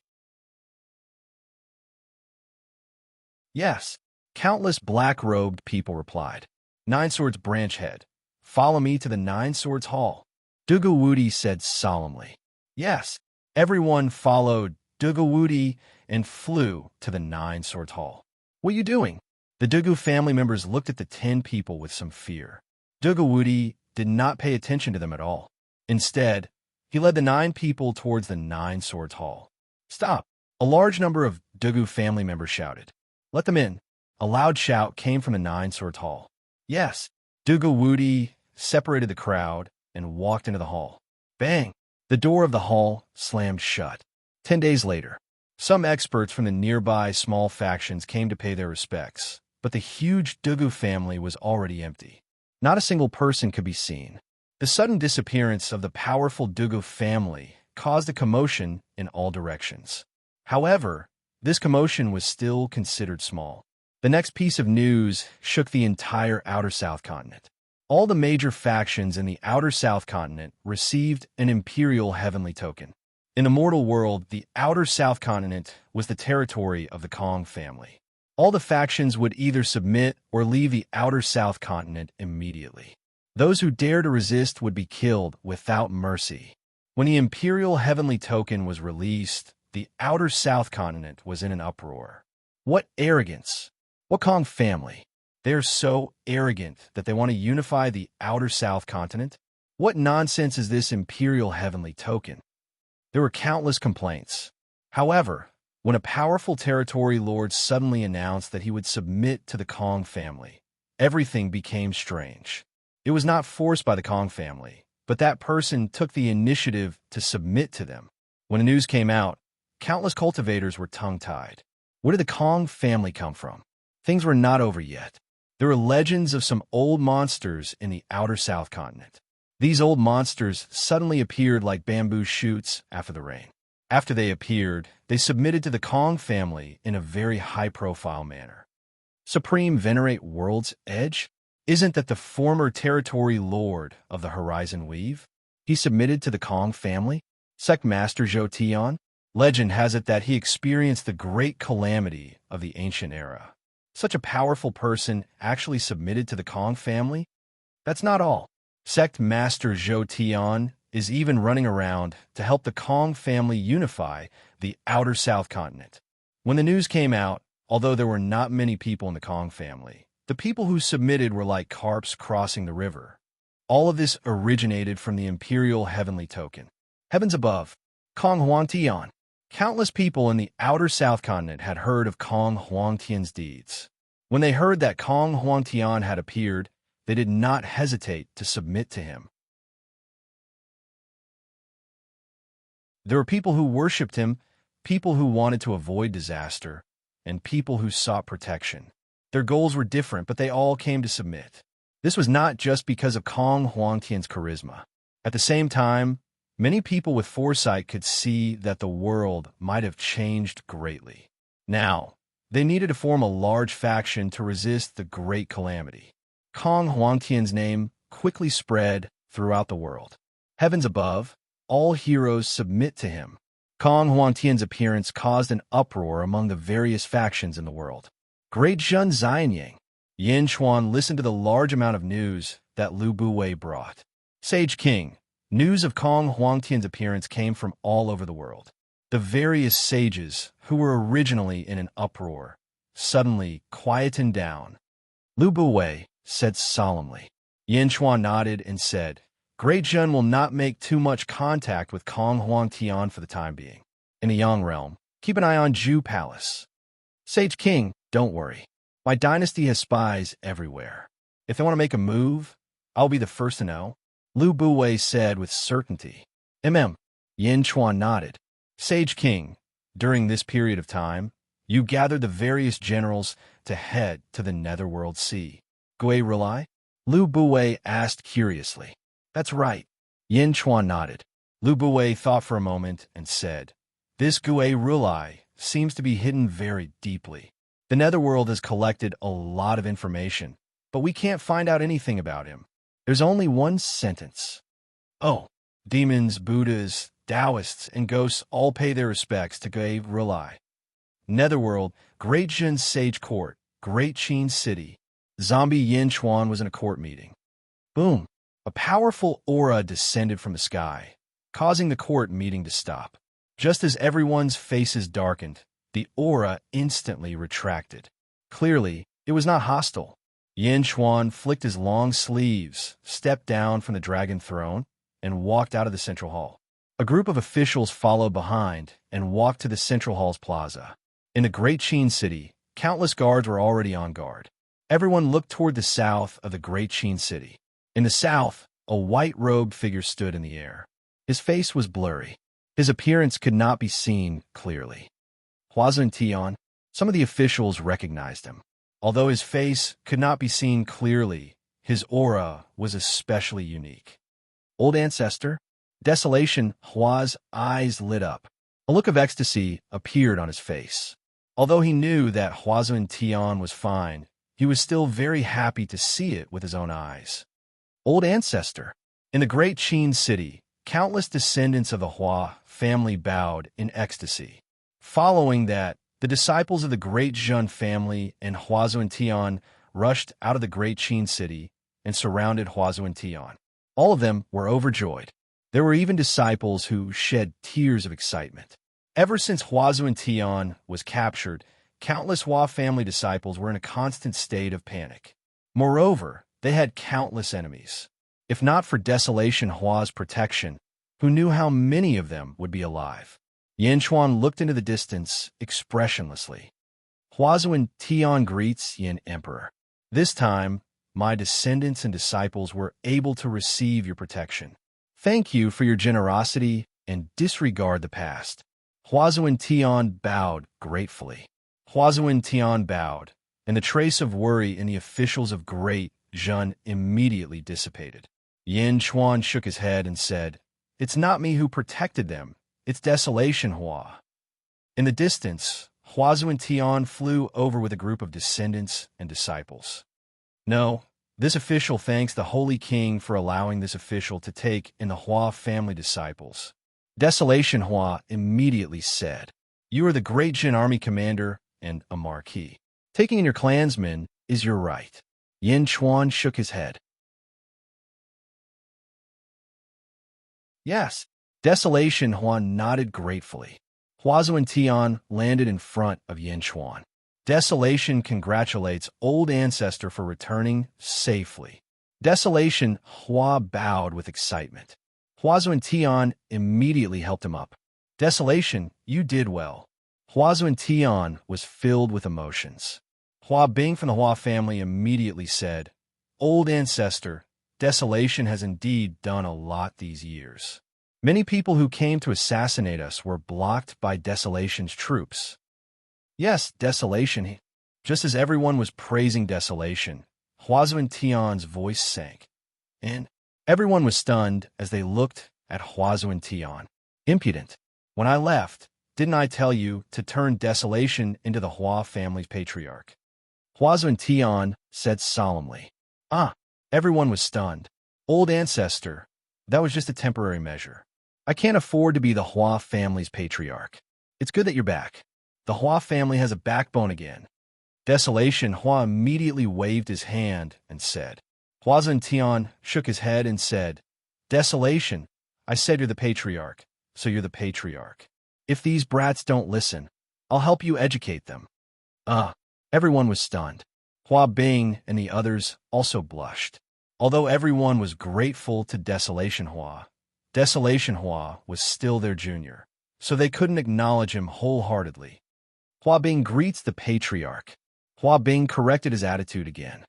Yes, countless black-robed people replied. 9 Swords branch head, follow me to the 9 Swords Hall, Dugawudi said solemnly. Yes, everyone followed Dugawudi and flew to the 9 Swords Hall. What are you doing? The Dugu family members looked at the 10 people with some fear. Dugawudi did not pay attention to them at all. Instead, he led the 9 people towards the 9 Swords Hall. Stop! A large number of Dugu family members shouted. Let them in. A loud shout came from the 9 Swords Hall. Yes, Dugawudi separated the crowd and walked into the hall. Bang! The door of the hall slammed shut. 10 days later, some experts from the nearby small factions came to pay their respects, but the huge Dugu family was already empty. Not a single person could be seen. The sudden disappearance of the powerful Dugu family caused a commotion in all directions. However, this commotion was still considered small. The next piece of news shook the entire Outer South Continent. All the major factions in the Outer South Continent received an Imperial Heavenly Token. In the mortal world, the Outer South Continent was the territory of the Kong family. All the factions would either submit or leave the Outer South Continent immediately. Those who dare to resist would be killed without mercy. When the Imperial Heavenly Token was released, the Outer South Continent was in an uproar. What arrogance! What Kong family? They are so arrogant that they want to unify the Outer South Continent? What nonsense is this Imperial Heavenly Token? There were countless complaints. However, when a powerful territory lord suddenly announced that he would submit to the Kong family, everything became strange. It was not forced by the Kong family, but that person took the initiative to submit to them. When the news came out, countless cultivators were tongue-tied. Where did the Kong family come from? Things were not over yet. There were legends of some old monsters in the Outer South Continent. These old monsters suddenly appeared like bamboo shoots after the rain. After they appeared, they submitted to the Kong family in a very high-profile manner. Supreme Venerate World's Edge? Isn't that the former territory lord of the Horizon Weave? He submitted to the Kong family? Sect Master Zhou Tian? Legend has it that he experienced the great calamity of the ancient era. Such a powerful person actually submitted to the Kong family? That's not all. Sect Master Zhou Tian is even running around to help the Kong family unify the Outer South Continent. When the news came out, although there were not many people in the Kong family, the people who submitted were like carps crossing the river. All of this originated from the Imperial Heavenly Token. Heavens above, Kong Huangtian. Countless people in the Outer South Continent had heard of Kong Huangtian's deeds. When they heard that Kong Huangtian had appeared, they did not hesitate to submit to him. There were people who worshipped him, people who wanted to avoid disaster, and people who sought protection. Their goals were different, but they all came to submit. This was not just because of Kong Huangtian's charisma. At the same time, many people with foresight could see that the world might have changed greatly. Now, they needed to form a large faction to resist the great calamity. Kong Huangtian's name quickly spread throughout the world. Heavens above, all heroes submit to him. Kong Huangtian's appearance caused an uproar among the various factions in the world. Great Zhun Xianyang. Yin Chuan listened to the large amount of news that Lu Buwei brought. Sage King. News of Kong Huangtian's appearance came from all over the world. The various sages, who were originally in an uproar, suddenly quietened down. Lu Buwei said solemnly. Yin Chuan nodded and said, Great Zhun will not make too much contact with Kong Huangtian for the time being. In the Yang realm, keep an eye on Zhu Palace. Sage King, don't worry. My dynasty has spies everywhere. If they want to make a move, I'll be the first to know. Lu Buwei said with certainty. Yin Chuan nodded. Sage King, during this period of time, you gathered the various generals to head to the Netherworld Sea. Gui Rely? Lu Buwei asked curiously. That's right. Yin Chuan nodded. Lu Buwei thought for a moment and said, This Gui Rely seems to be hidden very deeply. The Netherworld has collected a lot of information, but we can't find out anything about him. There's only one sentence. Oh, demons, Buddhas, Taoists, and ghosts all pay their respects to Gui Rely. Netherworld, Great Zhen's Sage Court, Great Qin City. Zombie Yin Chuan was in a court meeting. Boom! A powerful aura descended from the sky, causing the court meeting to stop. Just as everyone's faces darkened, the aura instantly retracted. Clearly, it was not hostile. Yin Chuan flicked his long sleeves, stepped down from the dragon throne, and walked out of the central hall. A group of officials followed behind and walked to the central hall's plaza. In the Great Qin City, countless guards were already on guard. Everyone looked toward the south of the Great Qin City. In the south, a white-robed figure stood in the air. His face was blurry. His appearance could not be seen clearly. Huazun Tian, some of the officials recognized him. Although his face could not be seen clearly, his aura was especially unique. Old Ancestor? Desolation, Hua's eyes lit up. A look of ecstasy appeared on his face. Although he knew that Huazun Tian was fine, he was still very happy to see it with his own eyes. Old Ancestor. In the Great Qin City, countless descendants of the Hua family bowed in ecstasy. Following that, the disciples of the Great Zhun family and Huazun Tian rushed out of the Great Qin City and surrounded Huazun Tian. All of them were overjoyed. There were even disciples who shed tears of excitement. Ever since Huazun Tian was captured, countless Hua family disciples were in a constant state of panic. Moreover, they had countless enemies. If not for Desolation Hua's protection, who knew how many of them would be alive? Yin Chuan looked into the distance expressionlessly. Huazun Tian greets Yin Emperor. This time, my descendants and disciples were able to receive your protection. Thank you for your generosity and disregard the past. Huazun Tian bowed gratefully. Huazun Tian bowed, and the trace of worry in the officials of Great Zhun immediately dissipated. Yin Chuan shook his head and said, It's not me who protected them, it's Desolation Hua. In the distance, Huazun Tian flew over with a group of descendants and disciples. No, this official thanks the Holy King for allowing this official to take in the Hua family disciples. Desolation Hua immediately said, You are the Great Jin army commander and a marquis. Taking in your clansmen is your right. Yin Chuan shook his head. Yes. Desolation Hua nodded gratefully. Huazun Tian landed in front of Yin Chuan. Desolation congratulates Old Ancestor for returning safely. Desolation Hua bowed with excitement. Huazun Tian immediately helped him up. Desolation, you did well. Huazun Tian was filled with emotions. Hua Bing from the Hua family immediately said, Old Ancestor, Desolation has indeed done a lot these years. Many people who came to assassinate us were blocked by Desolation's troops. Yes, Desolation. Just as everyone was praising Desolation, Huazun Tian's voice sank. And Everyone was stunned as they looked at Huazu and Tian. Impudent. When I left, didn't I tell you to turn desolation into the Hua family's patriarch? Huazu and Tian said solemnly. Ah, everyone was stunned. Old ancestor, that was just a temporary measure. I can't afford to be the Hua family's patriarch. It's good that you're back. The Hua family has a backbone again. Desolation Hua immediately waved his hand and said. Huazu and Tian shook his head and said, Desolation, I said you're the patriarch, so you're the patriarch. If these brats don't listen, I'll help you educate them. Everyone was stunned. Hua Bing and the others also blushed. Although everyone was grateful to Desolation Hua was still their junior, so they couldn't acknowledge him wholeheartedly. Hua Bing greets the patriarch. Hua Bing corrected his attitude again.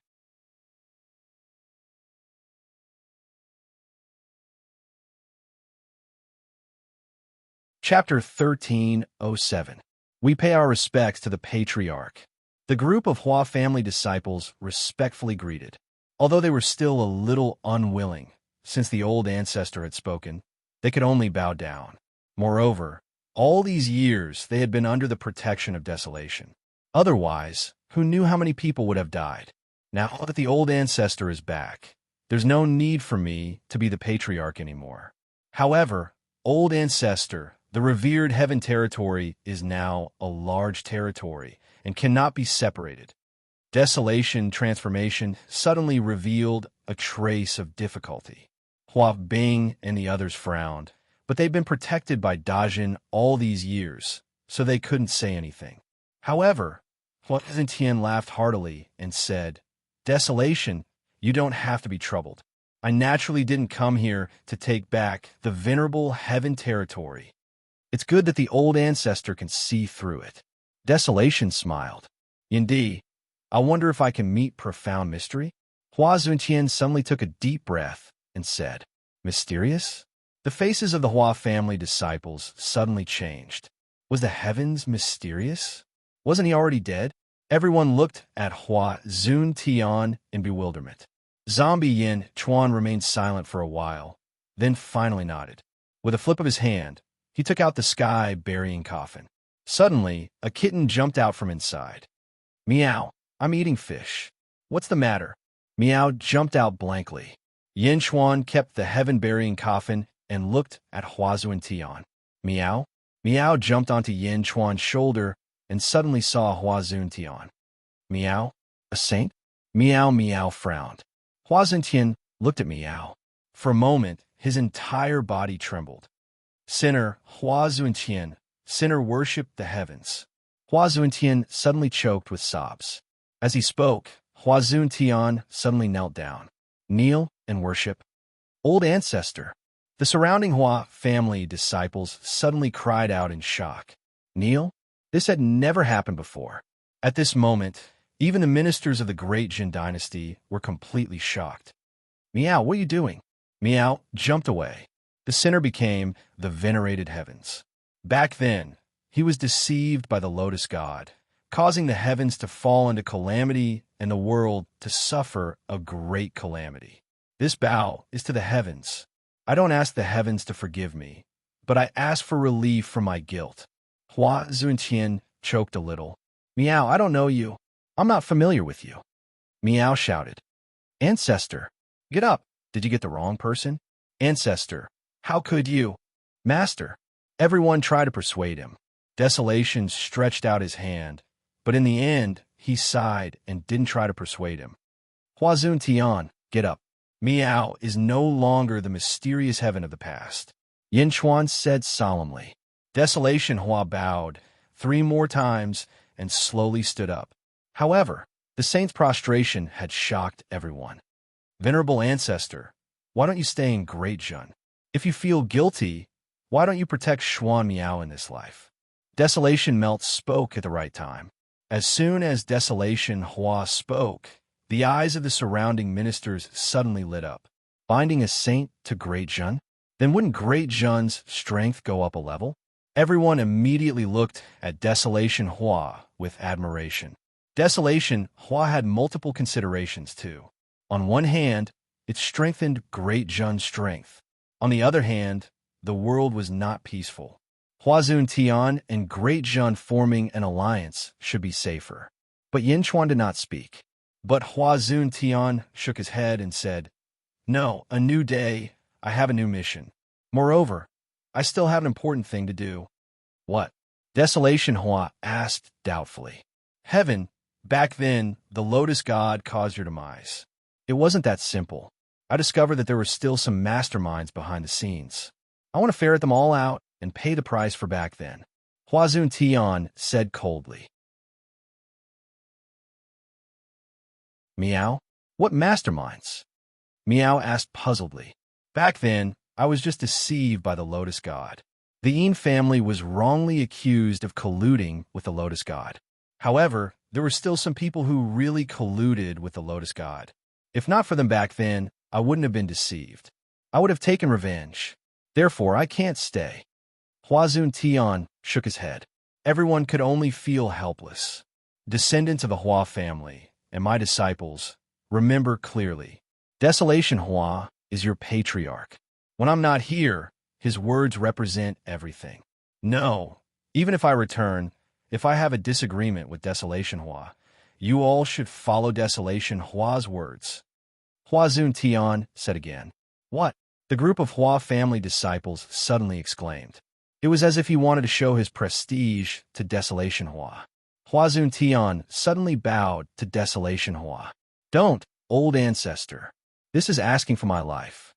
Chapter 1307. We pay our respects to the patriarch. The group of Hua family disciples respectfully greeted. Although they were still a little unwilling, since the old ancestor had spoken, they could only bow down. Moreover, all these years they had been under the protection of Desolation. Otherwise, who knew how many people would have died? Now that the old ancestor is back, there's no need for me to be the patriarch anymore. However, old ancestor, the revered heaven territory is now a large territory and cannot be separated. Desolation transformation suddenly revealed a trace of difficulty. Hua Bing and the others frowned, but they'd been protected by Dajin all these years, so they couldn't say anything. However, Hua Tian laughed heartily and said, Desolation, you don't have to be troubled. I naturally didn't come here to take back the venerable heaven territory. It's good that the old ancestor can see through it. Desolation smiled. Indeed, I wonder if I can meet profound mystery? Hua Zuntian suddenly took a deep breath and said, Mysterious? The faces of the Hua family disciples suddenly changed. Was the heavens mysterious? Wasn't he already dead? Everyone looked at Hua Zuntian in bewilderment. Zombie Yin Chuan remained silent for a while, then finally nodded. With a flip of his hand, he took out the sky-burying coffin. Suddenly, a kitten jumped out from inside. Meow, I'm eating fish. What's the matter? Meow jumped out blankly. Yin Chuan kept the heaven-burying coffin and looked at Huazu and Tian. Meow? Meow jumped onto Yin Chuan's shoulder and suddenly saw Huazu and Tian. Meow? A saint? Meow frowned. Huazu and Tian looked at Meow. For a moment, his entire body trembled. Sinner, Huazu and Tian, sinner worshipped the heavens. Huazu and Tian suddenly choked with sobs. As he spoke, Huazu and Tian suddenly knelt down. Kneel and worship. Old ancestor. The surrounding Hua family disciples suddenly cried out in shock. Kneel? This had never happened before. At this moment, even the ministers of the great Jin dynasty were completely shocked. Meow, what are you doing? Meow jumped away. The sinner became the venerated heavens. Back then, he was deceived by the lotus god, causing the heavens to fall into calamity and the world to suffer a great calamity. This bow is to the heavens. I don't ask the heavens to forgive me, but I ask for relief from my guilt. Hua Zuntian choked a little. Meow, I don't know you. I'm not familiar with you. Meow shouted. Ancestor, get up. Did you get the wrong person? Ancestor, how could you? Master, everyone tried to persuade him. Desolation stretched out his hand, but in the end, he sighed and didn't try to persuade him. Huazun Tian, get up. Meow is no longer the mysterious heaven of the past. Yin Chuan said solemnly. Desolation Hua bowed 3 more times and slowly stood up. However, the saint's prostration had shocked everyone. Venerable ancestor, why don't you stay in Great Jun? If you feel guilty, why don't you protect Xuan Miao in this life? Desolation Melt spoke at the right time. As soon as Desolation Hua spoke, the eyes of the surrounding ministers suddenly lit up. Binding a saint to Great Jun? Then wouldn't Great Jun's strength go up a level? Everyone immediately looked at Desolation Hua with admiration. Desolation Hua had multiple considerations too. On one hand, It strengthened Great Jun's strength. On the other hand, the world was not peaceful. Huazun Tian and Great Jun forming an alliance should be safer. But Yin Chuan did not speak. But Huazun Tian shook his head and said, "No, a new day. I have a new mission. Moreover, I still have an important thing to do." "What?" Desolation Hua asked doubtfully. "Heaven, back then, the Lotus God caused your demise. It wasn't that simple. I discovered that there were still some masterminds behind the scenes. I want to ferret them all out and pay the price for back then," Huazun Tian said coldly. "Meow? What masterminds?" Meow asked puzzledly. "Back then, I was just deceived by the Lotus God. The Yin family was wrongly accused of colluding with the Lotus God. However, there were still some people who really colluded with the Lotus God. If not for them back then, I wouldn't have been deceived. I would have taken revenge. Therefore, I can't stay." Huazun Tian shook his head. Everyone could only feel helpless. "Descendants of the Hua family, and my disciples, remember clearly. Desolation Hua is your patriarch. When I'm not here, his words represent everything. No, even if I return, if I have a disagreement with Desolation Hua, you all should follow Desolation Hua's words." Huazun Tian said again. "What?" The group of Hua family disciples suddenly exclaimed. It was as if he wanted to show his prestige to Desolation Hua. Huazun Tian suddenly bowed to Desolation Hua. "Don't, old ancestor. This is asking for my life."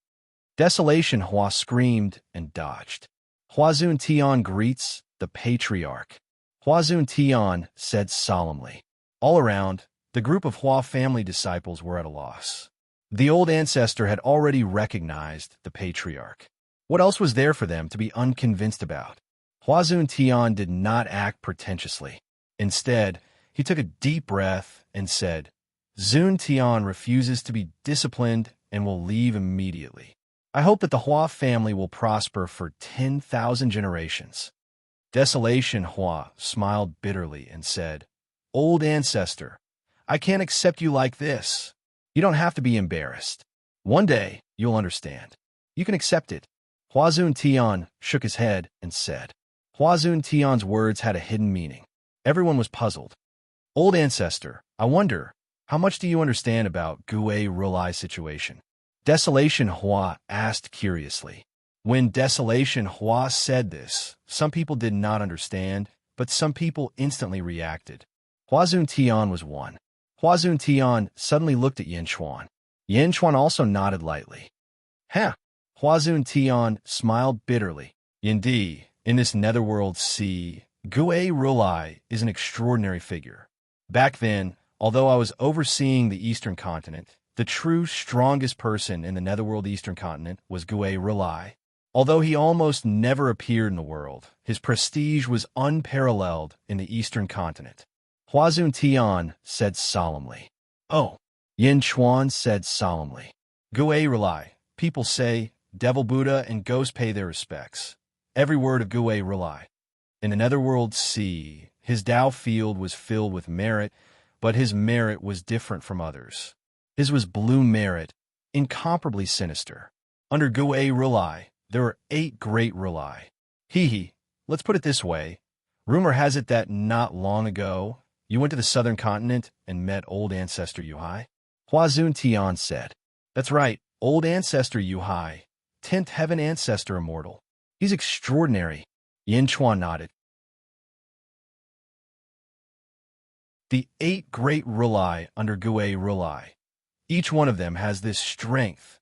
Desolation Hua screamed and dodged. "Huazun Tian greets the patriarch," Huazun Tian said solemnly. All around, the group of Hua family disciples were at a loss. The old ancestor had already recognized the patriarch. What else was there for them to be unconvinced about? Huazun Tian did not act pretentiously. Instead, he took a deep breath and said, "Zun Tian refuses to be disciplined and will leave immediately. I hope that the Hua family will prosper for 10,000 generations." Desolation Hua smiled bitterly and said, "Old ancestor, I can't accept you like this. You don't have to be embarrassed. One day, you'll understand. You can accept it." Huazun Tian shook his head and said. Huazun Tian's words had a hidden meaning. Everyone was puzzled. "Old ancestor, I wonder, how much do you understand about Gue Rulai's situation?" Desolation Hua asked curiously. When Desolation Hua said this, some people did not understand, but some people instantly reacted. Huazun Tian was one. Huazun Tian suddenly looked at Yin Chuan. Yin Chuan also nodded lightly. "Huh." Huazun Tian smiled bitterly. "Indeed, in this netherworld sea, Gue Rulai is an extraordinary figure. Back then, although I was overseeing the Eastern Continent, the true strongest person in the netherworld Eastern Continent was Gue Rulai. Although he almost never appeared in the world, his prestige was unparalleled in the Eastern Continent." Huazun Tian said solemnly. "Oh," Yin Chuan said solemnly. "Gue Rulai, people say, Devil Buddha and ghosts pay their respects. Every word of Gue Rulai. In the netherworld sea, his Tao field was filled with merit, but his merit was different from others. His was blue merit, incomparably sinister. Under Gue Rulai, there are 8 great Rulai. Let's put it this way. Rumor has it that not long ago, you went to the southern continent and met old ancestor Yuhai?" Huazun Tian said. "That's right, old ancestor Yuhai, 10th heaven ancestor Immortal. He's extraordinary." Yin Chuan nodded. "The 8 great Rulai under Gue Rulai. Each one of them has this strength,"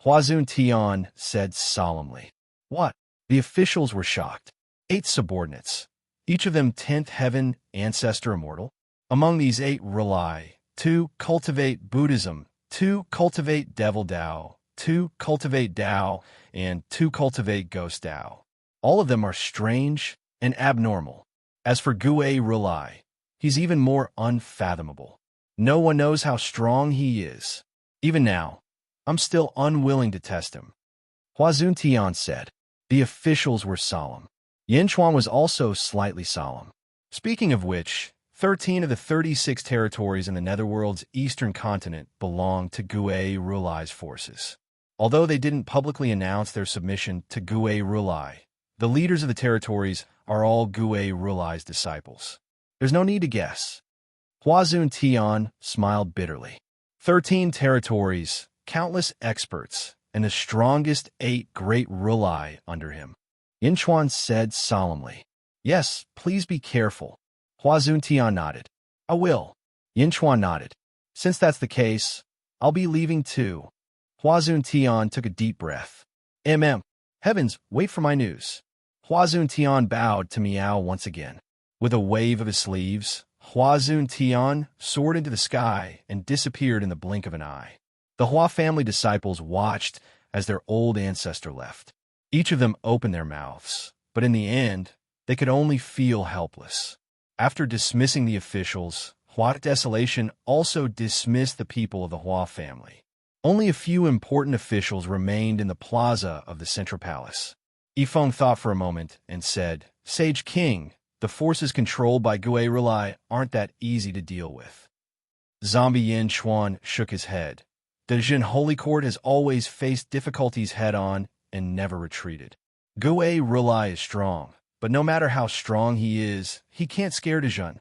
Huazun Tian said solemnly. "What?" The officials were shocked. 8 subordinates, each of them 10th heaven ancestor Immortal. Among these 8 Rulai, 2 cultivate Buddhism, 2 cultivate Devil Tao, 2 cultivate Tao, and 2 cultivate Ghost Tao. All of them are strange and abnormal. As for Gue Rulai, he's even more unfathomable. No one knows how strong he is. Even now, I'm still unwilling to test him." Huazun Tian said. The officials were solemn. Yin Chuan was also slightly solemn. "Speaking of which, 13 of the 36 territories in the Netherworld's eastern continent belonged to Gue Rulai's forces. Although they didn't publicly announce their submission to Gue Rulai, the leaders of the territories are all Gue Rulai's disciples. There's no need to guess. Huazun Tian smiled bitterly. 13 territories, countless experts, and the strongest 8 great Rulai under him. Yinchuan said solemnly. Yes, please be careful. Huazun Tian nodded. I will. Yinchuan nodded. Since that's the case, I'll be leaving too. Huazun Tian took a deep breath. Heavens, wait for my news. Huazun Tian bowed to Miao once again. With a wave of his sleeves, Huazun Tian soared into the sky and disappeared in the blink of an eye. The Hua family disciples watched as their old ancestor left. Each of them opened their mouths, but in the end, they could only feel helpless. After dismissing the officials, Hua Desolation also dismissed the people of the Hua family. Only a few important officials remained in the plaza of the Central Palace. Yifeng thought for a moment and said, Sage King, the forces controlled by Gue Rulai aren't that easy to deal with. Zombie Yin Chuan shook his head. The Jin Holy Court has always faced difficulties head-on and never retreated. Gue Rulai is strong, but no matter how strong he is, he can't scare Dejun.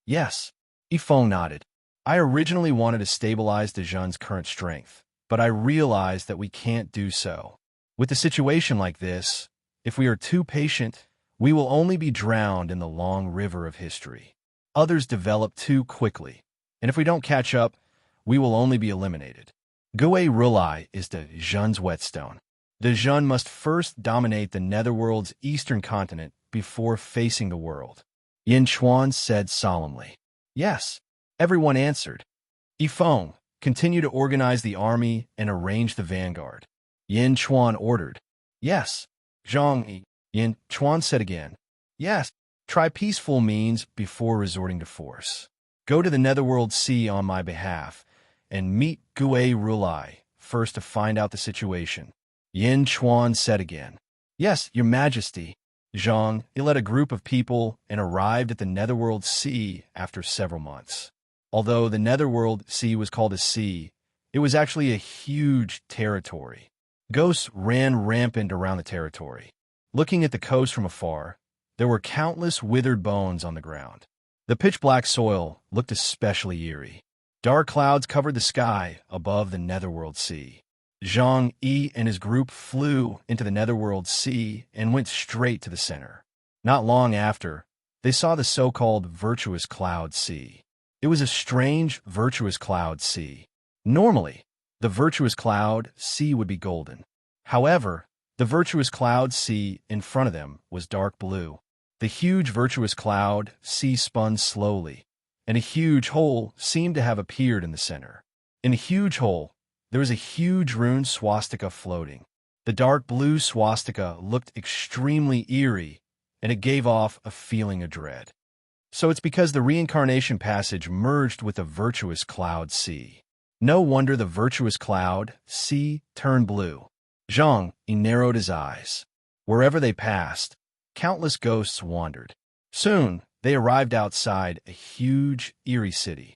Yes, Yifeng nodded. I originally wanted to stabilize Dejun's current strength, but I realized that we can't do so. With a situation like this, if we are too patient, we will only be drowned in the long river of history. Others develop too quickly, and if we don't catch up, we will only be eliminated. Gue Rulai is Dejun's whetstone. Dejun must first dominate the Netherworld's eastern continent before facing the world. Yin Chuan said solemnly. Yes, everyone answered. Yifeng, continue to organize the army and arrange the vanguard. Yin Chuan ordered. Yes. Zhang Yin Chuan said again. Yes, try peaceful means before resorting to force. Go to the Netherworld Sea on my behalf and meet Gue Rulai first to find out the situation. Yin Chuan said again. Yes, Your Majesty. Zhang led a group of people and arrived at the Netherworld Sea after several months. Although the Netherworld Sea was called a sea, it was actually a huge territory. Ghosts ran rampant around the territory. Looking at the coast from afar, there were countless withered bones on the ground. The pitch-black soil looked especially eerie. Dark clouds covered the sky above the Netherworld Sea. Zhang Yi and his group flew into the Netherworld Sea and went straight to the center. Not long after, they saw the so-called virtuous cloud sea. It was a strange virtuous cloud sea. Normally, the virtuous cloud sea would be golden. However, the virtuous cloud sea in front of them was dark blue. The huge virtuous cloud sea spun slowly, and a huge hole seemed to have appeared in the center. In the huge hole, there was a huge rune swastika floating. The dark blue swastika looked extremely eerie, and it gave off a feeling of dread. So it's because the reincarnation passage merged with the virtuous cloud sea. No wonder the virtuous cloud sea turned blue. Zhang narrowed his eyes. Wherever they passed, countless ghosts wandered. Soon, they arrived outside a huge, eerie city.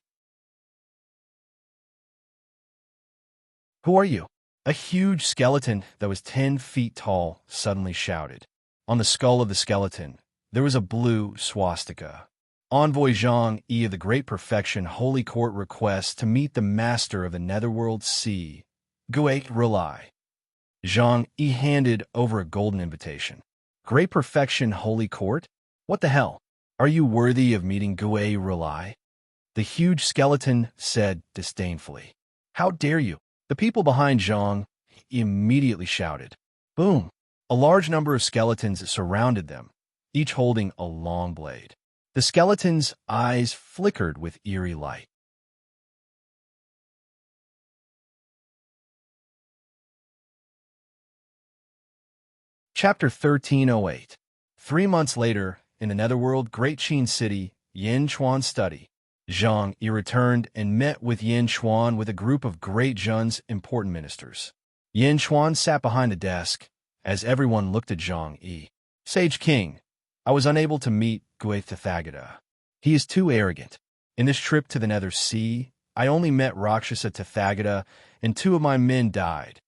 Who are you? A huge skeleton that was 10 feet tall suddenly shouted. On the skull of the skeleton, there was a blue swastika. Envoy Zhang Yi of the Great Perfection Holy Court requests to meet the master of the Netherworld Sea, Gue Rulai. Zhang Yi handed over a golden invitation. Great Perfection Holy Court? What the hell? Are you worthy of meeting Gue Rulai? The huge skeleton said disdainfully. How dare you? The people behind Zhang immediately shouted. Boom! A large number of skeletons surrounded them, each holding a long blade. The skeleton's eyes flickered with eerie light. Chapter 1308. 3 months later, in the Netherworld Great Qin City, Yin Chuan's study, Zhang Yi returned and met with Yin Chuan with a group of Great Zhen's important ministers. Yin Chuan sat behind the desk, as everyone looked at Zhang Yi. Sage King, I was unable to meet Gue Tathagata. He is too arrogant. In this trip to the Nether Sea, I only met Rakshasa Tathagata, and 2 of my men died.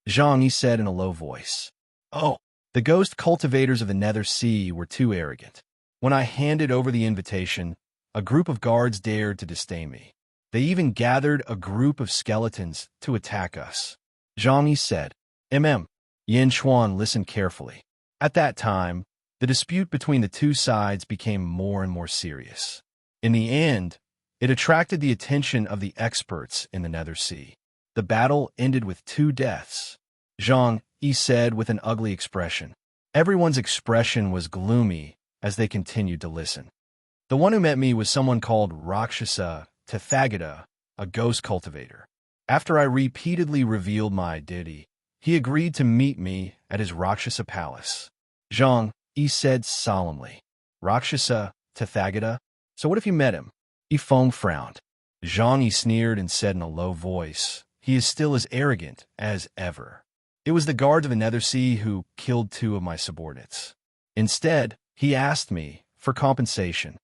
Zhang Yi said in a low voice. Oh, the ghost cultivators of the Nether Sea were too arrogant. When I handed over the invitation, a group of guards dared to disdain me. They even gathered a group of skeletons to attack us. Zhang Yi said. Yin Xuan listened carefully. At that time, the dispute between the 2 sides became more and more serious. In the end, it attracted the attention of the experts in the Nether Sea. The battle ended with 2 deaths. Zhang Yi said with an ugly expression. Everyone's expression was gloomy as they continued to listen. The one who met me was someone called Rakshasa Tathagata, a ghost cultivator. After I repeatedly revealed my identity, he agreed to meet me at his Rakshasa palace. Zhang Yi said solemnly. Rakshasa Tathagata? So what if you met him? Yifeng frowned. Zhang Yi sneered and said in a low voice, he is still as arrogant as ever. It was the guards of the Nether Sea who killed 2 of my subordinates. Instead, he asked me for compensation.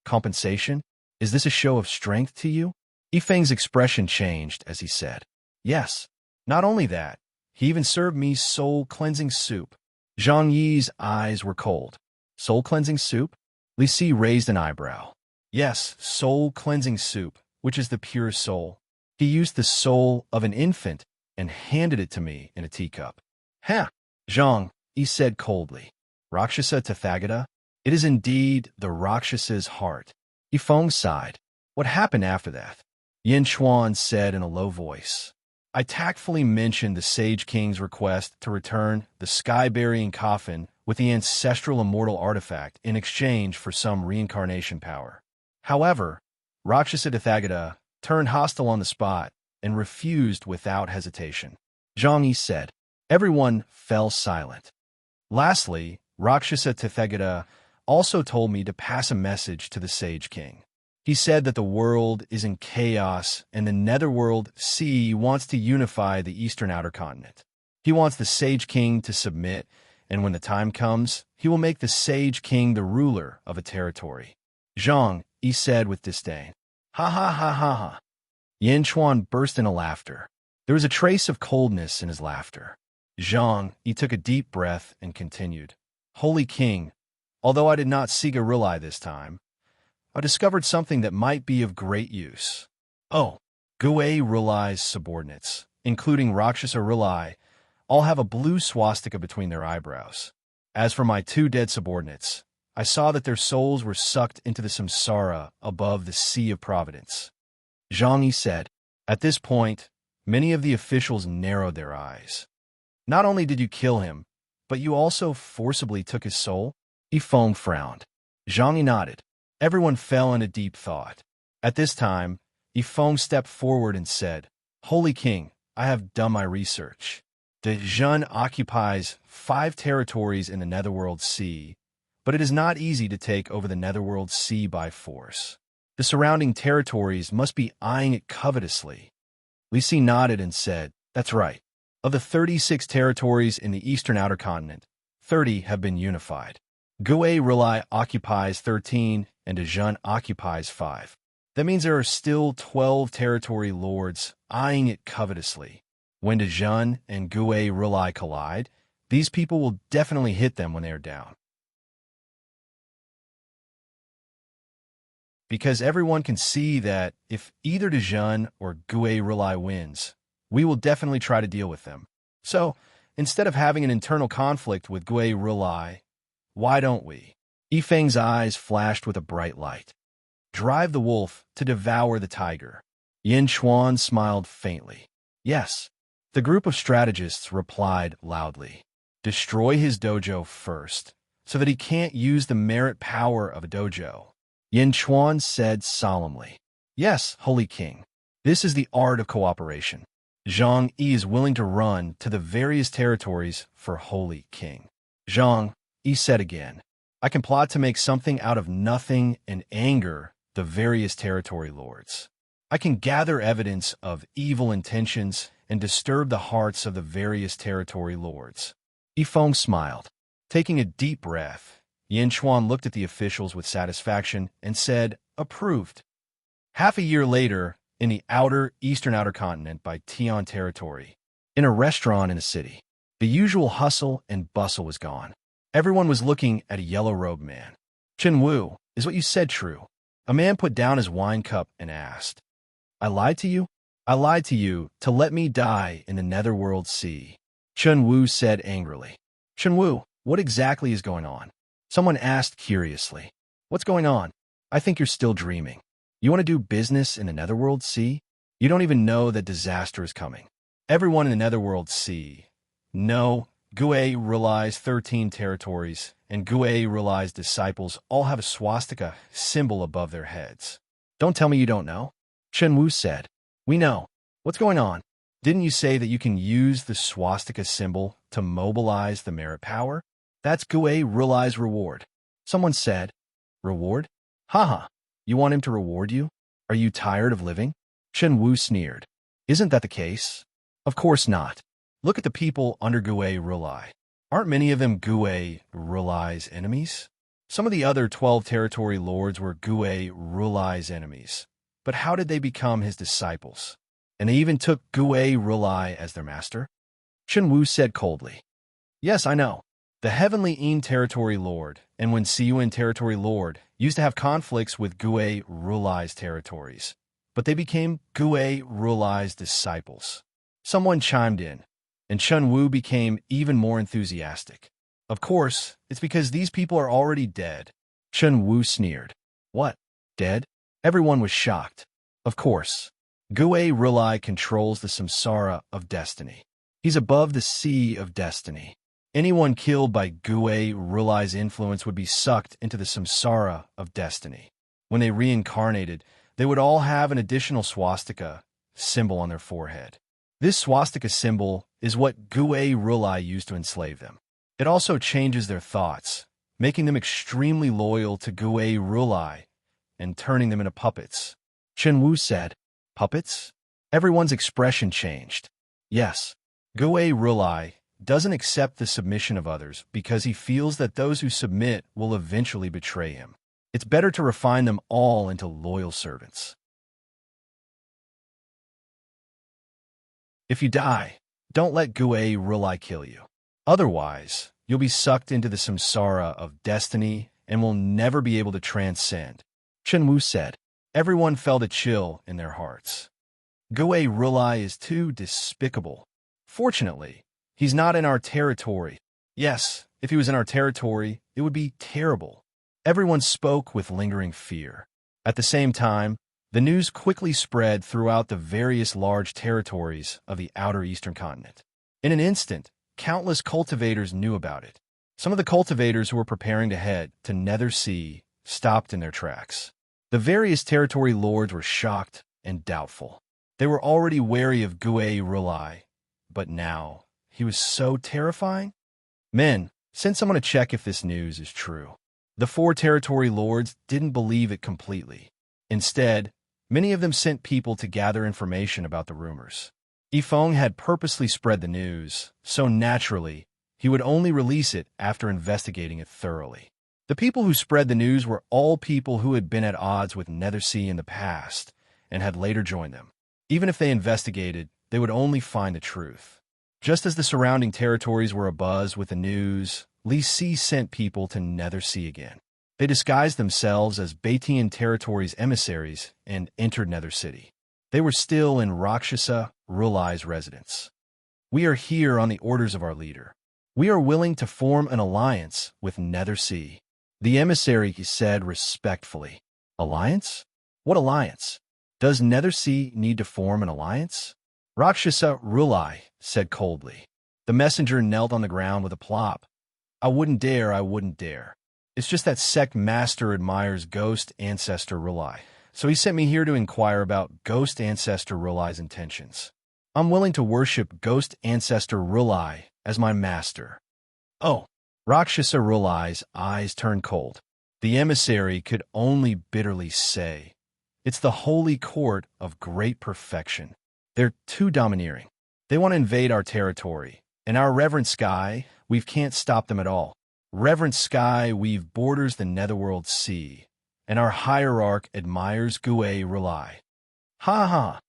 Compensation? Is this a show of strength to you? Yifeng's expression changed as he said, yes. Not only that, he even served me soul-cleansing soup. Zhang Yi's eyes were cold. Soul-cleansing soup? Li Si raised an eyebrow. Yes, soul-cleansing soup, which is the pure soul. He used the soul of an infant and handed it to me in a teacup. Ha! Zhang Yi said coldly. Rakshasa Tathagata? It is indeed the Rakshas's heart. Yifeng sighed. What happened after that? Yin Xuan said in a low voice. I tactfully mentioned the Sage King's request to return the sky-burying coffin with the ancestral immortal artifact in exchange for some reincarnation power. However, Rakshasa Tathagata turned hostile on the spot and refused without hesitation. Zhang Yi said. Everyone fell silent. Lastly, Rakshasa Tathagata also told me to pass a message to the Sage King. He said that the world is in chaos and the Netherworld Sea wants to unify the eastern outer continent. He wants the Sage King to submit, and when the time comes, he will make the Sage King the ruler of a territory. Zhang Yi said with disdain. Ha ha ha ha ha. Yin Xuan burst into laughter. There was a trace of coldness in his laughter. Zhang Yi took a deep breath and continued. Holy King, although I did not seek a Rilai this time, I discovered something that might be of great use. Oh, Gui Rilai's subordinates, including Rakshasa Rilai, all have a blue swastika between their eyebrows. As for my 2 dead subordinates, I saw that their souls were sucked into the samsara above the Sea of Providence. Zhang Yi said. At this point, many of the officials narrowed their eyes. Not only did you kill him, but you also forcibly took his soul? Yifeng frowned. Zhang Yi nodded. Everyone fell into deep thought. At this time, Yifeng stepped forward and said, Holy King, I have done my research. The Zhun occupies 5 territories in the Netherworld Sea, but it is not easy to take over the Netherworld Sea by force. The surrounding territories must be eyeing it covetously. Li Si nodded and said, That's right. Of the 36 territories in the eastern outer continent, 30 have been unified. Gui Rilai occupies 13 and Zhun occupies 5. That means there are still 12 territory lords eyeing it covetously. When Zhun and Gui Rilai collide, these people will definitely hit them when they are down. Because everyone can see that if either Zhun or Gui Rilai wins, we will definitely try to deal with them. So, instead of having an internal conflict with Gui Rilai, why don't we? Yifeng's eyes flashed with a bright light. Drive the wolf to devour the tiger. Yin Xuan smiled faintly. Yes. The group of strategists replied loudly. Destroy his dojo first, so that he can't use the merit power of a dojo. Yin Xuan said solemnly. Yes, Holy King. This is the art of cooperation. Zhang Yi is willing to run to the various territories for Holy King. Zhang Yi said again, I can plot to make something out of nothing and anger the various territory lords. I can gather evidence of evil intentions and disturb the hearts of the various territory lords. Yifeng smiled. Taking a deep breath, Yin Chuan looked at the officials with satisfaction and said, "Approved." Half a year later, in the eastern outer continent by Tian territory, in a restaurant in a city, the usual hustle and bustle was gone. Everyone was looking at a yellow-robed man. "Chen Wu, is what you said true?" A man put down his wine cup and asked. "I lied to you? I lied to you to let me die in the netherworld sea," Chen Wu said angrily. "Chen Wu, what exactly is going on?" Someone asked curiously. "What's going on? I think you're still dreaming. You want to do business in the netherworld sea? You don't even know that disaster is coming." Everyone in the netherworld sea. No, Gue realized 13 territories, and Gue realized disciples all have a swastika symbol above their heads. "Don't tell me you don't know," Chen Wu said. "We know. What's going on? Didn't you say that you can use the swastika symbol to mobilize the merit power? That's Gue realized reward." Someone said. "Reward? Haha. You want him to reward you? Are you tired of living?" Chen Wu sneered. "Isn't that the case?" "Of course not. Look at the people under Gue Rulai. Aren't many of them Gue Rulai's enemies?" Some of the other 12 territory lords were Gue Rulai's enemies. But how did they become his disciples? And they even took Gue Rulai as their master? Chen Wu said coldly. "Yes, I know. The Heavenly Yin territory lord and Wen Siyuan territory lord used to have conflicts with Gue Rulai's territories, but they became Gue Rulai's disciples." Someone chimed in, and Chen Wu became even more enthusiastic. "Of course, it's because these people are already dead." Chen Wu sneered. "What? Dead?" Everyone was shocked. "Of course. Gue Rulai controls the samsara of destiny. He's above the sea of destiny. Anyone killed by Gue Rulai's influence would be sucked into the samsara of destiny. When they reincarnated, they would all have an additional swastika symbol on their forehead. This swastika symbol is what Gue Rulai used to enslave them. It also changes their thoughts, making them extremely loyal to Gue Rulai and turning them into puppets." Chen Wu said. "Puppets?" Everyone's expression changed. "Yes, Gue Rulai doesn't accept the submission of others because he feels that those who submit will eventually betray him. It's better to refine them all into loyal servants. If you die, don't let Gue Rulai kill you. Otherwise, you'll be sucked into the samsara of destiny and will never be able to transcend." Chen Wu said. Everyone felt a chill in their hearts. Gue Rulai is too despicable. Fortunately, he's not in our territory. Yes, if he was in our territory, it would be terrible. Everyone spoke with lingering fear. At the same time, the news quickly spread throughout the various large territories of the outer eastern continent. In an instant, countless cultivators knew about it. Some of the cultivators who were preparing to head to Nether Sea stopped in their tracks. The various territory lords were shocked and doubtful. They were already wary of Gue Rulai, but now he was so terrifying. "Men, send someone to check if this news is true." The 4 territory lords didn't believe it completely. Instead, many of them sent people to gather information about the rumors. Yifeng had purposely spread the news, so naturally, he would only release it after investigating it thoroughly. The people who spread the news were all people who had been at odds with Nethersea in the past and had later joined them. Even if they investigated, they would only find the truth. Just as the surrounding territories were abuzz with the news, Li Si sent people to Nethersea again. They disguised themselves as Baitian territory's emissaries and entered Nether City. They were still in Rakshasa Rulai's residence. "We are here on the orders of our leader. We are willing to form an alliance with Nether Sea," the emissary said respectfully. "Alliance? What alliance? Does Nether Sea need to form an alliance?" Rakshasa Rulai said coldly. The messenger knelt on the ground with a plop. I wouldn't dare. It's just that sect master admires Ghost Ancestor Rulai, so he sent me here to inquire about Ghost Ancestor Rulai's intentions. I'm willing to worship Ghost Ancestor Rulai as my master." "Oh." Rakshasa Rulai's eyes turned cold. The emissary could only bitterly say, "It's the holy court of great perfection. They're too domineering. They want to invade our territory. In our reverent sky, we can't stop them at all." Reverent sky weave borders the netherworld sea, and our hierarch admires Gue Rulai. Ha ha!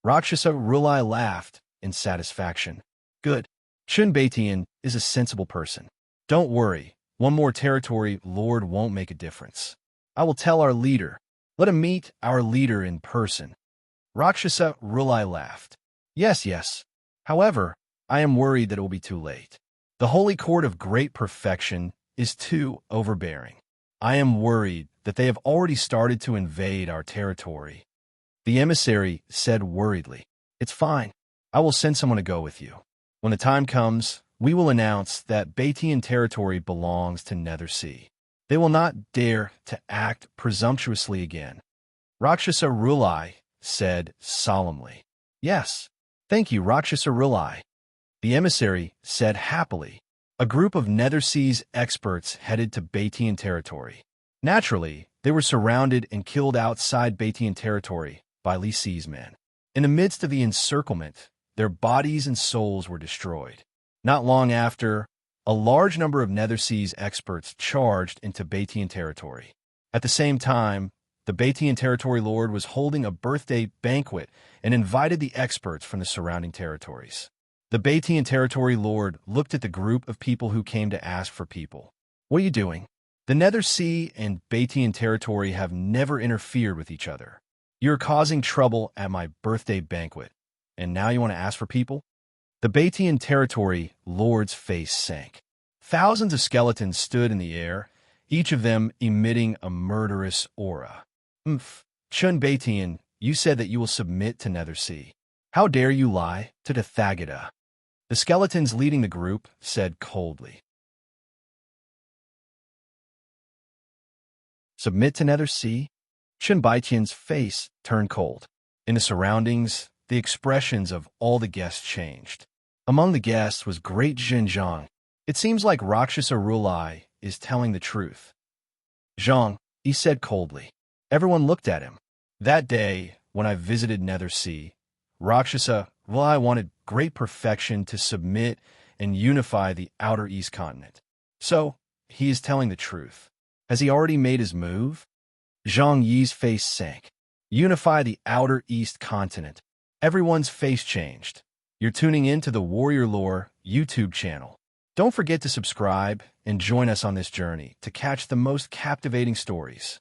Rakshasa Rulai laughed in satisfaction. Good. Chun Baitian is a sensible person. Don't worry, one more territory lord won't make a difference. I will tell our leader. Let him meet our leader in person. Rakshasa Rulai laughed. Yes, yes. However, I am worried that it will be too late. The Holy Court of Great Perfection is too overbearing. I am worried that they have already started to invade our territory. The emissary said worriedly, It's fine. I will send someone to go with you. When the time comes, we will announce that Baitian territory belongs to Nethersea. They will not dare to act presumptuously again. Rakshasa Rulai said solemnly. Yes. Thank you, Rakshasa Rulai. The emissary said happily. A group of Nethersea's experts headed to Baitian territory. Naturally, they were surrounded and killed outside Baitian territory by Li Si's men. In the midst of the encirclement, their bodies and souls were destroyed. Not long after, a large number of Nethersea's experts charged into Baitian territory. At the same time, the Baitian territory lord was holding a birthday banquet and invited the experts from the surrounding territories. The Baitian territory lord looked at the group of people who came to ask for people. What are you doing? The Nethersea and Baitian territory have never interfered with each other. You're causing trouble at my birthday banquet, and now you want to ask for people? The Baitian territory lord's face sank. Thousands of skeletons stood in the air, each of them emitting a murderous aura. Chun Baitian, you said that you will submit to Nethersea. How dare you lie to the Thagada? The skeletons leading the group said coldly. Submit to Nethersea? Chun Baitian's face turned cold. In the surroundings, the expressions of all the guests changed. Among the guests was great Jin Zhang. It seems like Rakshasa Rulai is telling the truth. Zhang, he said coldly. Everyone looked at him. That day, when I visited Nethersea, Rakshasa Rulai wanted great perfection to submit and unify the outer East continent. So, he is telling the truth. Has he already made his move? Zhang Yi's face sank. Unify the outer East continent. Everyone's face changed. You're tuning in to the Warrior Lore YouTube channel. Don't forget to subscribe and join us on this journey to catch the most captivating stories.